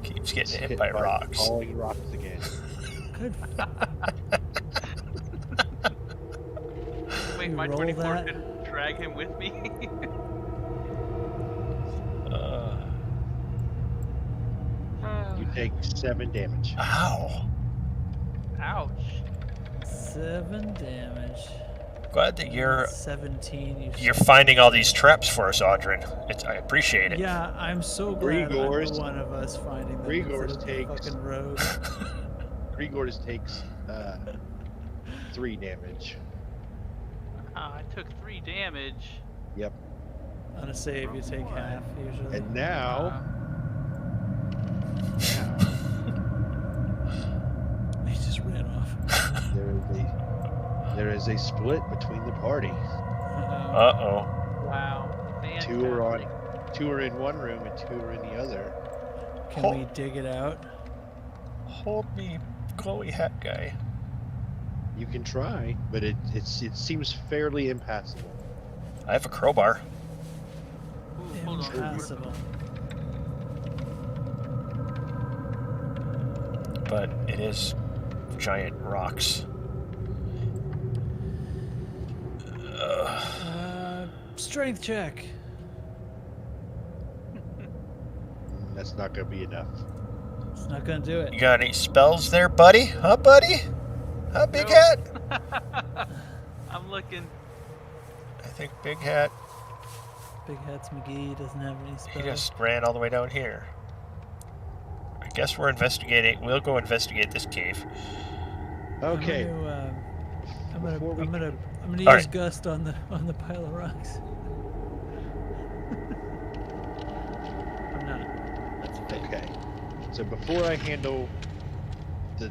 [SPEAKER 2] Keeps
[SPEAKER 1] gets
[SPEAKER 2] getting hit by rocks.
[SPEAKER 1] falling rocks again.
[SPEAKER 6] Good.
[SPEAKER 4] Wait,
[SPEAKER 6] You
[SPEAKER 4] my
[SPEAKER 6] roll
[SPEAKER 4] 24
[SPEAKER 6] that?
[SPEAKER 4] could drag him with me?
[SPEAKER 1] You take 7 damage.
[SPEAKER 2] Ow.
[SPEAKER 4] Ouch.
[SPEAKER 6] 7 damage.
[SPEAKER 2] Glad that you're
[SPEAKER 6] 17.
[SPEAKER 2] you're finding all these traps for us, Audrin. I appreciate it.
[SPEAKER 6] Yeah, I'm so glad I'm
[SPEAKER 1] Grigor's-
[SPEAKER 6] the one of us finding them.
[SPEAKER 1] Grigor's
[SPEAKER 6] instead of the
[SPEAKER 1] takes-
[SPEAKER 6] fucking rogue.
[SPEAKER 1] Grigoris takes 3 damage.
[SPEAKER 4] I took 3 damage.
[SPEAKER 1] Yep.
[SPEAKER 6] On a save, you take half usually.
[SPEAKER 1] And now,
[SPEAKER 6] He just ran off.
[SPEAKER 1] there is a split between the party.
[SPEAKER 2] Uh-oh.
[SPEAKER 4] Wow. Fantastic.
[SPEAKER 1] 2 are in one room and 2 are in the other.
[SPEAKER 6] Can we dig it out?
[SPEAKER 2] Hold me, glowy hat guy.
[SPEAKER 1] You can try, but it seems fairly impassable.
[SPEAKER 2] I have a crowbar.
[SPEAKER 4] Ooh, hold on.
[SPEAKER 6] Impassable.
[SPEAKER 2] But it is giant rocks.
[SPEAKER 6] Strength check.
[SPEAKER 1] That's not going to be enough.
[SPEAKER 6] It's not gonna do it.
[SPEAKER 2] You got any spells there, buddy? Huh, buddy? Huh, Big
[SPEAKER 4] Nope.
[SPEAKER 2] Hat?
[SPEAKER 4] I'm looking.
[SPEAKER 2] I think Big Hat,
[SPEAKER 6] Big Hats McGee doesn't have any
[SPEAKER 2] he
[SPEAKER 6] spells.
[SPEAKER 2] just ran all the way down here. I guess we're investigating. We'll go investigate this cave.
[SPEAKER 1] Okay.
[SPEAKER 6] I'm
[SPEAKER 1] Before we-
[SPEAKER 6] gonna
[SPEAKER 2] All
[SPEAKER 6] use
[SPEAKER 2] right.
[SPEAKER 6] Gust on the pile of rocks. I'm not. That's okay.
[SPEAKER 1] Okay. So before I handle the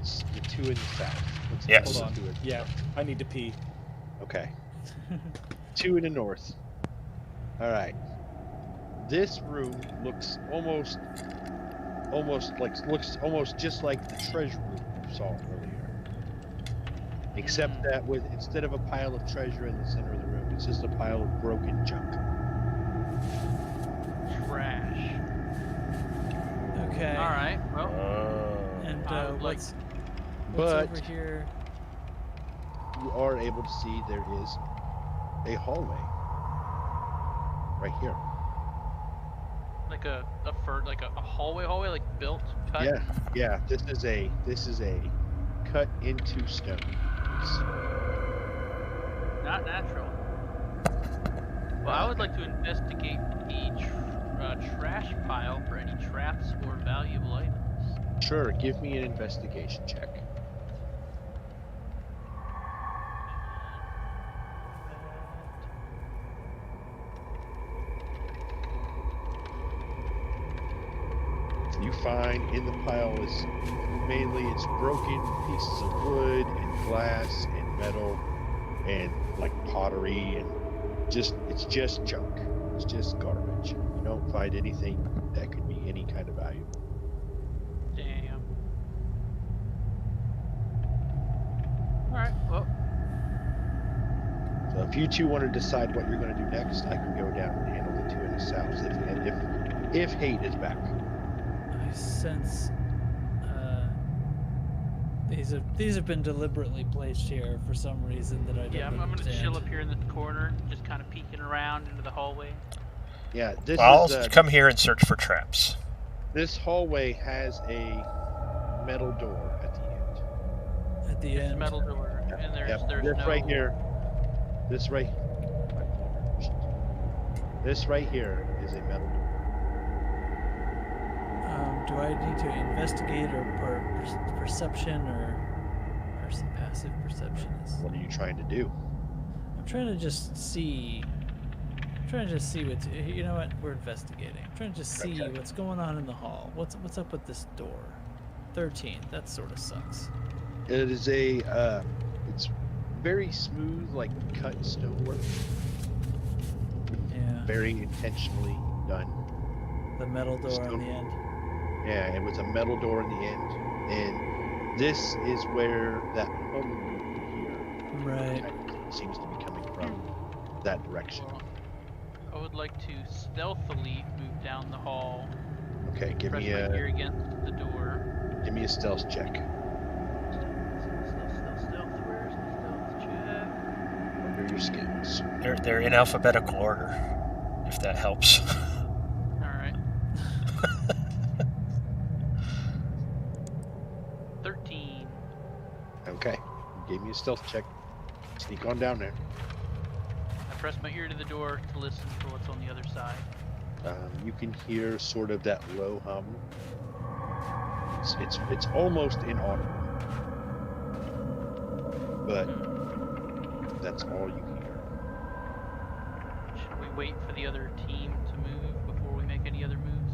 [SPEAKER 1] 2 in the south, let's
[SPEAKER 2] Yes.
[SPEAKER 1] hold
[SPEAKER 5] Hold on.
[SPEAKER 1] to it.
[SPEAKER 5] Yeah, I need to pee.
[SPEAKER 1] Okay. 2 in the north. All right. This room looks almost just like the treasure room we saw earlier. Except that instead of a pile of treasure in the center of the room, it's just a pile of broken junk.
[SPEAKER 4] Trash.
[SPEAKER 6] Okay.
[SPEAKER 4] Alright, well,
[SPEAKER 6] And
[SPEAKER 4] I would like-
[SPEAKER 6] what's
[SPEAKER 1] But-
[SPEAKER 6] over here?
[SPEAKER 1] You are able to see there is a hallway right here.
[SPEAKER 4] like a hallway, like built, cut.
[SPEAKER 1] Yeah. This is a cut into stone.
[SPEAKER 4] Not natural. Well, I would like to investigate the trash pile for any traps or valuable items.
[SPEAKER 1] Sure, give me an investigation check. You find in the pile is mainly it's broken pieces of wood and glass and metal and like pottery and it's just junk. It's just garbage. You don't find anything that could be any kind of value.
[SPEAKER 4] Damn. Alright, well,
[SPEAKER 1] So if you two want to decide what you're going to do next, I can go down and handle the two in the south if hate is back.
[SPEAKER 6] I sense these have been deliberately placed here for some reason that I don't
[SPEAKER 4] yeah, I'm gonna
[SPEAKER 6] understand.
[SPEAKER 4] chill up here in the corner, just kind of peeking around into the hallway.
[SPEAKER 1] Yeah, this
[SPEAKER 2] I'll
[SPEAKER 1] is
[SPEAKER 2] come here and search for traps.
[SPEAKER 1] this hallway has a metal door at the end.
[SPEAKER 6] At the
[SPEAKER 4] It's a
[SPEAKER 6] end.
[SPEAKER 4] metal door, and there's
[SPEAKER 1] this
[SPEAKER 4] no...
[SPEAKER 1] right here. This right here is a metal door.
[SPEAKER 6] Do I need to investigate or perception or some passive perception?
[SPEAKER 1] What are you trying to do?
[SPEAKER 6] I'm trying to just see. I'm trying to just see what's. You know what? We're investigating. I'm trying to just see
[SPEAKER 1] Okay.
[SPEAKER 6] what's going on in the hall. What's up with this door? 13. That sort of sucks.
[SPEAKER 1] It is it's very smooth, like cut stonework.
[SPEAKER 6] Yeah.
[SPEAKER 1] Very intentionally done.
[SPEAKER 6] The metal door on
[SPEAKER 1] Stone-
[SPEAKER 6] the end.
[SPEAKER 1] Yeah, it was a metal door in the end, and this is where that hum you hear
[SPEAKER 6] Right.
[SPEAKER 1] kind of seems to be coming from that direction.
[SPEAKER 4] Well, I would like to stealthily move down the hall,
[SPEAKER 1] Okay, give
[SPEAKER 4] press
[SPEAKER 1] me
[SPEAKER 4] my
[SPEAKER 1] a
[SPEAKER 4] ear against the door.
[SPEAKER 1] stealth check.
[SPEAKER 4] Stealth, where's the stealth check?
[SPEAKER 1] Under your skills.
[SPEAKER 2] They're in alphabetical order, if that helps.
[SPEAKER 4] Alright. 13.
[SPEAKER 1] Okay, you gave me a stealth check. Sneak on down there.
[SPEAKER 4] I press my ear to the door to listen for what's on the other side.
[SPEAKER 1] You can hear sort of that low hum. It's almost inaudible, but that's all you hear.
[SPEAKER 4] Should we wait for the other team to move before we make any other moves?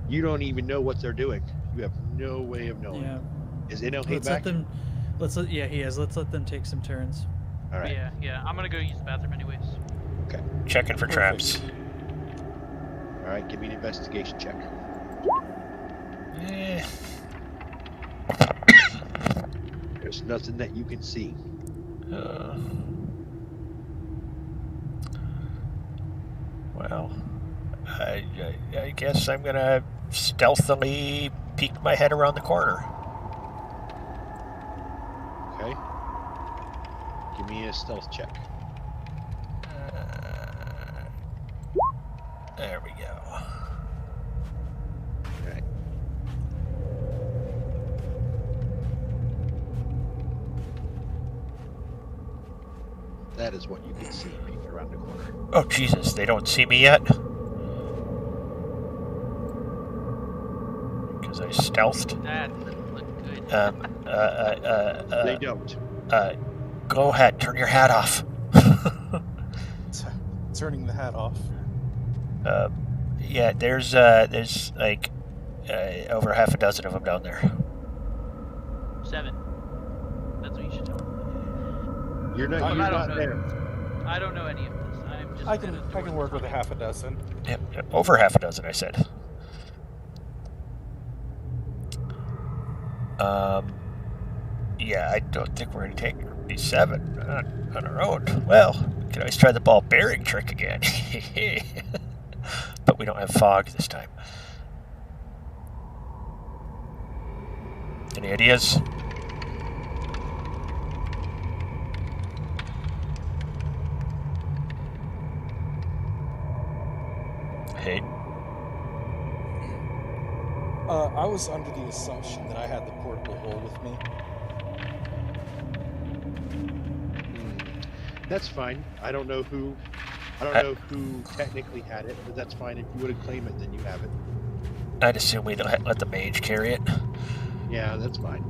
[SPEAKER 1] You don't even know what they're doing. You have no way of knowing.
[SPEAKER 6] Yeah.
[SPEAKER 1] Is hate
[SPEAKER 6] Let's
[SPEAKER 1] back?
[SPEAKER 6] let them. Yeah, he is. Let's let them take some turns.
[SPEAKER 1] All right.
[SPEAKER 4] Yeah. I'm gonna go use the bathroom anyways.
[SPEAKER 2] Checking for traps.
[SPEAKER 1] All right. Give me an investigation check. There's nothing that you can see.
[SPEAKER 2] Well, I guess I'm gonna stealthily peek my head around the corner.
[SPEAKER 1] Okay. Give me a stealth check.
[SPEAKER 2] There we go.
[SPEAKER 1] All right. That is what you can see peeking around the corner.
[SPEAKER 2] Oh Jesus! They don't see me yet. Because I stealthed.
[SPEAKER 4] That doesn't look good.
[SPEAKER 1] They don't.
[SPEAKER 2] Go ahead. Turn your hat off.
[SPEAKER 5] Turning the hat off.
[SPEAKER 2] Yeah, there's like over half a dozen of them down there.
[SPEAKER 4] 7. That's what you should tell me.
[SPEAKER 1] You're not.
[SPEAKER 4] But
[SPEAKER 1] You're
[SPEAKER 4] I don't
[SPEAKER 1] not
[SPEAKER 4] know.
[SPEAKER 1] there.
[SPEAKER 4] I don't know any of this. I'm just
[SPEAKER 5] I can work with a half a dozen.
[SPEAKER 2] Yep, over half a dozen, I said. Yeah, I don't think we're going to take these 7 on our own. Well, we can always try the ball bearing trick again. But we don't have fog this time. Any ideas? Hey.
[SPEAKER 5] I was under the assumption that I had the portable hole with me.
[SPEAKER 1] That's fine. I don't know who technically had it, but that's fine. If you would have claimed it, then you have it.
[SPEAKER 2] I'd assume we don't let the mage carry it.
[SPEAKER 1] Yeah, that's fine.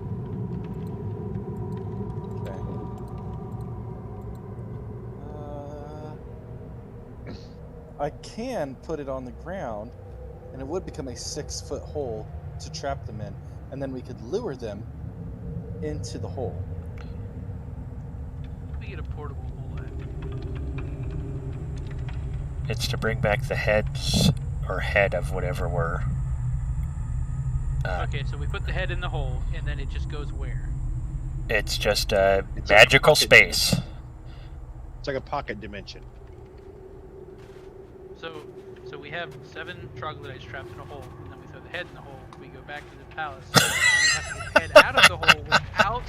[SPEAKER 5] I can put it on the ground, and it would become a 6-foot hole to trap them in, and then we could lure them into the hole.
[SPEAKER 4] We get a portable hole at.
[SPEAKER 2] It's to bring back the heads or head of whatever we're.
[SPEAKER 4] Okay, so we put the head in the hole, and then it just goes where?
[SPEAKER 2] It's just
[SPEAKER 1] It's a
[SPEAKER 2] magical
[SPEAKER 1] pocket
[SPEAKER 2] space.
[SPEAKER 1] It's like a pocket dimension.
[SPEAKER 4] So we have 7 troglodytes trapped in a hole, and then we throw the head in the hole. We go back to the palace, and we have to get the head out of the hole without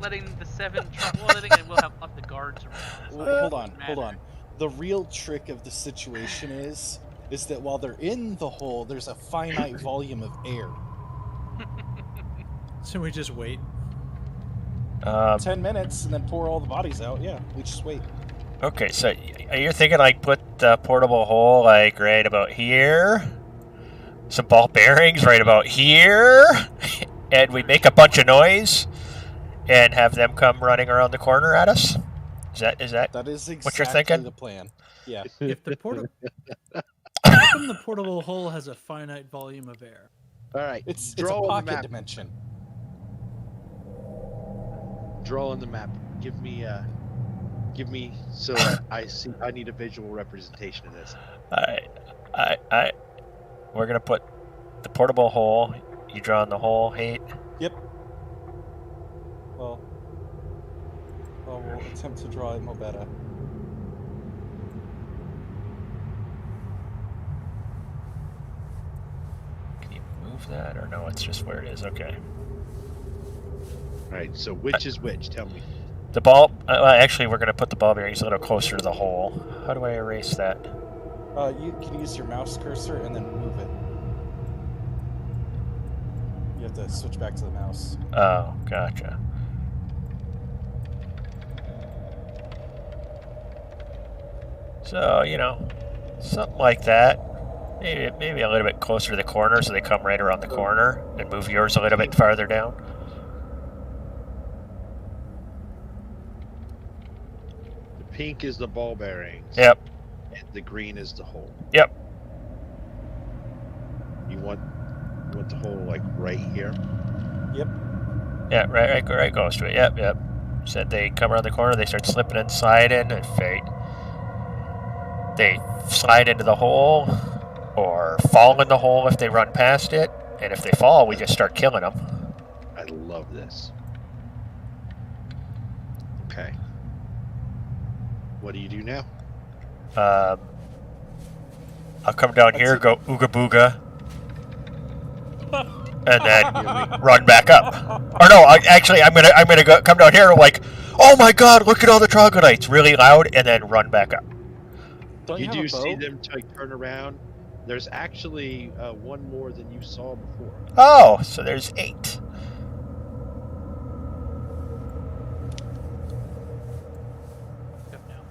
[SPEAKER 4] letting the 7 well, then again, we'll have the guards around. So
[SPEAKER 5] Well,
[SPEAKER 4] it
[SPEAKER 5] hold
[SPEAKER 4] doesn't
[SPEAKER 5] on, hold
[SPEAKER 4] matter.
[SPEAKER 5] on. The real trick of the situation is that while they're in the hole, there's a finite volume of air.
[SPEAKER 6] So we just wait.
[SPEAKER 5] 10 minutes and then pour all the bodies out. Yeah, we just wait.
[SPEAKER 2] Okay, so you're thinking like put the portable hole like right about here, some ball bearings right about here, and we make a bunch of noise, and have them come running around the corner at us. Is that
[SPEAKER 5] That is exactly
[SPEAKER 2] what you're thinking?
[SPEAKER 5] the plan. Yeah.
[SPEAKER 6] If the how come the portable hole has a finite volume of air?
[SPEAKER 1] All right.
[SPEAKER 5] It's a
[SPEAKER 1] draw on the
[SPEAKER 5] pocket
[SPEAKER 1] map.
[SPEAKER 5] dimension.
[SPEAKER 1] Draw on the map. Give me so I see. I need a visual representation of this.
[SPEAKER 2] We're gonna put the portable hole. You draw on the hole, Hate.
[SPEAKER 5] Yep. Well, we'll attempt to draw it more better.
[SPEAKER 2] Can you move that, or no? It's just where it is. Okay.
[SPEAKER 1] All right. So which is which? Tell me.
[SPEAKER 2] The ball. Actually, we're gonna put the ball bearings a little closer to the hole. How do I erase that?
[SPEAKER 5] You can use your mouse cursor and then move it. You have to switch back to the mouse.
[SPEAKER 2] Oh, gotcha. So, something like that. Maybe a little bit closer to the corner so they come right around the corner, and move yours a little bit farther down.
[SPEAKER 1] The pink is the ball bearings.
[SPEAKER 2] Yep.
[SPEAKER 1] And the green is the hole.
[SPEAKER 2] Yep.
[SPEAKER 1] You want the hole like right here.
[SPEAKER 5] Yep.
[SPEAKER 2] Yeah, right goes to it. Yep. Said they come around the corner, they start slipping and sliding, and they slide into the hole, or fall in the hole if they run past it, and if they fall, we just start killing them.
[SPEAKER 1] I love this. Okay. What do you do now?
[SPEAKER 2] I'll come down here, go ooga booga, and then run back up. Or no, I'm gonna come down here like, oh my god, look at all the troglodytes, really loud, and then run back up.
[SPEAKER 5] Don't
[SPEAKER 1] You
[SPEAKER 5] have
[SPEAKER 1] do
[SPEAKER 5] a bow?
[SPEAKER 1] see them turn around. There's actually one more than you saw before.
[SPEAKER 2] Oh, so there's 8.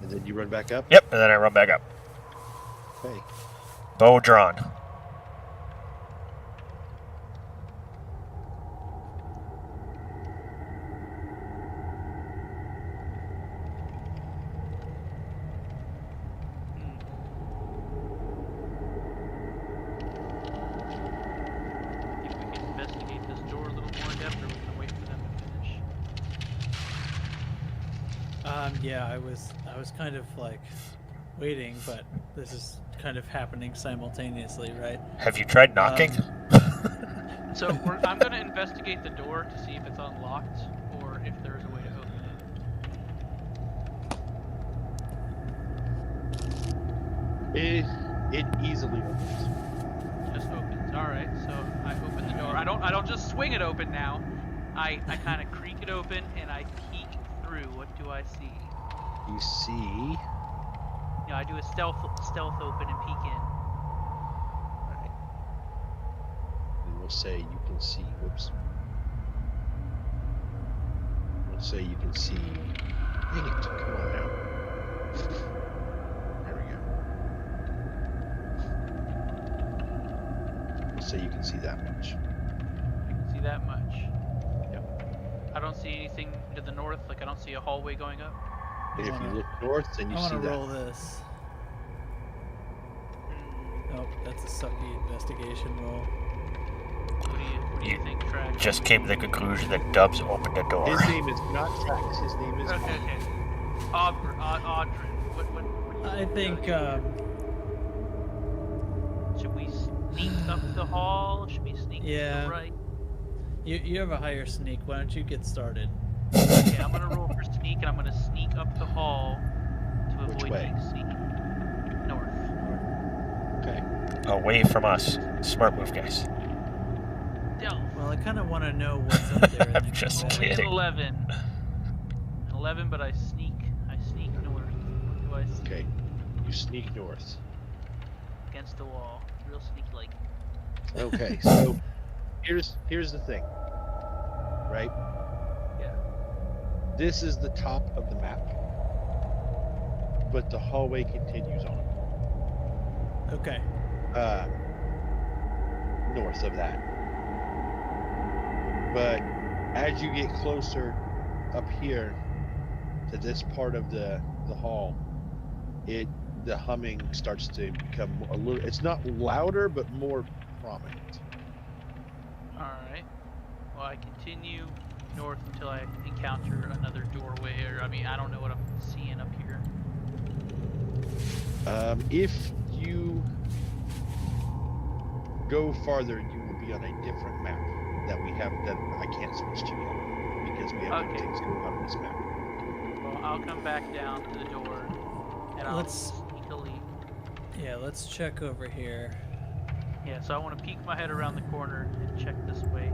[SPEAKER 1] And then you run back up.
[SPEAKER 2] Yep, and then I run back up.
[SPEAKER 1] Okay.
[SPEAKER 2] Bow drawn.
[SPEAKER 4] I think we can investigate this door a little more in depth, or we can wait for them to finish.
[SPEAKER 6] Yeah, I was kind of like waiting, but this is kind of happening simultaneously, right?
[SPEAKER 2] Have you tried knocking?
[SPEAKER 4] So I'm going to investigate the door to see if it's unlocked or if there's a way to open it.
[SPEAKER 1] It easily opens.
[SPEAKER 4] Just opens. All right. So I open the door. I don't just swing it open now. I kind of creak it open and I peek through. What do I see?
[SPEAKER 1] You see.
[SPEAKER 4] I do a stealth open and peek in.
[SPEAKER 1] Alright. And we'll say you can see. Whoops. We'll say you can see. Dang it! Come on now. There we go. We'll say you can see that much.
[SPEAKER 4] I can see that much.
[SPEAKER 1] Yep.
[SPEAKER 4] I don't see anything to the north. Like I don't see a hallway going up.
[SPEAKER 1] And if you look north, then you
[SPEAKER 6] I want
[SPEAKER 1] see
[SPEAKER 6] to
[SPEAKER 1] that.
[SPEAKER 6] roll this. Oh, that's a sucky investigation roll.
[SPEAKER 4] What do you think, Trax?
[SPEAKER 2] Just came to the conclusion that Dubs opened the door.
[SPEAKER 1] His name is not Trax. His name is.
[SPEAKER 4] Okay. Audrin. What do you
[SPEAKER 6] I think
[SPEAKER 4] should we sneak up the hall? Should we sneak to
[SPEAKER 6] Yeah.
[SPEAKER 4] the right?
[SPEAKER 6] you have a higher sneak. Why don't you get started?
[SPEAKER 4] Okay, I'm gonna roll for sneak, and I'm gonna sneak up the hall to
[SPEAKER 1] Which
[SPEAKER 4] avoid
[SPEAKER 1] way?
[SPEAKER 4] being seen. North.
[SPEAKER 1] Okay.
[SPEAKER 2] Away from us. Smart move, guys.
[SPEAKER 4] Stealth.
[SPEAKER 6] Well, I kind of want to know what's up there.
[SPEAKER 2] I'm
[SPEAKER 6] anyway.
[SPEAKER 2] just
[SPEAKER 4] Only
[SPEAKER 2] kidding.
[SPEAKER 4] 11. 11, but I sneak north. What do I see?
[SPEAKER 1] Okay. You sneak north.
[SPEAKER 4] Against the wall. Real sneaky like.
[SPEAKER 1] Okay. So here's the thing. Right.
[SPEAKER 4] Yeah.
[SPEAKER 1] This is the top of the map, but the hallway continues on.
[SPEAKER 6] Okay.
[SPEAKER 1] North of that. But as you get closer up here to this part of the hall, the humming starts to become a little. It's not louder, but more prominent.
[SPEAKER 4] All right. Well, I continue north until I encounter another doorway, or I don't know what I'm seeing up here.
[SPEAKER 1] If you go farther, you will be on a different map that we have that I can't switch to yet because we have other
[SPEAKER 4] Okay.
[SPEAKER 1] things going on this map.
[SPEAKER 4] Well, I'll come back down to the door, and I'll
[SPEAKER 6] Let's-
[SPEAKER 4] sneakily.
[SPEAKER 6] Yeah, let's check over here.
[SPEAKER 4] Yeah, so I want to peek my head around the corner and check this way.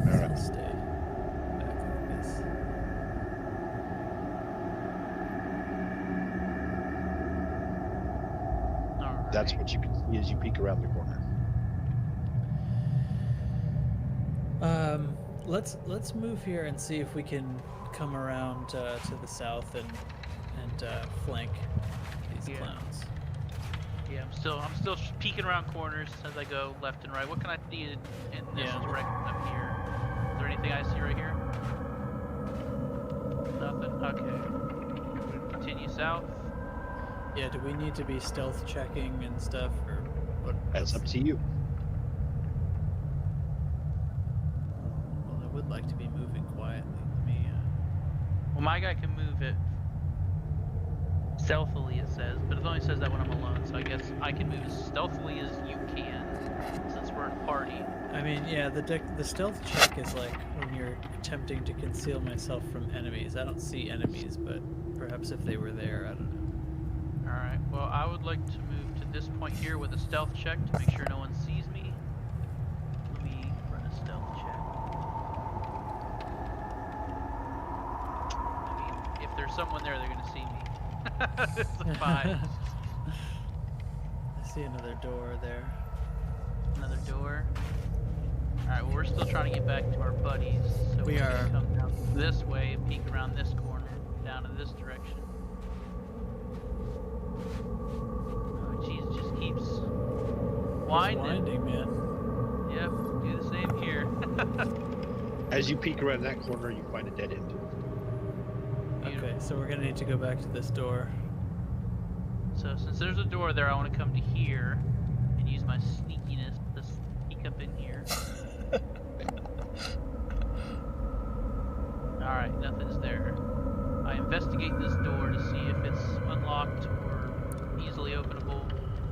[SPEAKER 6] I'll stay back, I guess.
[SPEAKER 4] All right.
[SPEAKER 1] That's what you can see as you peek around the corner.
[SPEAKER 6] Let's move here and see if we can come around to the south and flank these
[SPEAKER 4] Yeah.
[SPEAKER 6] clowns.
[SPEAKER 4] Yeah, I'm still peeking around corners as I go left and right. What can I see in this
[SPEAKER 6] Yeah.
[SPEAKER 4] direction up here? Is there anything I see right here? Nothing. Okay. Continue south.
[SPEAKER 6] Yeah, do we need to be stealth checking and stuff, or what?
[SPEAKER 1] That's up to you.
[SPEAKER 6] Well, I would like to be moving quietly. Let me.
[SPEAKER 4] Well, my guy can move it stealthily, it says, but it only says that when I'm alone. So I guess I can move as stealthily as you can, since we're in a party.
[SPEAKER 6] I mean, yeah, the stealth check is like when you're attempting to conceal myself from enemies. I don't see enemies, but perhaps if they were there, I don't know.
[SPEAKER 4] All right. Well, I would like to move to this point here with a stealth check to make sure no one sees me. Let me run a stealth check. I mean, if there's someone there, they're gonna see me. It's a 5.
[SPEAKER 6] I see another door there.
[SPEAKER 4] Another door. Alright, well, we're still trying to get back to our buddies. So
[SPEAKER 6] We
[SPEAKER 4] we're
[SPEAKER 6] are.
[SPEAKER 4] gonna come down this way and peek around this corner, down in this direction. Oh, jeez, it just keeps
[SPEAKER 6] It's
[SPEAKER 4] winding.
[SPEAKER 6] winding, man.
[SPEAKER 4] Yep, do the same here.
[SPEAKER 1] As you peek around that corner, you find a dead end.
[SPEAKER 6] Okay, so we're gonna need to go back to this door.
[SPEAKER 4] So since there's a door there, I want to come to here and use my sneakiness to sneak up in here. Alright, nothing's there. I investigate this door to see if it's unlocked or easily openable.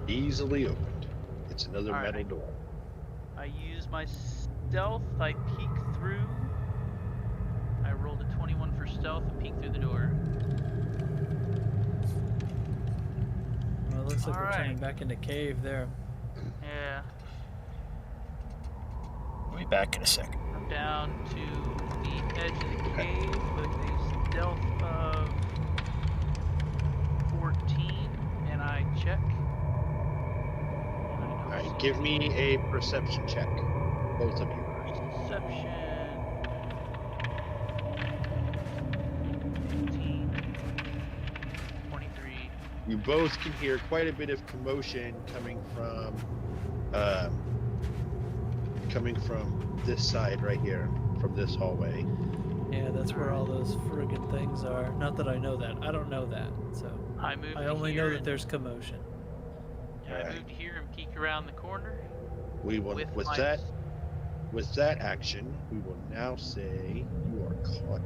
[SPEAKER 1] Easily opened. It's another
[SPEAKER 4] All right.
[SPEAKER 1] metal door.
[SPEAKER 4] I use my stealth, I peek through. I rolled a 21 for stealth and peek through the door.
[SPEAKER 6] Well, it looks like we're
[SPEAKER 4] Alright.
[SPEAKER 6] turning back into cave there.
[SPEAKER 4] Yeah,
[SPEAKER 2] We'll be back in a second.
[SPEAKER 4] I'm down to the edge of the cave with a stealth of 14, and I check. And I don't
[SPEAKER 1] All right,
[SPEAKER 4] see
[SPEAKER 1] give
[SPEAKER 4] any
[SPEAKER 1] me a perception check, both of you.
[SPEAKER 4] Perception. 18. 23.
[SPEAKER 1] You both can hear quite a bit of commotion coming from this side right here, from this hallway.
[SPEAKER 6] Yeah, that's where all those friggin' things are. Not that I know that. I don't know that, so
[SPEAKER 4] I moved
[SPEAKER 6] I
[SPEAKER 4] to
[SPEAKER 6] only
[SPEAKER 4] here
[SPEAKER 6] know that
[SPEAKER 4] and-
[SPEAKER 6] there's commotion.
[SPEAKER 4] I moved here and peek around the corner.
[SPEAKER 1] We will with that action, we will now say you are caught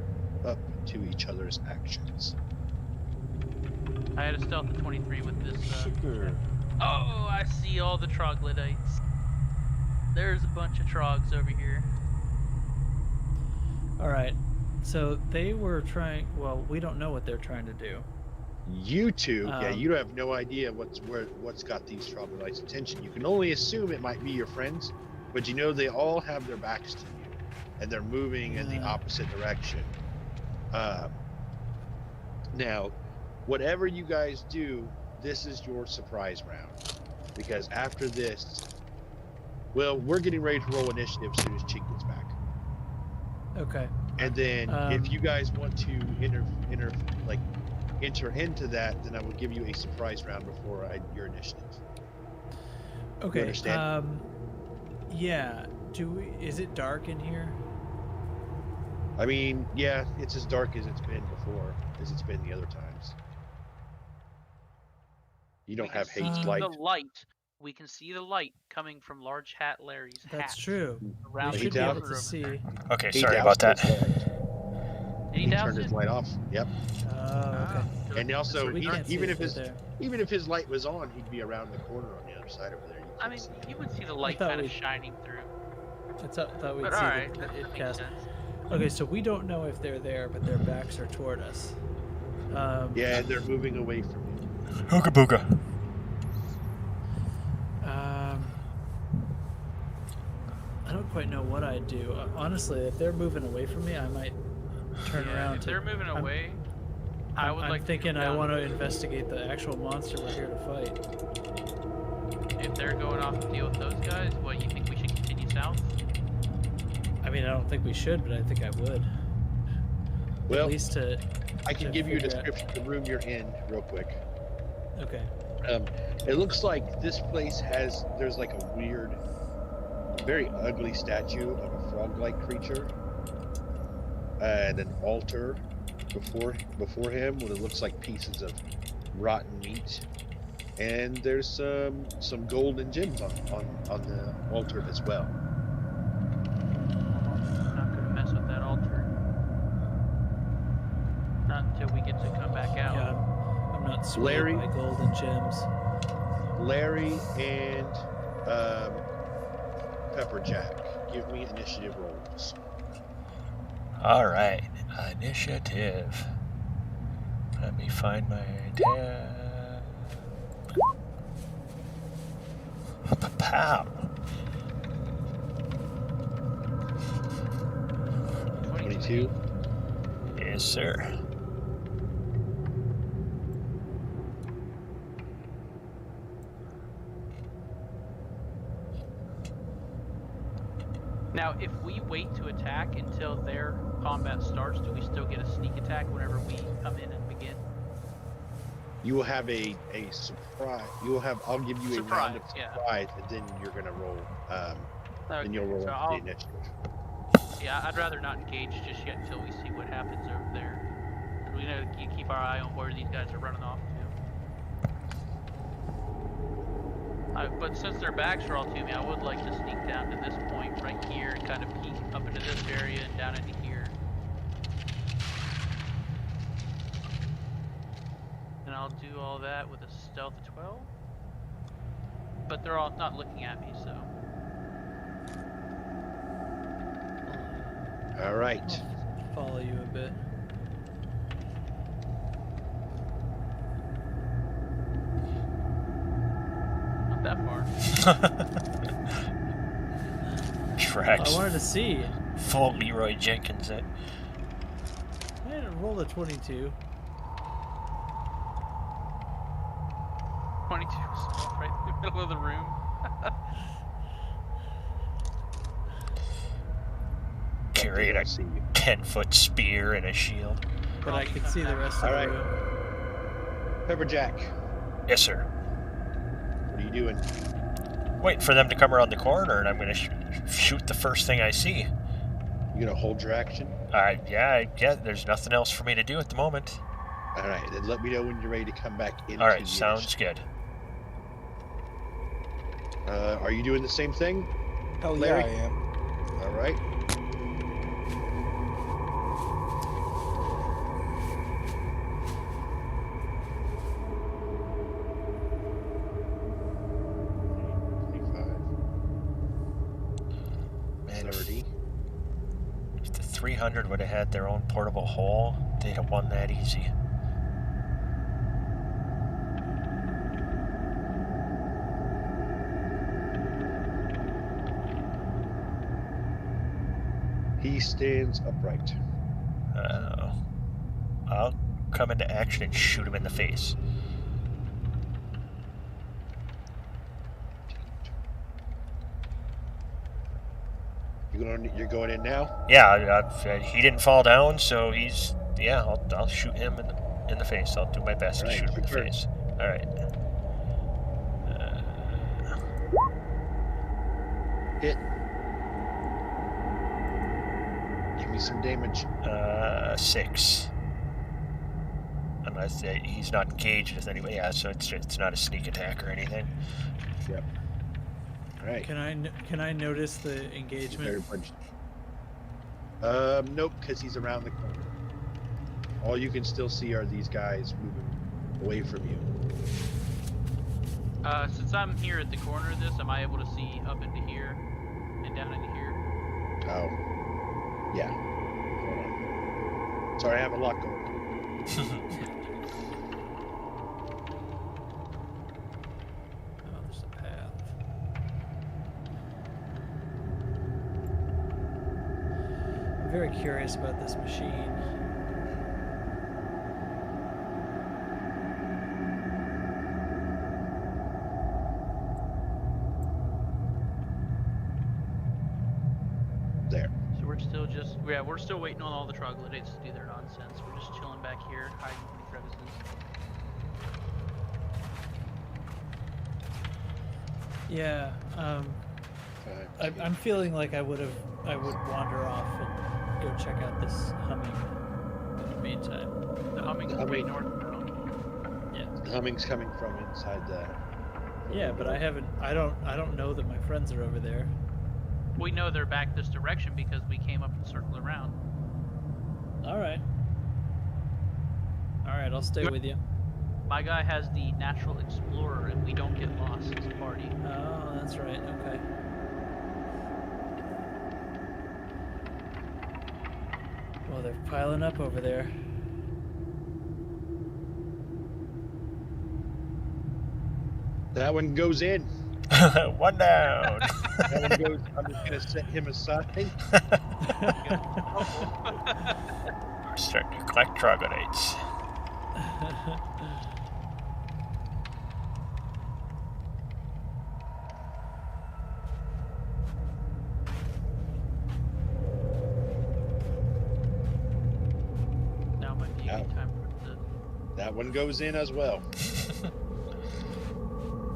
[SPEAKER 1] up to each other's actions.
[SPEAKER 4] I had a stealth of 23 with this.
[SPEAKER 5] Sugar.
[SPEAKER 4] Oh, I see all the troglodytes. There's a bunch of trogs over here.
[SPEAKER 6] All right. So they were trying. Well, we don't know what they're trying to do.
[SPEAKER 1] You two, you have no idea what's got these troglodytes' attention. You can only assume it might be your friends, but you know they all have their backs to you, and they're moving in the opposite direction. Now, whatever you guys do, this is your surprise round, because after this, well, we're getting ready to roll initiative as soon as Chink gets back.
[SPEAKER 6] Okay.
[SPEAKER 1] And then if you guys want to enter into that, then I will give you a surprise round before your initiative.
[SPEAKER 6] Okay.
[SPEAKER 1] You understand?
[SPEAKER 6] Yeah. Is it dark in here?
[SPEAKER 1] I mean, yeah, it's as dark as it's been before, as it's been the other times. You don't have Hate's light.
[SPEAKER 4] We can see the light coming from Large Hat Larry's hat.
[SPEAKER 6] That's true.
[SPEAKER 4] Around
[SPEAKER 6] We
[SPEAKER 4] the
[SPEAKER 6] should be able
[SPEAKER 4] corner
[SPEAKER 6] to
[SPEAKER 4] over
[SPEAKER 6] see.
[SPEAKER 4] there.
[SPEAKER 2] Okay, sorry about that.
[SPEAKER 4] Did
[SPEAKER 1] He turned his light off. Yep.
[SPEAKER 6] Oh, okay.
[SPEAKER 1] And also,
[SPEAKER 6] We can't see
[SPEAKER 1] even
[SPEAKER 6] if
[SPEAKER 1] if
[SPEAKER 6] they're there.
[SPEAKER 1] even if his light was on, he'd be around the corner on the other side over there.
[SPEAKER 4] I mean, you would see the light
[SPEAKER 6] thought
[SPEAKER 4] kind of
[SPEAKER 6] we-
[SPEAKER 4] shining through.
[SPEAKER 6] I thought we'd
[SPEAKER 4] But
[SPEAKER 6] see
[SPEAKER 4] alright,
[SPEAKER 6] it
[SPEAKER 4] that makes
[SPEAKER 6] cast.
[SPEAKER 4] sense.
[SPEAKER 6] Okay, so we don't know if they're there, but their backs are toward us.
[SPEAKER 1] Yeah, they're moving away from you.
[SPEAKER 2] Hooga booga.
[SPEAKER 6] I don't quite know what I'd do. Honestly, if they're moving away from me, I might turn around.
[SPEAKER 4] If they're moving away,
[SPEAKER 6] I'm
[SPEAKER 4] like to
[SPEAKER 6] thinking
[SPEAKER 4] come
[SPEAKER 6] I
[SPEAKER 4] down
[SPEAKER 6] want to
[SPEAKER 4] to-
[SPEAKER 6] investigate the actual monster we're here to fight.
[SPEAKER 4] If they're going off to deal with those guys, what, you think we should continue south?
[SPEAKER 6] I mean, I don't think we should, but I think I would.
[SPEAKER 1] Well,
[SPEAKER 6] At least to.
[SPEAKER 1] I can
[SPEAKER 6] to
[SPEAKER 1] give you a
[SPEAKER 6] figure out-
[SPEAKER 1] description of the room you're in real quick.
[SPEAKER 6] Okay.
[SPEAKER 1] It looks like this place there's like a weird, very ugly statue of a frog-like creature, and an altar before him with it looks like pieces of rotten meat, and there's some gold and gems on the altar as well.
[SPEAKER 4] Not gonna mess with that altar. Not until we get to come back out.
[SPEAKER 6] Yeah, I'm not swayed
[SPEAKER 1] Larry?
[SPEAKER 6] by gold and gems.
[SPEAKER 1] Larry and Pepperjack, give me initiative rolls.
[SPEAKER 2] All right, initiative. Let me find my tab. Pow.
[SPEAKER 1] 22.
[SPEAKER 2] Yes, sir.
[SPEAKER 4] Now, if we wait to attack until their combat starts, do we still get a sneak attack whenever we come in and begin?
[SPEAKER 1] You will have a surprise. I'll give you a round of surprise, and then you're gonna roll. Then you'll roll the initiative.
[SPEAKER 4] Yeah, I'd rather not engage just yet until we see what happens over there. We know to keep our eye on where these guys are running off to. But since their backs are all to me, I would like to sneak down to this point right here and kind of peek up into this area and down into here. And I'll do all that with a stealth of 12. But they're all not looking at me, so.
[SPEAKER 1] All right.
[SPEAKER 6] Follow you a bit.
[SPEAKER 4] Not that far.
[SPEAKER 2] Tracks.
[SPEAKER 6] I wanted to see.
[SPEAKER 2] Full Leroy Jenkins it.
[SPEAKER 6] I had to roll a 22.
[SPEAKER 4] 22 stealth right in the middle of the room.
[SPEAKER 2] Carrying a 10-foot spear and a shield.
[SPEAKER 6] But I could see the rest of
[SPEAKER 1] All
[SPEAKER 6] the
[SPEAKER 1] right.
[SPEAKER 6] room.
[SPEAKER 1] Pepperjack,
[SPEAKER 2] Yes, sir.
[SPEAKER 1] what are you doing?
[SPEAKER 2] Wait for them to come around the corner, and I'm going to shoot the first thing I see.
[SPEAKER 1] You gonna hold your action?
[SPEAKER 2] Yeah, there's nothing else for me to do at the moment.
[SPEAKER 1] All right. Then let me know when you're ready to come back into
[SPEAKER 2] All right,
[SPEAKER 1] the
[SPEAKER 2] sounds
[SPEAKER 1] initiative.
[SPEAKER 2] good.
[SPEAKER 1] Are you doing the same thing?
[SPEAKER 5] Hell
[SPEAKER 1] Larry?
[SPEAKER 5] yeah, I am.
[SPEAKER 1] All right.
[SPEAKER 2] Man,
[SPEAKER 1] 30.
[SPEAKER 2] if the 300 would have had their own portable hole, they'd have won that easy.
[SPEAKER 1] He stands upright.
[SPEAKER 2] I'll come into action and shoot him in the face.
[SPEAKER 1] You're going in now?
[SPEAKER 2] Yeah, he didn't fall down, so he's... Yeah, I'll shoot him in the face. I'll do my best to
[SPEAKER 1] Alright,
[SPEAKER 2] shoot him in the
[SPEAKER 1] shoot her.
[SPEAKER 2] face. All right.
[SPEAKER 1] Hit. Give me some damage.
[SPEAKER 2] 6. Unless he's not engaged with anybody. Yeah, so it's not a sneak attack or anything.
[SPEAKER 1] Yep. All right.
[SPEAKER 6] Can I notice the engagement?
[SPEAKER 1] Nope, because he's around the corner. All you can still see are these guys moving away from you.
[SPEAKER 4] Since I'm here at the corner of this, am I able to see up into here and down into here?
[SPEAKER 1] Oh. Yeah. Hold on. Sorry, I have a lot going on.
[SPEAKER 6] Oh, there's a path. I'm very curious about this machine.
[SPEAKER 1] There.
[SPEAKER 4] So we're still waiting on all the troglodytes to do their nonsense. We're just chilling back here, hiding in the crevices.
[SPEAKER 6] Yeah. I'm feeling like I would wander off and go check out this humming in the meantime.
[SPEAKER 4] The humming's
[SPEAKER 1] The
[SPEAKER 4] way
[SPEAKER 1] humming.
[SPEAKER 4] north now.
[SPEAKER 6] Yeah.
[SPEAKER 1] The humming's coming from inside the...
[SPEAKER 6] Yeah, but I don't know that my friends are over there.
[SPEAKER 4] We know they're back this direction because we came up and circled around.
[SPEAKER 6] Alright, I'll stay with you.
[SPEAKER 4] My guy has the Natural Explorer and we don't get lost as a party.
[SPEAKER 6] Oh, that's right, okay. Well, they're piling up over there.
[SPEAKER 1] That one goes in.
[SPEAKER 2] One down.
[SPEAKER 1] That one goes... I'm just going to set him aside.
[SPEAKER 2] We're starting to collect troglodytes.
[SPEAKER 4] Now might be a good time for the...
[SPEAKER 1] That one goes in as well.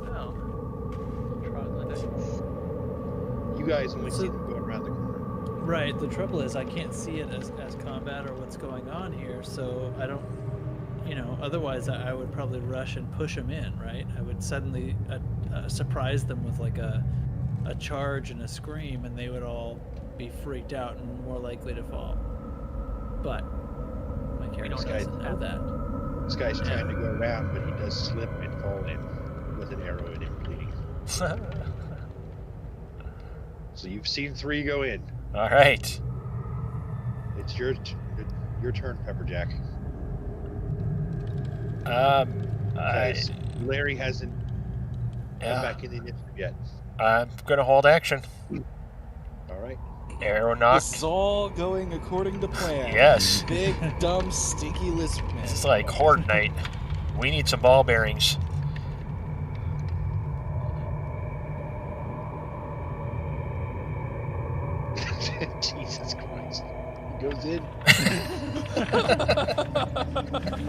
[SPEAKER 4] Well, troglodytes.
[SPEAKER 1] You guys only
[SPEAKER 6] So-
[SPEAKER 1] see them go around the corner.
[SPEAKER 6] Right, the trouble is I can't see it as combat or what's going on here, so I don't, otherwise I would probably rush and push them in, right? I would suddenly surprise them with like a charge and a scream, and they would all be freaked out and more likely to fall. But my character
[SPEAKER 1] don't
[SPEAKER 6] doesn't know that.
[SPEAKER 1] This guy's trying to go around, but he does slip and fall in with an arrow in him bleeding. So you've seen 3 go in.
[SPEAKER 2] All right.
[SPEAKER 1] It's your turn, Pepperjack. Because Larry hasn't come back in the initiative yet.
[SPEAKER 2] I'm gonna hold action.
[SPEAKER 1] All right.
[SPEAKER 2] Arrow knock.
[SPEAKER 5] This is all going according to plan.
[SPEAKER 2] Yes.
[SPEAKER 5] Big, dumb, stinky lizard man.
[SPEAKER 2] This is like Horde Night. We need some ball bearings.
[SPEAKER 1] Jesus Christ. He goes in.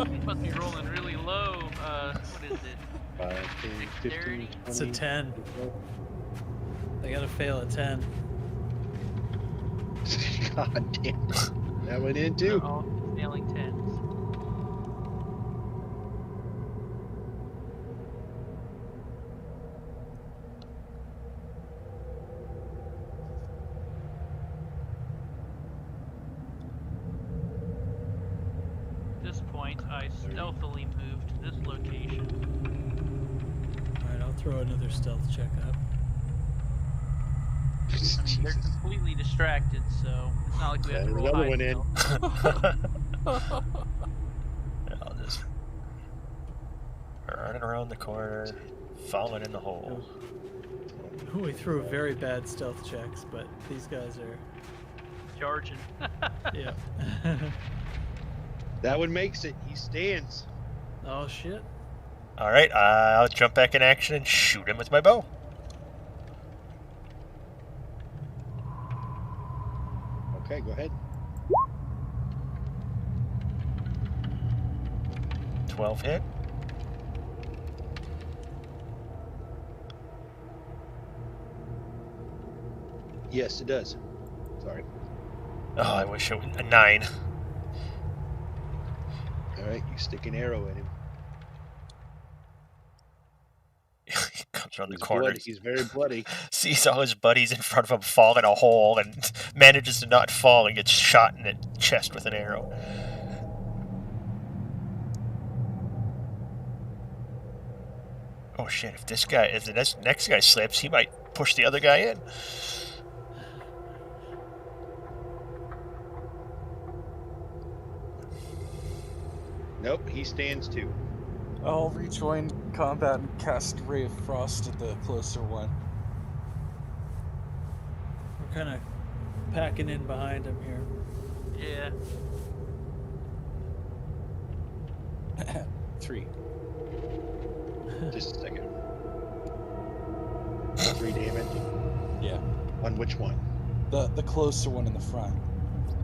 [SPEAKER 4] He must be rolling really low. What is it?
[SPEAKER 1] 5, 10, 15,
[SPEAKER 4] Dexterity?
[SPEAKER 1] 20.
[SPEAKER 6] It's a 10. They gotta fail a 10.
[SPEAKER 1] God damn it. That went in
[SPEAKER 4] They're
[SPEAKER 1] too.
[SPEAKER 4] all nailing 10s. point, I stealthily moved to this location.
[SPEAKER 6] Alright, I'll throw another stealth check up.
[SPEAKER 4] I mean, they're
[SPEAKER 1] Jesus.
[SPEAKER 4] completely distracted, so it's not like we have to
[SPEAKER 1] There's
[SPEAKER 4] roll
[SPEAKER 1] another
[SPEAKER 4] high
[SPEAKER 1] one in.
[SPEAKER 4] stealth.
[SPEAKER 2] I'll just running around the corner, falling in the hole.
[SPEAKER 6] We threw very bad stealth checks, but these guys are.
[SPEAKER 4] Charging.
[SPEAKER 6] Yeah.
[SPEAKER 1] That one makes it. He stands.
[SPEAKER 6] Oh shit.
[SPEAKER 2] All right, I'll jump back in action and shoot him with my bow.
[SPEAKER 1] Okay, go ahead.
[SPEAKER 2] 12 hit.
[SPEAKER 1] Yes, it does. Sorry.
[SPEAKER 2] Oh, I wish it was a 9.
[SPEAKER 1] All right, you stick an arrow in him.
[SPEAKER 2] He comes around the
[SPEAKER 1] He's
[SPEAKER 2] corner,
[SPEAKER 1] bloody. He's very bloody.
[SPEAKER 2] sees all his buddies in front of him fall in a hole, and manages to not fall and gets shot in the chest with an arrow. Oh shit! If the next guy slips, he might push the other guy in.
[SPEAKER 1] Nope, he stands too.
[SPEAKER 5] I'll rejoin combat and cast Ray of Frost at the closer one.
[SPEAKER 6] We're kind of packing in behind him here.
[SPEAKER 4] Yeah.
[SPEAKER 5] 3.
[SPEAKER 1] Just a second. 3 damage.
[SPEAKER 5] Yeah.
[SPEAKER 1] On which one?
[SPEAKER 5] The closer one in the front.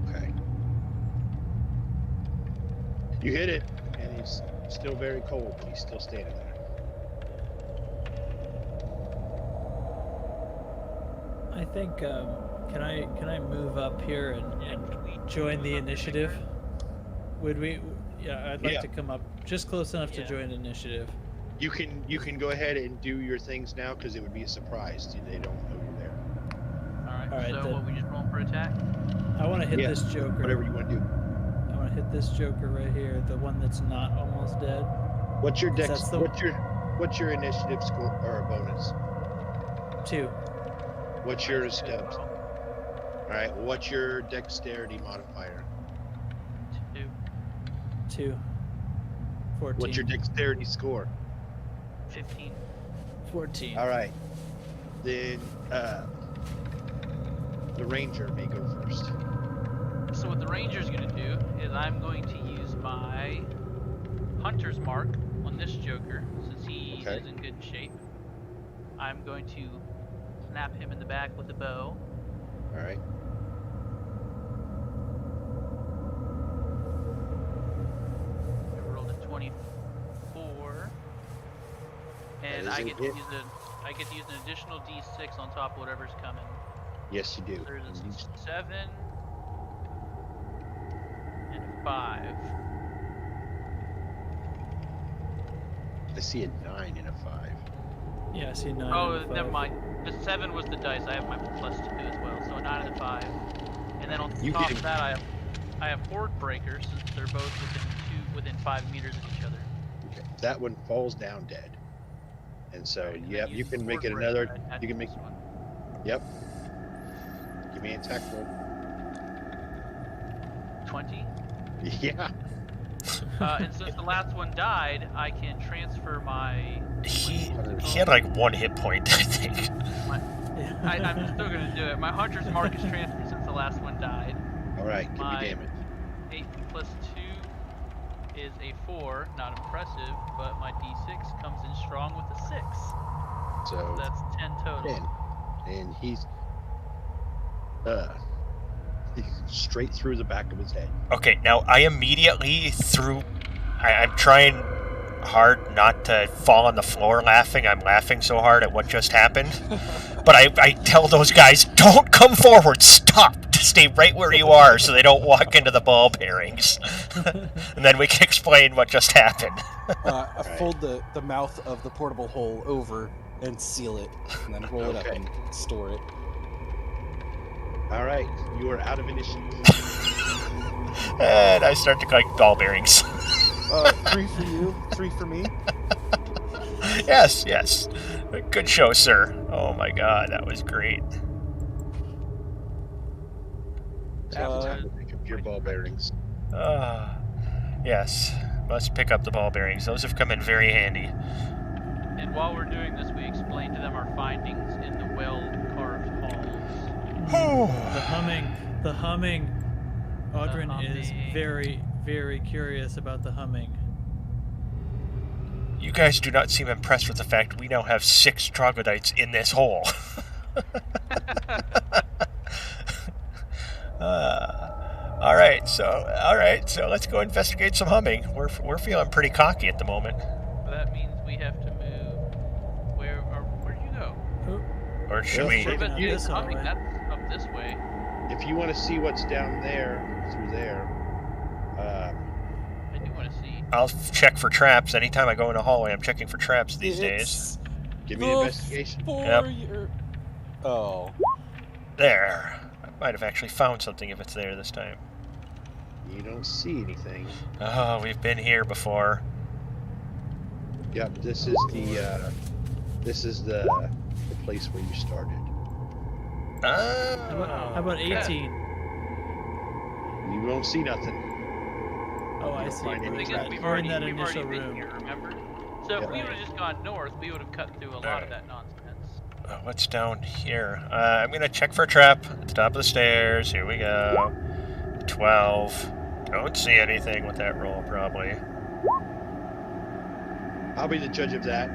[SPEAKER 1] Okay. You hit it, and he's still very cold, but he's still standing there.
[SPEAKER 6] I think. Can I move up here and join the initiative? Would we? Yeah, I'd like to come up just close enough to join initiative.
[SPEAKER 1] You can go ahead and do your things now because it would be a surprise. They don't know you're there.
[SPEAKER 4] Alright, so
[SPEAKER 6] then-
[SPEAKER 4] what, we just rolling for attack?
[SPEAKER 6] I want to hit this Joker.
[SPEAKER 1] Whatever you want to do.
[SPEAKER 6] I want to hit this Joker right here, the one that's not almost dead.
[SPEAKER 1] What's your dex?
[SPEAKER 6] That's the-
[SPEAKER 1] What's your initiative score or bonus?
[SPEAKER 6] 2.
[SPEAKER 1] What's your
[SPEAKER 4] Minus two as
[SPEAKER 1] steps?
[SPEAKER 4] well.
[SPEAKER 1] All right. What's your dexterity modifier?
[SPEAKER 4] 2.
[SPEAKER 6] 2. 14.
[SPEAKER 1] What's your dexterity score?
[SPEAKER 4] 15.
[SPEAKER 6] 14.
[SPEAKER 1] All right. Then the ranger may go first.
[SPEAKER 4] So what the ranger's going to do is I'm going to use my hunter's mark on this Joker, since he
[SPEAKER 1] Okay.
[SPEAKER 4] is in good shape. I'm going to snap him in the back with a bow.
[SPEAKER 1] All right.
[SPEAKER 4] I rolled a 24, and
[SPEAKER 1] That is
[SPEAKER 4] I
[SPEAKER 1] a
[SPEAKER 4] get to
[SPEAKER 1] hit.
[SPEAKER 4] use an additional D6 on top of whatever's coming.
[SPEAKER 1] Yes, you do.
[SPEAKER 4] There's
[SPEAKER 1] And you-
[SPEAKER 4] a 7 and a 5.
[SPEAKER 1] I see a 9 and a 5.
[SPEAKER 6] Yeah, I see 9.
[SPEAKER 4] Oh,
[SPEAKER 6] and a
[SPEAKER 4] never
[SPEAKER 6] 5.
[SPEAKER 4] mind. The 7 was the dice. I have my +2 as well, so a 9 and a 5. And then on
[SPEAKER 1] You
[SPEAKER 4] top
[SPEAKER 1] can-
[SPEAKER 4] of that, I have horde breakers since they're both within 5 meters of each other.
[SPEAKER 1] Okay. That one falls down dead. And so,
[SPEAKER 4] And then
[SPEAKER 1] yep, you
[SPEAKER 4] use
[SPEAKER 1] can make it
[SPEAKER 4] horde
[SPEAKER 1] another.
[SPEAKER 4] breaker to
[SPEAKER 1] You can
[SPEAKER 4] attack
[SPEAKER 1] make.
[SPEAKER 4] this one.
[SPEAKER 1] Yep. Give me an attack roll.
[SPEAKER 4] 20.
[SPEAKER 1] Yeah.
[SPEAKER 4] And since the last one died, I can transfer my.
[SPEAKER 2] He had like 1 hit point, I think.
[SPEAKER 4] I'm still gonna do it. My hunter's mark is transferred since the last one died.
[SPEAKER 1] All right. Give
[SPEAKER 4] My-
[SPEAKER 1] me damage.
[SPEAKER 4] 8 plus 2 is a 4. Not impressive, but my D6 comes in strong with a 6.
[SPEAKER 1] So
[SPEAKER 4] So that's 10 total.
[SPEAKER 1] 10. And he's straight through the back of his head.
[SPEAKER 2] Okay, now I immediately threw. I'm trying hard not to fall on the floor laughing. I'm laughing so hard at what just happened. But I tell those guys, don't come forward, stop. Stay right where you are so they don't walk into the ball bearings. And then we can explain what just happened.
[SPEAKER 5] I fold the mouth of the portable hole over and seal it, and then roll it up
[SPEAKER 1] Okay.
[SPEAKER 5] and store it.
[SPEAKER 1] All right. You are out of initiative.
[SPEAKER 2] And I start to collect ball bearings.
[SPEAKER 5] 3 for you, 3 for me.
[SPEAKER 2] Yes, yes. Good show, sir. Oh my god, that was great.
[SPEAKER 4] That
[SPEAKER 5] Uh,
[SPEAKER 1] Time to
[SPEAKER 4] was
[SPEAKER 1] pick up your
[SPEAKER 4] quite
[SPEAKER 1] ball
[SPEAKER 4] impressive.
[SPEAKER 1] bearings.
[SPEAKER 2] Yes, must pick up the ball bearings. Those have come in very handy.
[SPEAKER 4] And while we're doing this, we explain to them our findings in the well-carved halls.
[SPEAKER 6] The humming. Audrin is
[SPEAKER 4] humming.
[SPEAKER 6] very, very curious about the humming.
[SPEAKER 2] You guys do not seem impressed with the fact we now have 6 troglodytes in this hole. All right, so let's go investigate some humming. We're feeling pretty cocky at the moment.
[SPEAKER 4] That means we have to move. Where'd you go?
[SPEAKER 2] Or should we?
[SPEAKER 6] Checking out this hall,
[SPEAKER 4] humming.
[SPEAKER 6] right?
[SPEAKER 4] That's up this way.
[SPEAKER 1] If you want to see what's down there, through there,
[SPEAKER 4] I do want to see.
[SPEAKER 2] I'll check for traps. Anytime I go in a hallway, I'm checking for traps these days.
[SPEAKER 5] It's
[SPEAKER 1] give me an investigation.
[SPEAKER 2] Yep.
[SPEAKER 5] Oh.
[SPEAKER 2] There. I might have actually found something if it's there this time.
[SPEAKER 1] You don't see anything.
[SPEAKER 2] Oh, we've been here before.
[SPEAKER 1] Yep, this is the place where you started.
[SPEAKER 6] How about 18?
[SPEAKER 1] You don't see nothing.
[SPEAKER 6] Oh, I
[SPEAKER 1] don't
[SPEAKER 6] see.
[SPEAKER 1] find
[SPEAKER 6] We're
[SPEAKER 1] any
[SPEAKER 6] in
[SPEAKER 1] traps.
[SPEAKER 6] that,
[SPEAKER 4] We've
[SPEAKER 6] we're in
[SPEAKER 4] already,
[SPEAKER 6] that
[SPEAKER 4] we've already
[SPEAKER 6] initial
[SPEAKER 4] been
[SPEAKER 6] room.
[SPEAKER 4] here, remember? So if
[SPEAKER 1] Yeah.
[SPEAKER 4] we would have just gone north, we would have cut through a lot of that nonsense.
[SPEAKER 2] What's down here? I'm going to check for a trap at the top of the stairs. Here we go. 12. Don't see anything with that roll, probably.
[SPEAKER 1] I'll be the judge of that.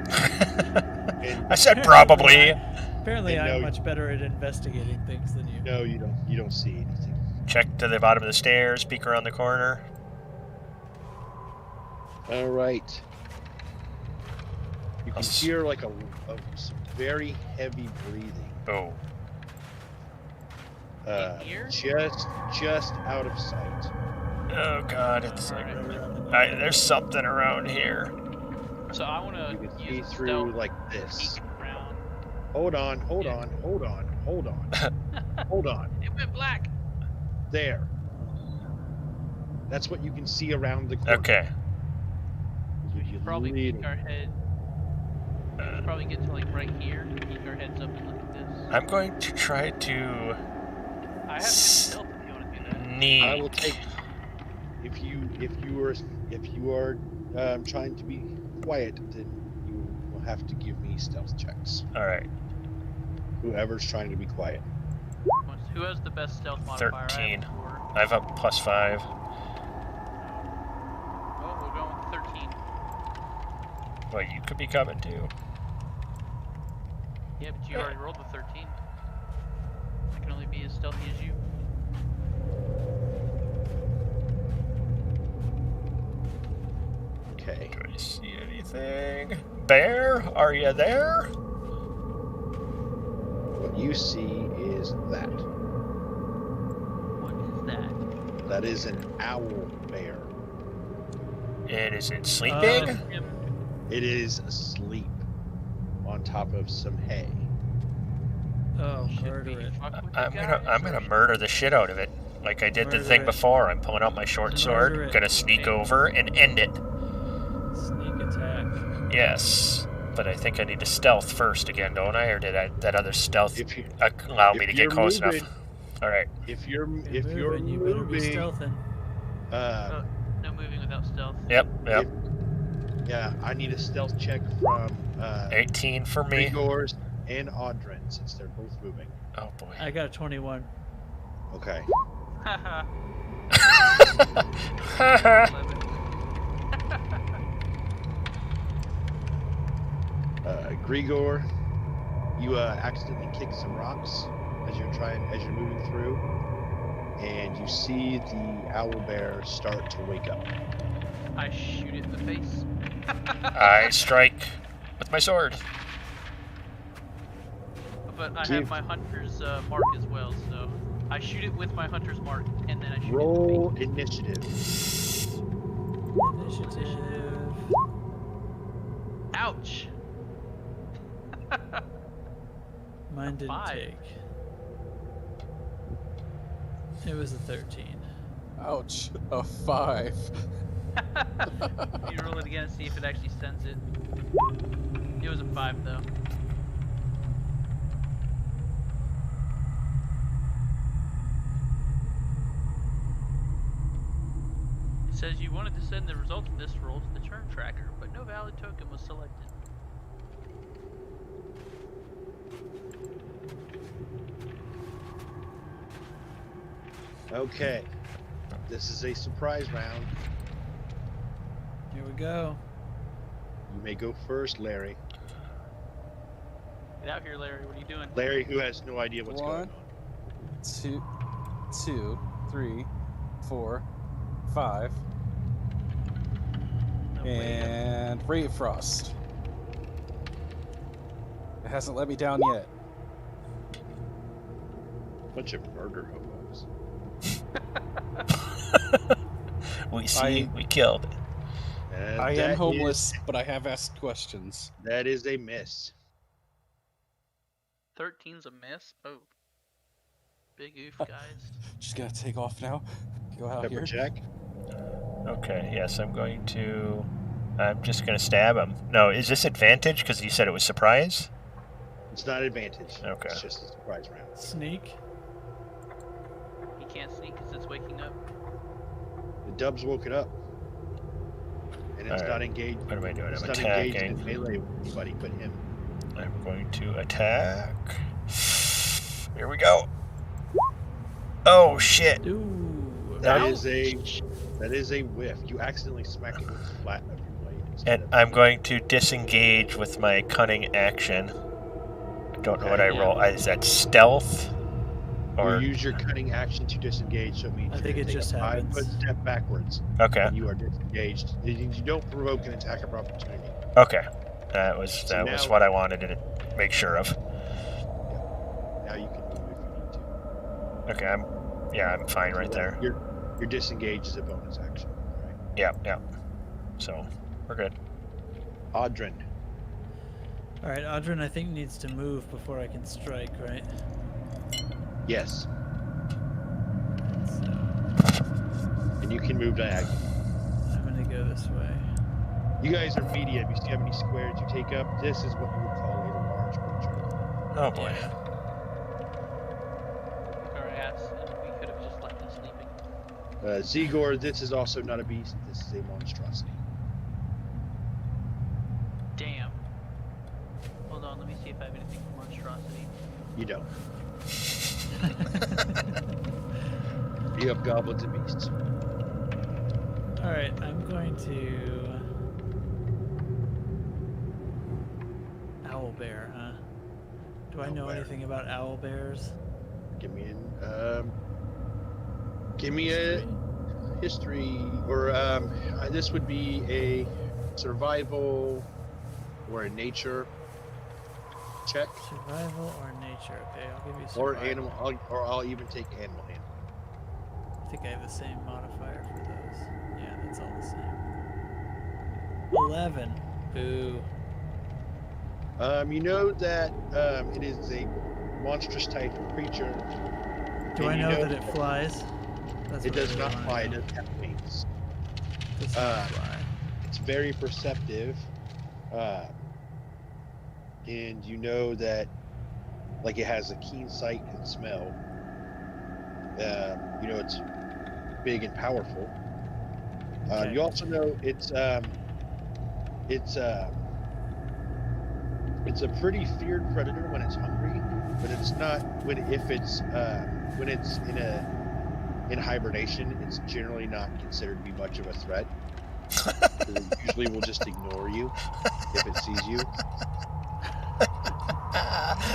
[SPEAKER 1] And
[SPEAKER 2] I said probably.
[SPEAKER 6] Apparently,
[SPEAKER 1] And
[SPEAKER 6] I'm
[SPEAKER 1] no-
[SPEAKER 6] much better at investigating things than you.
[SPEAKER 1] no, you don't. You don't see anything.
[SPEAKER 2] Check to the bottom of the stairs, peek around the corner.
[SPEAKER 1] All right. You can
[SPEAKER 2] I'll
[SPEAKER 1] hear like some very heavy breathing.
[SPEAKER 2] Oh.
[SPEAKER 4] In here?
[SPEAKER 1] Just out of sight.
[SPEAKER 2] Oh god, it's like...
[SPEAKER 4] Alright.
[SPEAKER 2] there's something around here.
[SPEAKER 4] So I want
[SPEAKER 1] You
[SPEAKER 4] to
[SPEAKER 1] can see
[SPEAKER 4] use
[SPEAKER 1] through
[SPEAKER 4] stealth
[SPEAKER 1] like
[SPEAKER 4] to
[SPEAKER 1] this.
[SPEAKER 4] peek around.
[SPEAKER 1] Hold on.
[SPEAKER 4] Yeah.
[SPEAKER 1] Hold on.
[SPEAKER 4] It went black.
[SPEAKER 1] There. That's what you can see around the corner.
[SPEAKER 2] Okay.
[SPEAKER 1] You
[SPEAKER 4] Probably
[SPEAKER 1] lead-
[SPEAKER 4] peek our head. We could probably get to like right here. Peek our heads up and look at this.
[SPEAKER 2] I'm going to try to
[SPEAKER 4] I have stealth if you want to do that.
[SPEAKER 2] sneak.
[SPEAKER 1] I will take. If you are trying to be quiet, then you will have to give me stealth checks.
[SPEAKER 2] Alright.
[SPEAKER 1] Whoever's trying to be quiet.
[SPEAKER 4] Who has the best stealth modifier?
[SPEAKER 2] 13.
[SPEAKER 4] I have 4.
[SPEAKER 2] I have a +5.
[SPEAKER 4] Oh, we're going with 13.
[SPEAKER 2] Well, you could be coming too.
[SPEAKER 4] Yeah, but you already rolled the 13. I can only be as stealthy as you.
[SPEAKER 1] Okay.
[SPEAKER 2] Do I see anything? Bear, are you there?
[SPEAKER 1] What you see is that.
[SPEAKER 4] What is that?
[SPEAKER 1] That is an owl bear.
[SPEAKER 2] And is it sleeping?
[SPEAKER 1] It is asleep on top of some hay.
[SPEAKER 6] Oh,
[SPEAKER 4] Should
[SPEAKER 6] murder
[SPEAKER 4] we
[SPEAKER 6] it.
[SPEAKER 4] fuck with you
[SPEAKER 2] I'm
[SPEAKER 4] guys,
[SPEAKER 2] gonna
[SPEAKER 4] or should-
[SPEAKER 2] murder the shit out of it. Like I did the
[SPEAKER 6] Murder
[SPEAKER 2] thing
[SPEAKER 6] it.
[SPEAKER 2] before. I'm pulling out my short
[SPEAKER 6] Murder
[SPEAKER 2] sword,
[SPEAKER 6] it.
[SPEAKER 2] gonna sneak
[SPEAKER 4] Okay.
[SPEAKER 2] over and end it.
[SPEAKER 6] Sneak attack.
[SPEAKER 2] Yes. But I think I need to stealth first again, don't I? Or did that other stealth
[SPEAKER 1] If you
[SPEAKER 2] allow me
[SPEAKER 1] if
[SPEAKER 2] to get
[SPEAKER 1] you're
[SPEAKER 2] close
[SPEAKER 1] moving-
[SPEAKER 2] enough? Alright.
[SPEAKER 1] if you're
[SPEAKER 6] You're
[SPEAKER 1] moving,
[SPEAKER 6] you better be stealthing.
[SPEAKER 4] No moving without stealth.
[SPEAKER 2] Yep, yep.
[SPEAKER 1] yeah, I need a stealth check from
[SPEAKER 2] 18 for me.
[SPEAKER 1] Grigor's and Audrin since they're both moving.
[SPEAKER 2] Oh boy.
[SPEAKER 6] I got a 21.
[SPEAKER 1] Okay.
[SPEAKER 4] Haha. 11.
[SPEAKER 1] Grigor, you accidentally kick some rocks as you're moving through, and you see the owl bear start to wake up.
[SPEAKER 4] I shoot it in the face.
[SPEAKER 2] I strike with my sword.
[SPEAKER 4] But I
[SPEAKER 1] Give-
[SPEAKER 4] have my hunter's mark as well, so I shoot it with my hunter's mark, and then I shoot
[SPEAKER 1] Roll
[SPEAKER 4] it in the face.
[SPEAKER 1] initiative.
[SPEAKER 6] Initiative.
[SPEAKER 4] Ouch!
[SPEAKER 6] Mine didn't
[SPEAKER 4] 5.
[SPEAKER 6] take. It was a 13.
[SPEAKER 5] Ouch. A 5.
[SPEAKER 4] You roll it again and see if it actually sends it. It was a 5 though. It says you wanted to send the results of this roll to the turn tracker, but no valid token was selected.
[SPEAKER 1] Okay. This is a surprise round.
[SPEAKER 6] Here we go.
[SPEAKER 1] You may go first, Larry.
[SPEAKER 4] Get out here, Larry. What are you doing?
[SPEAKER 1] Larry, who has no idea what's going on.
[SPEAKER 5] 2, 3, 4, 5,
[SPEAKER 4] No way.
[SPEAKER 5] and Ray of Frost. It hasn't let me down yet.
[SPEAKER 1] Bunch of murder hobos.
[SPEAKER 2] We killed.
[SPEAKER 1] And
[SPEAKER 5] I
[SPEAKER 1] that
[SPEAKER 5] am homeless, but I have asked questions.
[SPEAKER 1] That is a miss.
[SPEAKER 4] 13's a miss. Oh. Big oof, guys.
[SPEAKER 5] Just gonna take off now. Go out here.
[SPEAKER 1] Pepperjack.
[SPEAKER 2] Okay, yes, I'm just going to stab him. No, is this advantage? Because you said it was surprise?
[SPEAKER 1] It's not advantage.
[SPEAKER 2] Okay.
[SPEAKER 1] It's just a surprise round.
[SPEAKER 6] Sneak.
[SPEAKER 4] He can't sneak because it's waking up.
[SPEAKER 1] The dub's woken up. And it's
[SPEAKER 2] Alright.
[SPEAKER 1] not engaged.
[SPEAKER 2] What am I doing?
[SPEAKER 1] It's
[SPEAKER 2] I'm
[SPEAKER 1] not engaged
[SPEAKER 2] attacking.
[SPEAKER 1] in melee with anybody but him.
[SPEAKER 2] I'm going to attack. Here we go. Oh, shit.
[SPEAKER 6] Ooh.
[SPEAKER 1] That
[SPEAKER 2] Ouch.
[SPEAKER 1] is a whiff. You accidentally smack it with the flat of your blade. instead
[SPEAKER 2] And
[SPEAKER 1] of-
[SPEAKER 2] I'm going to disengage with my cunning action. I don't know what I
[SPEAKER 1] Okay.
[SPEAKER 2] roll. Is that stealth? Or
[SPEAKER 1] You use your cutting action to disengage, so it means
[SPEAKER 6] I
[SPEAKER 1] you're
[SPEAKER 6] think
[SPEAKER 1] gonna
[SPEAKER 6] it
[SPEAKER 1] take
[SPEAKER 6] just
[SPEAKER 1] a 5-foot
[SPEAKER 6] happens.
[SPEAKER 1] step backwards.
[SPEAKER 2] okay,
[SPEAKER 1] And you are disengaged. You don't provoke an attack of opportunity.
[SPEAKER 2] okay. That was
[SPEAKER 1] So
[SPEAKER 2] was
[SPEAKER 1] now-
[SPEAKER 2] what I wanted to make sure of.
[SPEAKER 1] Now you can move if you need to.
[SPEAKER 2] Okay, I'm fine right there.
[SPEAKER 1] Your disengage is a bonus action. Right?
[SPEAKER 2] Yeah. So we're good.
[SPEAKER 1] Audrin.
[SPEAKER 6] All right, Audrin, I think needs to move before I can strike, right?
[SPEAKER 1] Yes.
[SPEAKER 6] So
[SPEAKER 1] And you can move diagonal.
[SPEAKER 6] I'm gonna go this way.
[SPEAKER 1] You guys are medium. You see how many squares you take up? This is what you would call a large creature.
[SPEAKER 2] Oh boy.
[SPEAKER 6] Yeah.
[SPEAKER 4] Kick our ass, and we could have just left him sleeping.
[SPEAKER 1] Zegor, this is also not a beast. This is a monstrosity.
[SPEAKER 4] Damn. Hold on, let me see if I have anything for monstrosity.
[SPEAKER 1] You don't. You have goblins and beasts.
[SPEAKER 6] All right, I'm going to owlbear, huh? Do I know
[SPEAKER 1] Owlbear.
[SPEAKER 6] anything about owlbears?
[SPEAKER 1] Give me a history, or this would be a survival or a nature check,
[SPEAKER 6] Survival or nature? Okay, I'll give you
[SPEAKER 1] or
[SPEAKER 6] survival.
[SPEAKER 1] animal, or I'll even take animal handling.
[SPEAKER 6] I think I have the same modifier for those. Yeah, that's all the same. 11. Boo.
[SPEAKER 1] You know that it is a monstrous type of creature.
[SPEAKER 6] Do
[SPEAKER 1] And
[SPEAKER 6] I
[SPEAKER 1] you
[SPEAKER 6] know
[SPEAKER 1] know
[SPEAKER 6] that it flies? That's
[SPEAKER 1] It
[SPEAKER 6] what I
[SPEAKER 1] does
[SPEAKER 6] really
[SPEAKER 1] not
[SPEAKER 6] wanna
[SPEAKER 1] fly. It
[SPEAKER 6] know.
[SPEAKER 1] doesn't have wings.
[SPEAKER 6] Does not fly.
[SPEAKER 1] It's very perceptive, and you know that, like, it has a keen sight and smell. You know it's big and powerful.
[SPEAKER 6] Okay.
[SPEAKER 1] You also know it's a pretty feared predator when it's hungry, but it's not when it's in hibernation. It's generally not considered to be much of a threat. 'Cause it usually will just ignore you if it sees you.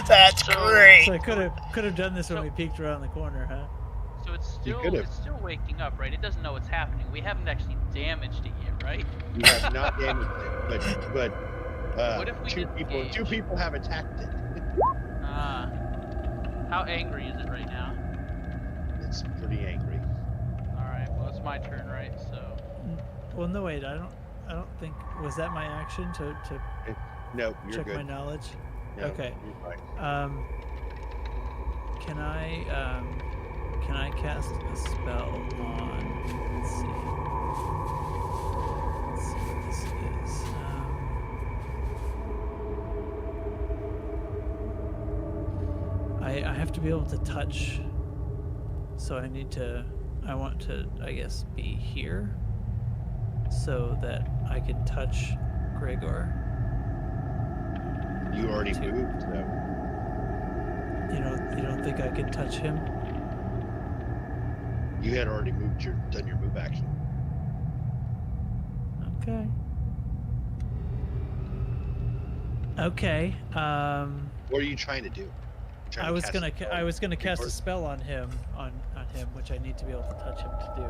[SPEAKER 2] That's
[SPEAKER 4] So-
[SPEAKER 2] great.
[SPEAKER 6] So I could have done this when
[SPEAKER 4] So-
[SPEAKER 6] we peeked around the corner, huh?
[SPEAKER 4] So it's
[SPEAKER 1] You
[SPEAKER 4] still
[SPEAKER 1] could've.
[SPEAKER 4] it's still waking up, right? It doesn't know what's happening. We haven't actually damaged it yet, right?
[SPEAKER 1] You have not damaged it, but
[SPEAKER 4] What if we
[SPEAKER 1] two
[SPEAKER 4] disengage?
[SPEAKER 1] people have attacked it.
[SPEAKER 4] Ah. How angry is it right now?
[SPEAKER 1] It's pretty angry.
[SPEAKER 4] Alright, well it's my turn, right? So
[SPEAKER 6] Well, no, wait. I don't think was that my action to
[SPEAKER 1] No, you're
[SPEAKER 6] check
[SPEAKER 1] good.
[SPEAKER 6] my knowledge.
[SPEAKER 1] No,
[SPEAKER 6] Okay.
[SPEAKER 1] you're fine.
[SPEAKER 6] Can I cast a spell on? Let's see. this is. I have to be able to touch, so I want to, I guess, be here so that I can touch Gregor.
[SPEAKER 1] You already moved, so
[SPEAKER 6] You don't think I can touch him?
[SPEAKER 1] you had already done your move action.
[SPEAKER 6] Okay. Okay.
[SPEAKER 1] What are you trying to do?
[SPEAKER 6] I was gonna cast a spell on him, which I need to be able to touch him to do.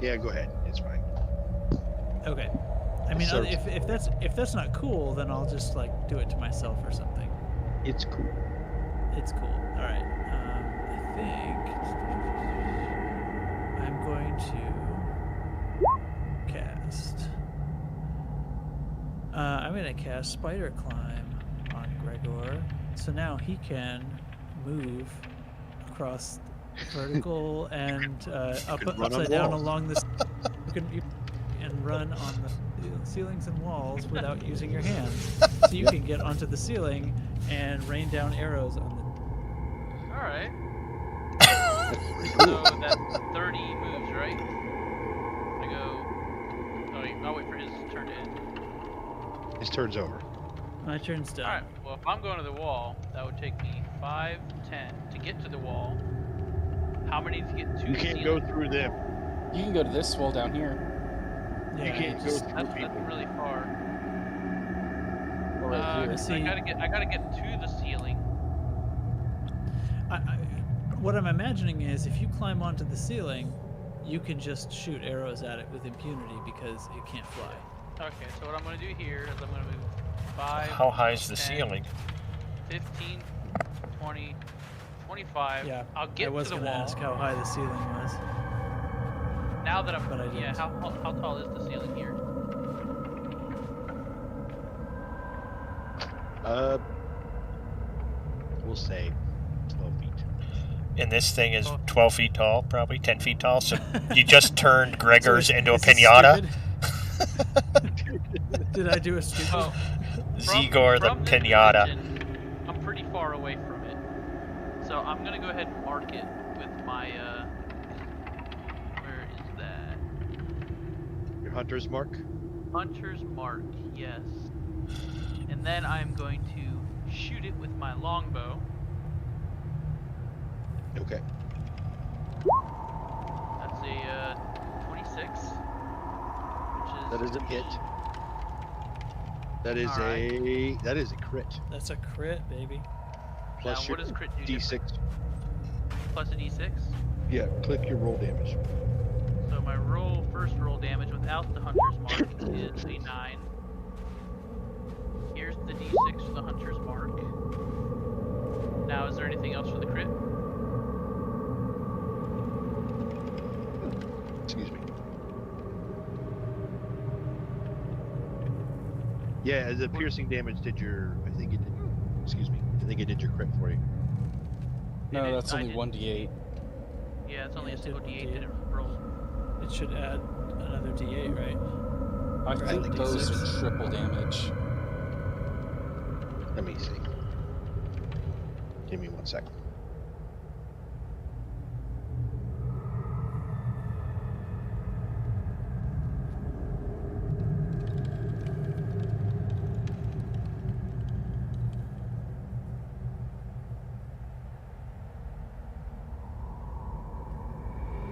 [SPEAKER 1] Yeah, go ahead. It's fine.
[SPEAKER 6] Okay. I mean,
[SPEAKER 1] So-
[SPEAKER 6] if that's not cool, then I'll just like do it to myself or something.
[SPEAKER 1] It's cool.
[SPEAKER 6] It's cool. All right. I think I'm going to cast. I'm going to cast Spider Climb on Gregor, so now he can move across vertical and
[SPEAKER 1] can run on
[SPEAKER 6] upside down
[SPEAKER 1] walls.
[SPEAKER 6] along this. And run on the ceilings and walls without using your hands. So you can get onto the ceiling and rain down arrows on the.
[SPEAKER 4] All right. So that's 30 moves, right? I go. Oh, wait, I'll wait for his turn to end.
[SPEAKER 1] His turn's over.
[SPEAKER 6] My turn's done.
[SPEAKER 4] All right. Well, if I'm going to the wall, that would take me 5, 10 to get to the wall. How many to get to
[SPEAKER 1] You
[SPEAKER 4] the
[SPEAKER 1] can't
[SPEAKER 4] ceiling?
[SPEAKER 1] go through them.
[SPEAKER 5] You can go to this wall down here.
[SPEAKER 6] Yeah,
[SPEAKER 1] You can't go
[SPEAKER 6] just-
[SPEAKER 1] through
[SPEAKER 4] That's
[SPEAKER 1] people.
[SPEAKER 4] really far.
[SPEAKER 5] Or right here.
[SPEAKER 6] see-
[SPEAKER 4] I gotta get to the ceiling.
[SPEAKER 6] What I'm imagining is if you climb onto the ceiling, you can just shoot arrows at it with impunity because it can't fly.
[SPEAKER 4] Okay, so what I'm gonna do here is I'm gonna move 5,
[SPEAKER 2] How high is the
[SPEAKER 4] 10,
[SPEAKER 2] ceiling?
[SPEAKER 4] 15, 20, 25.
[SPEAKER 6] Yeah,
[SPEAKER 4] I'll get
[SPEAKER 6] I was
[SPEAKER 4] to the
[SPEAKER 6] gonna
[SPEAKER 4] wall.
[SPEAKER 6] ask how high the ceiling was.
[SPEAKER 4] Now that I'm,
[SPEAKER 6] but I
[SPEAKER 4] yeah,
[SPEAKER 6] didn't.
[SPEAKER 4] how tall is the ceiling here?
[SPEAKER 1] We'll say 12 feet.
[SPEAKER 2] And this thing is 12 feet tall, probably 10 feet tall. So you just turned Gregor's
[SPEAKER 6] So
[SPEAKER 2] into a
[SPEAKER 6] is it
[SPEAKER 2] pinata.
[SPEAKER 6] stupid? Did I do a stupid?
[SPEAKER 4] Well,
[SPEAKER 2] Zigor the
[SPEAKER 4] from this
[SPEAKER 2] pinata.
[SPEAKER 4] position, I'm pretty far away from it, so I'm gonna go ahead and mark it with my where is that?
[SPEAKER 1] Your hunter's mark?
[SPEAKER 4] Hunter's mark, yes. And then I'm going to shoot it with my longbow.
[SPEAKER 1] Okay.
[SPEAKER 4] That's a 26, which is
[SPEAKER 1] That is a hit. That is
[SPEAKER 4] Alright.
[SPEAKER 1] that is a crit.
[SPEAKER 6] That's a crit, baby.
[SPEAKER 1] Plus
[SPEAKER 4] now,
[SPEAKER 1] your
[SPEAKER 4] what does crit do?
[SPEAKER 1] D6.
[SPEAKER 4] Plus a d6.
[SPEAKER 1] Yeah, click your roll damage.
[SPEAKER 4] So my first roll damage without the hunter's mark is a 9. Here's the d6 for the hunter's mark. Now, is there anything else for the crit?
[SPEAKER 1] Excuse me. Yeah, the piercing damage did your. I think it did. Excuse me. I think it did your crit for you.
[SPEAKER 5] No,
[SPEAKER 4] Did it-
[SPEAKER 5] that's
[SPEAKER 4] I
[SPEAKER 5] only
[SPEAKER 4] did-
[SPEAKER 5] 1d8.
[SPEAKER 4] Yeah, it's only
[SPEAKER 6] Yeah,
[SPEAKER 4] a
[SPEAKER 6] it
[SPEAKER 4] single
[SPEAKER 6] did
[SPEAKER 4] d8 that it
[SPEAKER 6] 1d8.
[SPEAKER 4] rolls.
[SPEAKER 6] It should add another d8, right?
[SPEAKER 5] I
[SPEAKER 6] Right,
[SPEAKER 5] think those
[SPEAKER 6] D6.
[SPEAKER 5] are triple damage.
[SPEAKER 1] Let me see. Give me 1 second.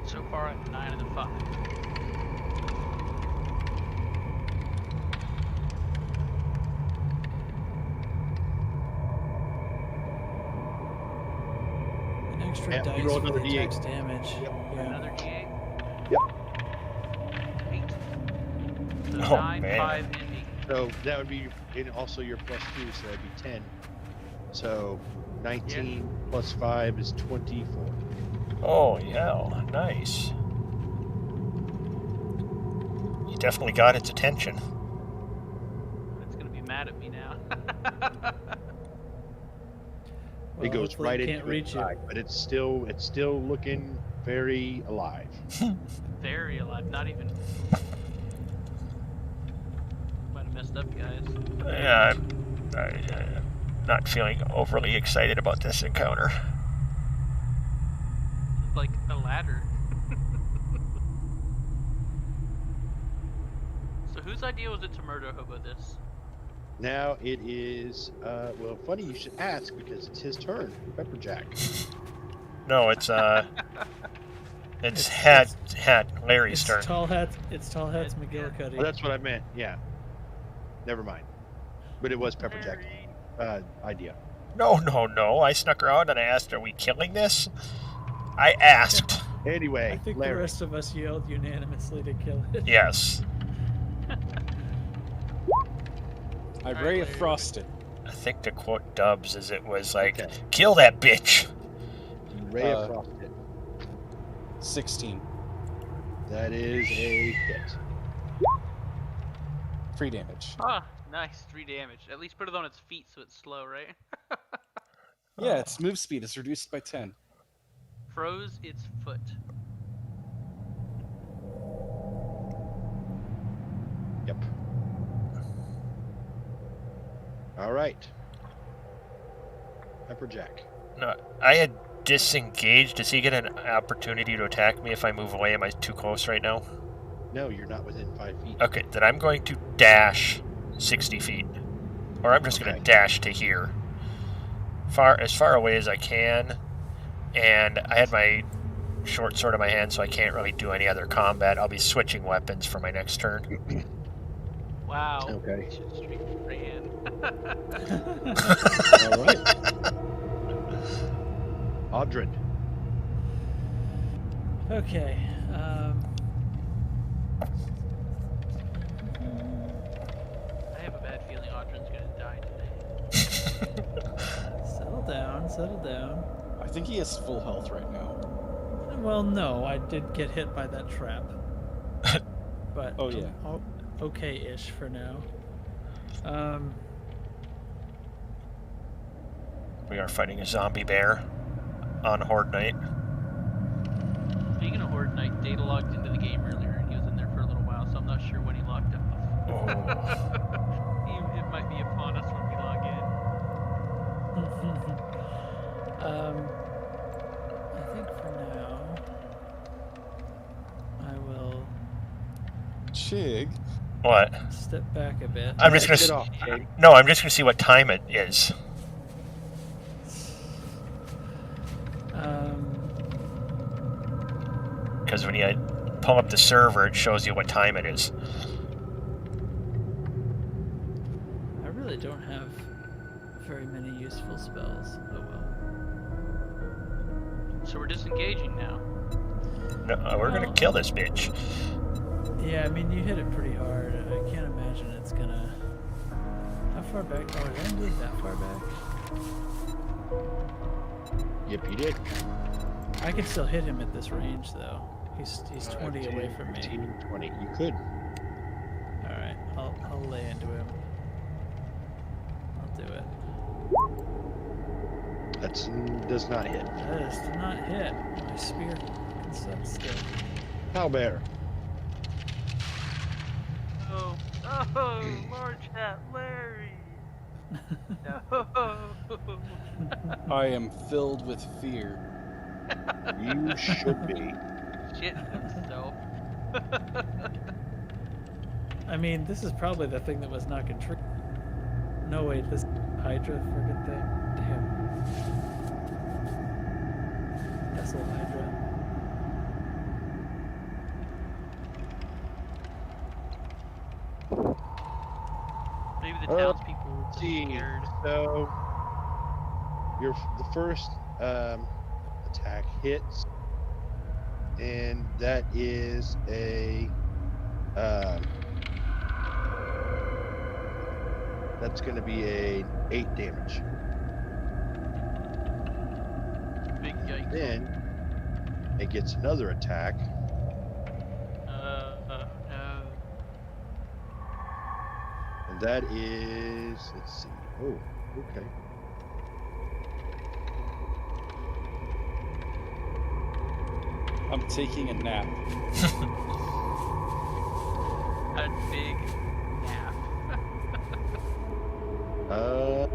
[SPEAKER 4] So far, I'm 9 of the 5.
[SPEAKER 6] An extra
[SPEAKER 1] Yeah,
[SPEAKER 6] dice
[SPEAKER 1] you roll
[SPEAKER 6] for the
[SPEAKER 1] another D8.
[SPEAKER 6] attack's damage.
[SPEAKER 1] Yep.
[SPEAKER 6] Yeah.
[SPEAKER 4] Another d8?
[SPEAKER 1] Yep.
[SPEAKER 4] 8. So
[SPEAKER 2] Oh,
[SPEAKER 4] 9,
[SPEAKER 2] man.
[SPEAKER 4] 5, and 8.
[SPEAKER 1] So that would be also your +2, so that'd be 10. So 19 plus 5 is 24.
[SPEAKER 2] Oh, yeah. Nice. You definitely got its attention.
[SPEAKER 4] It's gonna be mad at me now.
[SPEAKER 6] Well,
[SPEAKER 1] It goes
[SPEAKER 6] hopefully
[SPEAKER 1] right
[SPEAKER 6] it
[SPEAKER 1] into
[SPEAKER 6] can't reach
[SPEAKER 1] its
[SPEAKER 6] you.
[SPEAKER 1] eye, but it's still looking very alive.
[SPEAKER 4] Very alive. Not even. messed up, guys.
[SPEAKER 2] Yeah, I'm not feeling overly excited about this encounter.
[SPEAKER 4] It's like a ladder. So whose idea was it to murder Hobo this?
[SPEAKER 1] Now it is, well, funny you should ask because it's his turn, Pepperjack.
[SPEAKER 2] No, it's
[SPEAKER 6] It's-
[SPEAKER 2] Larry's
[SPEAKER 6] It's
[SPEAKER 2] turn.
[SPEAKER 6] Tall Hats. It's Tall Hats McGillicuddy.
[SPEAKER 1] Oh, that's what I meant, yeah. Never mind. But it was Pepperjack's idea.
[SPEAKER 2] No. I snuck around and I asked, "Are we killing this?" I asked.
[SPEAKER 1] Anyway,
[SPEAKER 6] I think
[SPEAKER 1] Larry.
[SPEAKER 6] the rest of us yelled unanimously to kill it.
[SPEAKER 2] Yes.
[SPEAKER 5] I
[SPEAKER 4] Alright,
[SPEAKER 5] ray of
[SPEAKER 4] Larry.
[SPEAKER 5] frosted.
[SPEAKER 2] I think to quote Dubs, is it was like,
[SPEAKER 1] Okay.
[SPEAKER 2] "Kill that bitch."
[SPEAKER 1] Ray
[SPEAKER 5] Uh,
[SPEAKER 1] of Frosted.
[SPEAKER 5] 16.
[SPEAKER 1] That is a hit.
[SPEAKER 5] 3 damage.
[SPEAKER 4] Ah, nice, 3 damage. At least put it on its feet so it's slow, right?
[SPEAKER 5] Yeah, its move speed is reduced by 10.
[SPEAKER 4] Froze its foot.
[SPEAKER 1] Yep. All right. Pepperjack.
[SPEAKER 2] No, I had disengaged. Does he get an opportunity to attack me if I move away? Am I too close right now?
[SPEAKER 1] No, you're not within 5 feet.
[SPEAKER 2] Okay, then I'm going to dash 60 feet. Or I'm just going
[SPEAKER 1] Okay.
[SPEAKER 2] to dash to here. As far away as I can. And I had my short sword in my hand, so I can't really do any other combat. I'll be switching weapons for my next turn.
[SPEAKER 4] Wow.
[SPEAKER 1] Okay.
[SPEAKER 4] Should streak ran.
[SPEAKER 1] All right. Audrin.
[SPEAKER 6] Okay.
[SPEAKER 4] I have a bad feeling Audrin's gonna die today.
[SPEAKER 6] Settle down. Settle down.
[SPEAKER 5] I think he has full health right now.
[SPEAKER 6] Well, no, I did get hit by that trap. But
[SPEAKER 5] Oh, yeah.
[SPEAKER 6] Okay-ish for now.
[SPEAKER 2] We are fighting a zombie bear on Horde Night.
[SPEAKER 4] Speaking of Horde Night, Data logged into the game earlier and he was in there for a little while, so I'm not sure when he logged off.
[SPEAKER 2] Oh.
[SPEAKER 4] It might be upon us when we log in.
[SPEAKER 6] I think for now, I will
[SPEAKER 5] Chig.
[SPEAKER 2] What?
[SPEAKER 6] step back a bit.
[SPEAKER 2] I'm just
[SPEAKER 1] Get
[SPEAKER 2] gonna.
[SPEAKER 1] off, Kate.
[SPEAKER 2] No, I'm just gonna see what time it is. Because when you pull up the server, it shows you what time it is.
[SPEAKER 6] I really don't have very many useful spells. Oh well.
[SPEAKER 4] So we're disengaging now.
[SPEAKER 2] No, we're gonna kill this bitch.
[SPEAKER 6] Yeah, I mean, you hit it pretty hard. I can't imagine it's gonna... How far back? Oh, did I move that far back?
[SPEAKER 1] Yep, you did.
[SPEAKER 6] I can still hit him at this range, though. He's 20 away from me.
[SPEAKER 1] 15, 20. You could.
[SPEAKER 6] Alright, I'll lay into him. I'll do it.
[SPEAKER 1] That does not hit.
[SPEAKER 6] That is not hit. My spear fucking sucks still.
[SPEAKER 1] Owlbear.
[SPEAKER 4] Oh, large hat Larry. No.
[SPEAKER 5] I am filled with fear.
[SPEAKER 1] You should be.
[SPEAKER 4] Shit himself.
[SPEAKER 6] I mean, this is probably the thing that was knocking tree. No, wait, this Hydra friggin' thing? Damn. Vessel Hydra.
[SPEAKER 4] Maybe the townspeople were just
[SPEAKER 1] see.
[SPEAKER 4] scared.
[SPEAKER 1] So, the first attack hits, and that is a that's going to be a 8 damage.
[SPEAKER 4] Big yikes.
[SPEAKER 1] Then it gets another attack,
[SPEAKER 4] No.
[SPEAKER 1] and that is, let's see. Oh, okay.
[SPEAKER 5] I'm taking a nap.
[SPEAKER 4] A big nap.
[SPEAKER 1] Uh,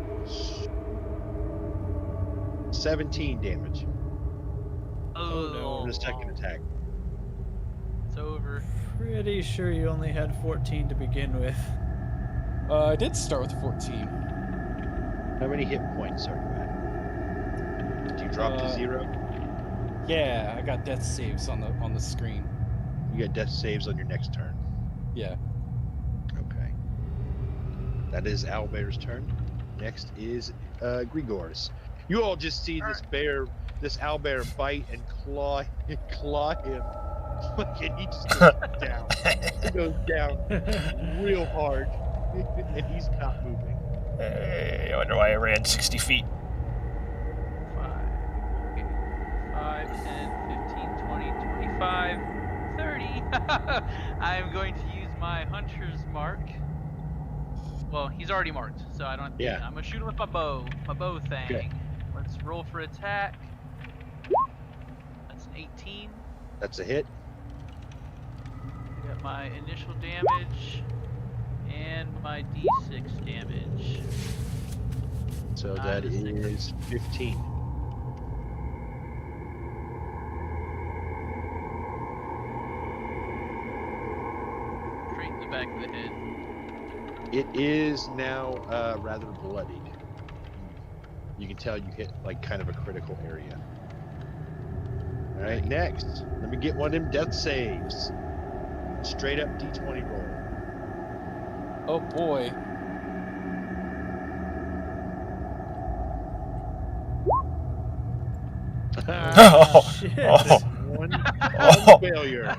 [SPEAKER 1] 17 damage
[SPEAKER 3] Oh,
[SPEAKER 1] on
[SPEAKER 3] no.
[SPEAKER 1] the second attack.
[SPEAKER 4] It's over.
[SPEAKER 6] Pretty sure you only had 14 to begin with.
[SPEAKER 5] I did start with 14.
[SPEAKER 1] How many hit points are you at? Do you drop to 0?
[SPEAKER 5] Yeah, I got death saves on the screen.
[SPEAKER 1] You get death saves on your next turn.
[SPEAKER 5] Yeah.
[SPEAKER 1] Okay. That is Owlbear's turn. Next is Grigor's. You all just see this owlbear bite and claw him. And he just goes down. He goes down real hard. And he's not moving.
[SPEAKER 2] Hey, I wonder why I ran 60 feet.
[SPEAKER 4] 5, 10, 15, 20, 25, 30. I am going to use my hunter's mark. Well, he's already marked, so I don't have to.
[SPEAKER 1] Yeah.
[SPEAKER 4] I'm going to shoot him with my bow thing.
[SPEAKER 1] Okay.
[SPEAKER 4] Let's roll for attack. That's an 18.
[SPEAKER 1] That's a hit.
[SPEAKER 4] I got my initial damage and my d6 damage.
[SPEAKER 1] So that is 15.
[SPEAKER 4] Straight in the back of the head.
[SPEAKER 1] It is now rather bloodied. You can tell you hit like kind of a critical area. All right, next, let me get one of them death saves. Straight up D20 roll.
[SPEAKER 5] Oh boy.
[SPEAKER 2] Oh,
[SPEAKER 6] Shit.
[SPEAKER 2] oh,
[SPEAKER 1] One
[SPEAKER 2] Oh.
[SPEAKER 1] failure.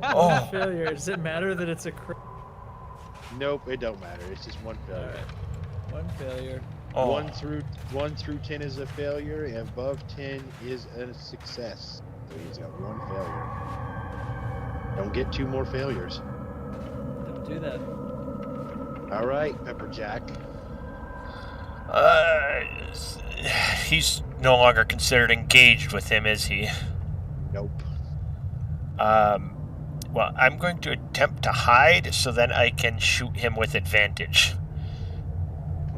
[SPEAKER 2] oh.
[SPEAKER 6] Failure. Does it matter that it's a crit?
[SPEAKER 1] Nope, it don't matter. It's just one failure.
[SPEAKER 6] Alright. One failure.
[SPEAKER 2] Oh.
[SPEAKER 1] 1 through 10 is a failure, and above 10 is a success. So he's got one failure. Don't get 2 more failures.
[SPEAKER 6] Don't do that.
[SPEAKER 1] All right, Pepperjack.
[SPEAKER 2] He's no longer considered engaged with him, is he?
[SPEAKER 1] Nope.
[SPEAKER 2] Well, I'm going to attempt to hide so then I can shoot him with advantage.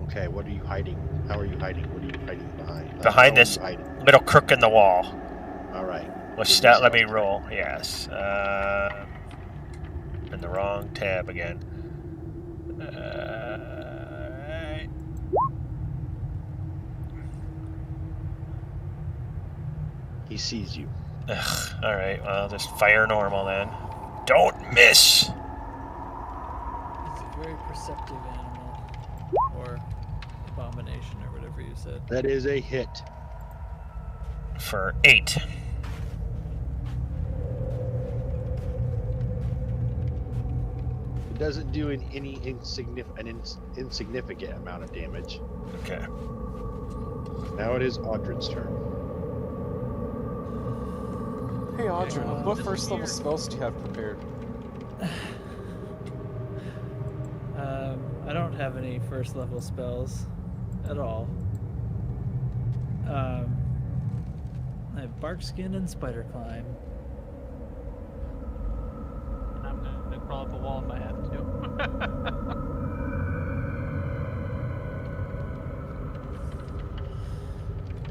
[SPEAKER 1] Okay, what are you hiding? How are you hiding? What are you hiding behind?
[SPEAKER 2] Behind
[SPEAKER 1] How are
[SPEAKER 2] this
[SPEAKER 1] you hiding?
[SPEAKER 2] little crook in the wall.
[SPEAKER 1] All right.
[SPEAKER 2] Let's
[SPEAKER 1] Give me
[SPEAKER 2] let me
[SPEAKER 1] stealth.
[SPEAKER 2] roll. Yes. In the wrong tab again. Alright.
[SPEAKER 1] He sees you.
[SPEAKER 2] Alright, well, just fire normal then. Don't miss!
[SPEAKER 6] He's a very perceptive animal. Or abomination, or whatever you said.
[SPEAKER 1] That is a hit.
[SPEAKER 2] For 8.
[SPEAKER 1] It doesn't do any insignificant amount of damage.
[SPEAKER 2] Okay.
[SPEAKER 1] Now it is Audrey's turn.
[SPEAKER 5] Hey Audrey, what
[SPEAKER 4] this
[SPEAKER 5] first
[SPEAKER 4] is
[SPEAKER 5] level
[SPEAKER 4] weird.
[SPEAKER 5] spells do you have prepared?
[SPEAKER 6] I don't have any first level spells at all. I have bark skin and spider climb.
[SPEAKER 4] And I'm going to crawl up a wall if I have to.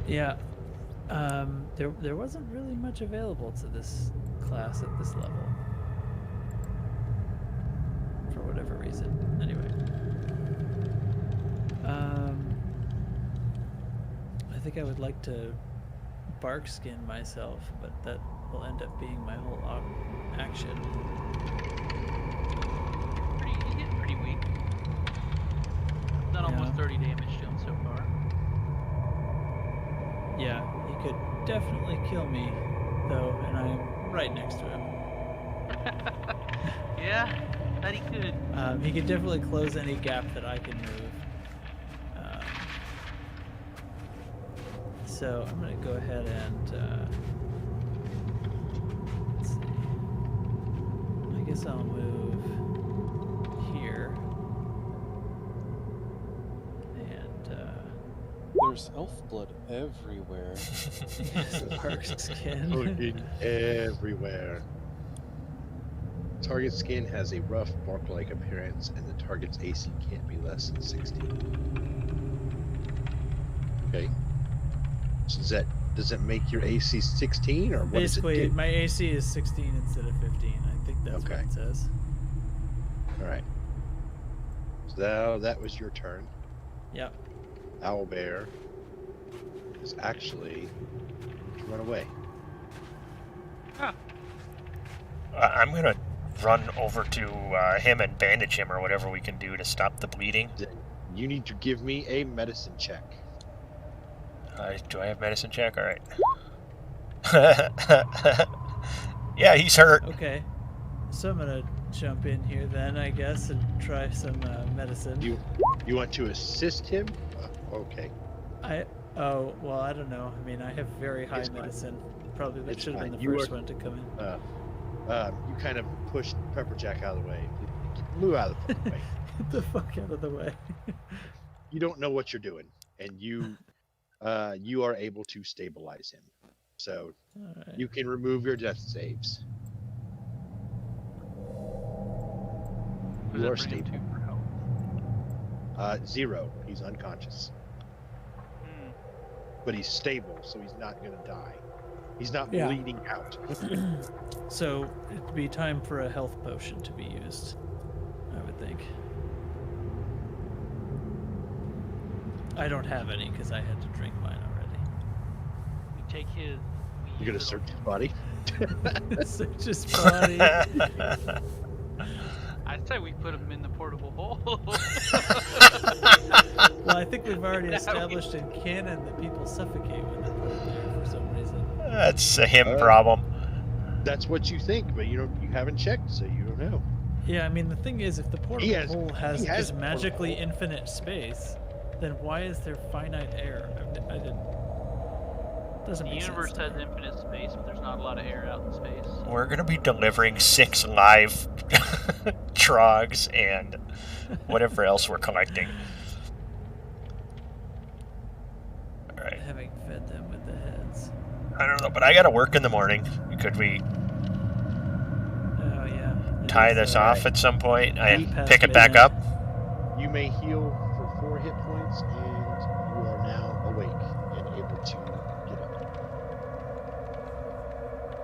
[SPEAKER 6] Yeah. There wasn't really much available to this class at this level. For whatever reason. Anyway. I think I would like to bark skin myself, but that will end up being my whole action.
[SPEAKER 4] He's pretty weak. Done almost
[SPEAKER 6] Yeah.
[SPEAKER 4] 30 damage to him so far.
[SPEAKER 6] Yeah, he could definitely kill me, though, and I'm right next to him.
[SPEAKER 4] Yeah, that he could.
[SPEAKER 6] He could definitely close any gap that I can move. So I'm gonna go ahead and let's see. I guess I'll move here, and
[SPEAKER 5] There's elf blood everywhere.
[SPEAKER 6] bark skin.
[SPEAKER 1] Fucking everywhere. Target skin has a rough bark-like appearance, and the target's AC can't be less than 60. Okay. So does that make your AC 16 or what does it
[SPEAKER 6] Basically,
[SPEAKER 1] do?
[SPEAKER 6] my AC is 16 instead of 15. I think that's
[SPEAKER 1] Okay.
[SPEAKER 6] what it says.
[SPEAKER 1] All right. So that was your turn.
[SPEAKER 6] Yep.
[SPEAKER 1] Owlbear is actually to run away.
[SPEAKER 2] I'm gonna run over to him and bandage him or whatever we can do to stop the bleeding.
[SPEAKER 1] You need to give me a medicine check.
[SPEAKER 2] Do I have medicine check? All right. Yeah, he's hurt.
[SPEAKER 6] Okay. So I'm gonna jump in here then, I guess, and try some medicine.
[SPEAKER 1] You want to assist him? Okay.
[SPEAKER 6] Oh, well, I don't know. I mean, I have very high
[SPEAKER 1] It's fine.
[SPEAKER 6] medicine. Probably that
[SPEAKER 1] It's
[SPEAKER 6] should have been
[SPEAKER 1] fine.
[SPEAKER 6] the
[SPEAKER 1] You
[SPEAKER 6] first
[SPEAKER 1] are-
[SPEAKER 6] one to come in.
[SPEAKER 1] You kind of pushed Pepperjack out of the way. Move out of the way.
[SPEAKER 6] Get the fuck out of the way.
[SPEAKER 1] You don't know what you're doing, and you are able to stabilize him. So
[SPEAKER 6] All right.
[SPEAKER 1] you can remove your death saves.
[SPEAKER 4] What
[SPEAKER 1] You are
[SPEAKER 4] does that bring him
[SPEAKER 1] stable.
[SPEAKER 4] to for health?
[SPEAKER 1] 0. He's unconscious,
[SPEAKER 4] Hmm.
[SPEAKER 1] but he's stable, so he's not going to die. He's not
[SPEAKER 6] Yeah.
[SPEAKER 1] bleeding out.
[SPEAKER 6] So it'd be time for a health potion to be used, I would think. I don't have any because I had to drink mine already.
[SPEAKER 4] We take his.
[SPEAKER 1] You're going to search his body.
[SPEAKER 6] Search his body.
[SPEAKER 4] I'd say we put him in the portable hole.
[SPEAKER 6] Well, I think we've already established in canon that people suffocate when they're put in there for some reason.
[SPEAKER 2] That's a him
[SPEAKER 1] Uh,
[SPEAKER 2] problem.
[SPEAKER 1] That's what you think, but you haven't checked, so you don't know.
[SPEAKER 6] Yeah, I mean the thing is, if the portable
[SPEAKER 1] has-
[SPEAKER 6] hole has
[SPEAKER 1] he has
[SPEAKER 6] just magically infinite space, then why is there finite air? I didn't. Doesn't
[SPEAKER 4] The
[SPEAKER 6] make
[SPEAKER 4] universe
[SPEAKER 6] sense. to
[SPEAKER 4] has
[SPEAKER 6] me.
[SPEAKER 4] infinite space, but there's not a lot of air out in space.
[SPEAKER 2] We're gonna be delivering 6 live trogs and whatever else we're collecting. All right.
[SPEAKER 6] Having fed them with the heads.
[SPEAKER 2] I don't know, but I gotta work in the morning. Could we
[SPEAKER 6] Oh yeah. It
[SPEAKER 2] tie
[SPEAKER 6] is,
[SPEAKER 2] this
[SPEAKER 6] uh,
[SPEAKER 2] off at some point and
[SPEAKER 6] past
[SPEAKER 2] pick it back
[SPEAKER 6] midnight.
[SPEAKER 2] up?
[SPEAKER 1] You may heal for 4 hit points, and you are now awake and able to get up.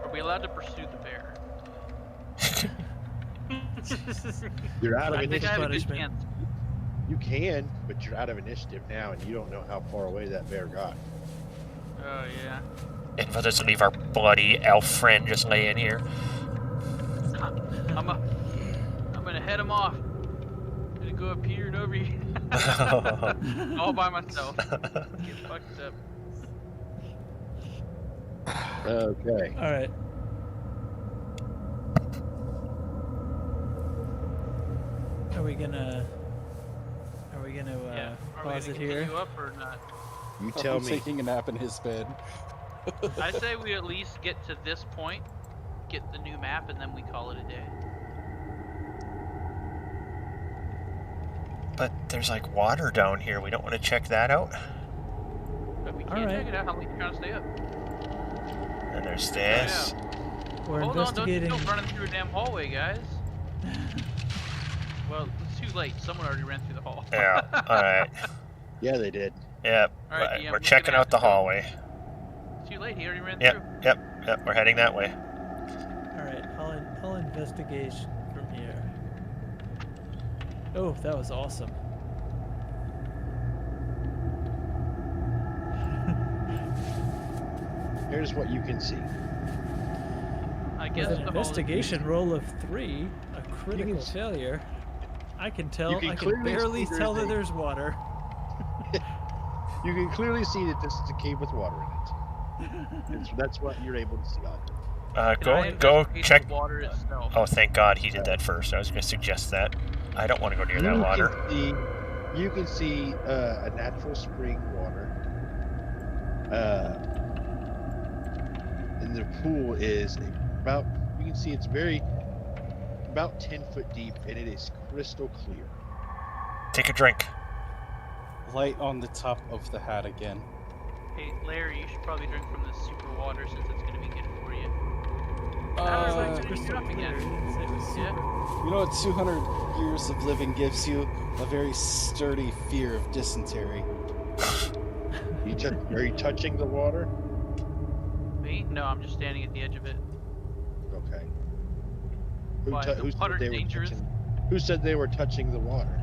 [SPEAKER 4] Are we allowed to pursue the bear?
[SPEAKER 1] You're out of
[SPEAKER 4] I think
[SPEAKER 1] initiative.
[SPEAKER 4] I have a good
[SPEAKER 6] punishment.
[SPEAKER 4] chance.
[SPEAKER 1] You can, but you're out of initiative now, and you don't know how far away that bear got.
[SPEAKER 4] Oh yeah.
[SPEAKER 2] And we'll just leave our bloody elf friend just laying here.
[SPEAKER 4] I'm gonna head him off. I'm gonna go up here and over here. All by myself. Get fucked up.
[SPEAKER 1] Okay.
[SPEAKER 6] All right. Are we gonna
[SPEAKER 4] Yeah. Are we
[SPEAKER 6] pause
[SPEAKER 4] gonna
[SPEAKER 6] it here?
[SPEAKER 4] continue up or not?
[SPEAKER 1] You tell
[SPEAKER 5] I'm
[SPEAKER 1] me.
[SPEAKER 5] taking a nap in his bed.
[SPEAKER 4] I say we at least get to this point, get the new map, and then we call it a day.
[SPEAKER 2] But there's like water down here. We don't want to check that out.
[SPEAKER 4] But we
[SPEAKER 6] All
[SPEAKER 4] can't
[SPEAKER 6] right.
[SPEAKER 4] check it out. How long you trying to stay up?
[SPEAKER 2] And there's this.
[SPEAKER 6] We're
[SPEAKER 4] Hold on, don't
[SPEAKER 6] investigating.
[SPEAKER 4] running through a damn hallway, guys. Well, it's too late. Someone already ran through the hall.
[SPEAKER 2] Yeah. All right.
[SPEAKER 1] Yeah, they did.
[SPEAKER 2] Yep.
[SPEAKER 4] All right,
[SPEAKER 2] right,
[SPEAKER 4] DM,
[SPEAKER 2] we're
[SPEAKER 4] what's
[SPEAKER 2] checking
[SPEAKER 4] gonna
[SPEAKER 2] out the
[SPEAKER 4] happen?
[SPEAKER 2] hallway.
[SPEAKER 4] It's too late. He already ran through.
[SPEAKER 2] Yep. Yep. Yep. We're heading that way.
[SPEAKER 6] All right, I'll investigate from here. Oh, that was awesome.
[SPEAKER 1] Here's what you can see.
[SPEAKER 4] I guess
[SPEAKER 6] With an
[SPEAKER 4] the hall is-
[SPEAKER 6] investigation roll of 3, a critical
[SPEAKER 1] s-
[SPEAKER 6] failure. I can tell.
[SPEAKER 1] can
[SPEAKER 6] I can
[SPEAKER 1] clearly
[SPEAKER 6] barely
[SPEAKER 1] see
[SPEAKER 6] tell
[SPEAKER 1] there's
[SPEAKER 6] that
[SPEAKER 1] a-
[SPEAKER 6] there's water.
[SPEAKER 1] You can clearly see that this is a cave with water in it. That's what you're able to see on it.
[SPEAKER 4] Can I
[SPEAKER 2] Go
[SPEAKER 4] investigate
[SPEAKER 2] check.
[SPEAKER 4] the water itself.
[SPEAKER 2] Oh, thank God he did that first. I was going to suggest that. I don't want to go near that water.
[SPEAKER 1] You can see a natural spring water. And the pool is about, you can see it's about 10 foot deep, and it is crystal clear.
[SPEAKER 2] Take a drink.
[SPEAKER 5] Light on the top of the hat again.
[SPEAKER 4] Hey, Larry, you should probably drink from this super water since it's going to be good for you.
[SPEAKER 5] Uh,
[SPEAKER 4] it's
[SPEAKER 6] Crystal
[SPEAKER 4] up again.
[SPEAKER 6] clear. You didn't say it was
[SPEAKER 4] Yeah.
[SPEAKER 6] super.
[SPEAKER 5] You know what 200 years of living gives you? A very sturdy fear of dysentery.
[SPEAKER 1] Are you touching the water?
[SPEAKER 4] Me? No, I'm just standing at the edge of it.
[SPEAKER 1] Okay.
[SPEAKER 4] Why, is the water dangerous?
[SPEAKER 1] Who said they were touching the water?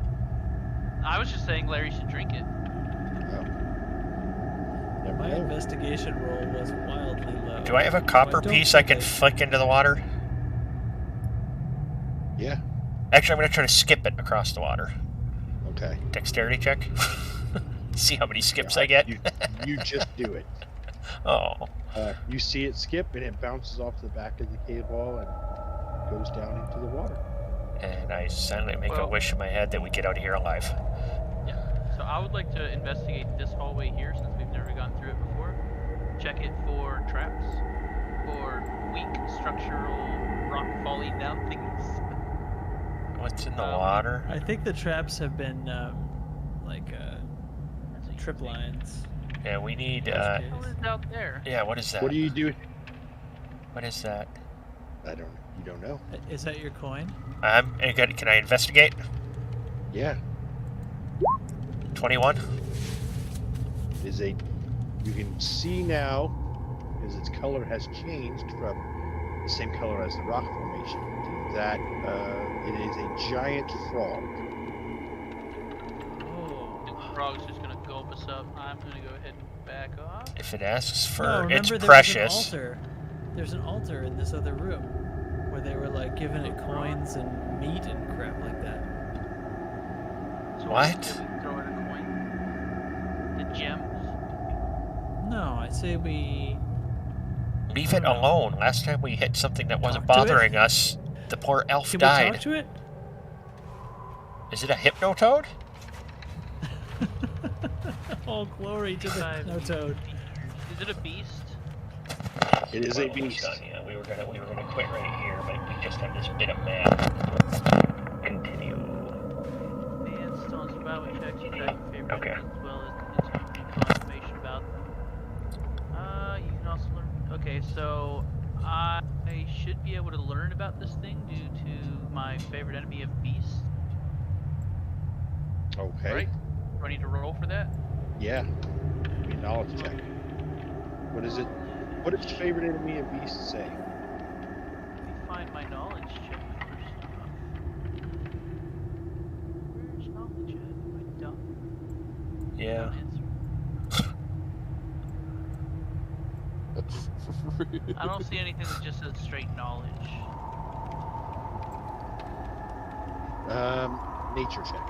[SPEAKER 4] I was just saying Larry should drink it.
[SPEAKER 1] Oh. Never
[SPEAKER 6] My
[SPEAKER 1] know.
[SPEAKER 6] investigation roll was wildly low.
[SPEAKER 2] Do I have a
[SPEAKER 6] so
[SPEAKER 2] copper
[SPEAKER 6] don't
[SPEAKER 2] piece I
[SPEAKER 6] think
[SPEAKER 2] can flick into the water?
[SPEAKER 1] Yeah.
[SPEAKER 2] Actually, I'm going to try to skip it across the water.
[SPEAKER 1] Okay.
[SPEAKER 2] Dexterity check. See how many skips I get.
[SPEAKER 1] You just do it.
[SPEAKER 2] Oh.
[SPEAKER 1] You see it skip, and it bounces off the back of the cave wall and goes down into the water.
[SPEAKER 2] And I silently make a wish in my head that we get out of here alive.
[SPEAKER 4] Yeah. So I would like to investigate this hallway here since we've never gone through it before. Check it for traps, for weak structural rock falling down things.
[SPEAKER 2] What's in the water?
[SPEAKER 6] I think the traps have been
[SPEAKER 4] That's a
[SPEAKER 6] trip lines.
[SPEAKER 2] Yeah, we need.
[SPEAKER 4] What is out there?
[SPEAKER 2] Yeah, what is that?
[SPEAKER 1] What do you do?
[SPEAKER 2] What is that?
[SPEAKER 1] You don't know.
[SPEAKER 6] Is that your coin?
[SPEAKER 2] Can I investigate?
[SPEAKER 1] Yeah.
[SPEAKER 2] 21.
[SPEAKER 1] You can see now, as its color has changed from the same color as the rock formation, that it is a giant frog.
[SPEAKER 4] Oh, the frog's just gonna gulp us up. I'm gonna go ahead and back off.
[SPEAKER 2] If it asks for
[SPEAKER 6] No, remember
[SPEAKER 2] its
[SPEAKER 6] there
[SPEAKER 2] precious.
[SPEAKER 6] was an altar. There's an altar in this other room where they were like giving it coins and meat and crap like that.
[SPEAKER 4] So
[SPEAKER 2] What?
[SPEAKER 4] Did we throw in a coin? The gems?
[SPEAKER 6] No, I say we.
[SPEAKER 2] Leave it alone. Last time we hit something that wasn't
[SPEAKER 6] Talk to it?
[SPEAKER 2] bothering us, the poor elf
[SPEAKER 6] Can we
[SPEAKER 2] died.
[SPEAKER 6] talk to it?
[SPEAKER 2] Is it a hypnotoad?
[SPEAKER 6] All glory to the no toad.
[SPEAKER 4] Is it a beast?
[SPEAKER 1] It is a
[SPEAKER 2] Well,
[SPEAKER 1] beast.
[SPEAKER 2] yeah, we were gonna quit right here, but we just have this bit of map. Continue.
[SPEAKER 4] Man, stones about which actually track your favorite
[SPEAKER 2] Okay.
[SPEAKER 4] as well as determine information about them. You can also learn. Okay, so I should be able to learn about this thing due to my favorite enemy of beasts.
[SPEAKER 1] Okay.
[SPEAKER 4] Right? Do I need to roll for that?
[SPEAKER 1] Yeah. Give me a knowledge check. What is it? What does your favorite enemy of beasts say?
[SPEAKER 4] Let me find my knowledge check first off. Where's knowledge at? My dumb.
[SPEAKER 2] Yeah.
[SPEAKER 4] Answer. I don't see anything that just says straight knowledge.
[SPEAKER 1] Nature check.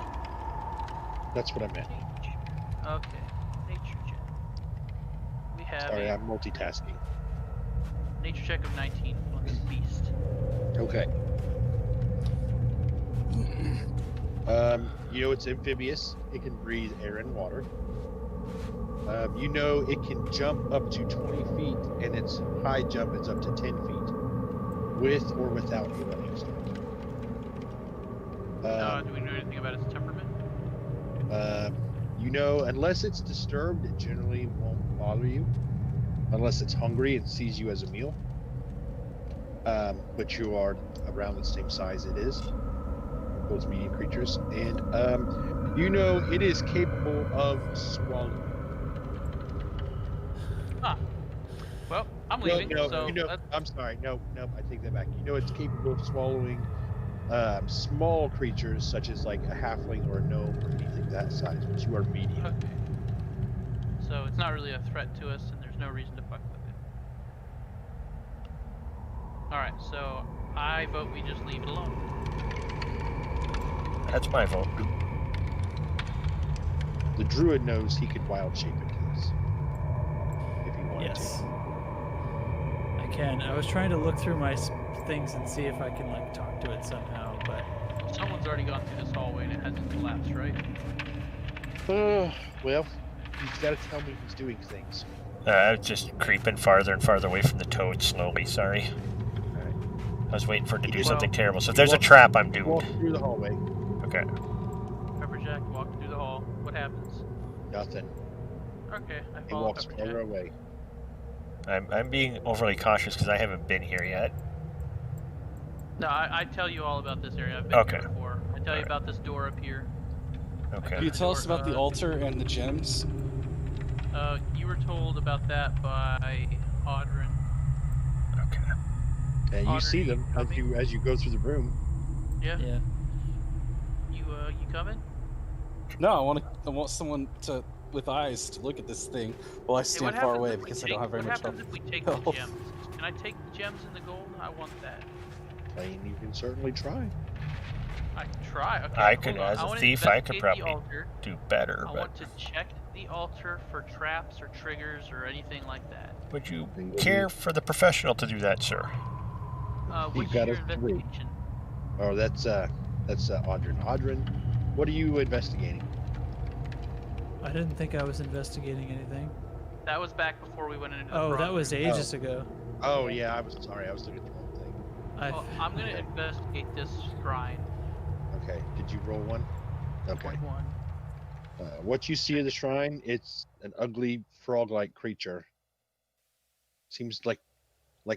[SPEAKER 1] That's what I meant.
[SPEAKER 4] Okay, nature check. We have
[SPEAKER 1] Sorry,
[SPEAKER 4] a
[SPEAKER 1] I'm multitasking.
[SPEAKER 4] nature check of 19 on this beast.
[SPEAKER 1] Okay. You know it's amphibious. It can breathe air and water. You know it can jump up to 20 feet, and its high jump is up to 10 feet, with or without a running start.
[SPEAKER 4] Do we know anything about its temperament?
[SPEAKER 1] You know, unless it's disturbed, it generally won't bother you, unless it's hungry and sees you as a meal. But you are around the same size it is, those medium creatures, and you know it is capable of swallowing.
[SPEAKER 4] Well, I'm leaving.
[SPEAKER 1] No,
[SPEAKER 4] so
[SPEAKER 1] you know,
[SPEAKER 4] that's-
[SPEAKER 1] I'm sorry. No, I take that back. You know it's capable of swallowing small creatures such as like a halfling or a gnome or anything that size, but you are medium.
[SPEAKER 4] okay. So it's not really a threat to us, and there's no reason to fuck with it. All right, so I vote we just leave it alone.
[SPEAKER 2] That's my vote.
[SPEAKER 1] The druid knows he could wild shape into this if he wanted
[SPEAKER 6] Yes. I can. I was trying to look through my things and see if I can like talk to it somehow, but
[SPEAKER 4] Someone's already gone through this hallway and it hasn't collapsed, right?
[SPEAKER 1] to. Well, you've got to tell me who's doing things.
[SPEAKER 2] Just creeping farther and farther away from the toad slowly, sorry.
[SPEAKER 1] Alright.
[SPEAKER 2] I was waiting for it to do
[SPEAKER 1] Well,
[SPEAKER 2] something terrible. So if
[SPEAKER 1] you
[SPEAKER 2] there's a
[SPEAKER 1] walk-
[SPEAKER 2] trap, I'm
[SPEAKER 1] Walk
[SPEAKER 2] doomed.
[SPEAKER 1] through the hallway.
[SPEAKER 2] Okay.
[SPEAKER 4] Pepperjack walking through the hall. What happens?
[SPEAKER 1] Nothing.
[SPEAKER 4] Okay, I
[SPEAKER 1] He
[SPEAKER 4] follow
[SPEAKER 1] walks farther
[SPEAKER 4] Pepperjack.
[SPEAKER 1] away.
[SPEAKER 2] I'm being overly cautious because I haven't been here yet.
[SPEAKER 4] No, I tell you all about this area. I've been
[SPEAKER 2] Okay.
[SPEAKER 4] here before. I tell you about this door up here.
[SPEAKER 5] Can
[SPEAKER 2] Okay.
[SPEAKER 5] you tell us about the altar and the gems?
[SPEAKER 4] You were told about that by Audrin.
[SPEAKER 2] Okay.
[SPEAKER 1] And you
[SPEAKER 4] Audrey,
[SPEAKER 1] see them
[SPEAKER 4] coming?
[SPEAKER 1] as you go through the room.
[SPEAKER 4] Yeah.
[SPEAKER 6] Yeah.
[SPEAKER 4] You coming?
[SPEAKER 5] No, I want someone to with eyes to look at this thing while I
[SPEAKER 4] Hey, what
[SPEAKER 5] stand far
[SPEAKER 4] happens
[SPEAKER 5] away
[SPEAKER 4] if we
[SPEAKER 5] because I
[SPEAKER 4] take?
[SPEAKER 5] don't have very
[SPEAKER 4] What
[SPEAKER 5] much
[SPEAKER 4] happens if we take
[SPEAKER 5] health.
[SPEAKER 4] the gems? Can I take the gems and the gold? I want that.
[SPEAKER 1] I mean, you can certainly try.
[SPEAKER 4] I can try. Okay,
[SPEAKER 2] I
[SPEAKER 4] hold
[SPEAKER 2] could,
[SPEAKER 4] on.
[SPEAKER 2] as
[SPEAKER 4] I
[SPEAKER 2] a
[SPEAKER 4] want to
[SPEAKER 2] thief, I could
[SPEAKER 4] investigate
[SPEAKER 2] probably
[SPEAKER 4] the altar.
[SPEAKER 2] do better,
[SPEAKER 4] I
[SPEAKER 2] but
[SPEAKER 4] want to check the altar for traps or triggers or anything like that.
[SPEAKER 2] would you
[SPEAKER 1] Then go
[SPEAKER 2] care for the professional to do that, sir?
[SPEAKER 4] What's
[SPEAKER 1] got
[SPEAKER 4] your
[SPEAKER 1] a 3.
[SPEAKER 4] investigation?
[SPEAKER 1] Oh, that's Audrin. Audrin, what are you investigating?
[SPEAKER 6] I didn't think I was investigating anything.
[SPEAKER 4] That was back before we went into the
[SPEAKER 6] Oh, that
[SPEAKER 4] bronze
[SPEAKER 6] was
[SPEAKER 4] room.
[SPEAKER 6] ages ago.
[SPEAKER 1] Oh yeah, I was sorry. I was looking at the wrong thing.
[SPEAKER 4] Well, I'm gonna
[SPEAKER 1] Okay.
[SPEAKER 4] investigate this shrine.
[SPEAKER 1] Okay. Did you roll one? Okay.
[SPEAKER 4] 21.
[SPEAKER 1] What you see of the shrine, it's an ugly frog-like creature. Seems like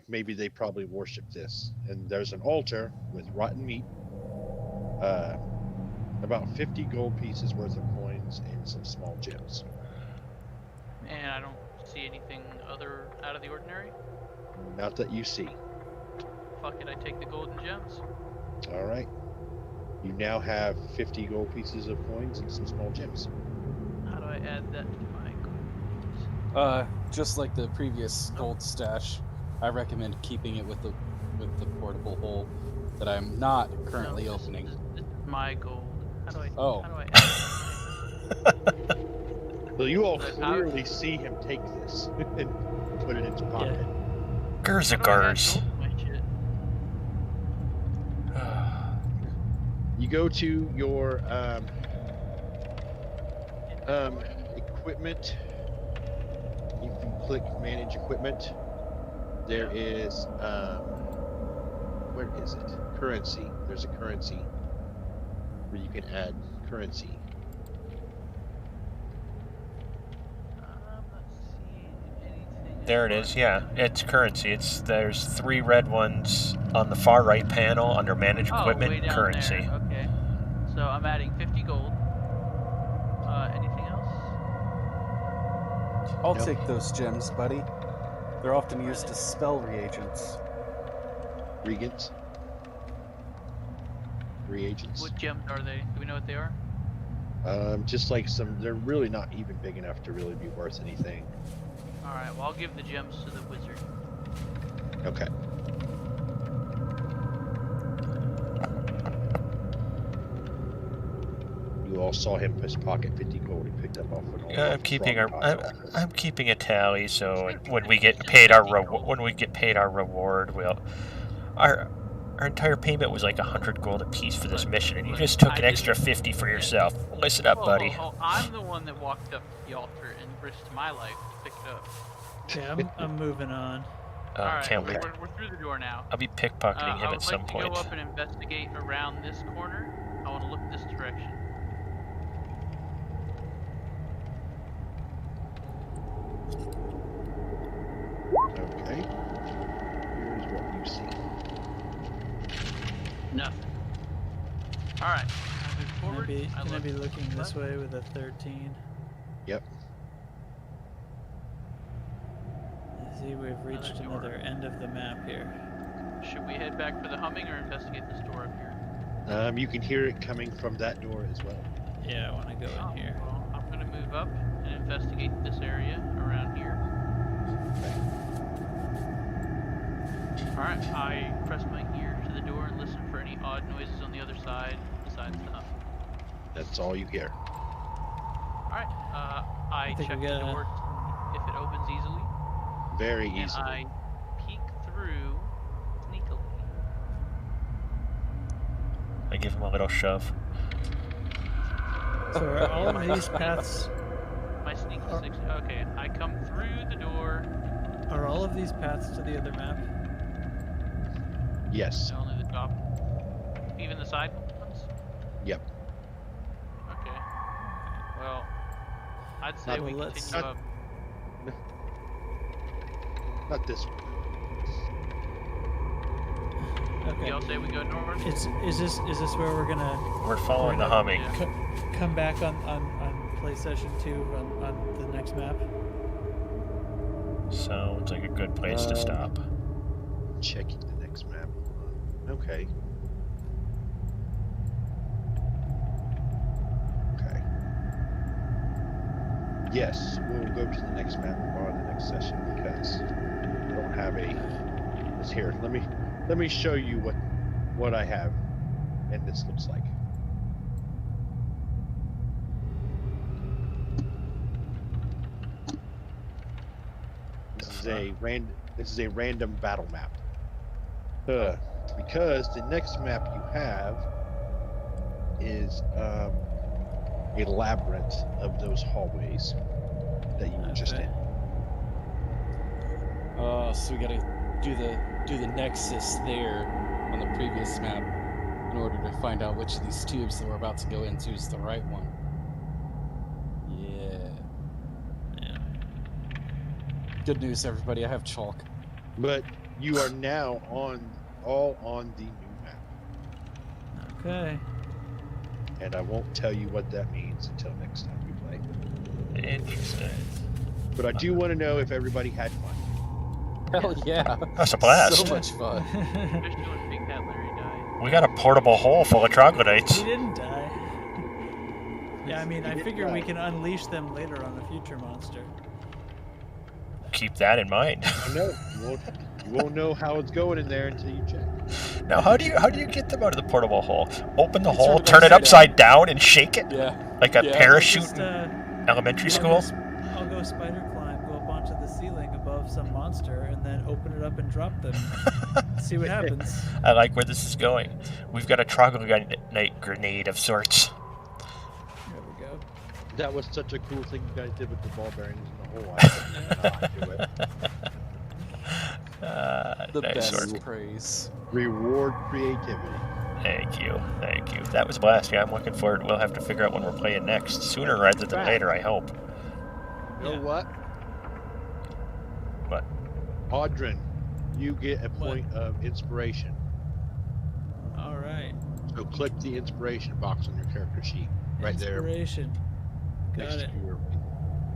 [SPEAKER 1] maybe they probably worship this. And there's an altar with rotten meat, about 50 gold pieces worth of coins, and some small gems.
[SPEAKER 4] And I don't see anything other out of the ordinary.
[SPEAKER 1] Not that you see.
[SPEAKER 4] Fuck it, I take the golden gems.
[SPEAKER 1] All right. You now have 50 gold pieces of coins and some small gems.
[SPEAKER 4] How do I add that to my gold?
[SPEAKER 5] Just like the previous gold stash, I recommend keeping it with the portable hole that I'm not currently
[SPEAKER 4] No,
[SPEAKER 5] opening.
[SPEAKER 4] This is my gold. How do I?
[SPEAKER 5] Oh.
[SPEAKER 4] How do I add that?
[SPEAKER 1] So you all
[SPEAKER 4] Look,
[SPEAKER 1] clearly see him take this and put it in his pocket.
[SPEAKER 2] Gurza
[SPEAKER 4] How do I add
[SPEAKER 2] gurs.
[SPEAKER 4] gold to my shit?
[SPEAKER 1] You go to your equipment. You can click manage equipment. There is where is it? Currency. There's a currency where you can add currency.
[SPEAKER 4] I'm not seeing anything.
[SPEAKER 2] There it is. Yeah, it's currency. There's 3 red ones on the far right panel under manage
[SPEAKER 4] Oh,
[SPEAKER 2] equipment.
[SPEAKER 4] way down
[SPEAKER 2] Currency.
[SPEAKER 4] there. Okay. So I'm adding 50 gold. Anything else?
[SPEAKER 5] I'll
[SPEAKER 1] Nope.
[SPEAKER 5] take those gems, buddy. They're often used as spell reagents.
[SPEAKER 1] Regents. Reagents.
[SPEAKER 4] What gems are they? Do we know what they are?
[SPEAKER 1] Just like they're really not even big enough to really be worth anything.
[SPEAKER 4] Alright, well I'll give the gems to the wizard.
[SPEAKER 1] Okay. You all saw him in his pocket 50 gold he picked up off an old
[SPEAKER 2] I'm keeping
[SPEAKER 1] frog
[SPEAKER 2] our
[SPEAKER 1] pot.
[SPEAKER 2] I'm keeping a tally, so when we get paid our reward, our entire payment was like 100 gold apiece for this mission, and you just took an extra 50 for yourself. Listen up, buddy.
[SPEAKER 4] I'm the one that walked up to the altar and risked my life to pick it up.
[SPEAKER 6] Okay, I'm moving on.
[SPEAKER 4] Alright,
[SPEAKER 2] Can't wait.
[SPEAKER 4] we're through the door now.
[SPEAKER 2] I'll be pickpocketing him
[SPEAKER 4] I
[SPEAKER 2] at
[SPEAKER 4] would
[SPEAKER 2] some
[SPEAKER 4] like to
[SPEAKER 2] point.
[SPEAKER 4] go up and investigate around this corner. I want to look this direction.
[SPEAKER 1] Okay. Here's what you see.
[SPEAKER 4] Nothing. Alright, I move
[SPEAKER 6] Can
[SPEAKER 4] forward.
[SPEAKER 6] I
[SPEAKER 4] look
[SPEAKER 6] be looking this
[SPEAKER 4] left.
[SPEAKER 6] way with a 13?
[SPEAKER 1] Yep.
[SPEAKER 6] See, we've reached
[SPEAKER 4] door.
[SPEAKER 6] another end of the map here.
[SPEAKER 4] Should we head back for the humming or investigate this door up here?
[SPEAKER 1] You can hear it coming from that door as well.
[SPEAKER 6] Yeah, I want to go in here.
[SPEAKER 4] Well, I'm going to move up and investigate this area around here. Alright, I press my ear to the door and listen for any odd noises on the other side besides the humming.
[SPEAKER 1] That's all you hear.
[SPEAKER 4] Alright, I
[SPEAKER 6] think
[SPEAKER 4] check
[SPEAKER 6] we
[SPEAKER 4] the
[SPEAKER 6] gotta-
[SPEAKER 4] door to see if it opens easily.
[SPEAKER 1] Very
[SPEAKER 4] And
[SPEAKER 1] easily.
[SPEAKER 4] I peek through sneakily.
[SPEAKER 2] I give him a little shove.
[SPEAKER 6] So are all of these paths
[SPEAKER 4] My sneak is 6. Okay, I come through the door.
[SPEAKER 6] are all of these paths to the other map?
[SPEAKER 1] Yes.
[SPEAKER 4] Only the top. Even the side ones?
[SPEAKER 1] Yep.
[SPEAKER 4] Okay. Well, I'd say
[SPEAKER 6] Well,
[SPEAKER 4] we
[SPEAKER 6] let's-
[SPEAKER 4] continue up.
[SPEAKER 1] Not this one.
[SPEAKER 6] Okay.
[SPEAKER 4] Y'all say we go north?
[SPEAKER 6] Is this where we're gonna
[SPEAKER 2] We're following the humming.
[SPEAKER 4] Yeah.
[SPEAKER 6] come back on play session 2 on the next map?
[SPEAKER 2] Sounds like a good place to stop.
[SPEAKER 1] Checking the next map. Okay. Okay. Yes, we'll go to the next map or the next session because I don't have a. It's here. Let me show you what I have, and this looks like. This is a random battle map. Because the next map you have is a labyrinth of those hallways that you were just
[SPEAKER 6] Okay.
[SPEAKER 1] in.
[SPEAKER 5] So we gotta do the nexus there on the previous map in order to find out which of these tubes that we're about to go into is the right one. Yeah. Good news, everybody. I have chalk.
[SPEAKER 1] But you are now all on the new map,
[SPEAKER 6] Okay.
[SPEAKER 1] and I won't tell you what that means until next time we play.
[SPEAKER 2] Interesting.
[SPEAKER 1] But I do want to know if everybody had fun.
[SPEAKER 5] Hell yeah.
[SPEAKER 2] That's a blast.
[SPEAKER 5] So much fun.
[SPEAKER 4] Especially when Big Cat Larry died.
[SPEAKER 2] We got a portable hole full of troglodytes.
[SPEAKER 6] He didn't die. Yeah, I mean, I
[SPEAKER 1] didn't
[SPEAKER 6] figure we
[SPEAKER 1] die.
[SPEAKER 6] can unleash them later on the future monster.
[SPEAKER 2] Keep that in mind.
[SPEAKER 1] No, you won't know how it's going in there until you check.
[SPEAKER 2] Now, how do you get them out of the portable hole? Open the
[SPEAKER 5] You
[SPEAKER 2] hole,
[SPEAKER 5] turn it
[SPEAKER 2] turn it
[SPEAKER 5] upside
[SPEAKER 2] upside down, and shake it
[SPEAKER 5] Yeah.
[SPEAKER 2] like a
[SPEAKER 5] Yeah.
[SPEAKER 2] parachute
[SPEAKER 6] Just,
[SPEAKER 2] in elementary
[SPEAKER 6] I'll
[SPEAKER 2] school.
[SPEAKER 6] I'll go spider climb, go up onto the ceiling above some monster, and then open it up and drop them. See what happens.
[SPEAKER 2] I like where this is going. We've got a troglodyte grenade of sorts.
[SPEAKER 6] There we go.
[SPEAKER 1] That was such a cool thing you guys did with the ball bearings in the hole. I couldn't do it.
[SPEAKER 5] The
[SPEAKER 2] Nice
[SPEAKER 5] best
[SPEAKER 2] work.
[SPEAKER 5] praise.
[SPEAKER 1] Reward creativity.
[SPEAKER 2] Thank you. That was a blast. Yeah, I'm looking forward. We'll have to figure out when we're playing next. Sooner rather than later, I hope.
[SPEAKER 1] You know
[SPEAKER 6] Yeah.
[SPEAKER 1] what?
[SPEAKER 2] What?
[SPEAKER 1] Audrin, you get a point of inspiration.
[SPEAKER 6] All right.
[SPEAKER 1] So click the inspiration box on your character sheet right there
[SPEAKER 6] Inspiration. Got
[SPEAKER 1] next
[SPEAKER 6] it.
[SPEAKER 1] to your